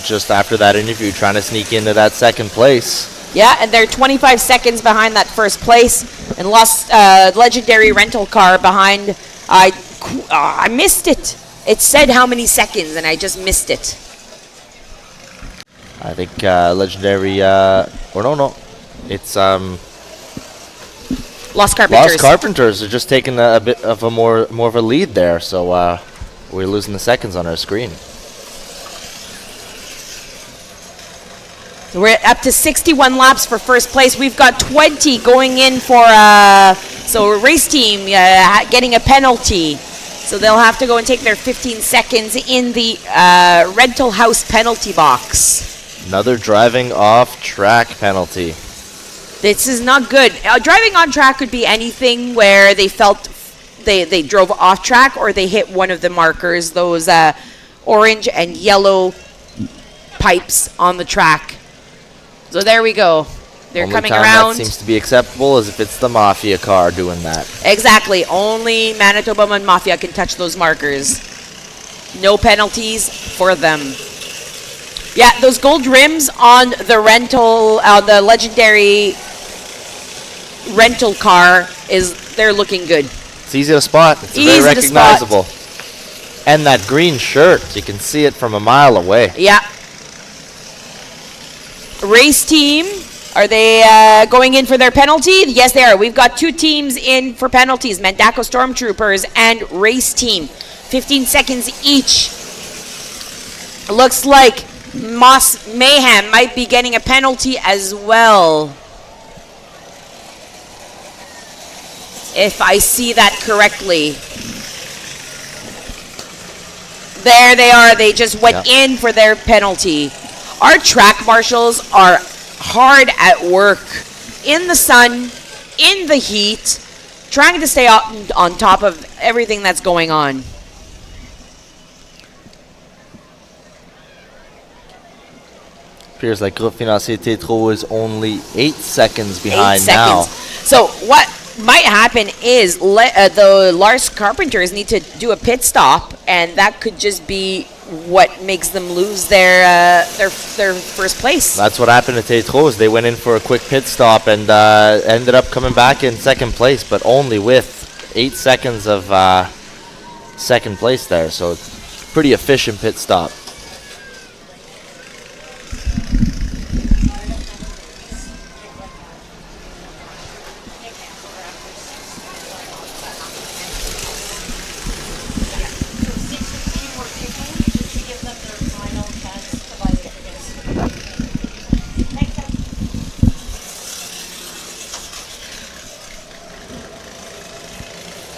just after that interview, trying to sneak into that second place. Yeah, and they're 25 seconds behind that first place, and Lost legendary rental car behind. I missed it. It said how many seconds, and I just missed it. I think legendary, or no, it's Lost Carpenters. Lost Carpenters are just taking a bit of a more of a lead there, so we're losing the seconds on our screen. So we're up to 61 laps for first place. We've got 20 going in for so race team getting a penalty. So they'll have to go and take their 15 seconds in the rental house penalty box. Another driving off track penalty. This is not good. Driving on track could be anything where they felt they drove off track or they hit one of the markers, those orange and yellow pipes on the track. So there we go. They're Only coming time around. that seems to be acceptable is if it's the Mafia car doing that. Exactly. Only Manitoba and Mafia can touch those markers. No penalties for them. Yeah, those gold rims on the rental, the legendary rental car they're looking good. It's easy to spot. It's Easy very to spot. recognizable. And that green shirt, you can see it from a mile away. Yeah. Race team, Are they going in for their penalty? Yes, they are. We've got 2 teams in for penalties, Mandaco Stormtroopers and Race Team. 15 seconds each. Looks like Mayhem might be getting a penalty as well. If I see that correctly. There they are. They just went in for their penalty. Our track marshals are hard at work in the sun, in the heat, trying to stay on top of everything that's going on. Appears like Groupe Financier Tétro is only 8 seconds behind 8 seconds. now. So what might happen is the Lars Carpenters need to do a pit stop, and that could just be what makes them lose their first place. That's what happened to Tétro. They went in for a quick pit stop and ended up coming back in second place, but only with 8 seconds of second place there. So pretty efficient pit stop.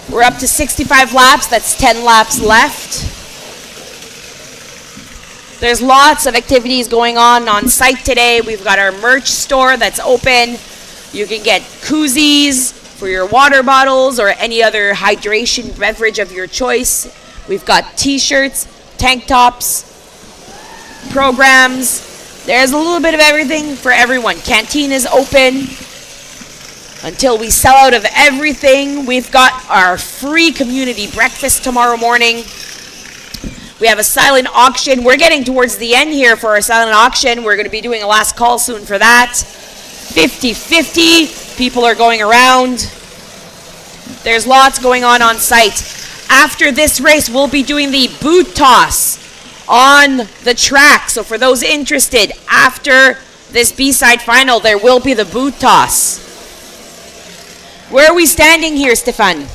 We're up to 65 laps. That's 10 laps left. There's lots of activities going on site today. We've got our merch store that's open. You can get koozies for your water bottles or any other hydration beverage of your choice. We've got t-shirts, tank tops, programs. There's a little bit of everything for everyone. Canteen is open until we sell out of everything. We've got our free community breakfast tomorrow morning. We have a silent auction. We're getting towards the end here for our silent auction. We're going to be doing a last call soon for that. 50-50. People are going around. There's lots going on site. After this race, we'll be doing the boot toss on the track. So for those interested, after this B-side final, there will be the boot toss. Where are we standing here, Stefan?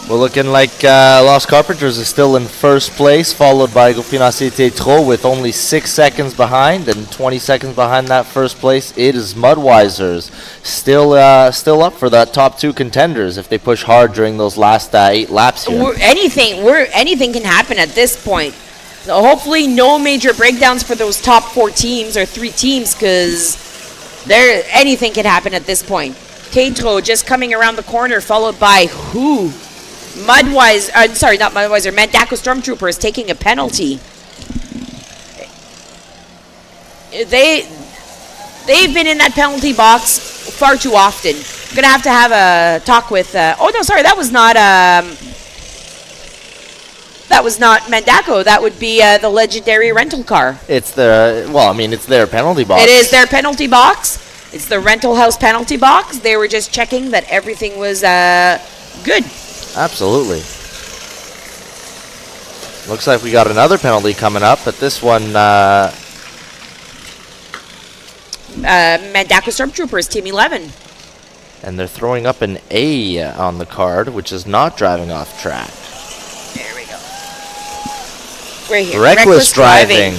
We're looking like Los Carpenters is still in first place, followed by Groupe Financier Tétro with only 6 seconds behind, and 20 seconds behind that first place. It is Mudwisers still up for that top 2 contenders if they push hard during those last 8 laps here. Anything can happen at this point. So hopefully no major breakdowns for those top 4 teams or 3 teams, because anything can happen at this point. Tétro just coming around the corner, followed by who? Mandaco Stormtroopers taking a penalty. They've been in that penalty box far too often. I'm gonna have a talk with. That was not Mandaco. That would be the legendary rental car. It's their penalty box. It is their penalty box. It's the rental house penalty box. They were just checking that everything was good. Absolutely. Looks like we got another penalty coming up, but this one... Mandaco Stormtroopers, Team 11. And they're throwing up an A on the card, which is not driving off track. There we go. Right here. Reckless driving.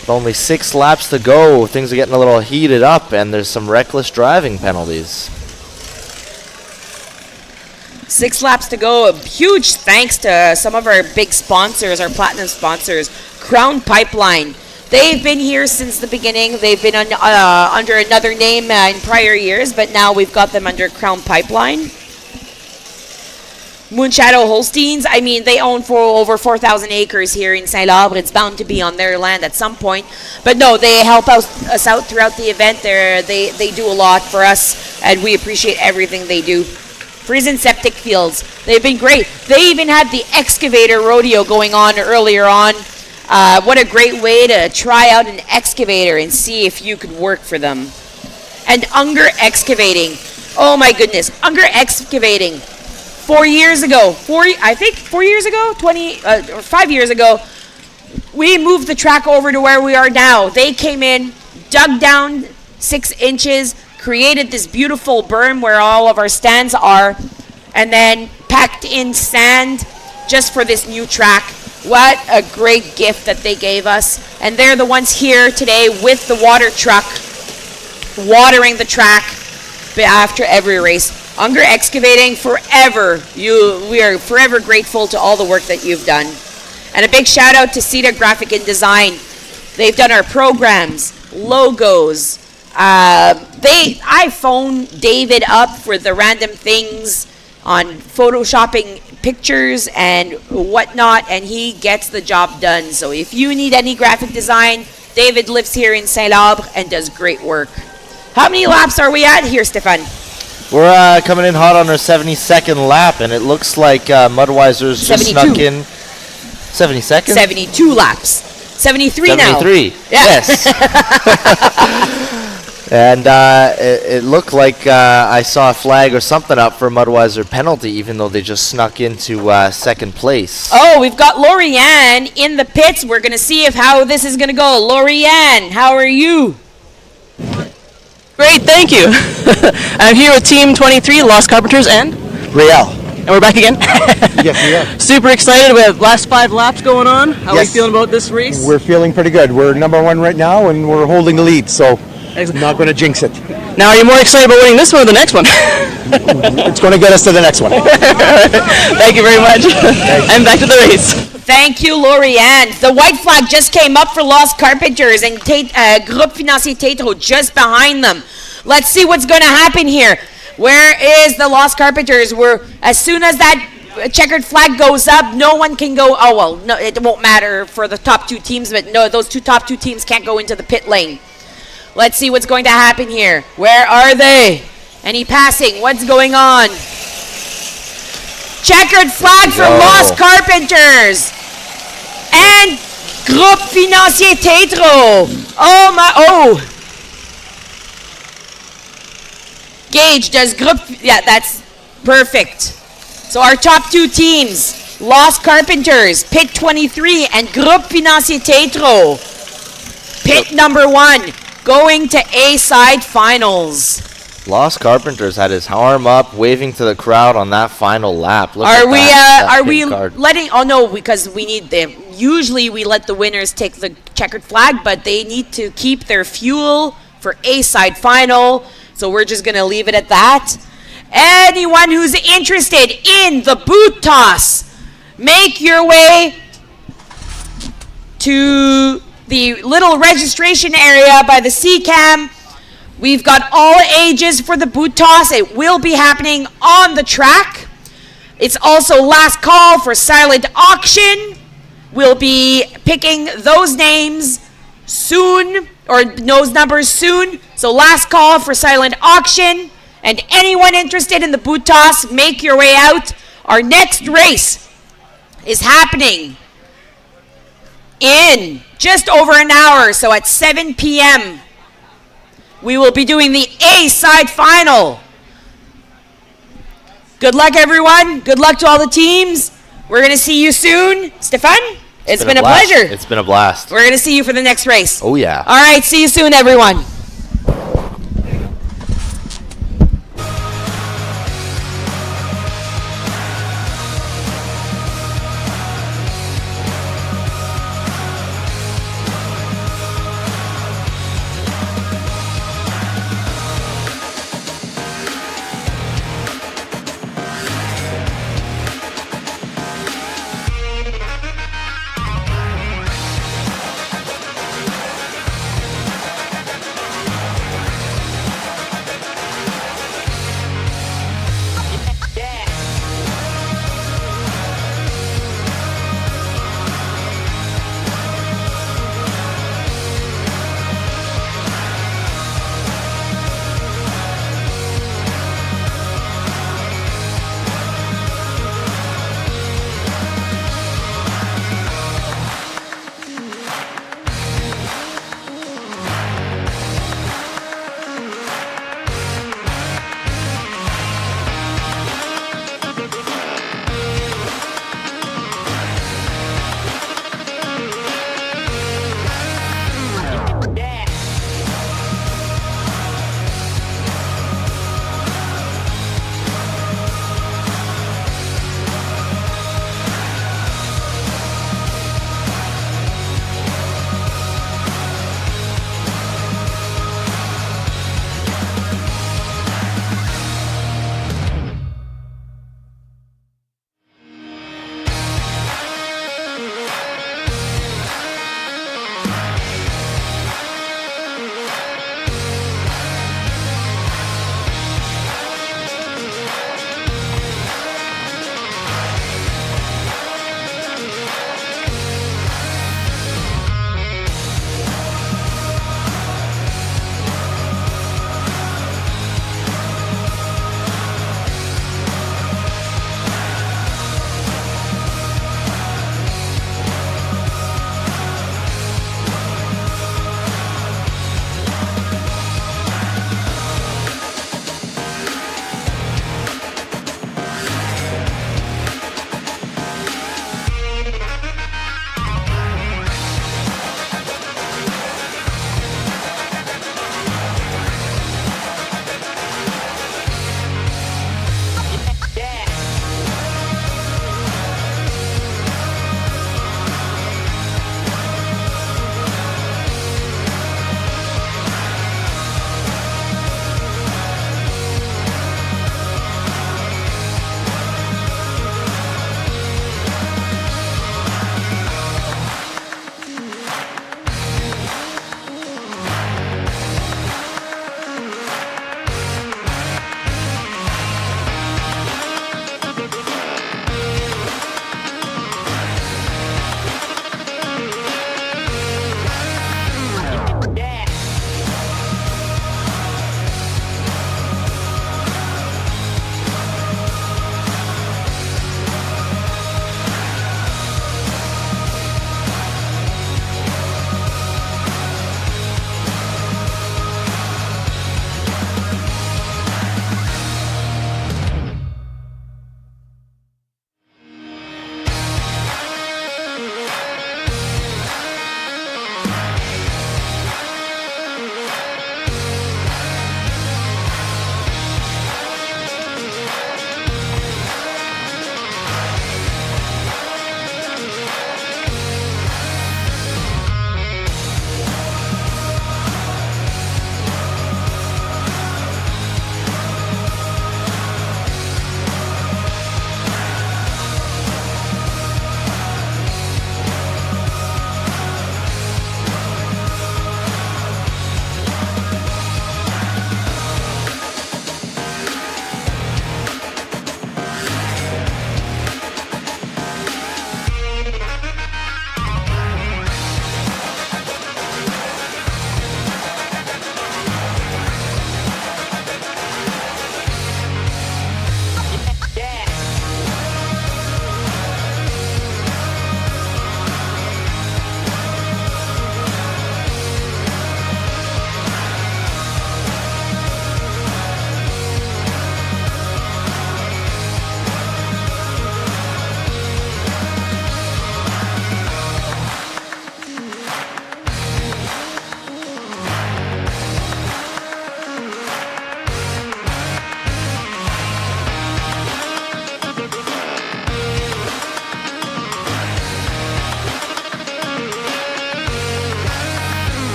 With only 6 laps to go, things are getting a little heated up, and there's some reckless driving penalties. 6 laps to go. A huge thanks to some of our big sponsors, our platinum sponsors. Crown Pipeline. They've been here since the beginning. They've been under another name in prior years, but now we've got them under Crown Pipeline. Moonshadow Holsteins, I mean, they own over 4,000 acres here in St-Labre. It's bound to be on their land at some point. But no, they help us out throughout the event. They do a lot for us, and we appreciate everything they do. Prison Septic Fields, they've been great. They even had the excavator rodeo going on earlier on. What a great way to try out an excavator and see if you could work for them. And Unger Excavating. Oh my goodness, Unger Excavating. 4 years ago, 4 years ago, 5 years ago, we moved the track over to where we are now. They came in, dug down 6 inches, created this beautiful berm where all of our stands are, and then packed in sand just for this new track. What a great gift that they gave us. And they're the ones here today with the water truck watering the track after every race. Unger Excavating, forever, we are forever grateful to all the work that you've done. And a big shout out to CETA Graphic and Design. They've done our programs, logos. I phoned David up for the random things on photoshopping pictures and whatnot, and he gets the job done. So if you need any graphic design, David lives here in St-Labre and does great work. How many laps are we at here, Stefan? We're coming in hot on our 72nd lap, and it looks like Mudweiser's just 72. snuck in. 72nd? 72 laps. 73 now. 73. Yeah. Yes. And it looked like I saw a flag or something up for Mudweiser penalty, even though they just snuck into second place. Oh, we've got Lorianne in the pits. We're going to see how this is going to go. Lorianne, how are you? Great, thank you. I'm here with Team 23, Lost Carpenters and Real. And we're back again. Yes, we are. Super excited. We have last 5 laps going on. How are we Yes. feeling about this race? We're feeling pretty good. We're number 1 right now, and we're holding the lead, so not going to jinx it. Now, are you more excited about winning this one or the next one? It's going to get us to the next one. Thank you very much. And back to the race. Thank you, Lorianne. The white flag just came up for Lost Carpenters and Groupe Financier Tetro just behind them. Let's see what's going to happen here. Where is the Lost Carpenters? As soon as that checkered flag goes up, no one can go. Oh, well, no, it won't matter for the top 2 teams, but no, those top two teams can't go into the pit lane. Let's see what's going to happen here. Where are they? Any passing? What's going on? Checkered flag for Lost Carpenters. And Groupe Financier Tetro. Oh. Gage, does Groupe... Yeah, that's perfect. So our top 2 teams, Lost Carpenters, Pit 23, and Groupe Financier Tetro. Pit number 1, going to A-side finals. Lost Carpenters had his arm up, waving to the crowd on that final lap. Look Are at that we pin card. letting... Oh, no, because we need them. Usually we let the winners take the checkered flag, but they need to keep their fuel for A-side final. So we're just going to leave it at that. Anyone who's interested in the boot toss, make your way to the little registration area by the C-Cam. We've got all ages for the boot toss. It will be happening on the track. It's also last call for silent auction. We'll be picking those names soon, or those numbers soon. So last call for silent auction. And anyone interested in the boot toss, make your way out. Our next race is happening in just over an hour, so at 7 p.m. we will be doing the A-side final. Good luck, everyone. Good luck to all the teams. We're going to see you soon. Stefan, it's been a pleasure. It's been a blast. We're going to see you for the next race. Oh, yeah. All right, see you soon, everyone.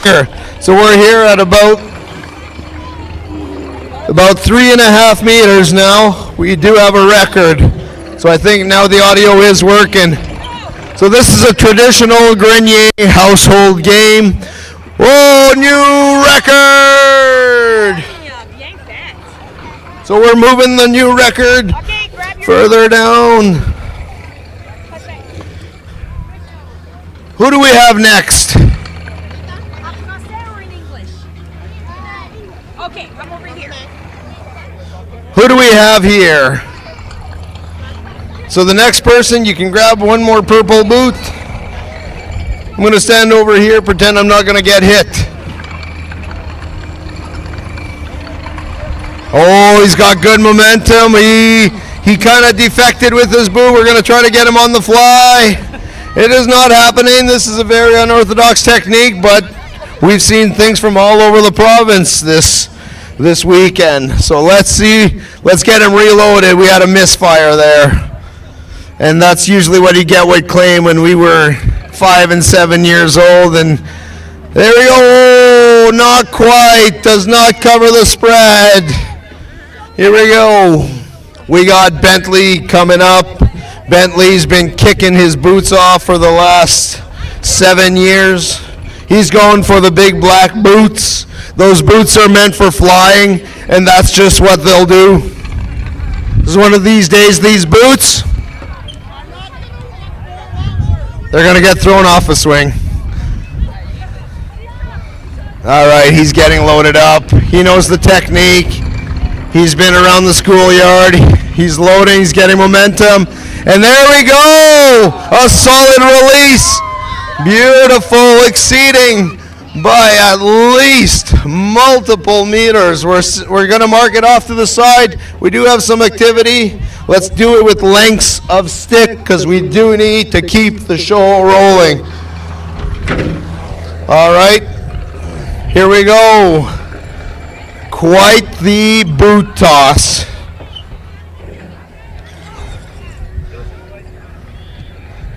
here. So we're here at about 3.5 meters now. We do have a record. So I think now the audio is working. So this is a traditional Grenier household game. Whoa, new record! So we're moving the new record further down. Who do we have next? Okay, come over here. Who do we have here? So the next person, you can grab one more purple boot. I'm going to stand over here, pretend I'm not going to get hit. Oh, he's got good momentum. He kind of defected with his boot. We're going to try to get him on the fly. It is not happening. This is a very unorthodox technique, but we've seen things from all over the province this weekend. So let's see. Let's get him reloaded. We had a misfire there. And that's usually what you get with claim when we were 5 and 7 years old. And there we go. Oh, not quite. Does not cover the spread. Here we go. We got Bentley coming up. Bentley's been kicking his boots off for the last 7 years. He's going for the big black boots. Those boots are meant for flying, and that's just what they'll do. This is one of these days, these boots, they're going to get thrown off a swing. All right, he's getting loaded up. He knows the technique. He's been around the schoolyard. He's loading, he's getting momentum. And there we go! A solid release. Beautiful, exceeding by at least multiple meters. We're going to mark it off to the side. We do have some activity. Let's do it with lengths of stick because we do need to keep the show rolling. All right, here we go. Quite the boot toss.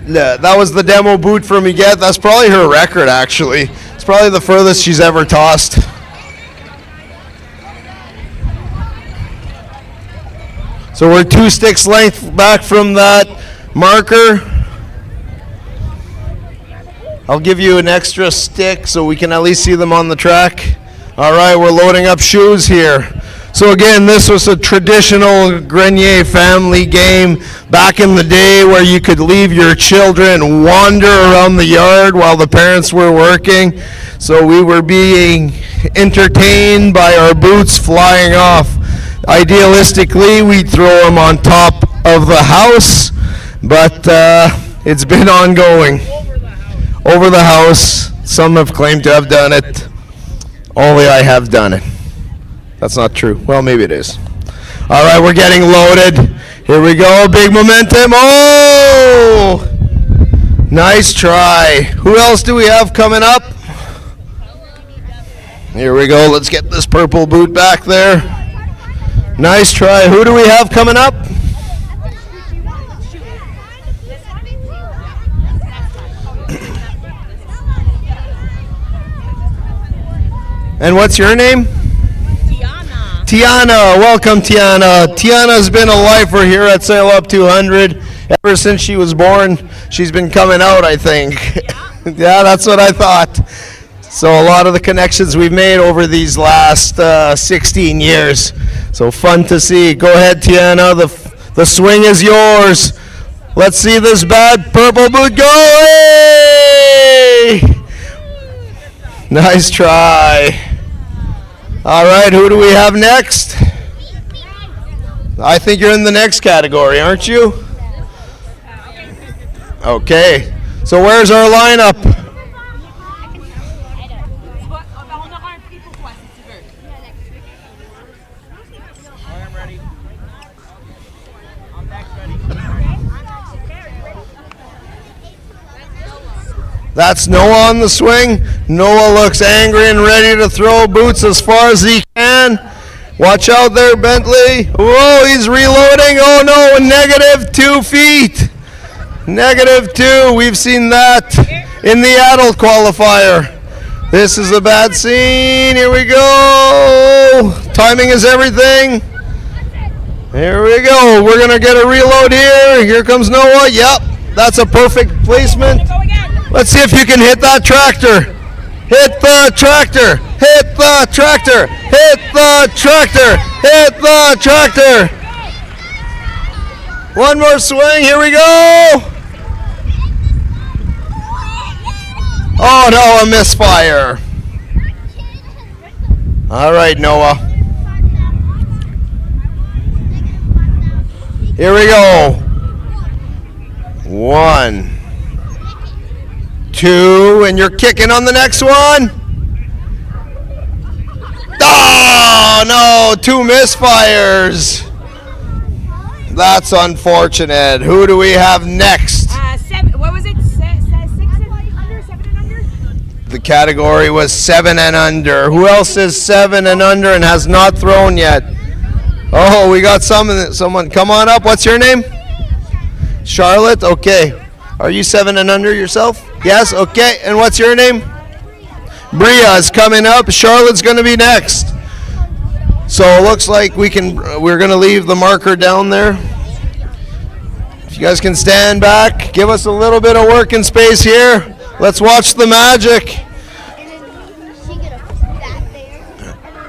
Yeah, that was the demo boot from Miguel. That's probably her record, actually. It's probably the furthest she's ever tossed. So we're 2 sticks length back from that marker. I'll give you an extra stick so we can at least see them on the track. All right, we're loading up shoes here. So again, this was a traditional Grenier family game back in the day where you could leave your children wander around the yard while the parents were working. So we were being entertained by our boots flying off. Idealistically, we'd throw them on top of the house, but it's been ongoing. Over the house. Some have claimed to have done it. Only I have done it. That's not true. Well, maybe it is. All right, we're getting loaded. Here we go. Big momentum. Oh! Nice try. Who else do we have coming up? Here we go. Let's get this purple boot back there. Nice try. Who do we have coming up? And what's your name? Tiana. Welcome, Tiana. Tiana's been a lifer here at St-Labre 200 ever since she was born. She's been coming out, I think. Yeah, that's what I thought. So a lot of the connections we've made over these last 16 years. So fun to see. Go ahead, Tiana. The swing is yours. Let's see this bad purple boot go. Hey! Nice try. All right, who do we have next? I think you're in the next category, aren't you? Okay. So where's our lineup? That's Noah on the swing. Noah looks angry and ready to throw boots as far as he can. Watch out there, Bentley. Whoa, he's reloading. Oh no, -2 feet. -2. We've seen that in the adult qualifier. This is a bad scene. Here we go. Timing is everything. Here we go. We're going to get a reload here. Here comes Noah. Yep, that's a perfect placement. Let's see if you can hit that tractor. Hit the tractor. Hit the tractor. Hit the tractor. Hit the tractor. One more swing. Here we go. Oh no, a misfire. All right, Noah. Here we go. 1, 2, and you're kicking on the next one. Oh no, 2 misfires. That's unfortunate. Who do we have next? What was it? 6 and under? 7 and under? The category was 7 and under. Who else is 7 and under and has not thrown yet? Oh, we got someone. Come on up. What's your name? Charlotte. Okay. Are you 7 and under yourself? Yes. Okay. And what's your name? Bria is coming up. Charlotte's going to be next. So it looks like we're going to leave the marker down there. If you guys can stand back, give us a little bit of working space here. Let's watch the magic.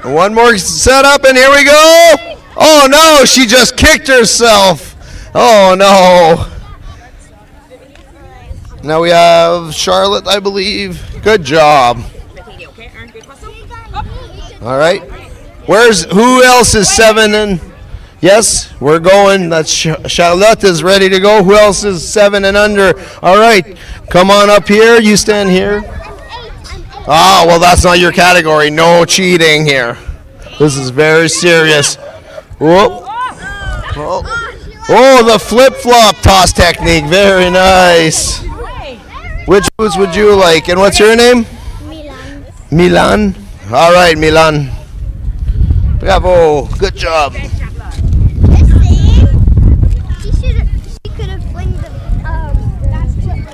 One more setup, and here we go. Oh no, she just kicked herself. Oh no. Now we have Charlotte, I believe. Good job. All right. Who else is 7 and? Yes, we're going. That's Charlotte is ready to go. Who else is 7 and under? All right, come on up here. You stand here. Ah, well, that's not your category. No cheating here. This is very serious. Whoa. Oh, the flip-flop toss technique. Very nice. Which boots would you like? And what's your name? Milan. Milan? All right, Milan. Bravo. Good job.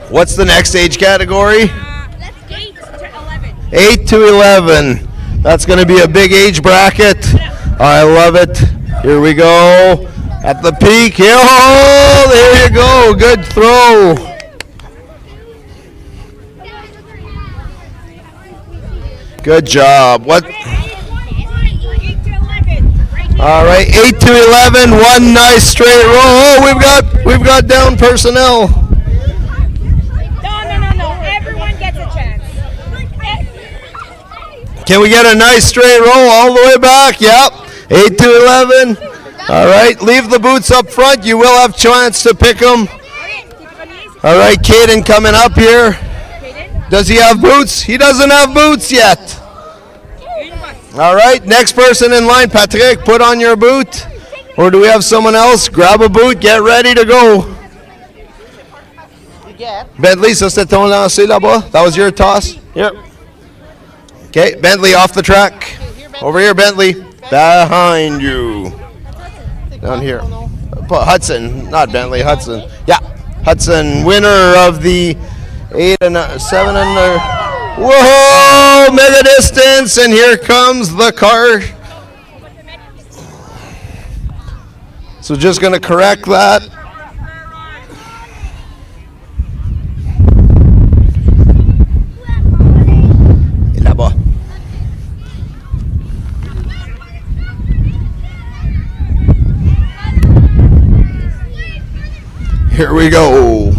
What's the next age category? 8 to 11. 8 to 11. That's going to be a big age bracket. I love it. Here we go. At the peak. Oh, there you go. Good throw. Good job. What? All right, 8 to 11. One nice straight roll. Oh, we've got down personnel. No. Everyone gets a chance. Can we get a nice straight roll all the way back? Yep. 8 to 11. All right, leave the boots up front. You will have chance to pick them. All right, Caden coming up here. Does he have boots? He doesn't have boots yet. All right, next person in line, Patrick, put on your boot. Or do we have someone else? Grab a boot, get ready to go. Bentley, ça c'était ton lancer là-bas? That was your toss? Yep. Okay, Bentley off the track. Over here, Bentley. Behind you. Down here. Hudson, not Bentley, Hudson. Yeah, Hudson, winner of the 8 and 7 and whoa, mega distance, and here comes the car. So just going to correct that. Here we go.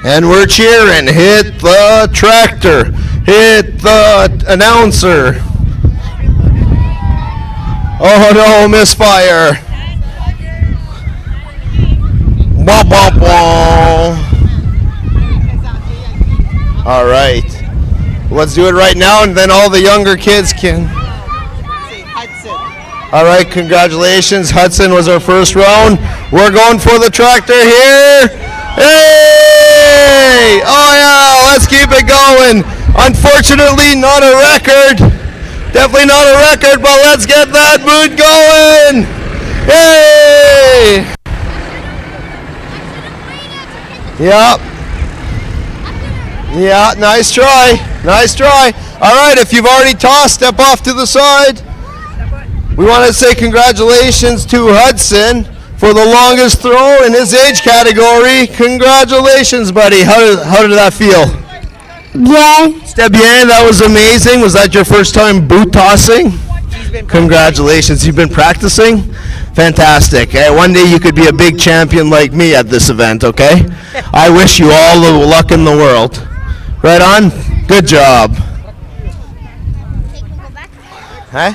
And we're cheering. Hit the tractor. Hit the announcer. Oh no, misfire. Wah, wah, wah. All right. Let's do it right now, and then all the younger kids can. All right, congratulations. Hudson was our first round. We're going for the tractor here. Hey! Oh yeah, let's keep it going. Unfortunately, not a record. Definitely not a record, but let's get that boot going. Hey! Yep. Yeah, nice try. Nice try. All right, if you've already tossed, step off to the side. We want to say congratulations to Hudson for the longest throw in his age category. Congratulations, buddy. How did that feel? Bien. C'était bien. That was amazing. Was that your first time boot tossing? Congratulations. You've been practicing? Fantastic. Hey, one day you could be a big champion like me at this event, okay? I wish you all the luck in the world. Right on? Good job. Huh?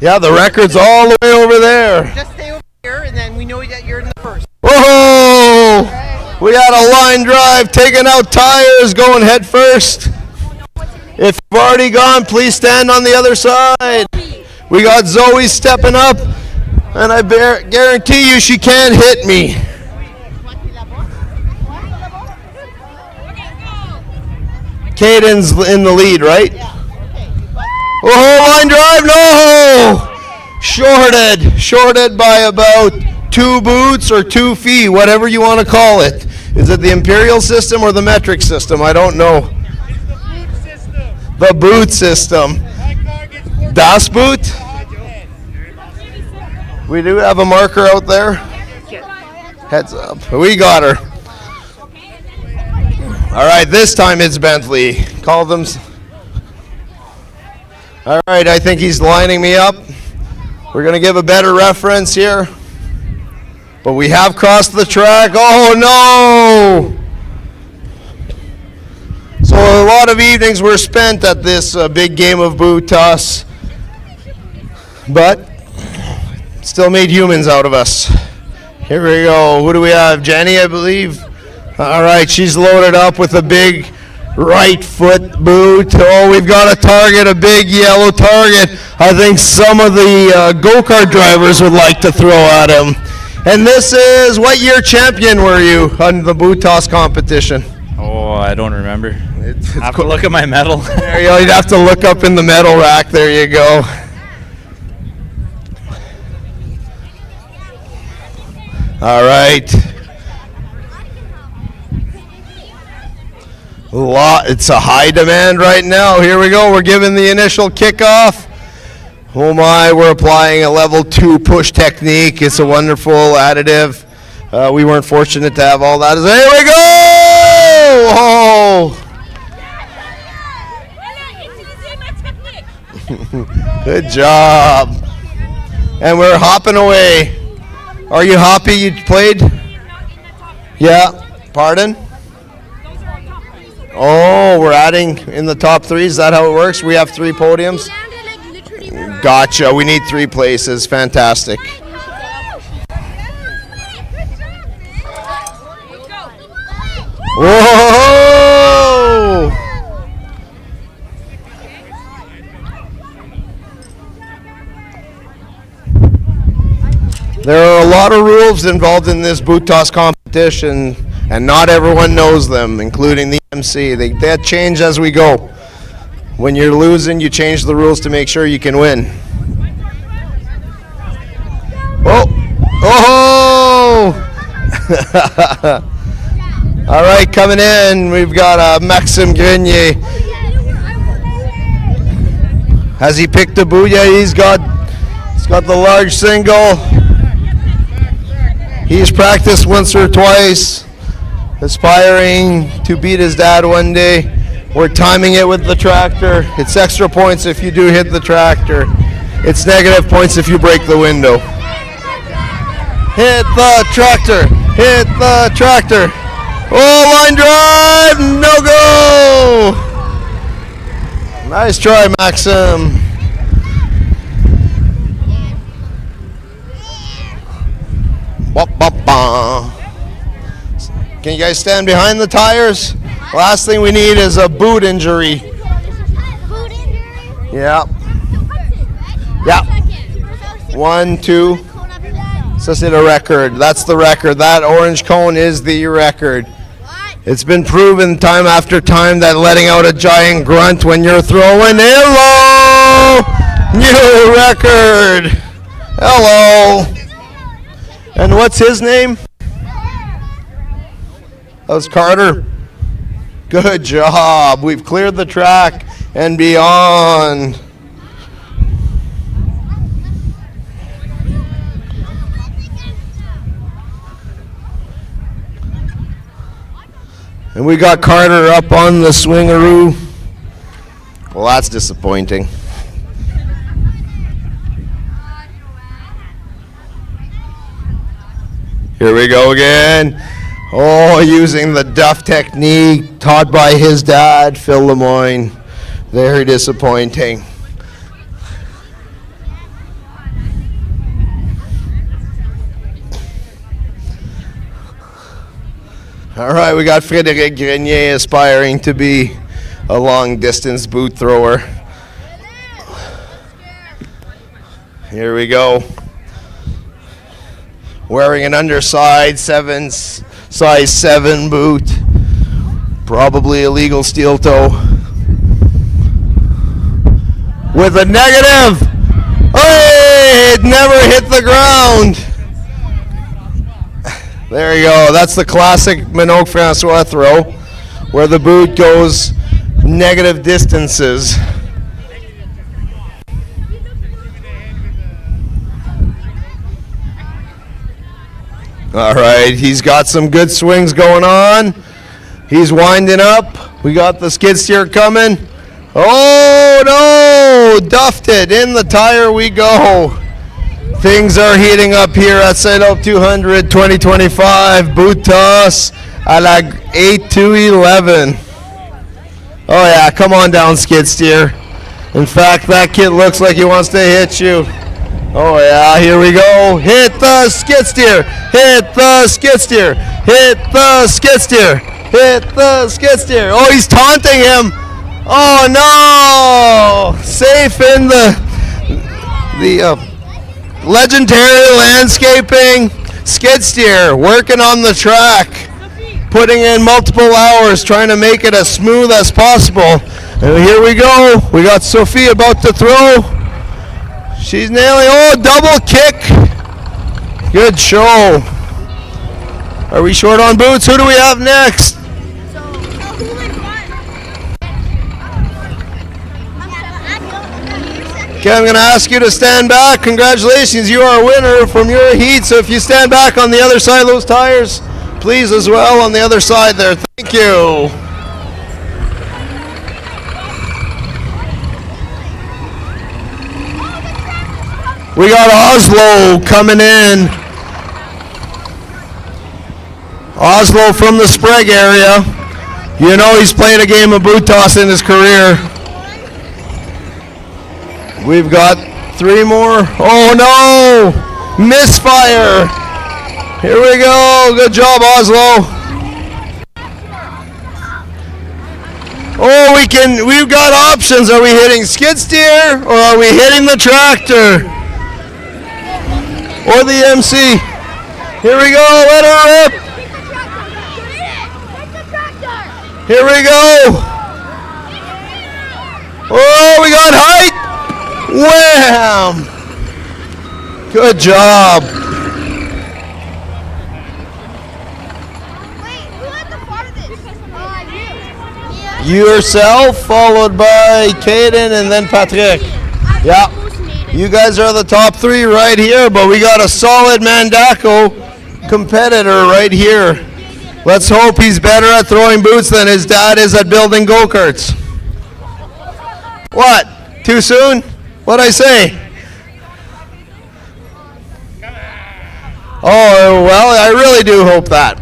Yeah, the record's all the way over there. Just stay over here, and then we know that you're in the first. Whoa! We got a line drive, taking out tires, going head first. If you've already gone, please stand on the other side. We got Zoe stepping up, and I guarantee you she can't hit me. Caden's in the lead, right? Oh, line drive, no! Shorted by about 2 boots or 2 feet, whatever you want to call it. Is it the imperial system or the metric system? I don't know. The boot system. Das Boot? We do have a marker out there. Heads up. We got her. All right, this time it's Bentley. Call them. All right, I think he's lining me up. We're going to give a better reference here. But we have crossed the track. Oh, no! So a lot of evenings were spent at this big game of boot toss. But still made humans out of us. Here we go. Who do we have? Jenny, I believe. All right, she's loaded up with a big right foot boot. Oh, we've got a target, a big yellow target. I think some of the go-kart drivers would like to throw at him. And this is, what year champion were you on the boot toss competition? Oh, I don't remember. I have to look at my medal. There you go. You'd have to look up in the medal rack. There you go. All right. It's a high demand right now. Here we go. We're giving the initial kickoff. Oh my, we're applying a level 2 push technique. It's a wonderful additive. We weren't fortunate to have all that. Here we go! Oh! Good job. And we're hopping away. Are you happy you played? Yeah. Pardon? Oh, we're adding in the top 3. Is that how it works? We have 3 podiums? Gotcha. We need 3 places. Fantastic. Whoa! There are a lot of rules involved in this boot toss competition, and not everyone knows them, including the MC. They change as we go. When you're losing, you change the rules to make sure you can win. Oh! Oh! All right, coming in, we've got Maxime Grenier. Has he picked a boot? Yeah, he's got the large single. He's practiced once or twice, aspiring to beat his dad one day. We're timing it with the tractor. It's extra points if you do hit the tractor. It's negative points if you break the window. Hit the tractor. Hit the tractor. Oh, line drive. No go. Nice try, Maxim. Can you guys stand behind the tires? Last thing we need is a boot injury. Yeah. Yeah. 1, 2. So it's a record. That's the record. That orange cone is the record. It's been proven time after time that letting out a giant grunt when you're throwing, hello! New record! Hello! And what's his name? That was Carter. Good job. We've cleared the track and beyond. And we got Carter up on the swingaroo. Well, that's disappointing. Here we go again. Oh, using the duff technique taught by his dad, Phil Lemoyne. Very disappointing. All right, we got Frédéric Grenier aspiring to be a long-distance boot thrower. Here we go. Wearing an underside size 7 boot. Probably illegal steel toe. With a negative. Hey, it never hit the ground. There you go. That's the classic Minogue Francois throw, where the boot goes negative distances. All right, he's got some good swings going on. He's winding up. We got the skid steer coming. Oh no, duffed it. In the tire we go. Things are heating up here at St-Labre 200 2025 boot toss à la 8-2-11. Oh yeah, come on down, skid steer. In fact, that kid looks like he wants to hit you. Oh yeah, here we go. Hit the skid steer. Hit the skid steer. Hit the skid steer. Hit the skid steer. Oh, he's taunting him. Oh no! Safe in the legendary landscaping skid steer, working on the track, putting in multiple hours, trying to make it as smooth as possible. And here we go. We got Sophie about to throw. She's nailing. Oh, double kick. Good show. Are we short on boots? Who do we have next? Okay, I'm going to ask you to stand back. Congratulations, you are a winner from your heat. So if you stand back on the other side of those tires, please as well on the other side there. Thank you. We got Oslo coming in. Oslo from the Sprague area. You know he's played a game of boot toss in his career. We've got 3 more. Oh no! Misfire! Here we go. Good job, Oslo. Oh, we've got options. Are we hitting skid steer or are we hitting the tractor? Or the MC? Here we go. Let her rip. Here we go. Oh, we got height. Wham! Good job. Yourself, followed by Caden, and then Patrick. Yeah, you guys are the top 3 right here, but we got a solid Mandaco competitor right here. Let's hope he's better at throwing boots than his dad is at building go-karts. What? Too soon? What'd I say? Oh, well, I really do hope that.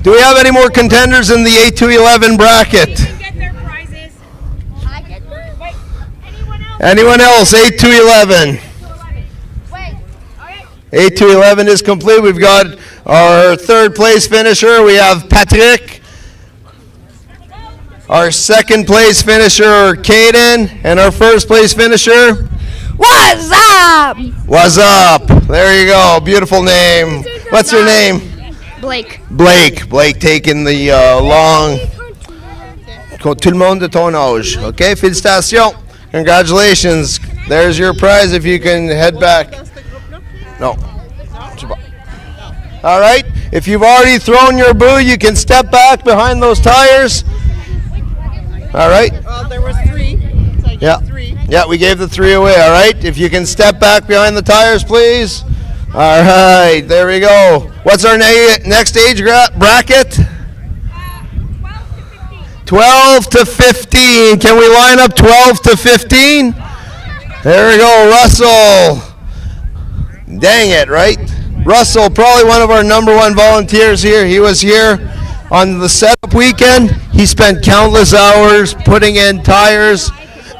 Do we have any more contenders in the 8-11 bracket? Anyone else? 8-11. 8-11 is complete. We've got our 3rd place finisher. We have Patrick. Our 2nd place finisher, Caden. And our 1st place finisher, What's up? What's up? There you go. Beautiful name. What's your name? Blake. Blake taking the long. Tout le monde de ton âge. Okay, félicitations. Congratulations. There's your prize if you can head back. No. All right. If you've already thrown your boo, you can step back behind those tires. All right. There was 3. So I Yeah. gave 3. Yeah, we gave the 3 away. All right. If you can step back behind the tires, please. All right. There we go. What's our next age bracket? 12 to 15. Can we line up 12 to 15? There we go, Russell. Dang it, right? Russell, probably one of our number 1 volunteers here. He was here on the setup weekend. He spent countless hours putting in tires,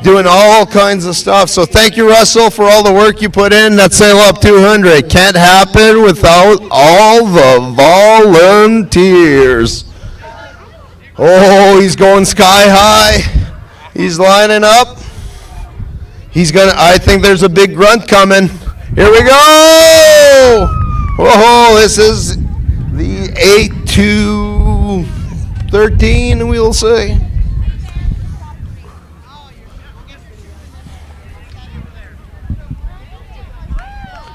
doing all kinds of stuff. So thank you, Russell, for all the work you put in. That Sail Up 200 can't happen without all the volunteers. Oh, he's going sky high. He's lining up. I think there's a big grunt coming. Here we go! Whoa, this is the 8 to 13, we'll say.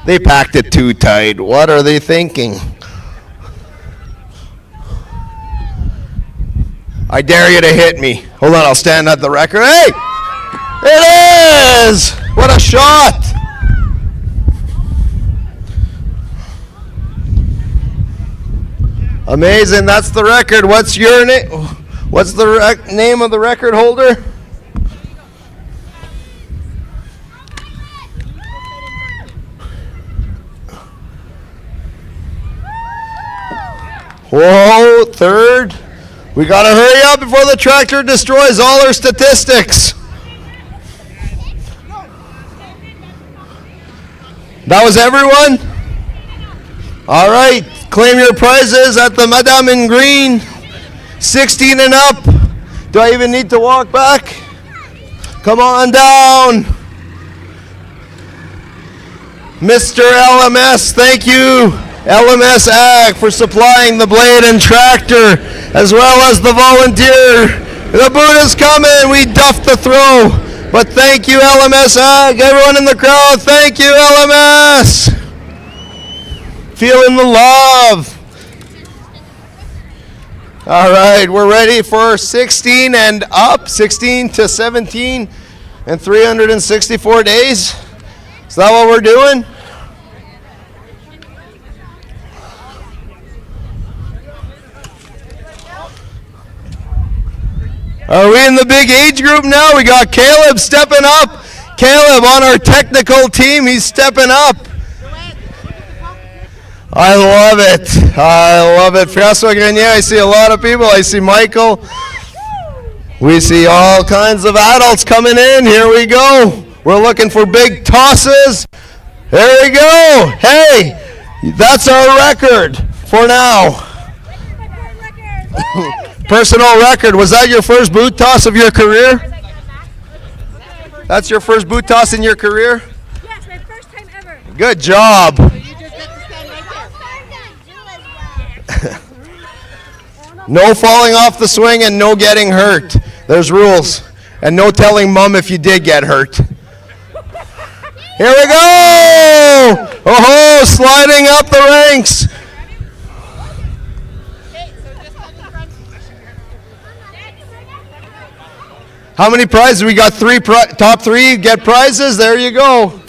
They packed it too tight. What are they thinking? I dare you to hit me. Hold on, I'll stand at the record. Hey! It is! What a shot! Amazing, that's the record. What's your name? What's the name of the record holder? Whoa, third. We gotta hurry up before the tractor destroys all our statistics. That was everyone? All right, claim your prizes at the Madame in Green. 16 and up. Do I even need to walk back? Come on down. Mr. LMS, thank you. LMS Ag for supplying the blade and tractor, as well as the volunteer. The boot is coming. We duffed the throw. But thank you, LMS Ag. Everyone in the crowd, thank you, LMS. Feeling the love. All right, we're ready for 16 and up, 16 to 17 and 364 days. Is that what we're doing? Are we in the big age group now? We got Caleb stepping up. Caleb on our technical team, he's stepping up. I love it. I love it. François Grenier, I see a lot of people. I see Michael. We see all kinds of adults coming in. Here we go. We're looking for big tosses. There we go. Hey, that's our record for now. Personal record. Was that your first boot toss of your career? That's your first boot toss in your career? Yes, my first time ever. Good job. No falling off the swing and no getting hurt. There's rules. And no telling mom if you did get hurt. Here we go! Oh, sliding up the ranks. How many prizes? We got top three get prizes. There you go.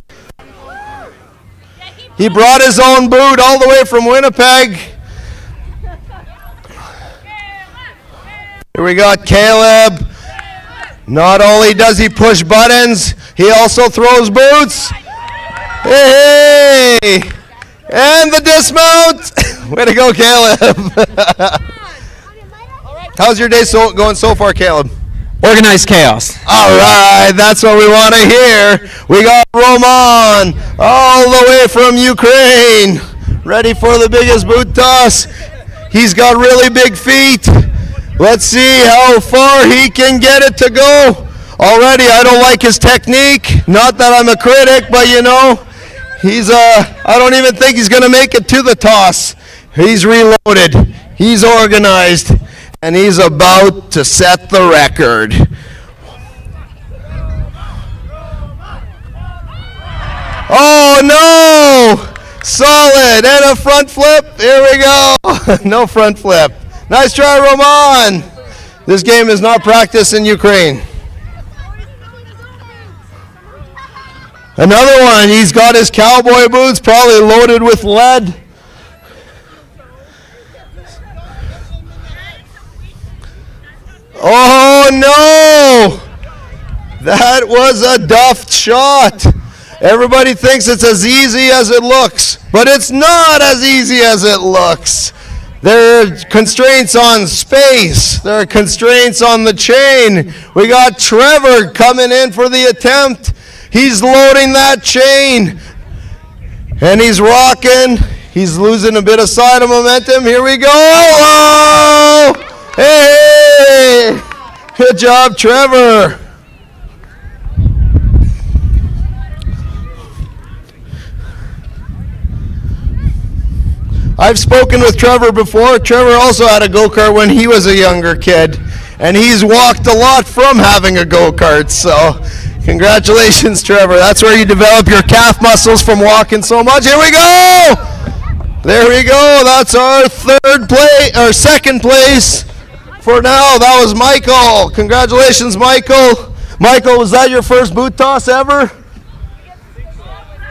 He brought his own boot all the way from Winnipeg. Here we got Caleb. Not only does he push buttons, he also throws boots. Hey! And the dismount. Way to go, Caleb. How's your day going so far, Caleb? Organized chaos. All right, that's what we want to hear. We got Roman all the way from Ukraine, ready for the biggest boot toss. He's got really big feet. Let's see how far he can get it to go. Already, I don't like his technique. Not that I'm a critic, but you know, I don't even think he's going to make it to the toss. He's reloaded. He's organized. And he's about to set the record. Oh no! Solid. And a front flip. Here we go. No front flip. Nice try, Roman. This game is not practiced in Ukraine. Another one. He's got his cowboy boots, probably loaded with lead. Oh, no. That was a duffed shot. Everybody thinks it's as easy as it looks, but it's not as easy as it looks. There are constraints on space. There are constraints on the chain. We got Trevor coming in for the attempt. He's loading that chain, and he's rocking. He's losing a bit of side of momentum. Here we go. Oh! Hey! Good job, Trevor. I've spoken with Trevor before. Trevor also had a go-kart when he was a younger kid, and he's walked a lot from having a go-kart, so congratulations, Trevor. That's where you develop your calf muscles from walking so much. Here we go! There we go. That's our second place for now. That was Michael. Congratulations, Michael. Michael, was that your first boot toss ever?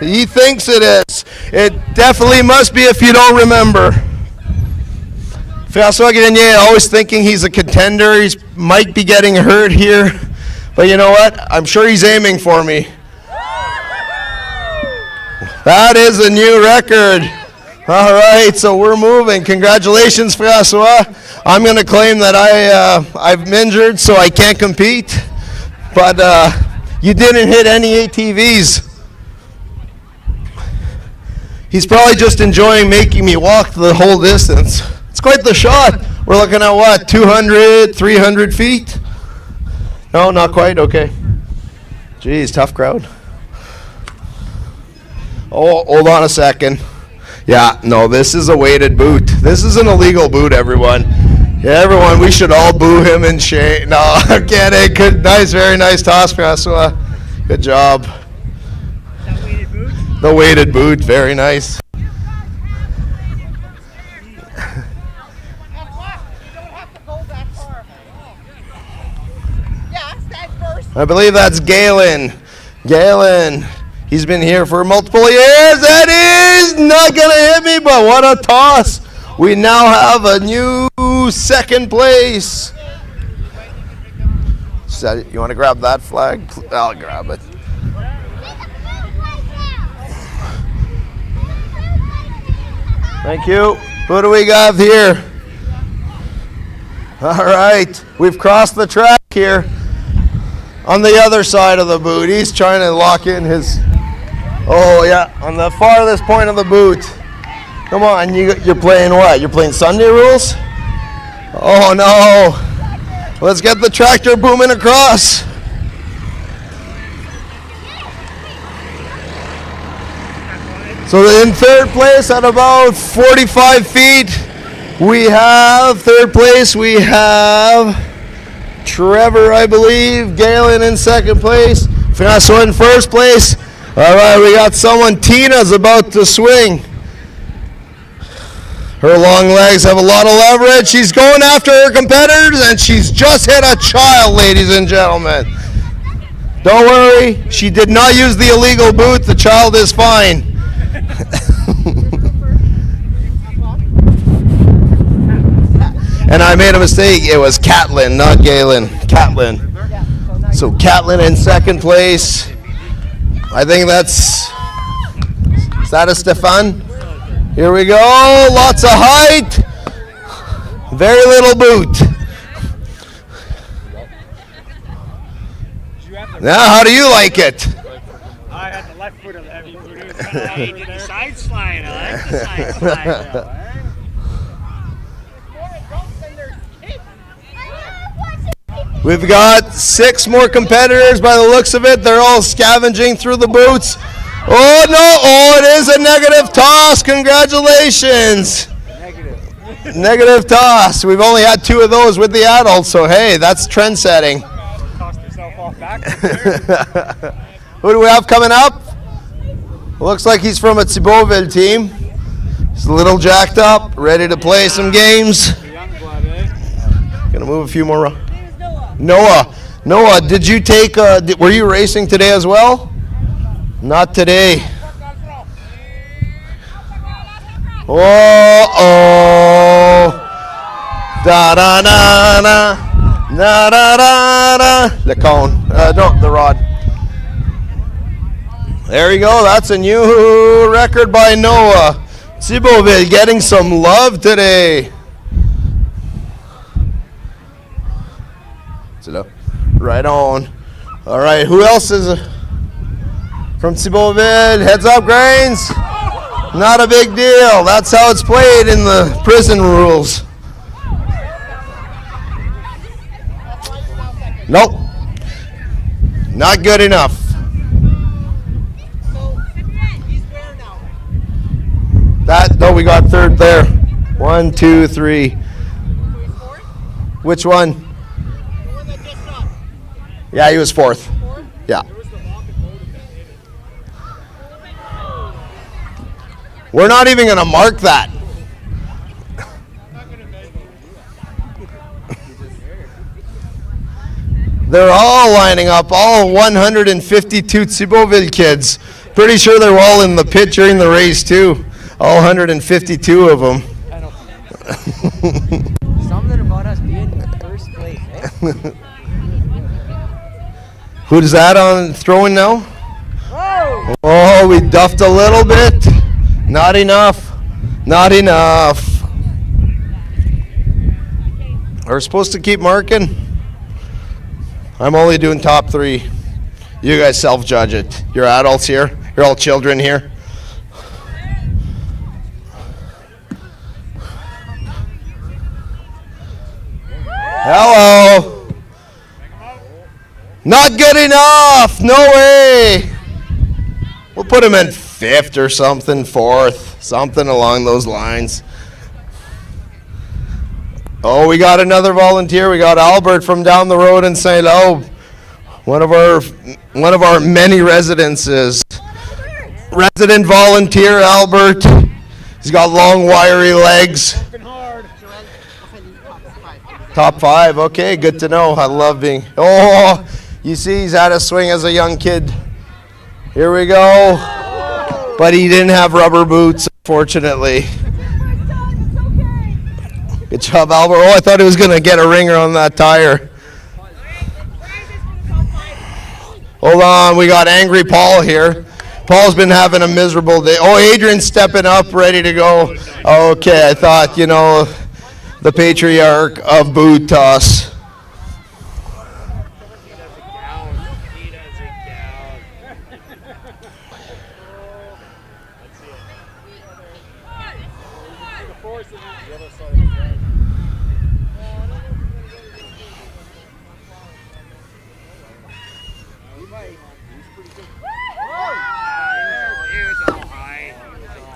He thinks it is. It definitely must be if you don't remember. François Grenier always thinking he's a contender. He might be getting hurt here. But you know what? I'm sure he's aiming for me. That is a new record. All right, so we're moving. Congratulations, François. I'm going to claim that I'm injured, so I can't compete. But you didn't hit any ATVs. He's probably just enjoying making me walk the whole distance. It's quite the shot. We're looking at what, 200, 300 feet? No, not quite, okay. Geez, tough crowd. Oh, hold on a second. Yeah, no, this is a weighted boot. This is an illegal boot, everyone. Yeah, everyone, we should all boo him and shame. No, I'm kidding. Good, nice, very nice toss, François. Good job. The weighted boot, very nice. I believe that's Galen. Galen, he's been here for multiple years. That is not going to hit me, but what a toss. We now have a new second place. You want to grab that flag? I'll grab it. Thank you. Who do we got here? All right. We've crossed the track here. On the other side of the boot. He's trying to lock in his... Oh, yeah. On the farthest point of the boot. Come on. You're playing what? You're playing Sunday rules? Oh, no. Let's get the tractor booming across. So in third place at about 45 feet, we have Trevor, I believe, Galen in second place, François in first place. All right, we got someone, Tina's about to swing. Her long legs have a lot of leverage. She's going after her competitors, and she's just hit a child, ladies and gentlemen. Don't worry, she did not use the illegal boot. The child is fine. And I made a mistake. It was Catlin, not Galen. Catlin. So Catlin in second place. I think that's... Is that a Stefan? Here we go. Lots of height. Very little boot. Now, how do you like it? I had the left foot of the heavy boot. Hey, did the side slide. I like the side slide though, eh? We've got 6 more competitors by the looks of it. They're all scavenging through the boots. Oh, no. Oh, it is a negative toss. Congratulations. Negative toss. We've only had 2 of those with the adults, so hey, that's trend setting. Tossed yourself off back. Who do we have coming up? Looks like he's from a Thibaultville team. He's a little jacked up, ready to play some games. Gonna move a few more. Noah, did you take? Were you racing today as well? Not today. Oh. Da da da da. Da da da da. The cone. No, the rod. There you go. That's a new record by Noah. Thibaultville getting some love today. Right on. All right, who else is from Thibaultville? Heads up, Grains. Not a big deal. That's how it's played in the prison rules. Nope. Not good enough. No, we got third there. 1, 2, 3. Which one? Yeah, he was fourth. Yeah. We're not even going to mark that. They're all lining up, all 152 Thibaultville kids. Pretty sure they're all in the pit during the race too. All 152 of them. Something about us being in first place, eh? Who's that on throwing now? Oh, we duffed a little bit. Not enough. Not enough. We're supposed to keep marking. I'm only doing top 3. You guys self-judge it. You're adults here. You're all children here. Hello. Not good enough. No way. We'll put him in 5th or something, 4th, something along those lines. Oh, we got another volunteer. We got Albert from down the road in St-Labre. One of our many residences. Resident volunteer Albert. He's got long wiry legs. Top 5. Okay, good to know. I love being. Oh, you see, he's had a swing as a young kid. Here we go. But he didn't have rubber boots, unfortunately. Good job, Albert. Oh, I thought he was going to get a ringer on that tire. Hold on, we got angry Paul here. Paul's been having a miserable day. Oh, Adrian's stepping up, ready to go. Okay, I thought, the patriarch of boot toss.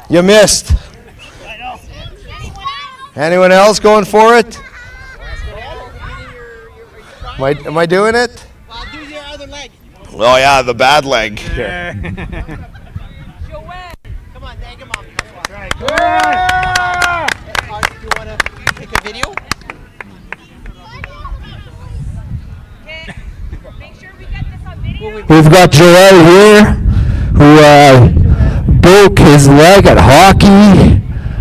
You missed. Anyone else going for it? Am I doing it? Well, do your other leg. Oh yeah, the bad leg. Come on, thank him up. Do you want to take a video? We've got Joel here, who broke his leg at hockey,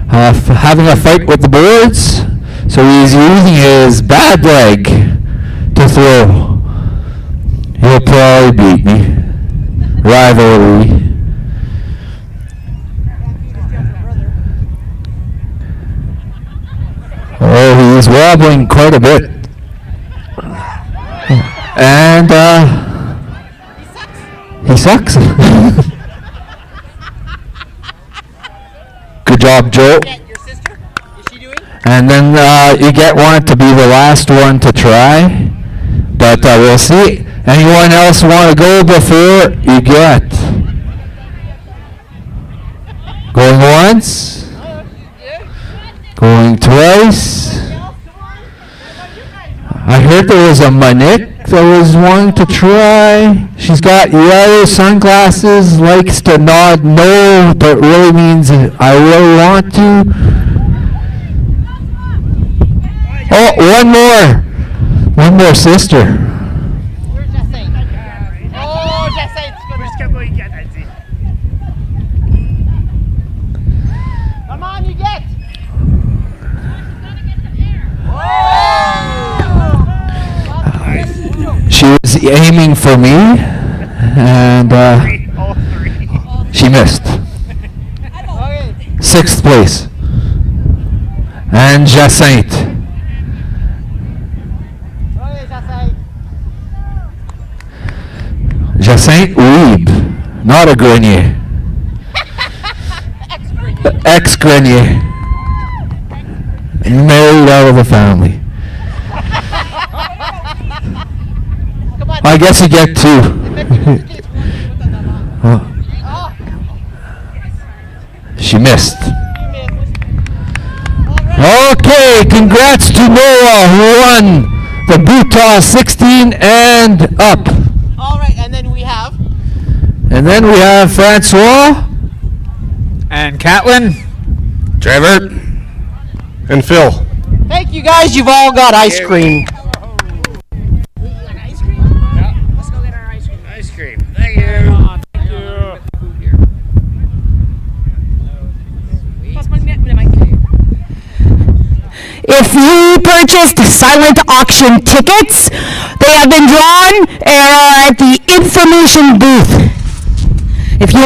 having a fight with the boards, so he's using his bad leg to throw. He'll probably beat me. Rivalry. Oh, he's wobbling quite a bit. And he sucks. Good job, Joe. And then you get one to be the last one to try. But we'll see. Anyone else want to go before you get? Going once. Going twice. I heard there was a minute So was wanting to try. She's got yellow sunglasses, likes to nod no, but really means I really want to. Oh, one more sister. Oh, j'essaie. Come on, you get. She was aiming for me, and she missed. 6th place. And Jacinthe. Jacinthe Weeb, not a Grenier. Ex-Grenier. Married out of the family. I guess you get 2. She missed. Okay, congrats to Noah who won the Butah 16 and up. All right, and then we have. And then we have Francois. And Catlin. Trevor. And Phil. Thank you guys. You've all got ice cream. Ice cream. Thank you. If you purchased silent auction tickets, they have been drawn at the information booth. If you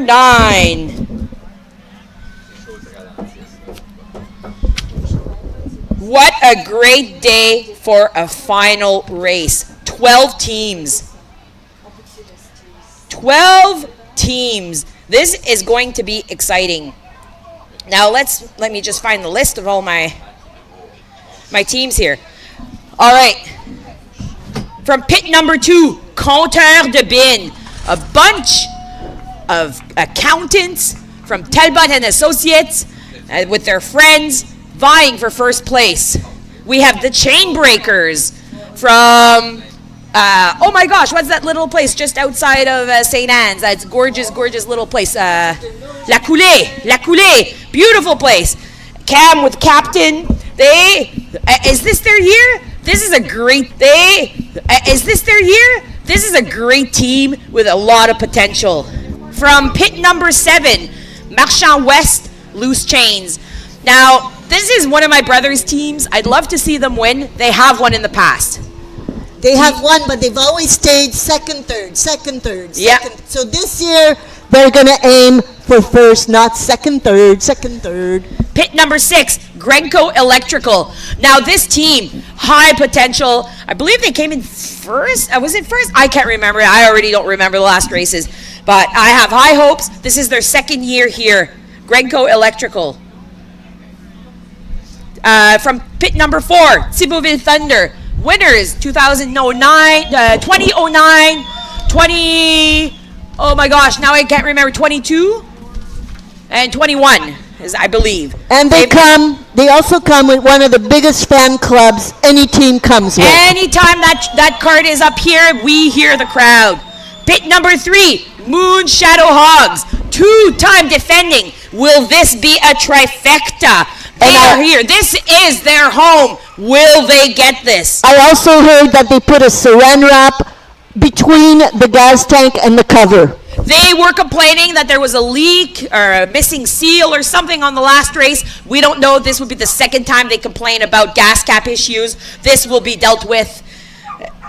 9. What a great day for a final race. 12 teams. 12 teams. This is going to be exciting. Now let me just find the list of all my teams here. All right. From pit number 2, Compteur de Bin. A bunch of accountants from Talbot and Associates with their friends vying for first place. We have the Chain Breakers from, oh my gosh, what's that little place just outside of St. Anne's? That's gorgeous, gorgeous little place. La Coulée, beautiful place. Cam with Captain. Is this their year? This is a great, is this their year? This is a great team with a lot of potential. From pit number 7, Marchand West, Loose Chains. Now, this is one of my brother's teams. I'd love to see them win. They have won in the past. They have won, but they've always stayed second, third. Yep. So this year, they're going to aim for first, not second, third. Pit number 6, Gringo Electrical. Now, this team, high potential. I believe they came in first. Was it first? I can't remember. I already don't remember the last races. But I have high hopes. This is their second year here. Gringo Electrical. From pit number 4, Thibauville Thunder. Winners 2009, 2009, 20, oh my gosh, now I can't remember, 22 and 21, I believe. And they also come with one of the biggest fan clubs any team comes with. Anytime that card is up here, we hear the crowd. Pit number 3, Moon Shadow Hogs, 2-time defending. Will this be a trifecta? They are here. This is their home. Will they get this? I also heard that they put a saran wrap between the gas tank and the cover. They were complaining that there was a leak or a missing seal or something on the last race. We don't know. This would be the second time they complain about gas cap issues. This will be dealt with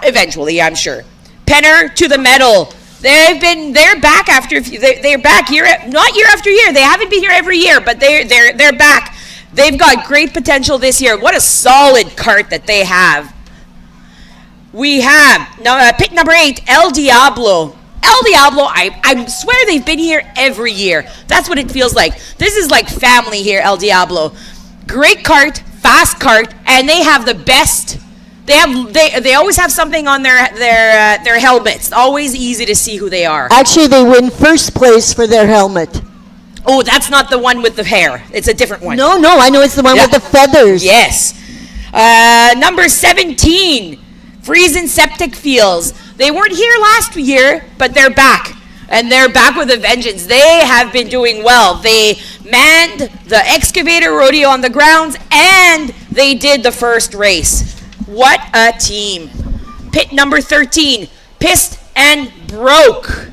eventually, I'm sure. Penner to the metal. They're back they're back not year after year. They haven't been here every year, but they're back. They've got great potential this year. What a solid cart that they have. We have pit number 8, El Diablo. El Diablo, I swear they've been here every year. That's what it feels like. This is like family here, El Diablo. Great cart, fast cart, and they have the best. They always have something on their helmets. Always easy to see who they are. Actually, they win first place for their helmet. Oh, that's not the one with the hair. It's a different one. No, I know it's the one with the feathers. Yes. Number 17, Friesen Septic Fields. They weren't here last year, but they're back. And they're back with a vengeance. They have been doing well. They manned the excavator rodeo on the grounds, and they did the first race. What a team. Pit number 13, Pissed and Broke.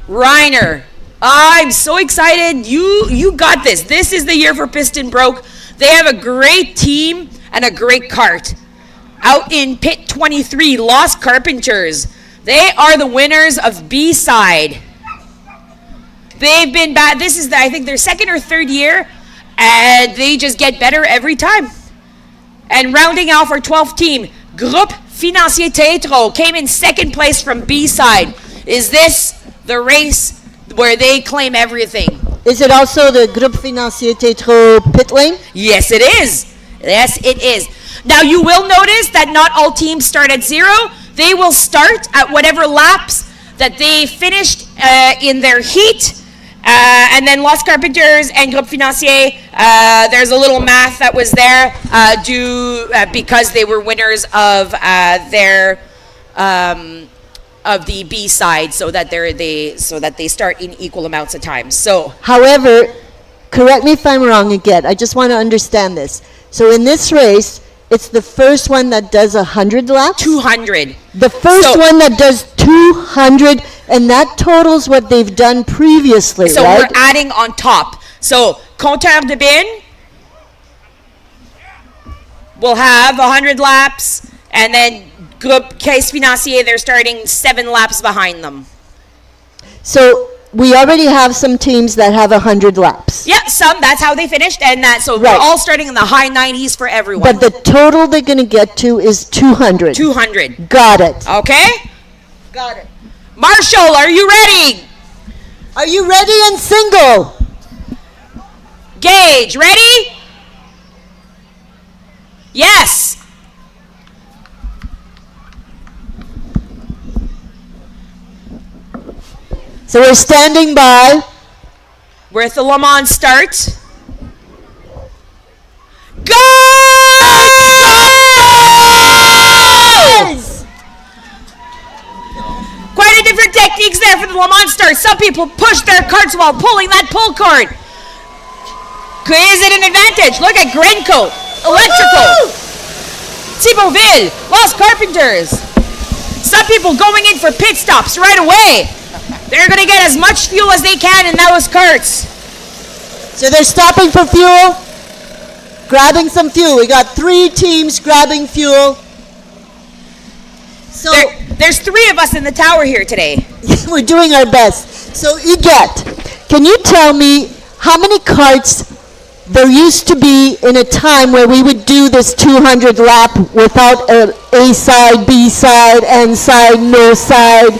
Reiner. I'm so excited. You got this. This is the year for Piston Broke. They have a great team and a great cart. Out in pit 23, Lost Carpenters. They are the winners of B-side. They've been bad. This is, I think, their second or third year, and they just get better every time. And rounding out our 12th team, Groupe Financier Tétro came in second place from B-side. Is this the race where they claim everything? Is it also the Groupe Financier Tétro pit lane? Yes, it is. Yes, it is. Now, you will notice that not all teams start at 0. They will start at whatever laps that they finished in their heat. And then Lost Carpenters and Groupe Financier, there's a little math that was there because they were winners of of the B side, so that they start in equal amounts of time. So, however, correct me if I'm wrong again. I just want to understand this. So in this race, it's the first one that does 100 laps? 200. The first one that does 200, and that totals what they've done previously, so right? we're adding on top. So Compteur de Bin will have 100 laps, and then Groupe Caisse Financier, they're starting 7 laps behind them. So we already have some teams that have 100 laps. Yeah, that's how they finished, and so Right. we're all starting in the high 90s for everyone. But the total they're going to get to is 200. 200. Got it. Okay? Got it. Marshall, are you ready? Are you ready in single? Gage, ready? Yes. So we're standing by. We're at the Le Mans start. Go! Quite a different techniques there for the Le Mans start. Some people push their carts while pulling that pull cord. Is it an advantage? Look at Gringo, Electrical, Thibauville, Lost Carpenters. Some people going in for pit stops right away. They're going to get as much fuel as they can in those carts. So they're stopping for fuel, grabbing some fuel. We got 3 teams grabbing fuel. So there's 3 of us in the tower here today. We're doing our best. So Iget, can you tell me how many carts there used to be in a time where we would do this 200 lap without A side, B side, N side, no side?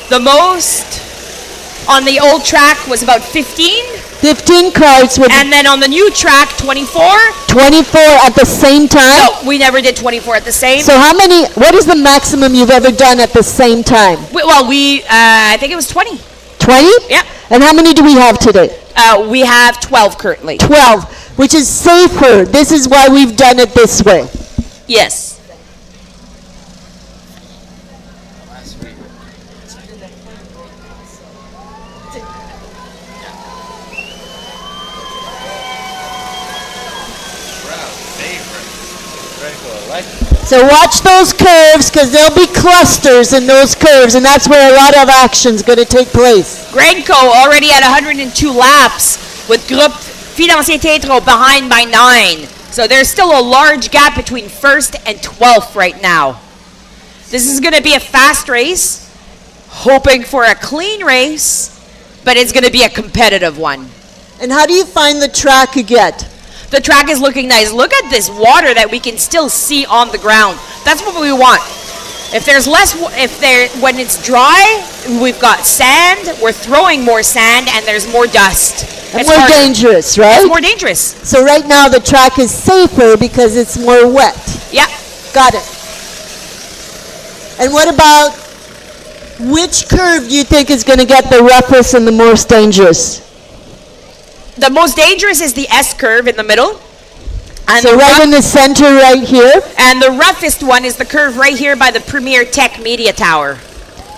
The most on the old track was about 15. 15 carts with. And then on the new track, 24. 24 at the same time? No, we never did 24 at the same. So what is the maximum you've ever done at the same time? I think it was 20. 20? Yeah. And how many do we have today? We have 12 currently. 12, which is safer. This is why we've done it this way. Yes. So watch those curves, because there'll be clusters in those curves, and that's where a lot of action's going to take place. Gringo already at 102 laps with Groupe Financier Tétro behind by 9. So there's still a large gap between 1st and 12th right now. This is going to be a fast race, hoping for a clean race, but it's going to be a competitive one. And how do you find the track again? The track is looking nice. Look at this water that we can still see on the ground. That's what we want. If there's when it's dry, we've got sand, we're throwing more sand, and there's more dust. And more dangerous, right? It's more dangerous. So right now the track is safer because it's more wet. Yeah. Got it. And what about, which curve do you think is going to get the roughest and the most dangerous? The most dangerous is the S curve in the middle. And so right in the center right here? And the roughest one is the curve right here by the Premier Tech Media Tower.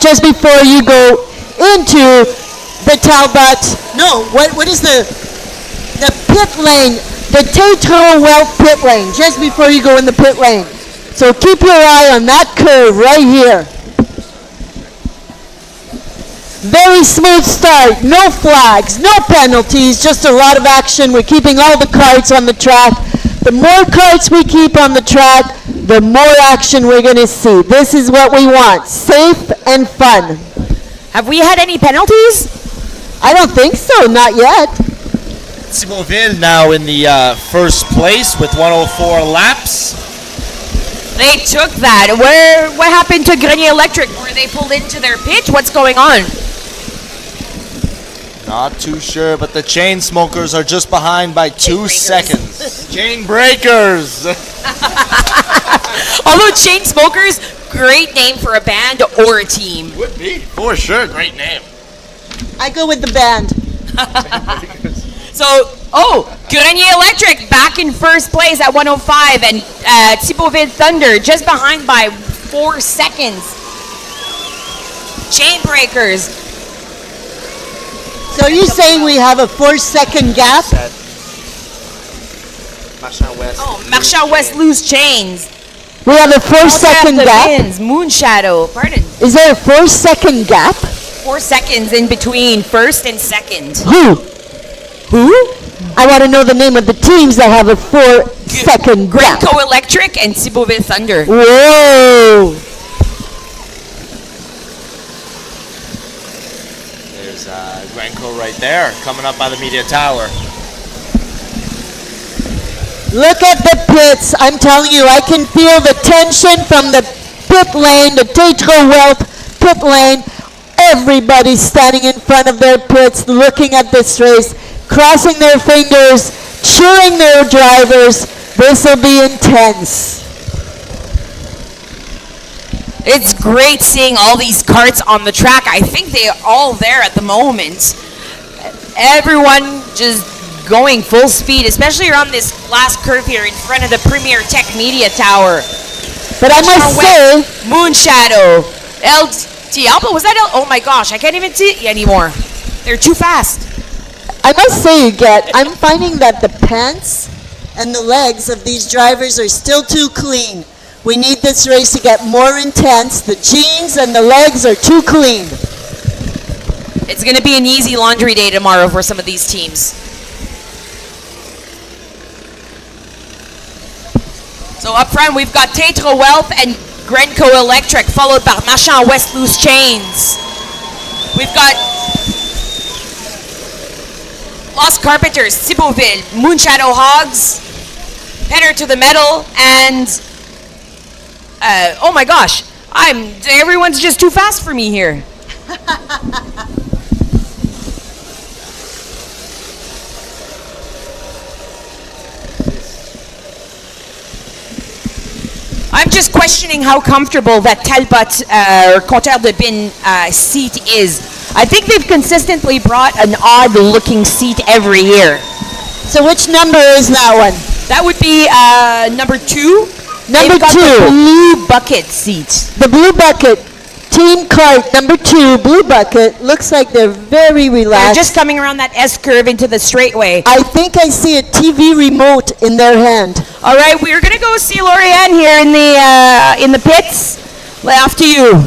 Just before you go into the Talbot, no, what is the pit lane, the Tétro Wealth pit lane, just before you go in the pit lane. So keep your eye on that curve right here. Very smooth start, no flags, no penalties, just a lot of action. We're keeping all the carts on the track. The more carts we keep on the track, the more action we're going to see. This is what we want, safe and fun. Have we had any penalties? I don't think so, not yet. Thibauville now in the first place with 104 laps. They took that. What happened to Grenier Electric? Were they pulled into their pitch? What's going on? Not too sure, but the chain smokers are just behind by 2 seconds. Chain breakers. Although chain smokers, great name for a band or a team. Would be, for sure. Great name. I go with the band. So, Grenier Electric back in first place at 105, and Thibauville Thunder just behind by 4 seconds. Chain breakers. So are you saying we have a 4-second gap? Marchand West lose chains. We have a 4-second gap? Wins. Moonshadow, pardon. Is there a 4-second gap? 4 seconds in between first and second. Who? I want to know the name of the teams that have a 4-second gap. Gringo Electric and Thibauville Thunder. Whoa! Gringo right there, coming up by the media tower. Look at the pits. I'm telling you, I can feel the tension from the pit lane, the Tetro Wealth pit lane. Everybody's standing in front of their pits, looking at this race, crossing their fingers, cheering their drivers. This will be intense. It's great seeing all these karts on the track. I think they're all there at the moment. Everyone just going full speed, especially around this last curve here in front of the Premier Tech Media Tower. But I must say, Moonshadow, El Diablo, was that oh my gosh, I can't even see it anymore. They're too fast. I must say, I'm finding that the pants and the legs of these drivers are still too clean. We need this race to get more intense. The jeans and the legs are too clean. It's going to be an easy laundry day tomorrow for some of these teams. So up front, we've got Tetro Wealth and Gringo Electric, followed by Marchand West Loose Chains. We've got Lost Carpenters, Thibauville, Moonshadow Hogs, Header to the Metal, and oh my gosh, everyone's just too fast for me here. I'm just questioning how comfortable that Talbot or Compteur de Bin seat is. I think they've consistently brought an odd-looking seat every year. So which number is that one? That would be number 2. Number 2. The blue bucket seat. The blue bucket. Team cart number 2, blue bucket. Looks like they're very relaxed. They're just coming around that S-curve into the straightaway. I think I see a TV remote in their hand. All right, we're gonna go see Lorianne here in the pits. After you.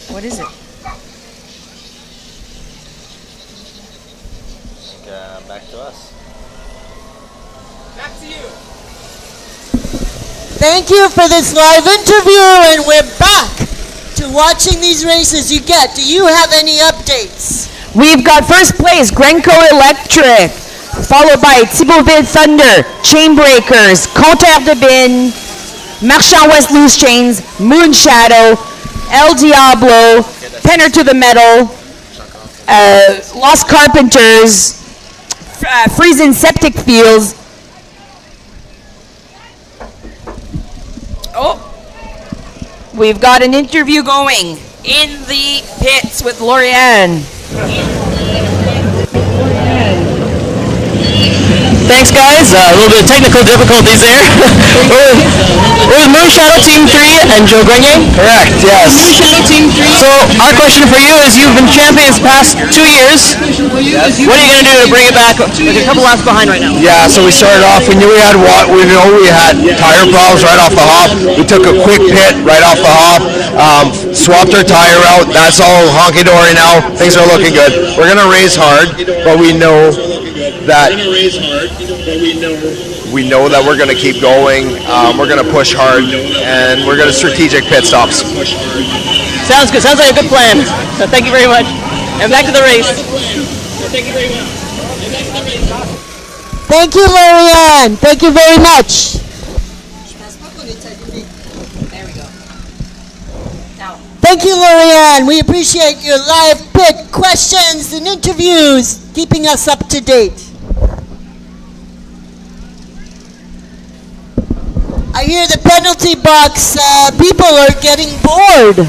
What is it? Back to us. Back to you. Thank you for this live interview, and we're back to watching these races. Do you have any updates? We've got first place, Gringo Electric, followed by Thibauville Thunder, Chainbreakers, Compteur de Bin, Marchand West Loose Chains, Moonshadow, El Diablo, Penner to the Metal, Lost Carpenters, Friesen Septic Fields. Oh, we've got an interview going in the pits with Lorianne. Thanks, guys. A little bit of technical difficulties there. We're with Moonshadow Team 3 and Joe Grenier. Correct, yes. Moonshadow Team 3. So our question for you is, you've been champions the past 2 years. Yes. What are you going to do to bring it back? Like a couple laps behind right now. Yeah, so we started off, we knew we had tire problems right off the hop. We took a quick pit right off the hop, swapped our tire out. That's all honky-dory now. Things are looking good. We're going to race hard, but we know that we're going to keep going. We're going to push hard, and we're going to strategic pit stops. Sounds good. Sounds like a good plan. So thank you very much. And back to the race. Thank you very much. Thank you, Lorianne. Thank you very much. There we go. Now. Thank you, Lorianne. We appreciate your live pit questions and interviews, keeping us up to date. I hear the penalty box, people are getting bored.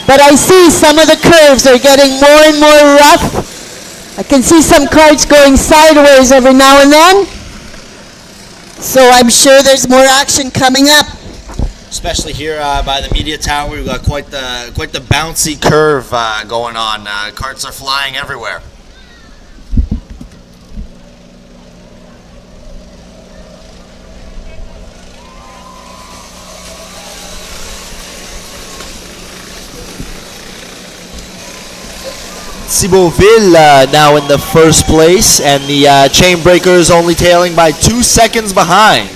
But I see some of the curves are getting more and more rough. I can see some carts going sideways every now and then. So I'm sure there's more action coming up. Especially here by the media tower, we've got quite the bouncy curve going on. Carts are flying everywhere. Thibaultville now in the first place, and the chain breakers only tailing by 2 seconds behind.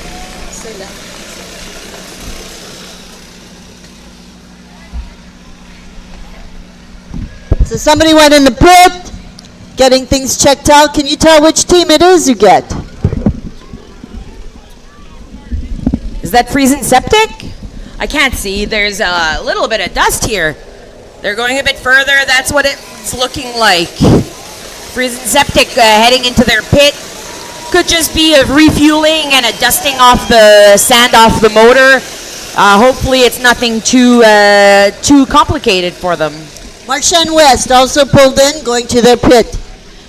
So somebody went in the pit, getting things checked out. Can you tell which team it is you get? Is that freezing septic? I can't see. There's a little bit of dust here. They're going a bit further. That's what it's looking like. Freezing septic heading into their pit. Could just be a refueling and a dusting off the sand off the motor. Hopefully it's nothing too complicated for them. Marchand West also pulled in, going to their pit.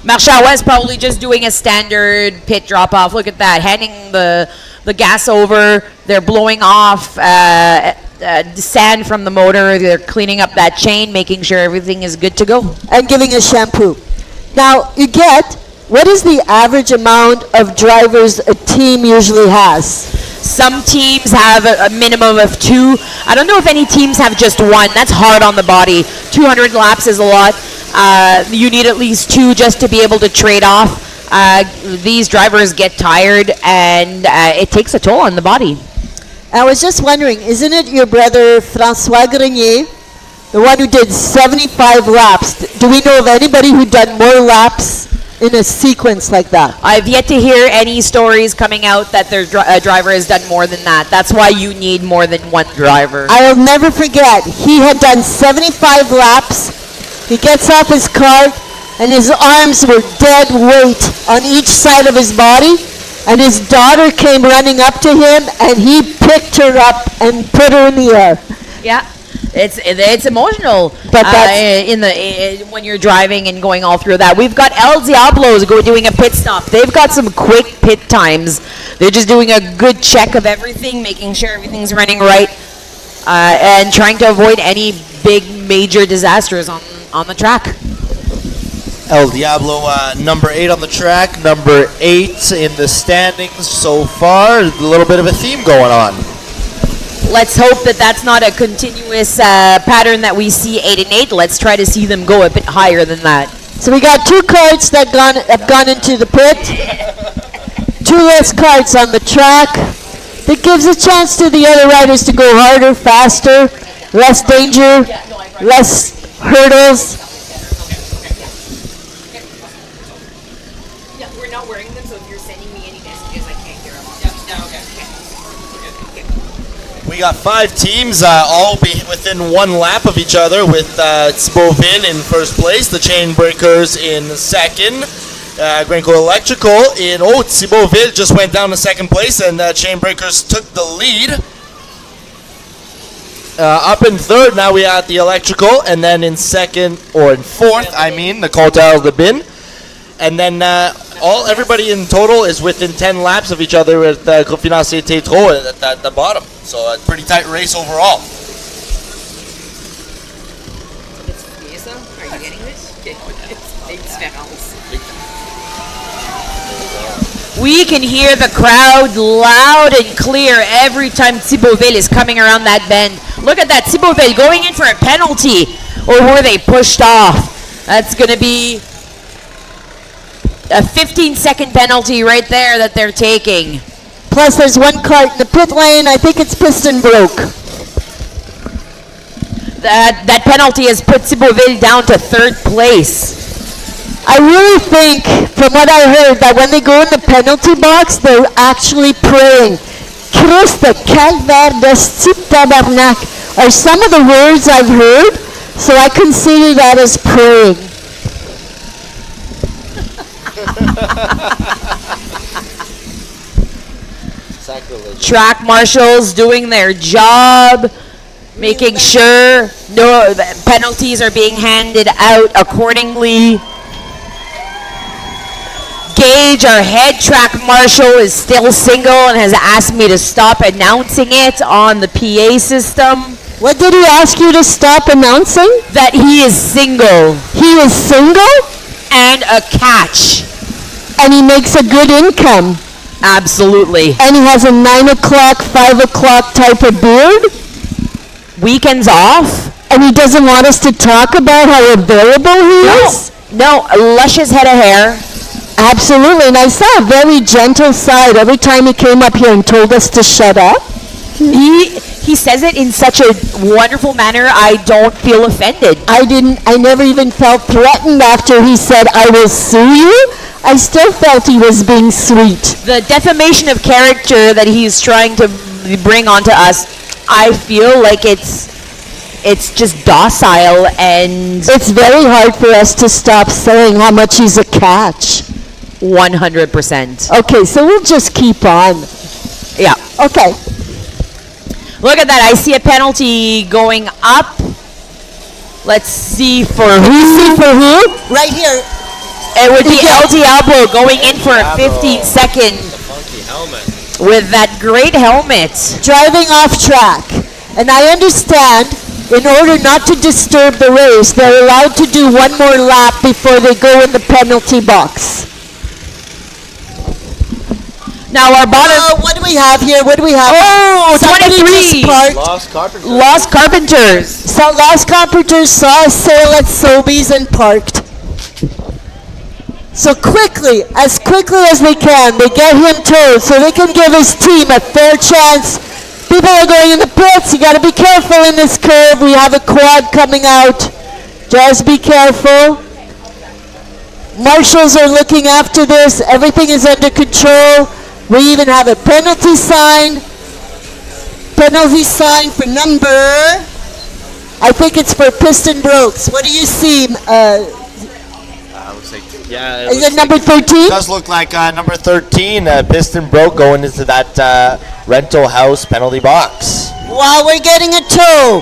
Marchand West probably just doing a standard pit drop off. Look at that, handing the gas over. They're blowing off sand from the motor. They're cleaning up that chain, making sure everything is good to go. And giving a shampoo. Now, you get, what is the average amount of drivers a team usually has? Some teams have a minimum of 2. I don't know if any teams have just 1. That's hard on the body. 200 laps is a lot. You need at least 2 just to be able to trade off. These drivers get tired, and it takes a toll on the body. I was just wondering, isn't it your brother Francois Grenier, the one who did 75 laps? Do we know of anybody who done more laps in a sequence like that? I've yet to hear any stories coming out that their driver has done more than that. That's why you need more than 1 driver. I'll never forget, he had done 75 laps. He gets off his cart, and his arms were dead weight on each side of his body. And his daughter came running up to him, and he picked her up and put her in the air. Yeah, it's emotional. But when you're driving and going all through that. We've got El Diablos doing a pit stop. They've got some quick pit times. They're just doing a good check of everything, making sure everything's running right, and trying to avoid any big major disasters on the track. El Diablo, number 8 on the track, number 8 in the standings so far. A little bit of a theme going on. Let's hope that that's not a continuous pattern that we see 8 and 8. Let's try to see them go a bit higher than that. So we got 2 carts that have gone into the pit. 2 less carts on the track. That gives a chance to the other riders to go harder, faster, less danger, less hurdles. We're not wearing them, so if you're sending me any messages, I can't hear them. We got 5 teams, all within 1 lap of each other, with Thibaultville in first place, the Chain Breakers in second, Gringo Electrical in Thibaultville just went down to second place, and Chain Breakers took the lead. Up in third, now we have the Electrical, and then in second, or in fourth, the Collaborators de Bin. And then everybody in total is within 10 laps of each other with Groupe Financier Tétro at the bottom. So a pretty tight race overall. Are you getting this? We can hear the crowd loud and clear every time Thibaultville is coming around that bend. Look at that, Thibaultville going in for a penalty. Or were they pushed off? That's going to be a 15-second penalty right there that they're taking. Plus there's 1 cart in the pit lane. I think it's piston broke. That penalty has put Thibaultville down to 3rd place. I really think, from what I heard, that when they go in the penalty box, they're actually praying. Christ, the calvaire de sti tabarnak are some of the words I've heard, so I consider that as praying. Track marshals doing their job, making sure no penalties are being handed out accordingly. Gage, our head track marshal, is still single and has asked me to stop announcing it on the PA system. What did he ask you to stop announcing? That he is single. He is single? And a catch. And he makes a good income. Absolutely. And he has a 9 o'clock, 5 o'clock type of beard. Weekends off. And he doesn't want us to talk about how available he is? No, luscious head of hair. Absolutely, and I saw a very gentle side every time he came up here and told us to shut up. He says it in such a wonderful manner, I don't feel offended. I never even felt threatened after he said, I will sue you. I still felt he was being sweet. The defamation of character that he's trying to bring onto us, I feel like it's just docile, and it's very hard for us to stop saying how much he's a catch. 100%. Okay, so we'll just keep on. Yeah. Okay. Look at that. I see a penalty going up. Let's see for who? Right here. It would be El Diablo going in for a 50-second with that great helmet. Driving off track. And I understand, in order not to disturb the race, they're allowed to do one more lap before they go in the penalty box. Now our bottom... what do we have here? What do we have? Oh, 23. Lost Carpenters. Lost Carpenters. So Lost Carpenters saw a sale at Sobeys and parked. So quickly as they can, they get him towed so they can give his team a fair chance. People are going in the pits. You got to be careful in this curve. We have a quad coming out. Just be careful. Marshals are looking after this. Everything is under control. We even have a penalty sign. Penalty sign for number, I think it's for Piston Brokes. What do you see? Looks like, yeah. Is it number 13? Does look like number 13. Piston broke going into that rental house penalty box. While we're getting a tow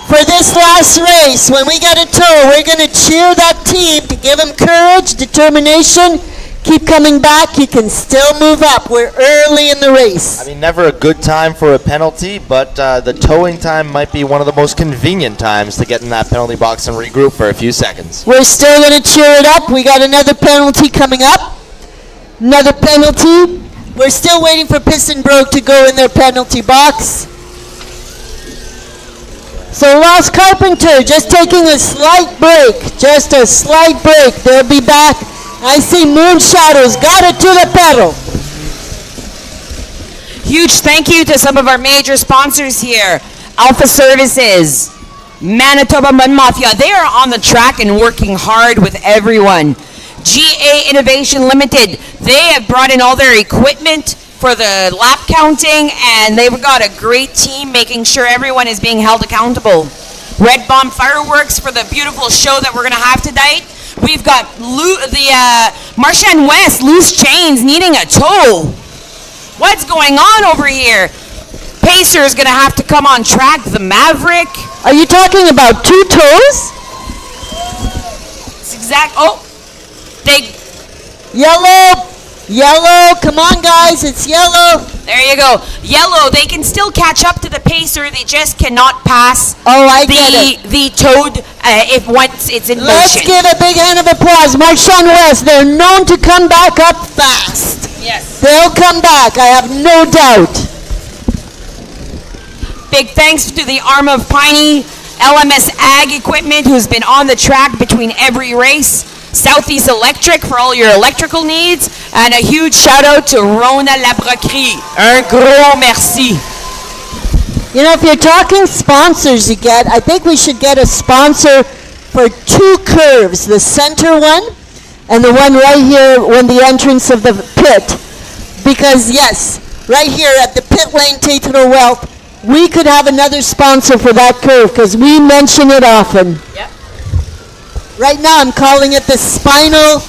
for this last race, when we get a tow, we're going to cheer that team to give them courage, determination. Keep coming back. You can still move up. We're early in the race. I mean, never a good time for a penalty, but the towing time might be one of the most convenient times to get in that penalty box and regroup for a few seconds. We're still going to cheer it up. We got another penalty coming up. Another penalty. We're still waiting for Piston Broke to go in their penalty box. So Lost Carpenter just taking a slight break. Just a slight break. They'll be back. I see Moon Shadows got it to the pedal. Huge thank you to some of our major sponsors here. Alfa Services, Manitoba Mud Mafia. They are on the track and working hard with everyone. GA Innovation Limited. They have brought in all their equipment for the lap counting, and they've got a great team making sure everyone is being held accountable. Red Bomb Fireworks for the beautiful show that we're going to have tonight. We've got Marchand West, loose chains, needing a tow. What's going on over here? Pacer is going to have to come on track. The Maverick. Are you talking about two tows? It's exact. Oh, they. Yellow. Come on, guys. It's yellow. There you go. Yellow. They can still catch up to the Pacer. They just cannot pass. Oh, I get it. The toad if once it's in Let's motion. give a big hand of applause. Marchand West. They're known to come back up fast. Yes. They'll come back. I have no doubt. Big thanks to the Arm of Piney LMS Ag Equipment, who's been on the track between every race. Southeast Electric for all your electrical needs. And a huge shout out to Rona Labroquerie. Un gros merci. You know, if you're talking sponsors I think we should get a sponsor for two curves. The center one and the one right here when the entrance of the pit. Because yes, right here at the pit lane Tetro Wealth, we could have another sponsor for that curve because we mention it often. Yep. Right now I'm calling it the spinal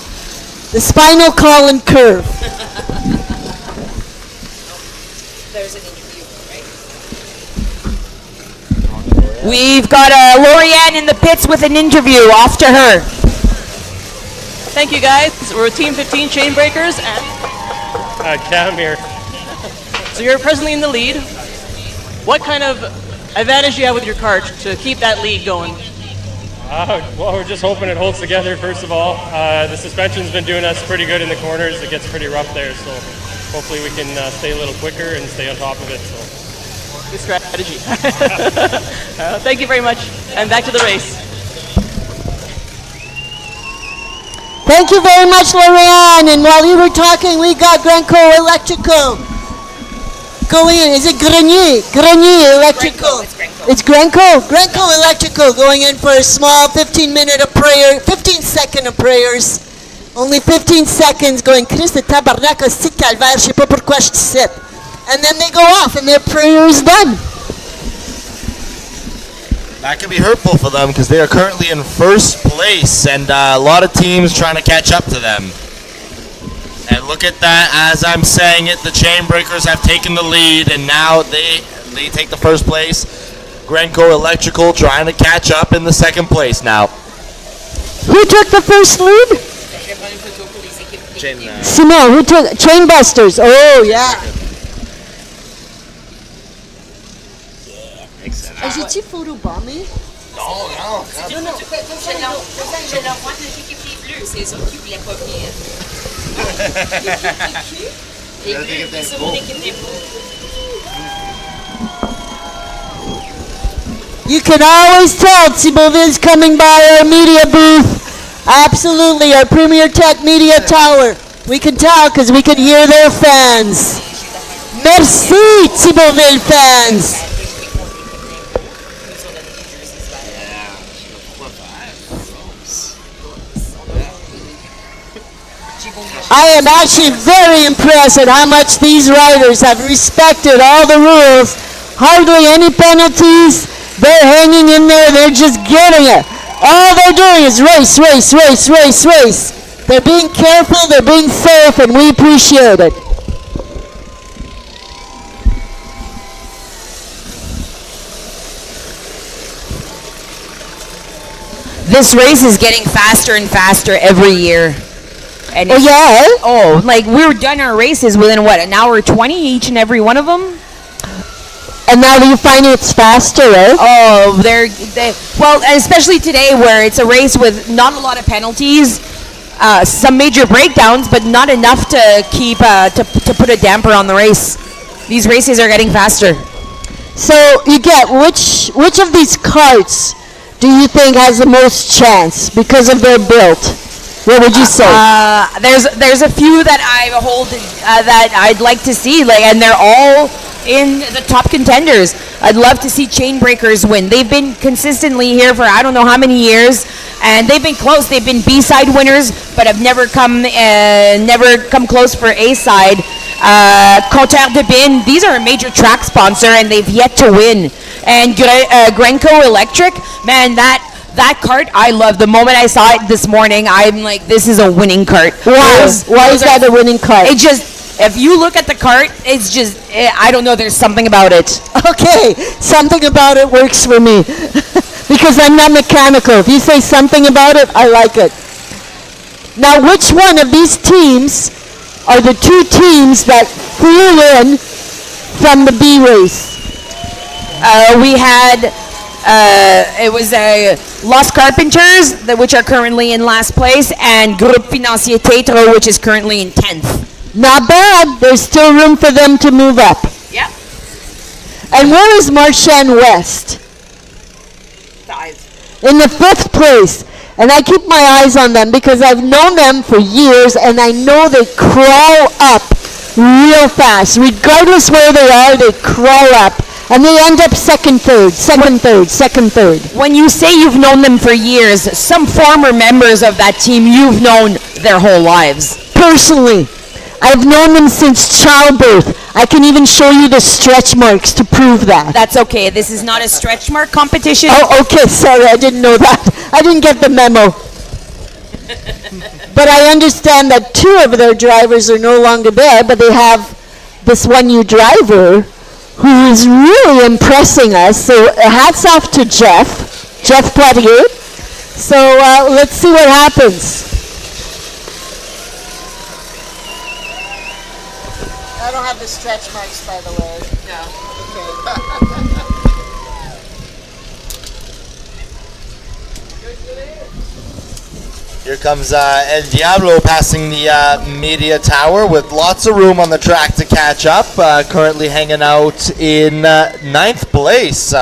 column curve. There's an interview, right? We've got Lorianne in the pits with an interview. Off to her. Thank you, guys. We're Team 15 Chain Breakers and Cam here. so you're presently in the lead. What kind of advantage do you have with your kart to keep that lead going? Well, we're just hoping it holds together, first of all. The suspension's been doing us pretty good in the corners. It gets pretty rough there, so hopefully we can stay a little quicker and stay on top of it. So. Good strategy. Thank you very much, and back to the race. Thank you very much, Lorianne. And while you were talking, we got Gringo Electrical going in. Is it Grenier? Grenier Electrical. It's Gringo. Gringo Electrical going in for a small 15-minute of prayer, 15-second of prayers. Only 15 seconds going, Christ de tabarnak, hostie de calvaire, je sais pas pourquoi je te cite. And then they go off and their prayer is done. That could be hurtful for them because they are currently in first place and a lot of teams trying to catch up to them. And look at that, as I'm saying it, the chain breakers have taken the lead and now they take the first place. Gringo Electrical trying to catch up in the second place now. Who took the first lead? Simon, who took Chain Busters? Oh, yeah. J'ai-tu photobombé? Non. Je l'envoie de l'équipe des Bleus, c'est eux qui voulaient pas venir. Les Bleus, c'est sur l'équipe des Bleus. You can always tell Thibault's coming by our media booth. Absolutely, our Premier Tech Media Tower. We can tell because we can hear their fans. Merci, Thibaultville fans. I am actually very impressed at how much these riders have respected all the rules. Hardly any penalties. They're hanging in there. They're just getting it. All they're doing is race. They're being careful. They're being safe, and we appreciate it. This race is getting faster and faster every year. And like we're done our races within what, an hour 20 each and every one of them? And now do you find it's faster, right? Oh, well, especially today where it's a race with not a lot of penalties, some major breakdowns, but not enough to keep to put a damper on the race. These races are getting faster. So you get which of these carts do you think has the most chance because of their build? What would you say? There's a few that I hold that I'd like to see, and they're all in the top contenders. I'd love to see Chain Breakers win. They've been consistently here for I don't know how many years, and they've been close. They've been B-side winners, but have never come close for A-side. Compteur de Bin, these are a major track sponsor, and they've yet to win. And Gringo Electric, man, that cart I love. The moment I saw it this morning, I'm like, this is a winning cart. Why is that a winning cart? It just, if you look at the cart, it's just, I don't know, there's something about it. Okay, something about it works for me. Because I'm not mechanical. If you say something about it, I like it. Now, which one of these teams are the two teams that flew in from the B race? We had, it was Los Carpenters, which are currently in last place, and Groupe Financier Tétro, which is currently in 10th. Not bad. There's still room for them to move up. Yeah. And where is Marchand West? 5. In the 5th place. And I keep my eyes on them because I've known them for years and I know they crawl up real fast. Regardless where they are, they crawl up. And they end up second, third. When you say you've known them for years, some former members of that team you've known their whole lives. Personally, I've known them since childbirth. I can even show you the stretch marks to prove that. That's okay. This is not a stretch mark competition. Oh, okay. Sorry, I didn't know that. I didn't get the memo. But I understand that 2 of their drivers are no longer there, but they have this one new driver who is really impressing us. So hats off to Jeff Poitier. So let's see what happens. I don't have the stretch marks, by the way. No. Okay. Here comes El Diablo passing the media tower with lots of room on the track to catch up. Currently hanging out in 9th place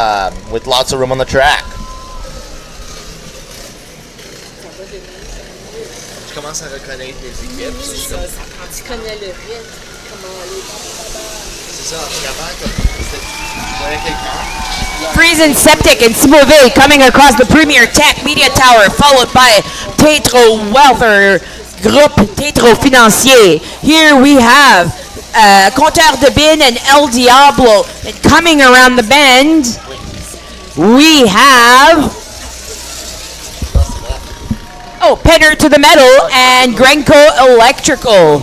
with lots of room on the track. Come on. commences à reconnaître les équipes. Tu connais le rythme, comment aller. C'est ça, avant, Friesen Septic and Speedway coming across the Premier Tech Media Tower, followed by Tetro Welfare Group Tetro Financier. Here we have Compteur de Bin and El Diablo. And coming around the bend, we have Penner to the Metal and Gringo Electrical.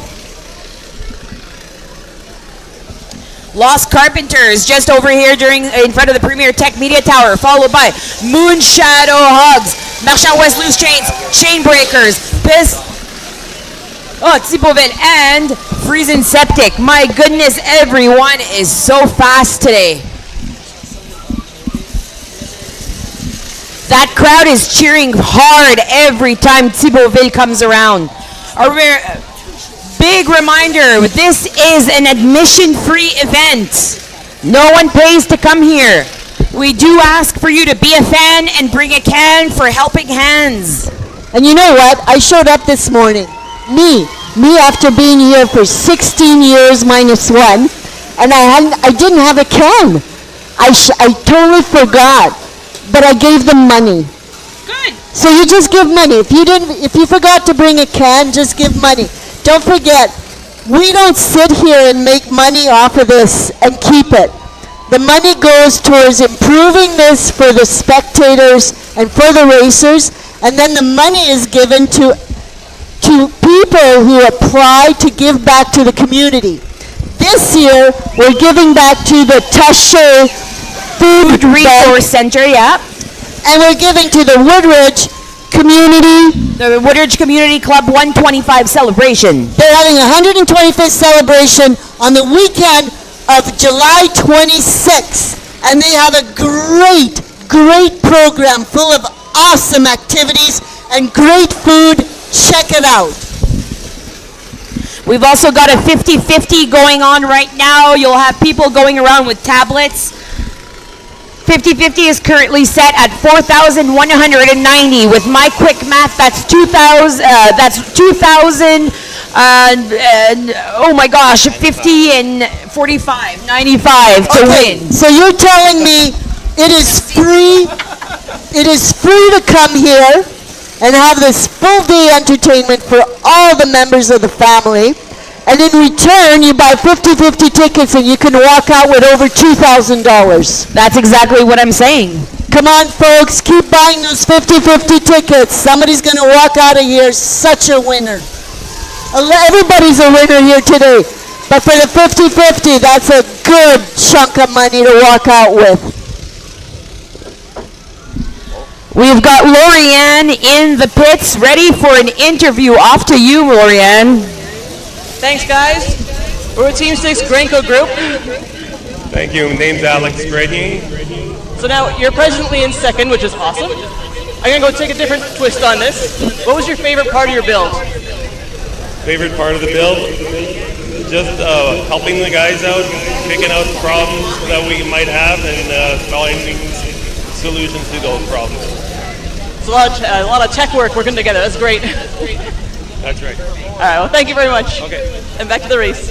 Lost Carpenters just over here in front of the Premier Tech Media Tower, followed by Moon Shadow Hogs, Marchand West Loose Chains, Chain Breakers, Thibauville, and Friesen Septic. My goodness, everyone is so fast today. That crowd is cheering hard every time Thibauville comes around. Big reminder, this is an admission-free event. No one pays to come here. We do ask for you to be a fan and bring a can for helping hands. And you know what? I showed up this morning. Me after being here for 16 years minus one, and I didn't have a can. I totally forgot, but I gave them money. Good. So you just give money. If you forgot to bring a can, just give money. Don't forget, we don't sit here and make money off of this and keep it. The money goes towards improving this for the spectators and for the racers, and then the money is given to people who apply to give back to the community. This year, we're giving back to the Taché Food Resource Center, yeah. And we're giving to the Woodridge Community Club 125 celebration. They're having a 125th celebration on the weekend of July 26th. And they have a great program full of awesome activities and great food. Check it out. We've also got a 50-50 going on right now. You'll have people going around with tablets. 50-50 is currently set at 4,190. With my quick math, that's 2,000. Oh my gosh, 50 and 45, 95 to win. So you're telling me it is free? It is free to come here and have this full day entertainment for all the members of the family. And in return, you buy 50-50 tickets and you can walk out with over $2,000. That's exactly what I'm saying. Come on, folks, keep buying those 50-50 tickets. Somebody's going to walk out of here such a winner. Everybody's a winner here today. But for the 50-50, that's a good chunk of money to walk out with. We've got Lorianne in the pits, ready for an interview. Off to you, Lorianne. Thanks, guys. We're a Team 6 Gringo group. Thank you. Name's Alex Grenier. So now, you're presently in second, which is awesome. I'm going to go take a different twist on this. What was your favorite part of your build? Favorite part of the build? Just helping the guys out, picking out problems that we might have, and finding solutions to those problems. It's a lot of tech work working together. That's great. That's right. All right, well, thank you very much. Okay. And back to the race.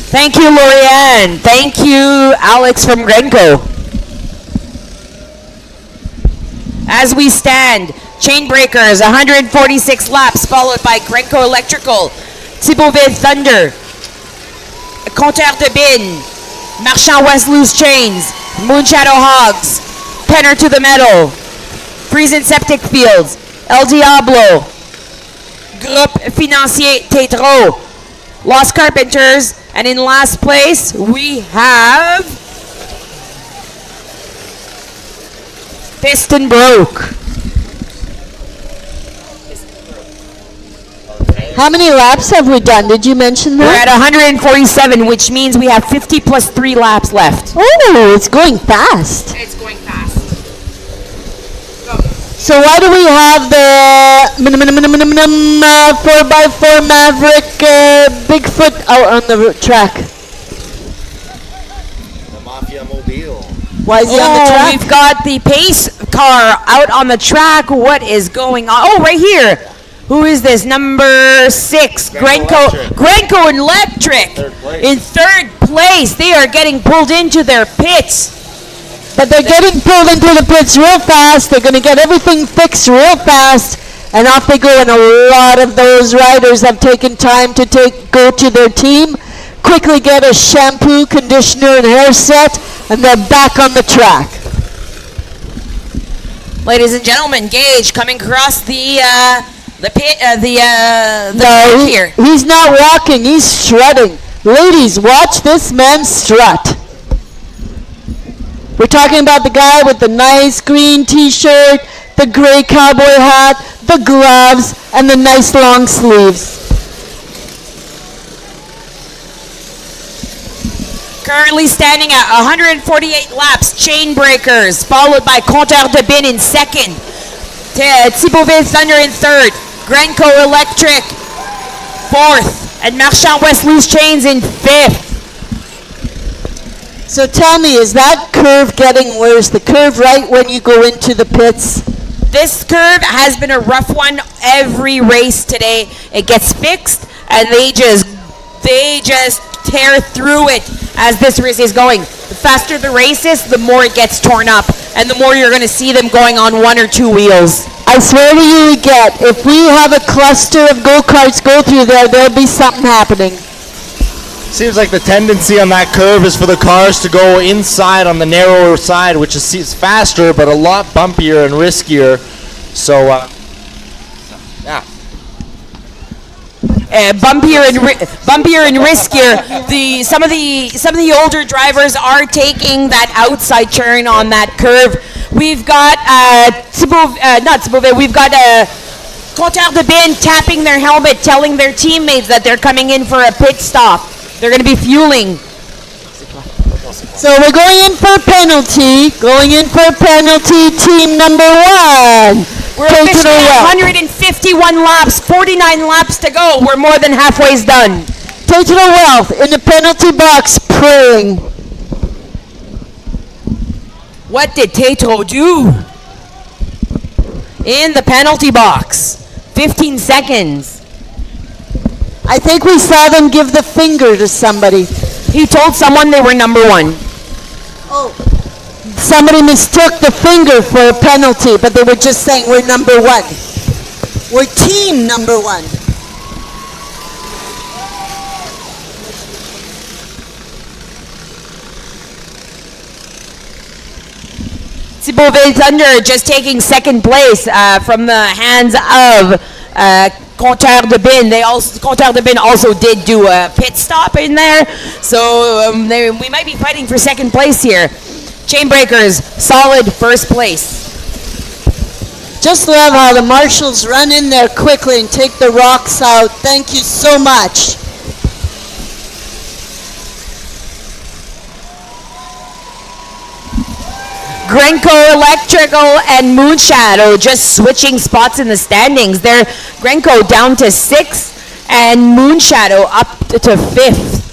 Thank you, Lorianne. Thank you, Alex from Gringo. As we stand, Chain Breakers, 146 laps, followed by Gringo Electrical, Thibauville Thunder, Compteur de Bin, Marchand West Loose Chains, Moon Shadow Hogs, Penner to the Metal, Friesen Septic Fields, El Diablo, Groupe Financier Tetro, Lost Carpenters, and in last place we have Piston Broke. How many laps have we done? Did you mention that? We're at 147, which means we have 50 plus 3 laps left. Oh, it's going fast. It's going fast. So why do we have the 4x4 Maverick Bigfoot out on the track? The Mafia Mobile. Why is he on the track? We've got the pace car out on the track. What is going on? Oh, right here. Who is this? Number 6, Gringo Electric in third place. They are getting pulled into their pits. But they're getting pulled into the pits real fast. They're going to get everything fixed real fast. And off they go. And a lot of those riders have taken time to go to their team, quickly get a shampoo, conditioner, and hair set, and they're back on the track. Ladies and gentlemen, Gage coming across the track here. He's not walking, he's strutting. Ladies, watch this man strut. We're talking about the guy with the nice green t-shirt, the gray cowboy hat, the gloves, and the nice long sleeves. Currently standing at 148 laps, Chain Breakers, followed by Compteur de Bin in second. Thibauville Thunder in third. Gringo Electric, fourth. And Marchand West Loose Chains in fifth. So tell me, is that curve getting worse? The curve right when you go into the pits? This curve has been a rough one every race today. It gets fixed, and they just tear through it as this race is going. The faster the race is, the more it gets torn up, and the more you're going to see them going on 1 or 2 wheels. I swear to you, if we have a cluster of go-karts go through there, there'll be something happening. Seems like the tendency on that curve is for the cars to go inside on the narrower side, which is faster but a lot bumpier and riskier. So, yeah. Bumpier and riskier. Some of the older drivers are taking that outside turn on that curve. We've got we've got Compteur de Bin tapping their helmet, telling their teammates that they're coming in for a pit stop. They're going to be fueling. So we're going in for a penalty. Team number 1. We're officially at 151 laps, 49 laps to go. We're more than halfway done. Take to the wealth in the penalty box praying. What did Tetro do? In the penalty box. 15 seconds. I think we saw them give the finger to somebody. He told someone they were number 1. Oh. Somebody mistook the finger for a penalty, but they were just saying we're number 1. We're team number 1. Thibauville Thunder just taking second place from the hands of Compteur de Bin. Compteur de Bin also did do a pit stop in there, so we might be fighting for second place here. Chain Breakers, solid first place. Just love how the marshals run in there quickly and take the rocks out. Thank you so much. Gringo Electrical and Moonshadow just switching spots in the standings. They're Gringo down to 6th and Moonshadow up to 5th.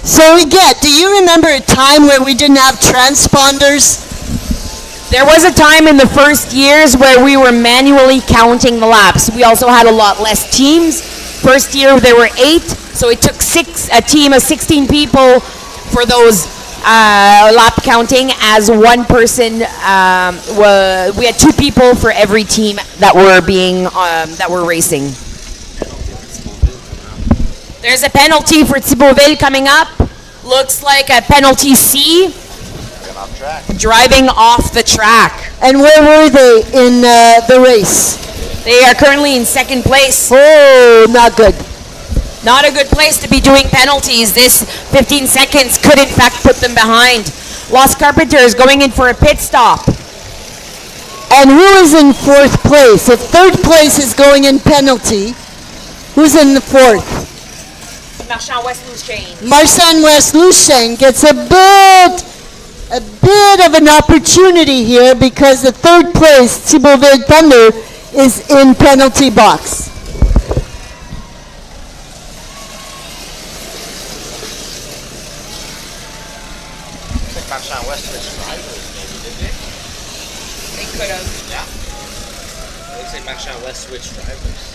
So do you remember a time where we didn't have transponders? There was a time in the first years where we were manually counting the laps. We also had a lot less teams. First year there were 8, so it took a team of 16 people for those lap counting. As one person, we had 2 people for every team that were racing. There's a penalty for Thibauville coming up. Looks like a penalty C. Driving off the track. And where were they in the race? They are currently in second place. Oh, not good. Not a good place to be doing penalties. This 15 seconds could in fact put them behind. Los Carpenters going in for a pit stop. And who is in 4th place? If 3rd place is going in penalty, who's in the 4th? Marchand West Loose Chain. Marchand West Loose Chain gets a bit of an opportunity here because the 3rd place, Thibauville Thunder, is in penalty box. Marchand West switched drivers, maybe, did they? They could have. Yeah. Looks like Marchand West switched drivers.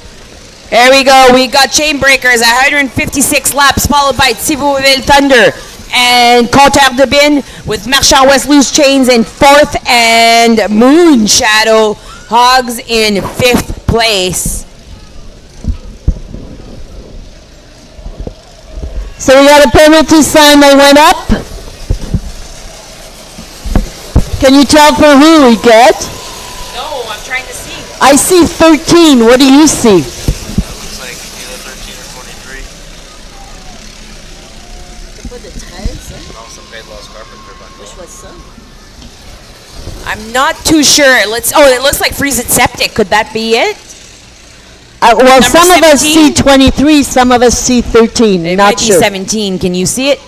There we go. We got chain breakers, 156 laps, followed by Thibauville Thunder and Compteur de Bin with Marchand West loose chains in 4th and Moon Shadow Hogs in 5th place. So we got a penalty sign that went up. Can you tell for who we get? No, I'm trying to see. I see 13. What do you see? Looks like either 13 or 23. Put the tires in. And also paid Lost Carpenter back. Which was some? I'm not too sure. It looks like Freeze It Septic. Could that be it? Well, Number some of us 17? see 23, some of us see 13. It Not might be sure. 17. Can you see it?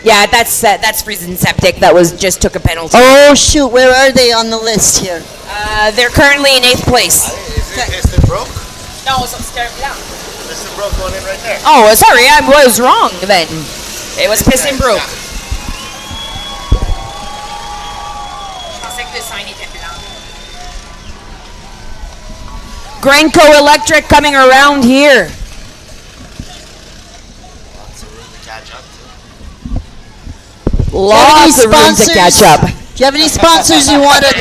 Yeah, that's Freeze It Septic. That was just took a penalty. Oh shoot! Where are they on the list here? They're currently in 8th place. Is it broke? No, it's upstairs. Yeah. This is broke going in right there. Oh, sorry, I was wrong then. It was piston broke. Gringo Electric coming around here. Lots of room to catch up to. Lots of room to catch up. Do you have any sponsors you want to?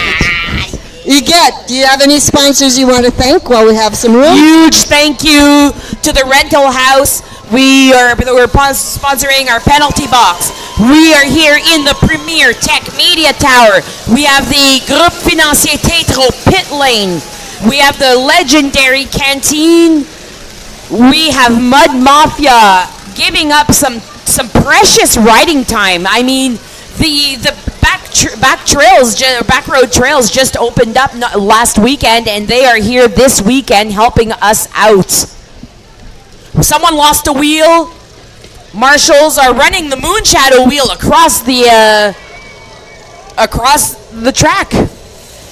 Do you have any sponsors you want to thank while we have some room? Huge thank you to the rental house. We're sponsoring our penalty box. We are here in the Premier Tech Media Tower. We have the Groupe Financier Tétro pit lane. We have the legendary canteen. We have Mud Mafia giving up some precious riding time. I mean, the back road trails just opened up last weekend, and they are here this weekend helping us out. Someone lost a wheel. Marshals are running the Moon Shadow wheel across the track.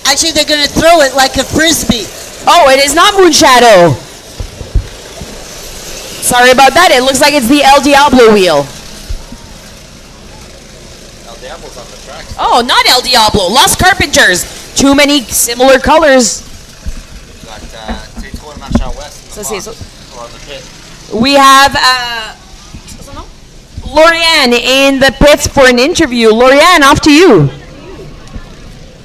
Actually, they're going to throw it like a frisbee. Oh, it is not Moon Shadow. Sorry about that. It looks like it's the El Diablo wheel. El Diablo's on the track. Oh, not El Diablo. Lost Carpenters. Too many similar colors. We've got Tétro and Marchand West in the box, or on the pit. We have Lorianne in the pits for an interview. Lorianne, off to you.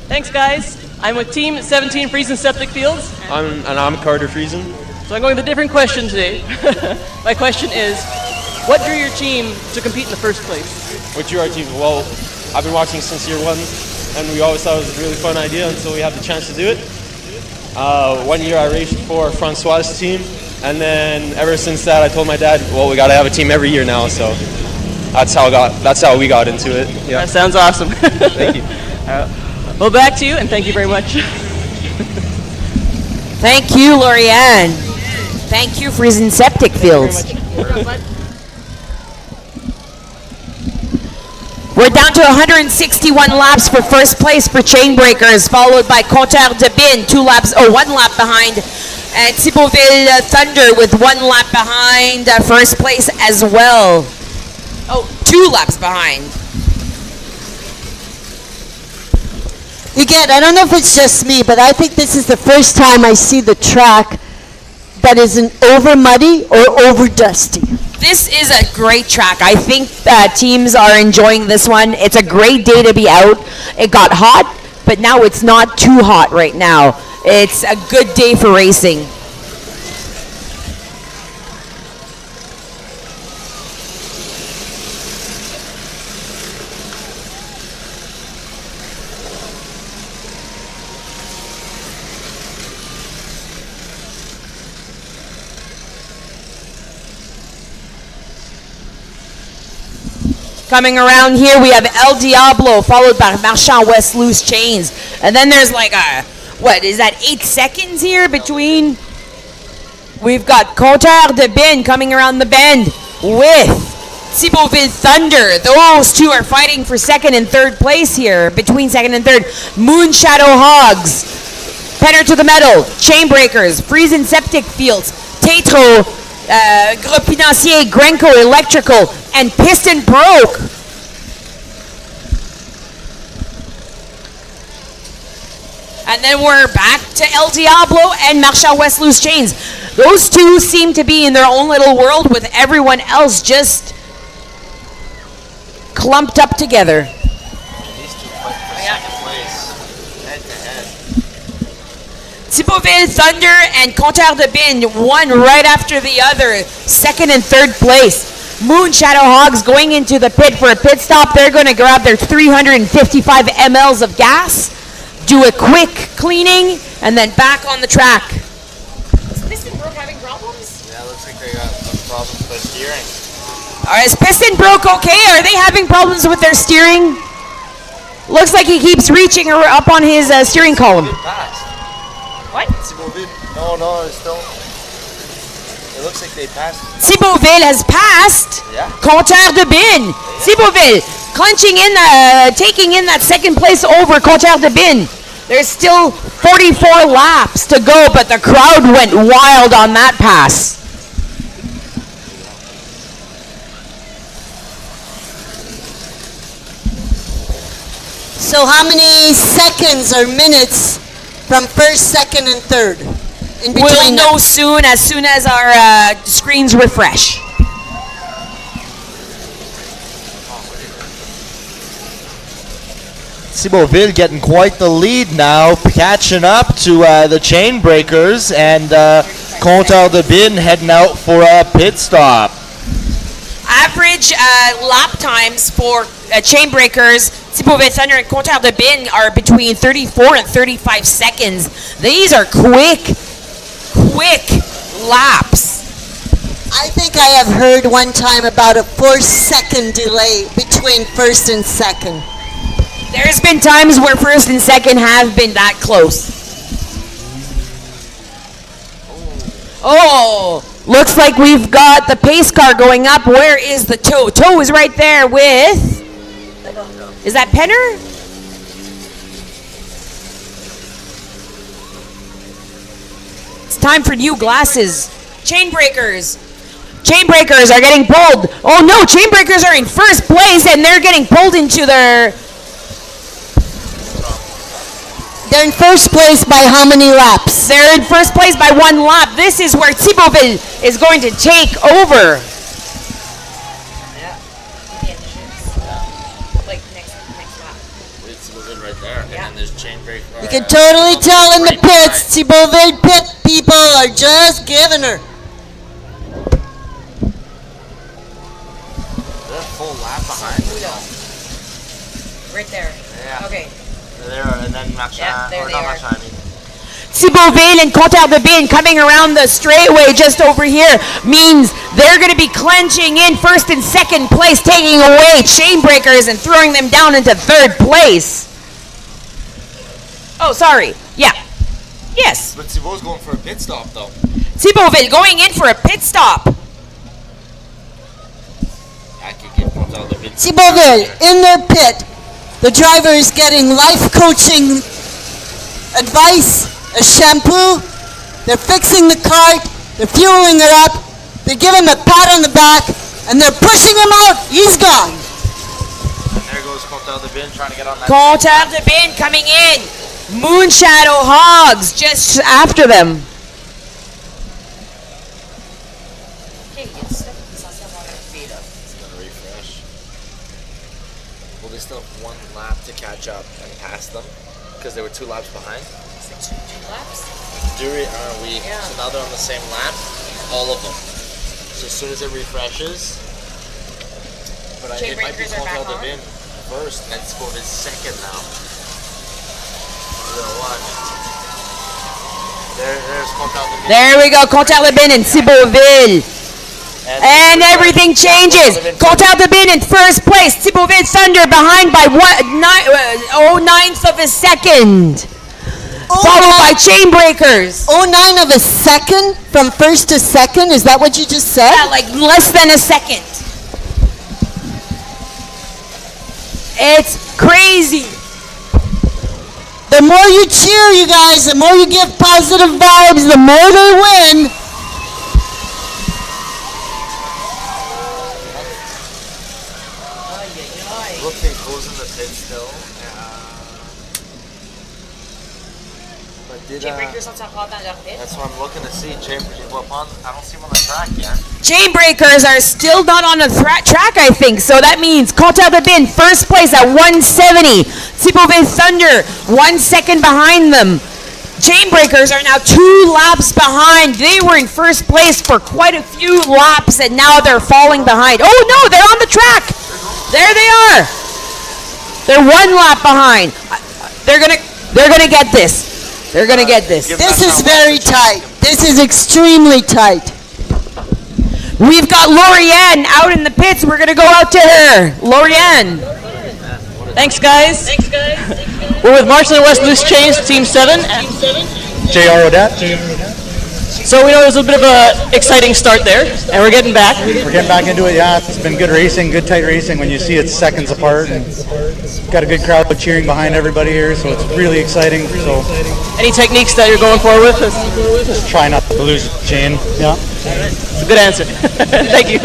Thanks, guys. I'm with Team 17 Friesen Septic Fields. I'm Carter Friesen. So I'm going with a different question today. My question is, what drew your team to compete in the first place? What drew our team? Well, I've been watching since year one, and we always thought it was a really fun idea until we had the chance to do it. 1 year I raced for Francois' team, and then ever since that I told my dad, well, we got to have a team every year now, so that's how we got into it. Yeah. That sounds awesome. Thank you. Well, back to you, and thank you very much. Thank you, Lorianne. Thank you, Friesen Septic Fields. We're down to 161 laps for first place for chain breakers, followed by Compteur de Bin, 1 lap behind, and Thibauville Thunder with 1 lap behind first place as well. Oh, 2 laps behind. Again, I don't know if it's just me, but I think this is the first time I see the track that isn't over muddy or over dusty. This is a great track. I think teams are enjoying this one. It's a great day to be out. It got hot, but now it's not too hot right now. It's a good day for racing. Coming around here, we have El Diablo, followed by Marchand West Loose Chains. And then there's like what is that, 8 seconds here between? We've got Compteur de Bin coming around the bend with Thibauville Thunder. Those two are fighting for second and third place here, between second and third. Moon Shadow Hogs, Penner to the Metal, Chain Breakers, Friesen Septic Fields, Tétro, Groupe Financier, Gringo Electrical, and Piston Broke. And then we're back to El Diablo and Marshall West Loose Chains. Those two seem to be in their own little world with everyone else just clumped up together. These two fight for second place, head to head. Thibauville Thunder and Compteur de Bin, one right after the other, second and third place. Moon Shadow Hogs going into the pit for a pit stop. They're going to grab their 355 mLs of gas, do a quick cleaning, and then back on the track. Is Piston Broke having problems? Yeah, looks like they got some problems with their steering. All right, is Piston Broke okay? Are they having problems with their steering? Looks like he keeps reaching up on his steering column. What? No, it's still. It looks like they passed. Thibauville has passed. Yeah. Compteur de Bin. Thibauville clenching in, taking in that second place over Compteur de Bin. There's still 44 laps to go, but the crowd went wild on that pass. So how many seconds or minutes from first, second, and third? In between We'll know soon as our screens refresh. Thibauville getting quite the lead now, catching up to the chain breakers, and Compteur de Bin heading out for a pit stop. Average lap times for chain breakers, Thibauville Thunder and Compteur de Bin are between 34 and 35 seconds. These are quick laps. I think I have heard one time about a 4-second delay between first and second. There's been times where first and second have been that close. Oh, looks like we've got the pace car going up. Where is the toe? Toe is right there with... Is that Penner? It's time for new glasses. Chain breakers. Chain breakers are getting pulled. Oh no, chain breakers are in first place and they're getting pulled into their... They're in first place by how many laps? They're in first place by 1 lap. This is where Thibauville is going to take over. Right there, and then there's chain break. You can totally tell in the pits, Thibauville pit people are just giving her. They're a full lap behind. Right there. Yeah. Okay. They're there, and then Marchand, there or they not are. Marchand, I mean. Thibauville and Compteur de Bin coming around the straightaway just over here means they're going to be clenching in first and second place, taking away chain breakers and throwing them down into third place. Oh, sorry. Yeah. Yes. But Thibault's going for a pit stop, though. Thibauville going in for a pit stop. I could give Compteur de Bin. Thibauville in their pit. The driver is getting life coaching advice, a shampoo. They're fixing the cart. They're fueling it up. They give him a pat on the back, and they're pushing him out. He's gone. And there goes Compteur de Bin trying to get on that. Compteur de Bin coming in. Moon Shadow Hogs just after them. It's gonna refresh. Well, they still have 1 lap to catch up and pass them because they were 2 laps behind. Is it 2 laps? So now they're on the same lap, all of them. So as soon as it refreshes, but Chain it might be breakers are back Compteur de on. Bin first, and then Thibault is second now. There's Compteur de Bin. There we go, Compteur de Bin and Thibauville. And everything changes. Compteur de Bin in first place. Thibauville Thunder behind by 0.9 of a second. Followed by chain breakers. 0.9 of a second from first to second? Is that what you just said? Yeah, like less than a second. It's crazy. The more you cheer, you guys, the more you give positive vibes, the more they win. Look, they goes in the pit still. Chainbreakers sont encore dans leur pit. That's what I'm looking to see. I don't see him on the track yet. Chainbreakers are still not on the track, I think. So that means Compteur de Bin, first place at 170. Thibauville Thunder, 1 second behind them. Chainbreakers are now 2 laps behind. They were in first place for quite a few laps, and now they're falling behind. Oh no, they're on the track. There they are. They're 1 lap behind. They're gonna get this. They're gonna get this. This is very tight. This is extremely tight. We've got Lorianne out in the pits. We're gonna go out to her. Lorianne. Thanks, guys. We're with Marshall and West Loose Chains, Team 7. JR Odette. So we know there's a bit of an exciting start there, and we're getting back. We're getting back into it, yeah. It's been good racing, good tight racing when you see it's seconds apart. And got a good crowd cheering behind everybody here, so it's really exciting. So, any techniques that you're going forward with? Just try not to lose the chain. Yeah. It's a good answer. Thank you.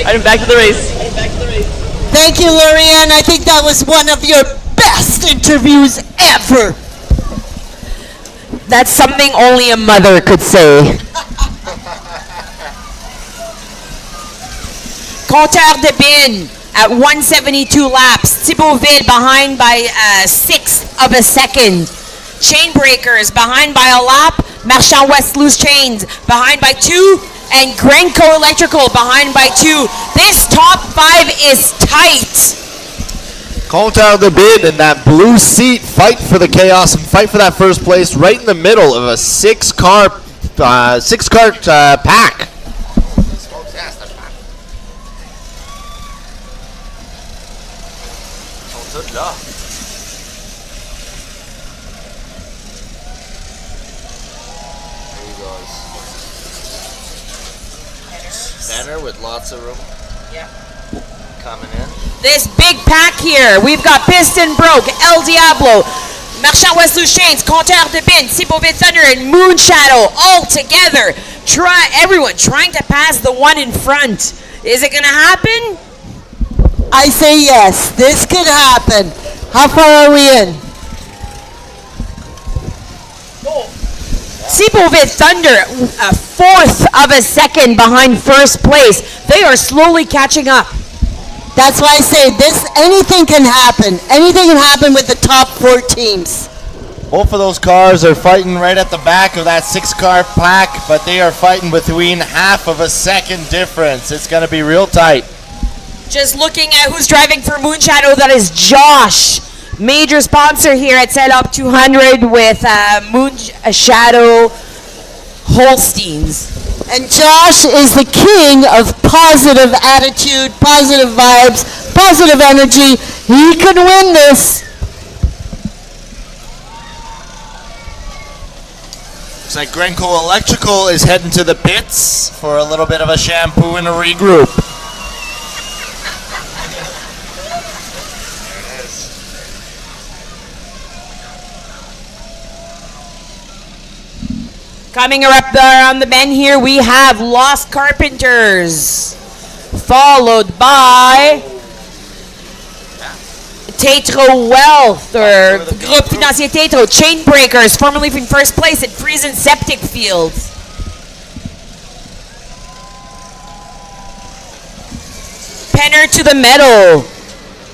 I'm back to the race. Thank you, Lorianne. I think that was one of your best interviews ever. That's something only a mother could say. Compteur de Bin at 172 laps. Thibauville behind by 1/6 of a second. Chainbreakers behind by a lap. Marchand West Loose Chains behind by 2. And Gringo Electrical behind by 2. This top 5 is tight. Compteur de Bin in that blue seat, fight for the chaos and fight for that first place right in the middle of a 6-car pack. Banner with lots of room. Yeah. Coming in. This big pack here, we've got Piston Broke, El Diablo, Marchand West Loose Chains, Compteur de Bin, Thibauville Thunder, and Moon Shadow all together. Everyone trying to pass the one in front. Is it going to happen? I say yes. This could happen. How far are we in? Thibauville Thunder, 1/4 of a second behind first place. They are slowly catching up. That's why I say anything can happen. Anything can happen with the top 4 teams. Both of those cars are fighting right at the back of that 6-car pack, but they are fighting between 1/2 of a second difference. It's going to be real tight. Just looking at who's driving for Moon Shadow, that is Josh. Major sponsor here at St-Labre 200 with Moon Shadow Holsteins. And Josh is the king of positive attitude, positive vibes, positive energy. He can win this. Looks like Gringo Electrical is heading to the pits for a little bit of a shampoo and a regroup. Coming up around the bend here, we have Lost Carpenters, followed by Tetro Wealth, or Groupe Financier Tetro, Chainbreakers, formerly in first place at Friesen Septic Fields. Penner to the medal.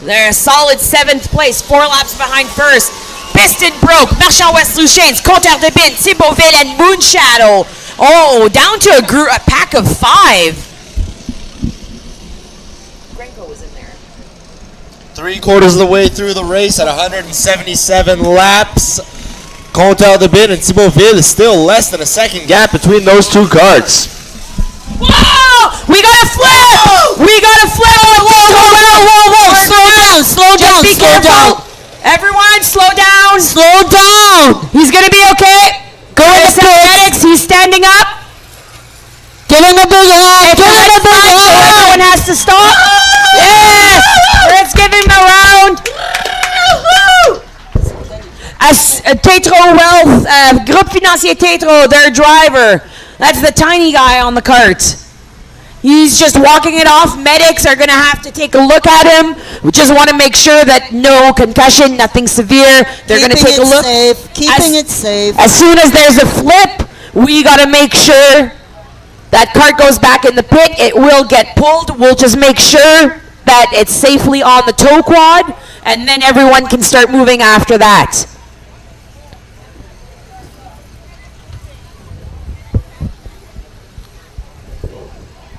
They're a solid 7th place, 4 laps behind first. Piston Broke, Marchand West Loose Chains, Compteur de Bin, Thibauville, and Moon Shadow. Oh, down to a pack of 5. Gringo was in there. 3/4 of the way through the race at 177 laps. Compteur de Bin and Thibauville is still less than a second gap between those 2 cars. Whoa! We got a flip! We got a flip! Whoa! Slow down! Be careful! Everyone, slow down! Slow down! He's gonna be okay. Go in the athletics. He's standing up. Get in the big head! Get in the big head! Everyone has to stop. Yes! Let's give him a round. Tetro Wealth, Groupe Financier Tetro, their driver. That's the tiny guy on the cart. He's just walking it off. Medics are going to have to take a look at him. We just want to make sure that no concussion, nothing severe. They're going to take a look. Keeping it safe. As soon as there's a flip, we got to make sure that cart goes back in the pit. It will get pulled. We'll just make sure that it's safely on the tow quad, and then everyone can start moving after that.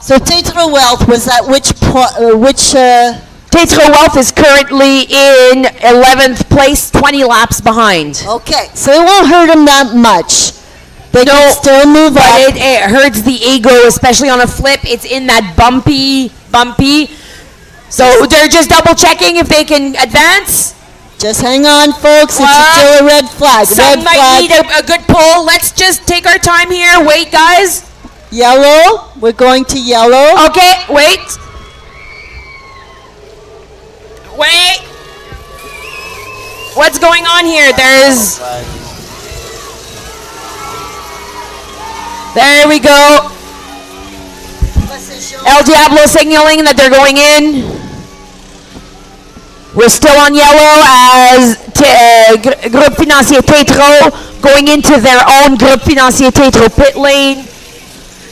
So Tetra Wealth was at which Tetra Wealth is currently in 11th place, 20 laps behind. Okay, so it won't hurt them that much. They can still move but up. it hurts the ego, especially on a flip. It's in that bumpy. So they're just double checking if they can advance. Just hang on, folks. It's still a red flag. Some might need a good pull. Let's just take our time here. Wait, guys. Yellow. We're going to yellow. Okay, wait. Wait. What's going on here? There we go. El Diablo signaling that they're going in. We're still on yellow as Groupe Financier Tétro going into their own Groupe Financier Tétro pit lane.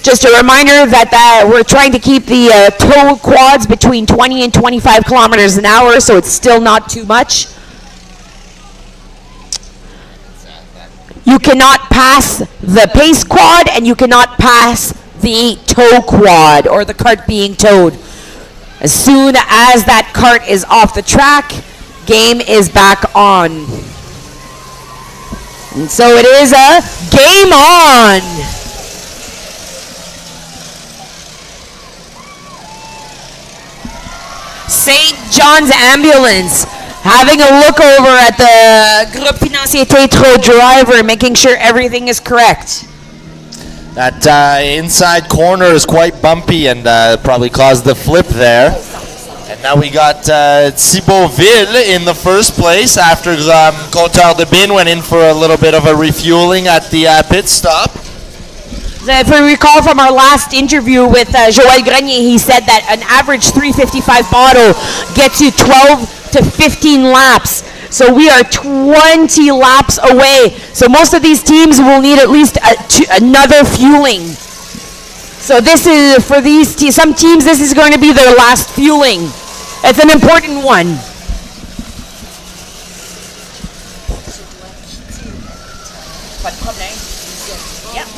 Just a reminder that we're trying to keep the tow quads between 20 and 25 kilometers an hour, so it's still not too much. You cannot pass the pace quad, and you cannot pass the tow quad, or the cart being towed. As soon as that cart is off the track, game is back on. And so it is a game on. St. John's Ambulance having a look over at the Groupe Financier Tétro driver, making sure everything is correct. That inside corner is quite bumpy and probably caused the flip there. And now we got Thibaultville in the first place after Compteur de Bin went in for a little bit of a refueling at the pit stop. If we recall from our last interview with Joël Grenier, he said that an average 355 bottle gets you 12 to 15 laps. So we are 20 laps away. So most of these teams will need at least another fueling. So this is, for these some teams, this is going to be their last fueling. It's an important one. Pas de problème. Yep.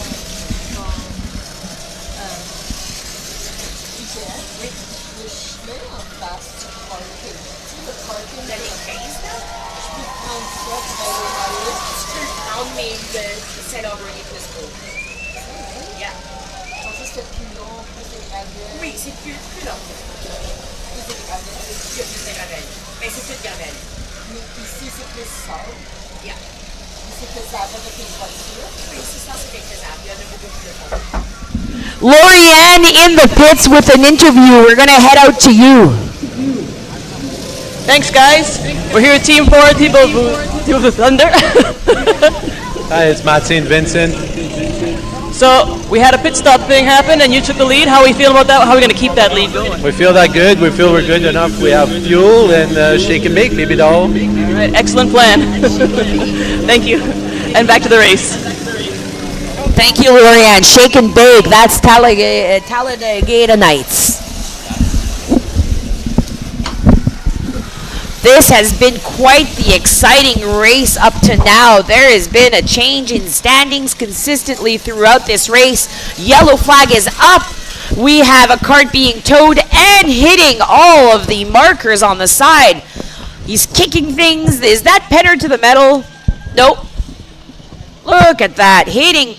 St-Labre est plus gros. Yeah. C'est plus long, plus de gravel. Oui, c'est plus long. Plus de gravel. C'est plus de gravel. Mais c'est plus de gravel. Mais ici, c'est plus sable. Yeah. C'est faisable avec les voitures. Oui, c'est ça, c'est faisable. Il y en a beaucoup plus de monde. Lorianne in the pits with an interview. We're going to head out to you. Thanks, guys. We're here with Team 4, Team of the Thunder. Hi, it's Matt St. Vincent. So we had a pit stop thing happen, and you took the lead. How are we feeling about that? How are we going to keep that lead going? We feel that good. We feel we're good enough. We have fuel and shake and bake, maybe though. All right, excellent plan. Thank you. And back to the race. Thank you, Lorianne. Shake and bake. That's Talladega Nights. This has been quite the exciting race up to now. There has been a change in standings consistently throughout this race. Yellow flag is up. We have a cart being towed and hitting all of the markers on the side. He's kicking things. Is that Penner to the metal? Nope. Look at that. Hitting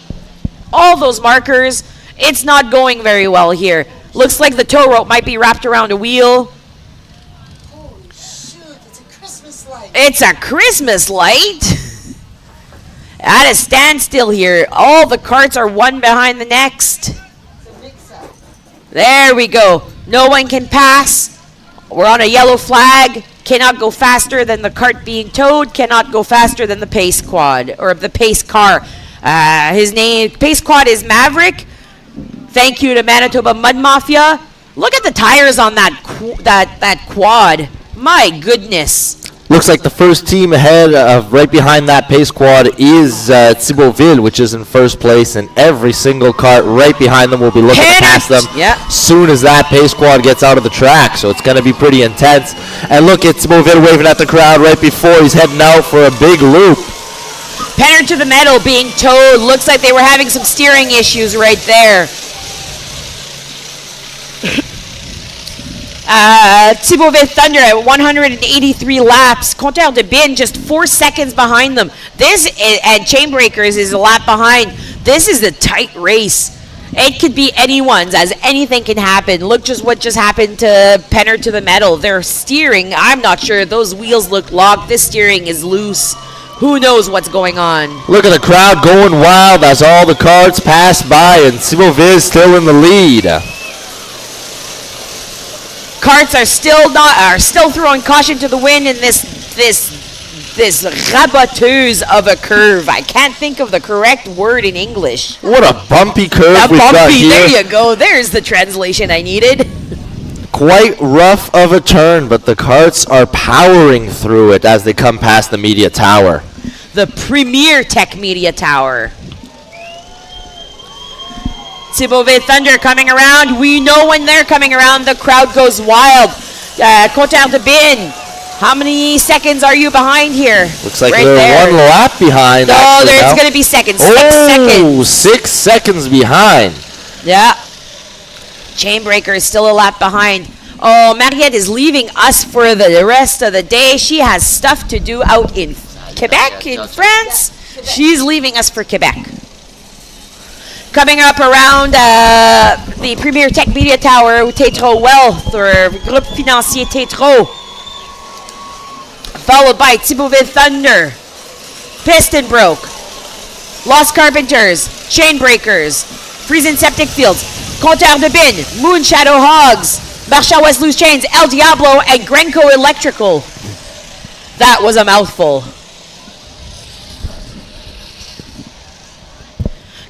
all those markers. It's not going very well here. Looks like the tow rope might be wrapped around a wheel. It's a Christmas light. At a standstill here. All the carts are one behind the next. There we go. No one can pass. We're on a yellow flag. Cannot go faster than the cart being towed. Cannot go faster than the pace quad or the pace car. His name, pace quad, is Maverick. Thank you to Manitoba Mud Mafia. Look at the tires on that quad. My goodness. Looks like the first team ahead of right behind that pace quad is Thibaultville, which is in first place, and every single cart right behind them will be looking to pass them soon as that pace quad gets out of the track. So it's going to be pretty intense. And look at Thibaultville waving at the crowd right before he's heading out for a big loop. Penner to the metal being towed. Looks like they were having some steering issues right there. Thibaultville Thunder at 183 laps. Compteur de Bin just 4 seconds behind them. And Chainbreakers is a lap behind. This is a tight race. It could be anyone's, as anything can happen. Look just what just happened to Penner to the metal. They're steering. I'm not sure. Those wheels look locked. This steering is loose. Who knows what's going on? Look at the crowd going wild as all the carts pass by, and Thibaultville still in the lead. Carts are still throwing caution to the wind in this raboteuse of a curve. I can't think of the correct word in English. What a bumpy curve we've got here. There you go. There's the translation I needed. Quite rough of a turn, but the carts are powering through it as they come past the media tower. The Premier Tech Media Tower. Thibaultville Thunder coming around. We know when they're coming around, the crowd goes wild. Compteur de Bin, how many seconds are you behind here? Looks like they're 1 lap behind. No, there's going to be seconds. 6 seconds. 6 seconds behind. Yeah. Chainbreaker is still a lap behind. Oh, Mariette is leaving us for the rest of the day. She has stuff to do out in Quebec, in France. She's leaving us for Quebec. Coming up around the Premier Tech Media Tower, Tétro Wealth, or Groupe Financier Tétro. Followed by Thibaultville Thunder, Piston Broke, Lost Carpenters, Chainbreakers, Friesen Septic Fields, Compteur de Bin, Moon Shadow Hogs, Marchand West Loose Chains, El Diablo, and Gringo Electrical. That was a mouthful.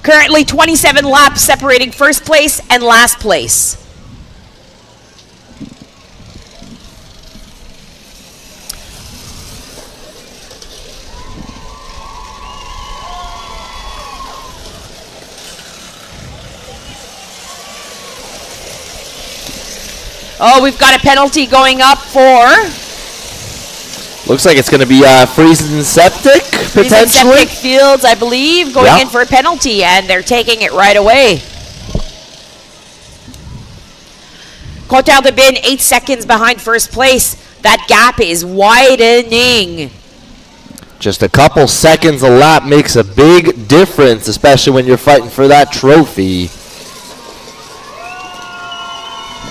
Currently 27 laps separating first place and last place. Oh, we've got a penalty going up for... Looks like it's going to be Friesen Septic, potentially. Septic Fields, I believe, going in for a penalty, and they're taking it right away. Compteur de Bin, 8 seconds behind first place. That gap is widening. Just a couple seconds a lap makes a big difference, especially when you're fighting for that trophy.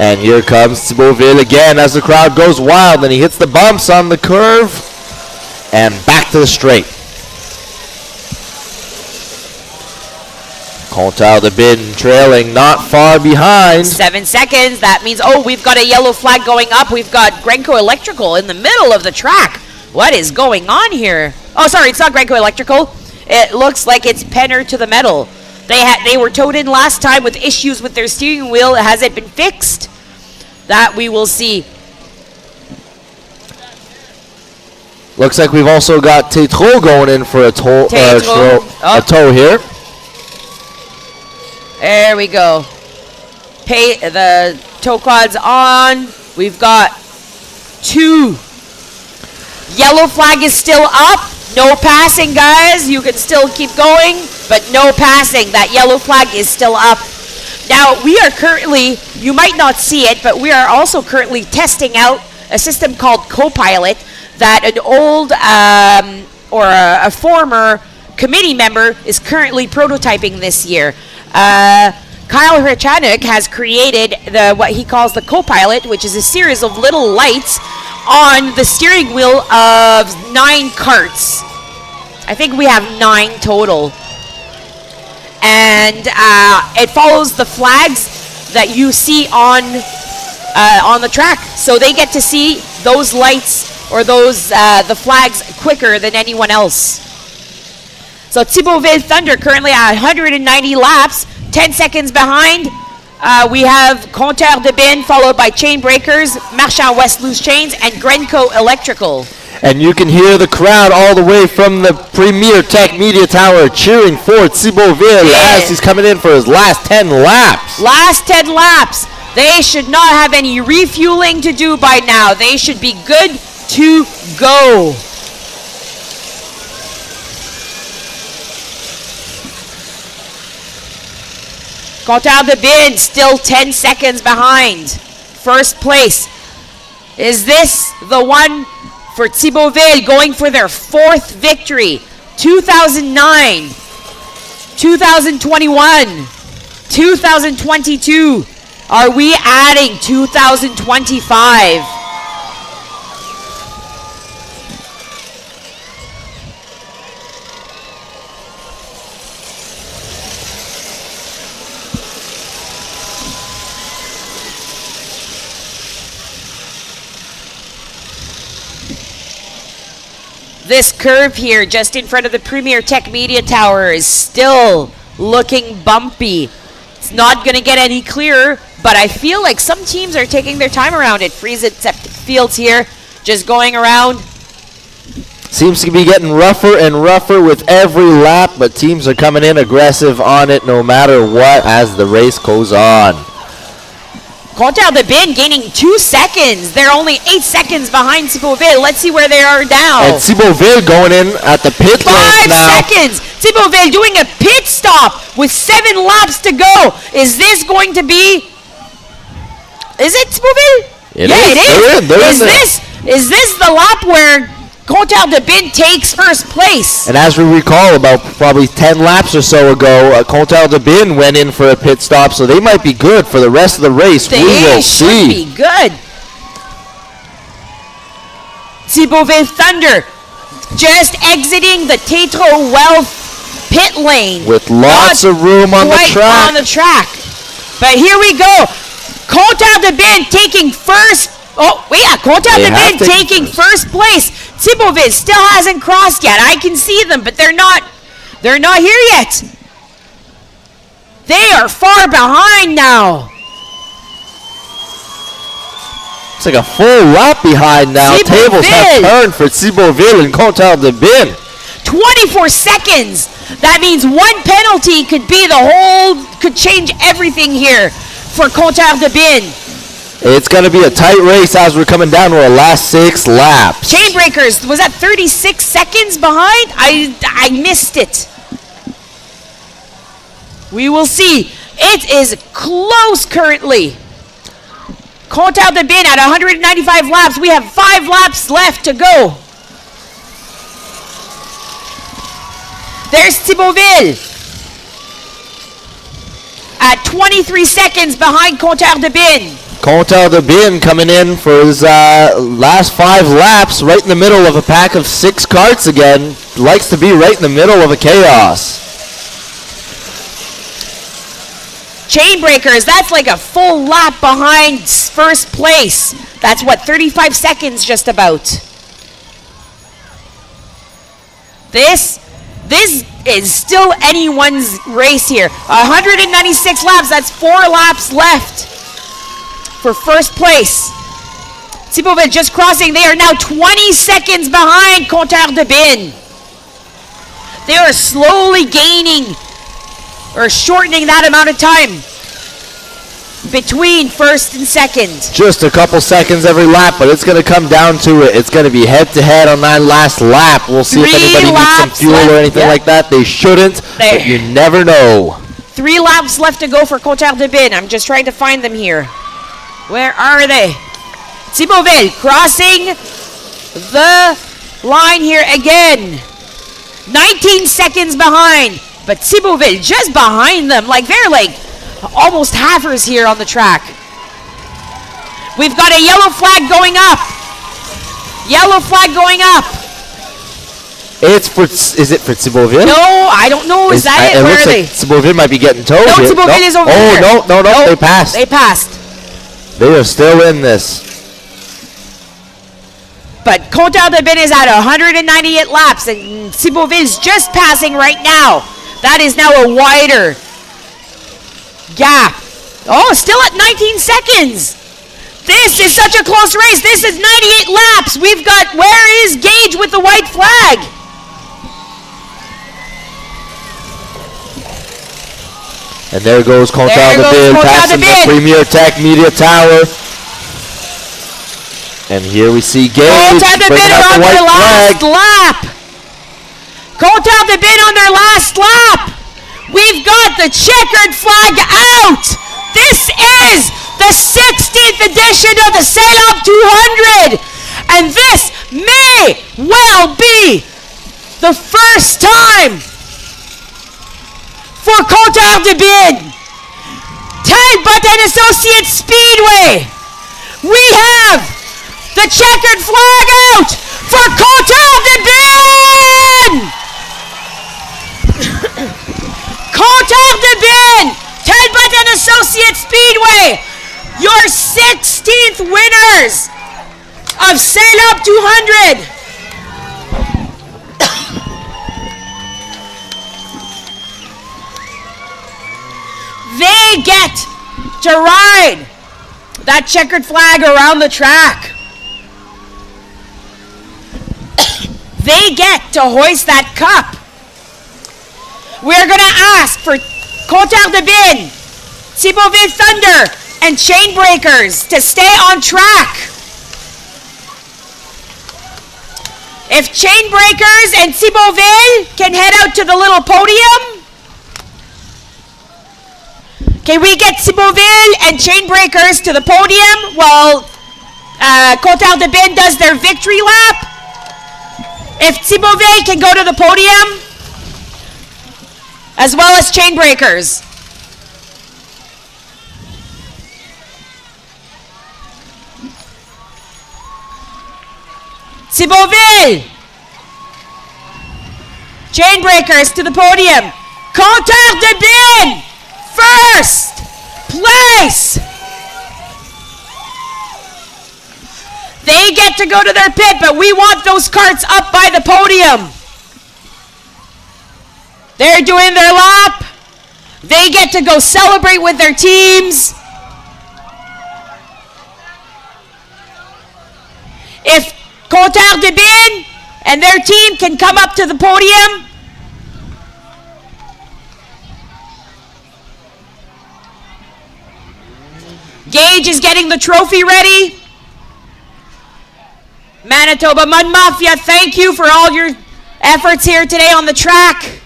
And here comes Thibaultville again as the crowd goes wild, and he hits the bumps on the curve and back to the straight. Compteur de Bin trailing not far behind. 7 seconds. That means, oh, we've got a yellow flag going up. We've got Gringo Electrical in the middle of the track. What is going on here? Oh, sorry, it's not Gringo Electrical. It looks like it's Penner to the metal. They were towed in last time with issues with their steering wheel. Has it been fixed? That we will see. Looks like we've also got Tétro going in for a tow here. There we go. The tow quad's on. We've got 2. Yellow flag is still up. No passing, guys. You can still keep going, but no passing. That yellow flag is still up. Now, we are currently, you might not see it, but we are also currently testing out a system called Copilot that an old or a former committee member is currently prototyping this year. Kyle Hrachanuk has created what he calls the Copilot, which is a series of little lights on the steering wheel of 9 carts. I think we have 9 total. And it follows the flags that you see on the track. So they get to see those lights or those the flags quicker than anyone else. So Thibaultville Thunder currently at 190 laps. 10 seconds behind, we have Compteur de Bin, followed by Chain Breakers, Marchand West Loose Chains, and Grenco Electrical. And you can hear the crowd all the way from the Premier Tech Media Tower cheering for Thibaultville as he's coming in for his last 10 laps. Last 10 laps. They should not have any refueling to do by now. They should be good to go. Compteur de Bin still 10 seconds behind. First place. Is this the one for Thibaultville going for their 4th victory? 2009, 2021, 2022. Are we adding 2025? This curve here just in front of the Premier Tech Media Tower is still looking bumpy. It's not going to get any clearer, but I feel like some teams are taking their time around it. Friesen Fields here just going around. Seems to be getting rougher and rougher with every lap, but teams are coming in aggressive on it no matter what as the race goes on. Compteur de Bin gaining 2 seconds. They're only 8 seconds behind Thibaultville. Let's see where they are now. And Thibaultville going in at the pit lane now. 5 seconds. Thibaultville doing a pit stop with 7 laps to go. Is this going to be... Is it Thibaultville? It is. Is this the lap where Compteur de Bin takes first place? And as we recall, about probably 10 laps or so ago, Compteur de Bin went in for a pit stop, so they might be good for the rest of the race. We will see. They should be good. Thibaultville Thunder just exiting the Tétro Wealth pit lane. With lots of room on the track. But here we go. Compteur de Bin taking first. Oh, yeah, Compteur de Bin taking first place. Thibaultville still hasn't crossed yet. I can see them, but they're not here yet. They are far behind now. It's like a full lap behind now. Tables have turned for Thibaultville and Compteur de Bin. 24 seconds. That means one penalty could change everything here for Compteur de Bin. It's going to be a tight race as we're coming down to our last 6 laps. Chain Breakers, was that 36 seconds behind? I missed it. We will see. It is close currently. Compteur de Bin at 195 laps. We have 5 laps left to go. There's Thibaultville at 23 seconds behind Compteur de Bin. Compteur de Bin coming in for his last 5 laps, right in the middle of a pack of 6 carts again. Likes to be right in the middle of a chaos. Chain Breakers, that's like a full lap behind first place. That's what, 35 seconds just about. This is still anyone's race here. 196 laps, that's 4 laps left for first place. Thibaultville just crossing. They are now 20 seconds behind Compteur de Bin. They are slowly gaining or shortening that amount of time between first and second. Just a couple seconds every lap, but it's going to come down to it. It's going to be head-to-head on that last lap. We'll see if anybody needs some fuel or anything like that. They shouldn't, but you never know. 3 laps left to go for Compteur de Bin. I'm just trying to find them here. Where are they? Thibaultville crossing the line here again. 19 seconds behind, but Thibaultville just behind them. Like they're like almost halfers here on the track. We've got a yellow flag going up. Yellow flag going up. Is it for Thibaultville? No, I don't know. Is that it? Where looks are like they? Thibaultville might be getting towed. No, Thibaultville is over there. No, they passed. They passed. They are still in this. But Compteur de Bin is at 198 laps, and Thibaultville is just passing right now. That is now a wider gap. Oh, still at 19 seconds. This is such a close race. This is 98 laps. We've got, where is Gage with the white flag? And there goes Contal de Ville passing the Premier Tech Media Tower. And here we see Gage Contal de Ville on their last lap. Contal de Ville on their last lap. We've got the checkered flag out. This is the 16th edition of the St-Labre 200. And this may well be the first time for Contal de Ville. Talbot and Associates Speedway. We have the checkered flag out for Contal de Ville. Contal de Ville, Talbot and Associates Speedway, your 16th winners of St-Labre 200. They get to ride that checkered flag around the track. They get to hoist that cup. We're going to ask for Contal de Ville, Thibauville Thunder, and Chainbreakers to stay on track. If Chainbreakers and Thibauville can head out to the little podium, can we get Thibauville and Chainbreakers to the podium while Contal de Ville does their victory lap? If Thibauville can go to the podium, as well as Chainbreakers. Thibauville! Chainbreakers to the podium. Contal de Ville! First place! They get to go to their pit, but we want those carts up by the podium. They're doing their lap. They get to go celebrate with their teams. If Contal de Ville and their team can come up to the podium, Gage is getting the trophy ready. Manitoba Mud Mafia, thank you for all your efforts here today on the track.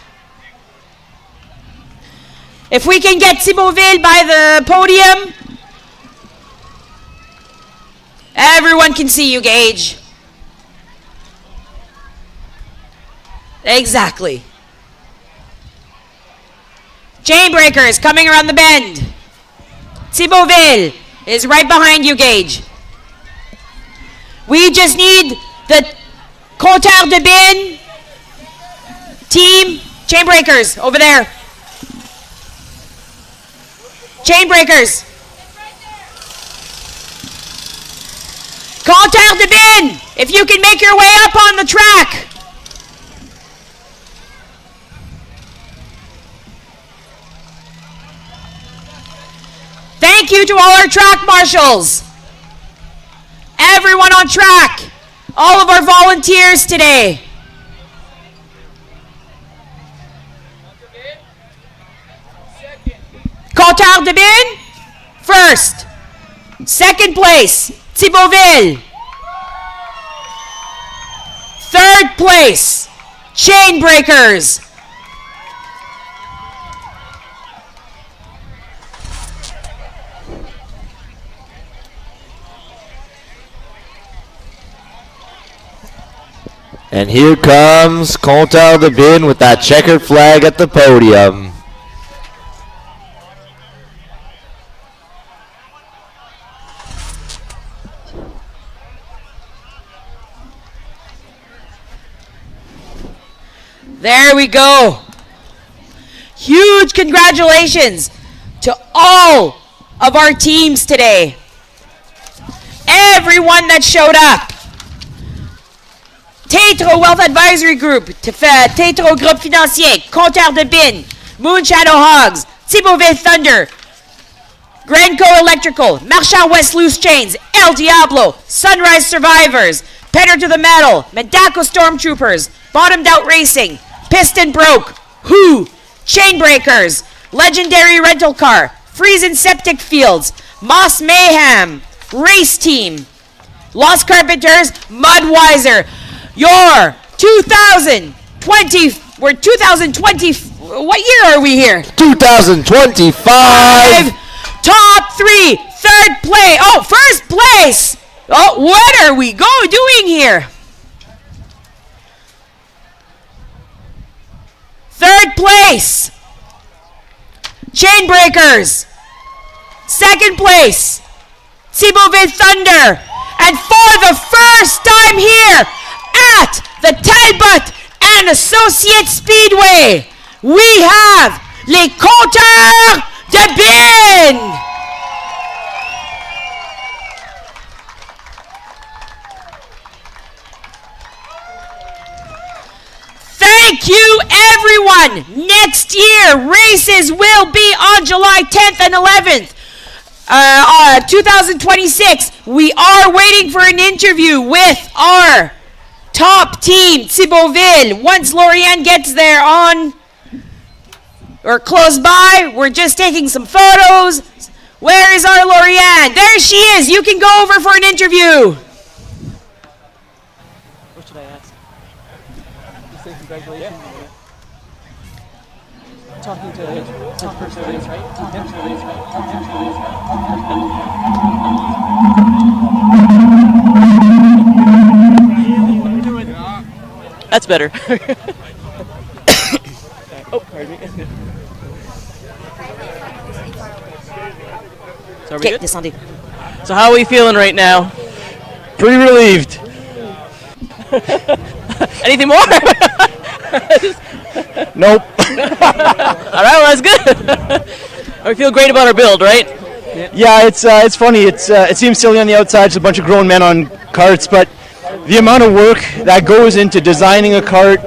If we can get Thibauville by the podium, everyone can see you, Gage. Exactly. Chainbreakers coming around the bend. Thibauville is right behind you, Gage. We just need the Contal de Ville team. Chainbreakers over there. Chainbreakers. Contal de Ville, if you can make your way up on the track. Thank you to all our track marshals. Everyone on track. All of our volunteers today. Contal de Ville, first. Second place, Thibauville. Third place, Chainbreakers. And here comes Contal de Ville with that checkered flag at the podium. There we go. Huge congratulations to all of our teams today. Everyone that showed up. Tétro Wealth Advisory Group, Tétro Groupe Financier, Contal de Ville, Moon Shadow Hogs, Thibauville Thunder, Gringo Electrical, Marchand West Loose Chains, El Diablo, Sunrise Survivors, Penner to the Metal, Medako Stormtroopers, Bottomed Out Racing, Piston Broke, Who, Chainbreakers, Legendary Rental Car, Friesen Septic Fields, Moss Mayhem, Race Team, Lost Carpenters, Mudweiser, your 2020, what year are we here? 2025. Top 3, third place, first place. Oh, what are we doing here? Third place, Chainbreakers. Second place, Thibauville Thunder. And for the first time here at the Talbot and Associates Speedway, we have les compteurs de bin. Thank you, everyone. Next year, races will be on July 10th and 11th. 2026. We are waiting for an interview with our top team, Thibauville. Once Lauriane gets there on or close by, we're just taking some photos. Where is our Lauriane? There she is. You can go over for an interview. What should I ask? You say congratulations. Yeah. Talking to top first place, right? That's better. Oh, pardon me. So are we good? Descendez. So how are we feeling right now? Pretty relieved. Anything more? Nope. All right, well, that's good. We feel great about our build, right? Yeah, it's funny. It seems silly on the outside, just a bunch of grown men on carts, but the amount of work that goes into designing a cart,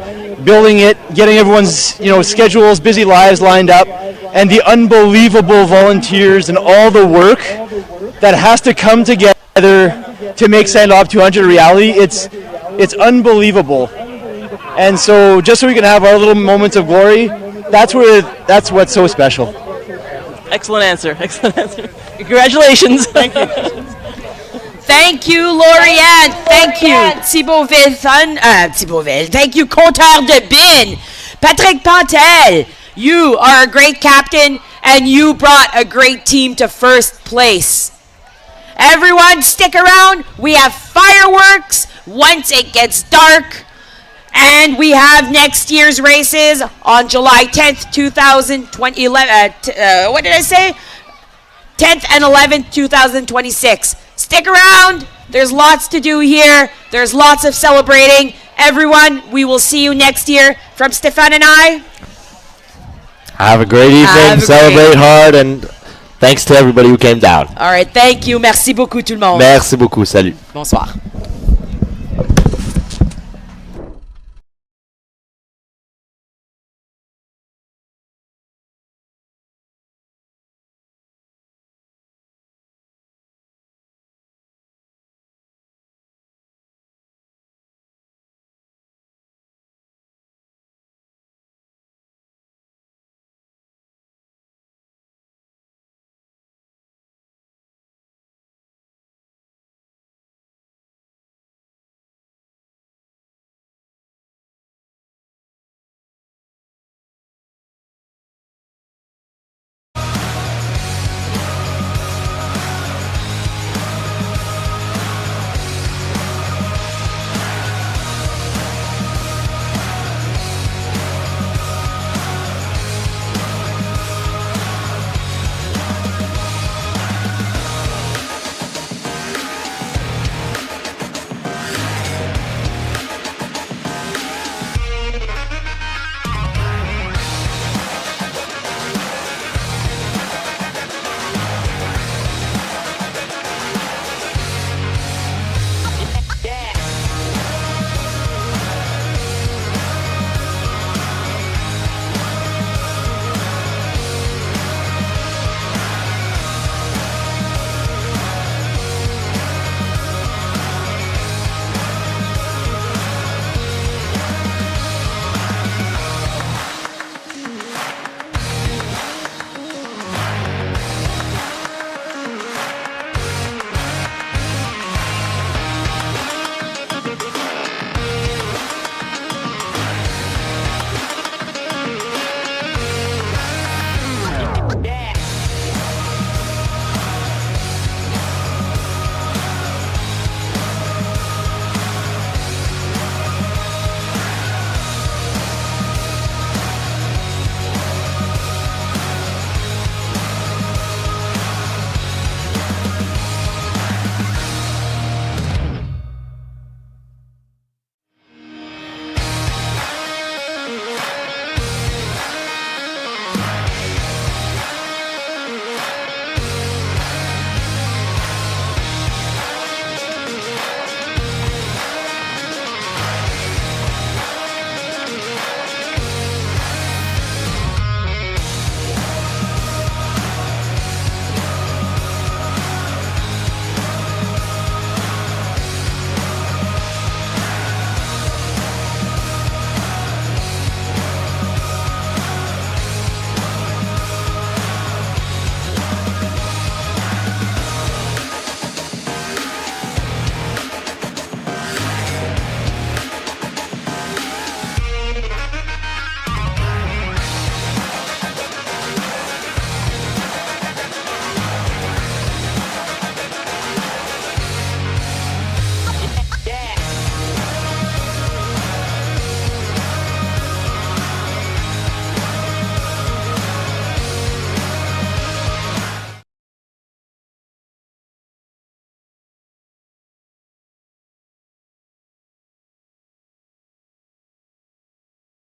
building it, getting everyone's schedules, busy lives lined up, and the unbelievable volunteers and all the work that has to come together to make St-Labre 200 a reality, it's unbelievable. And so just so we can have our little moments of glory, that's what's so special. Excellent answer. Excellent answer. Congratulations. Thank you. Thank you, Lauriane. Thank you, Thibauville. Thank you, Compteur de Bin. Patrick Pantel, you are a great captain, and you brought a great team to first place. Everyone, stick around. We have fireworks once it gets dark. And we have next year's races on July 10th, 2020. What did I say? 10th and 11th, 2026. Stick around. There's lots to do here. There's lots of celebrating. Everyone, we will see you next year. From Stéphane and I. Have a great evening. Celebrate hard. And thanks to everybody who came down. All right. Thank you. Merci beaucoup tout le monde. Merci beaucoup. Salut. Bonsoir.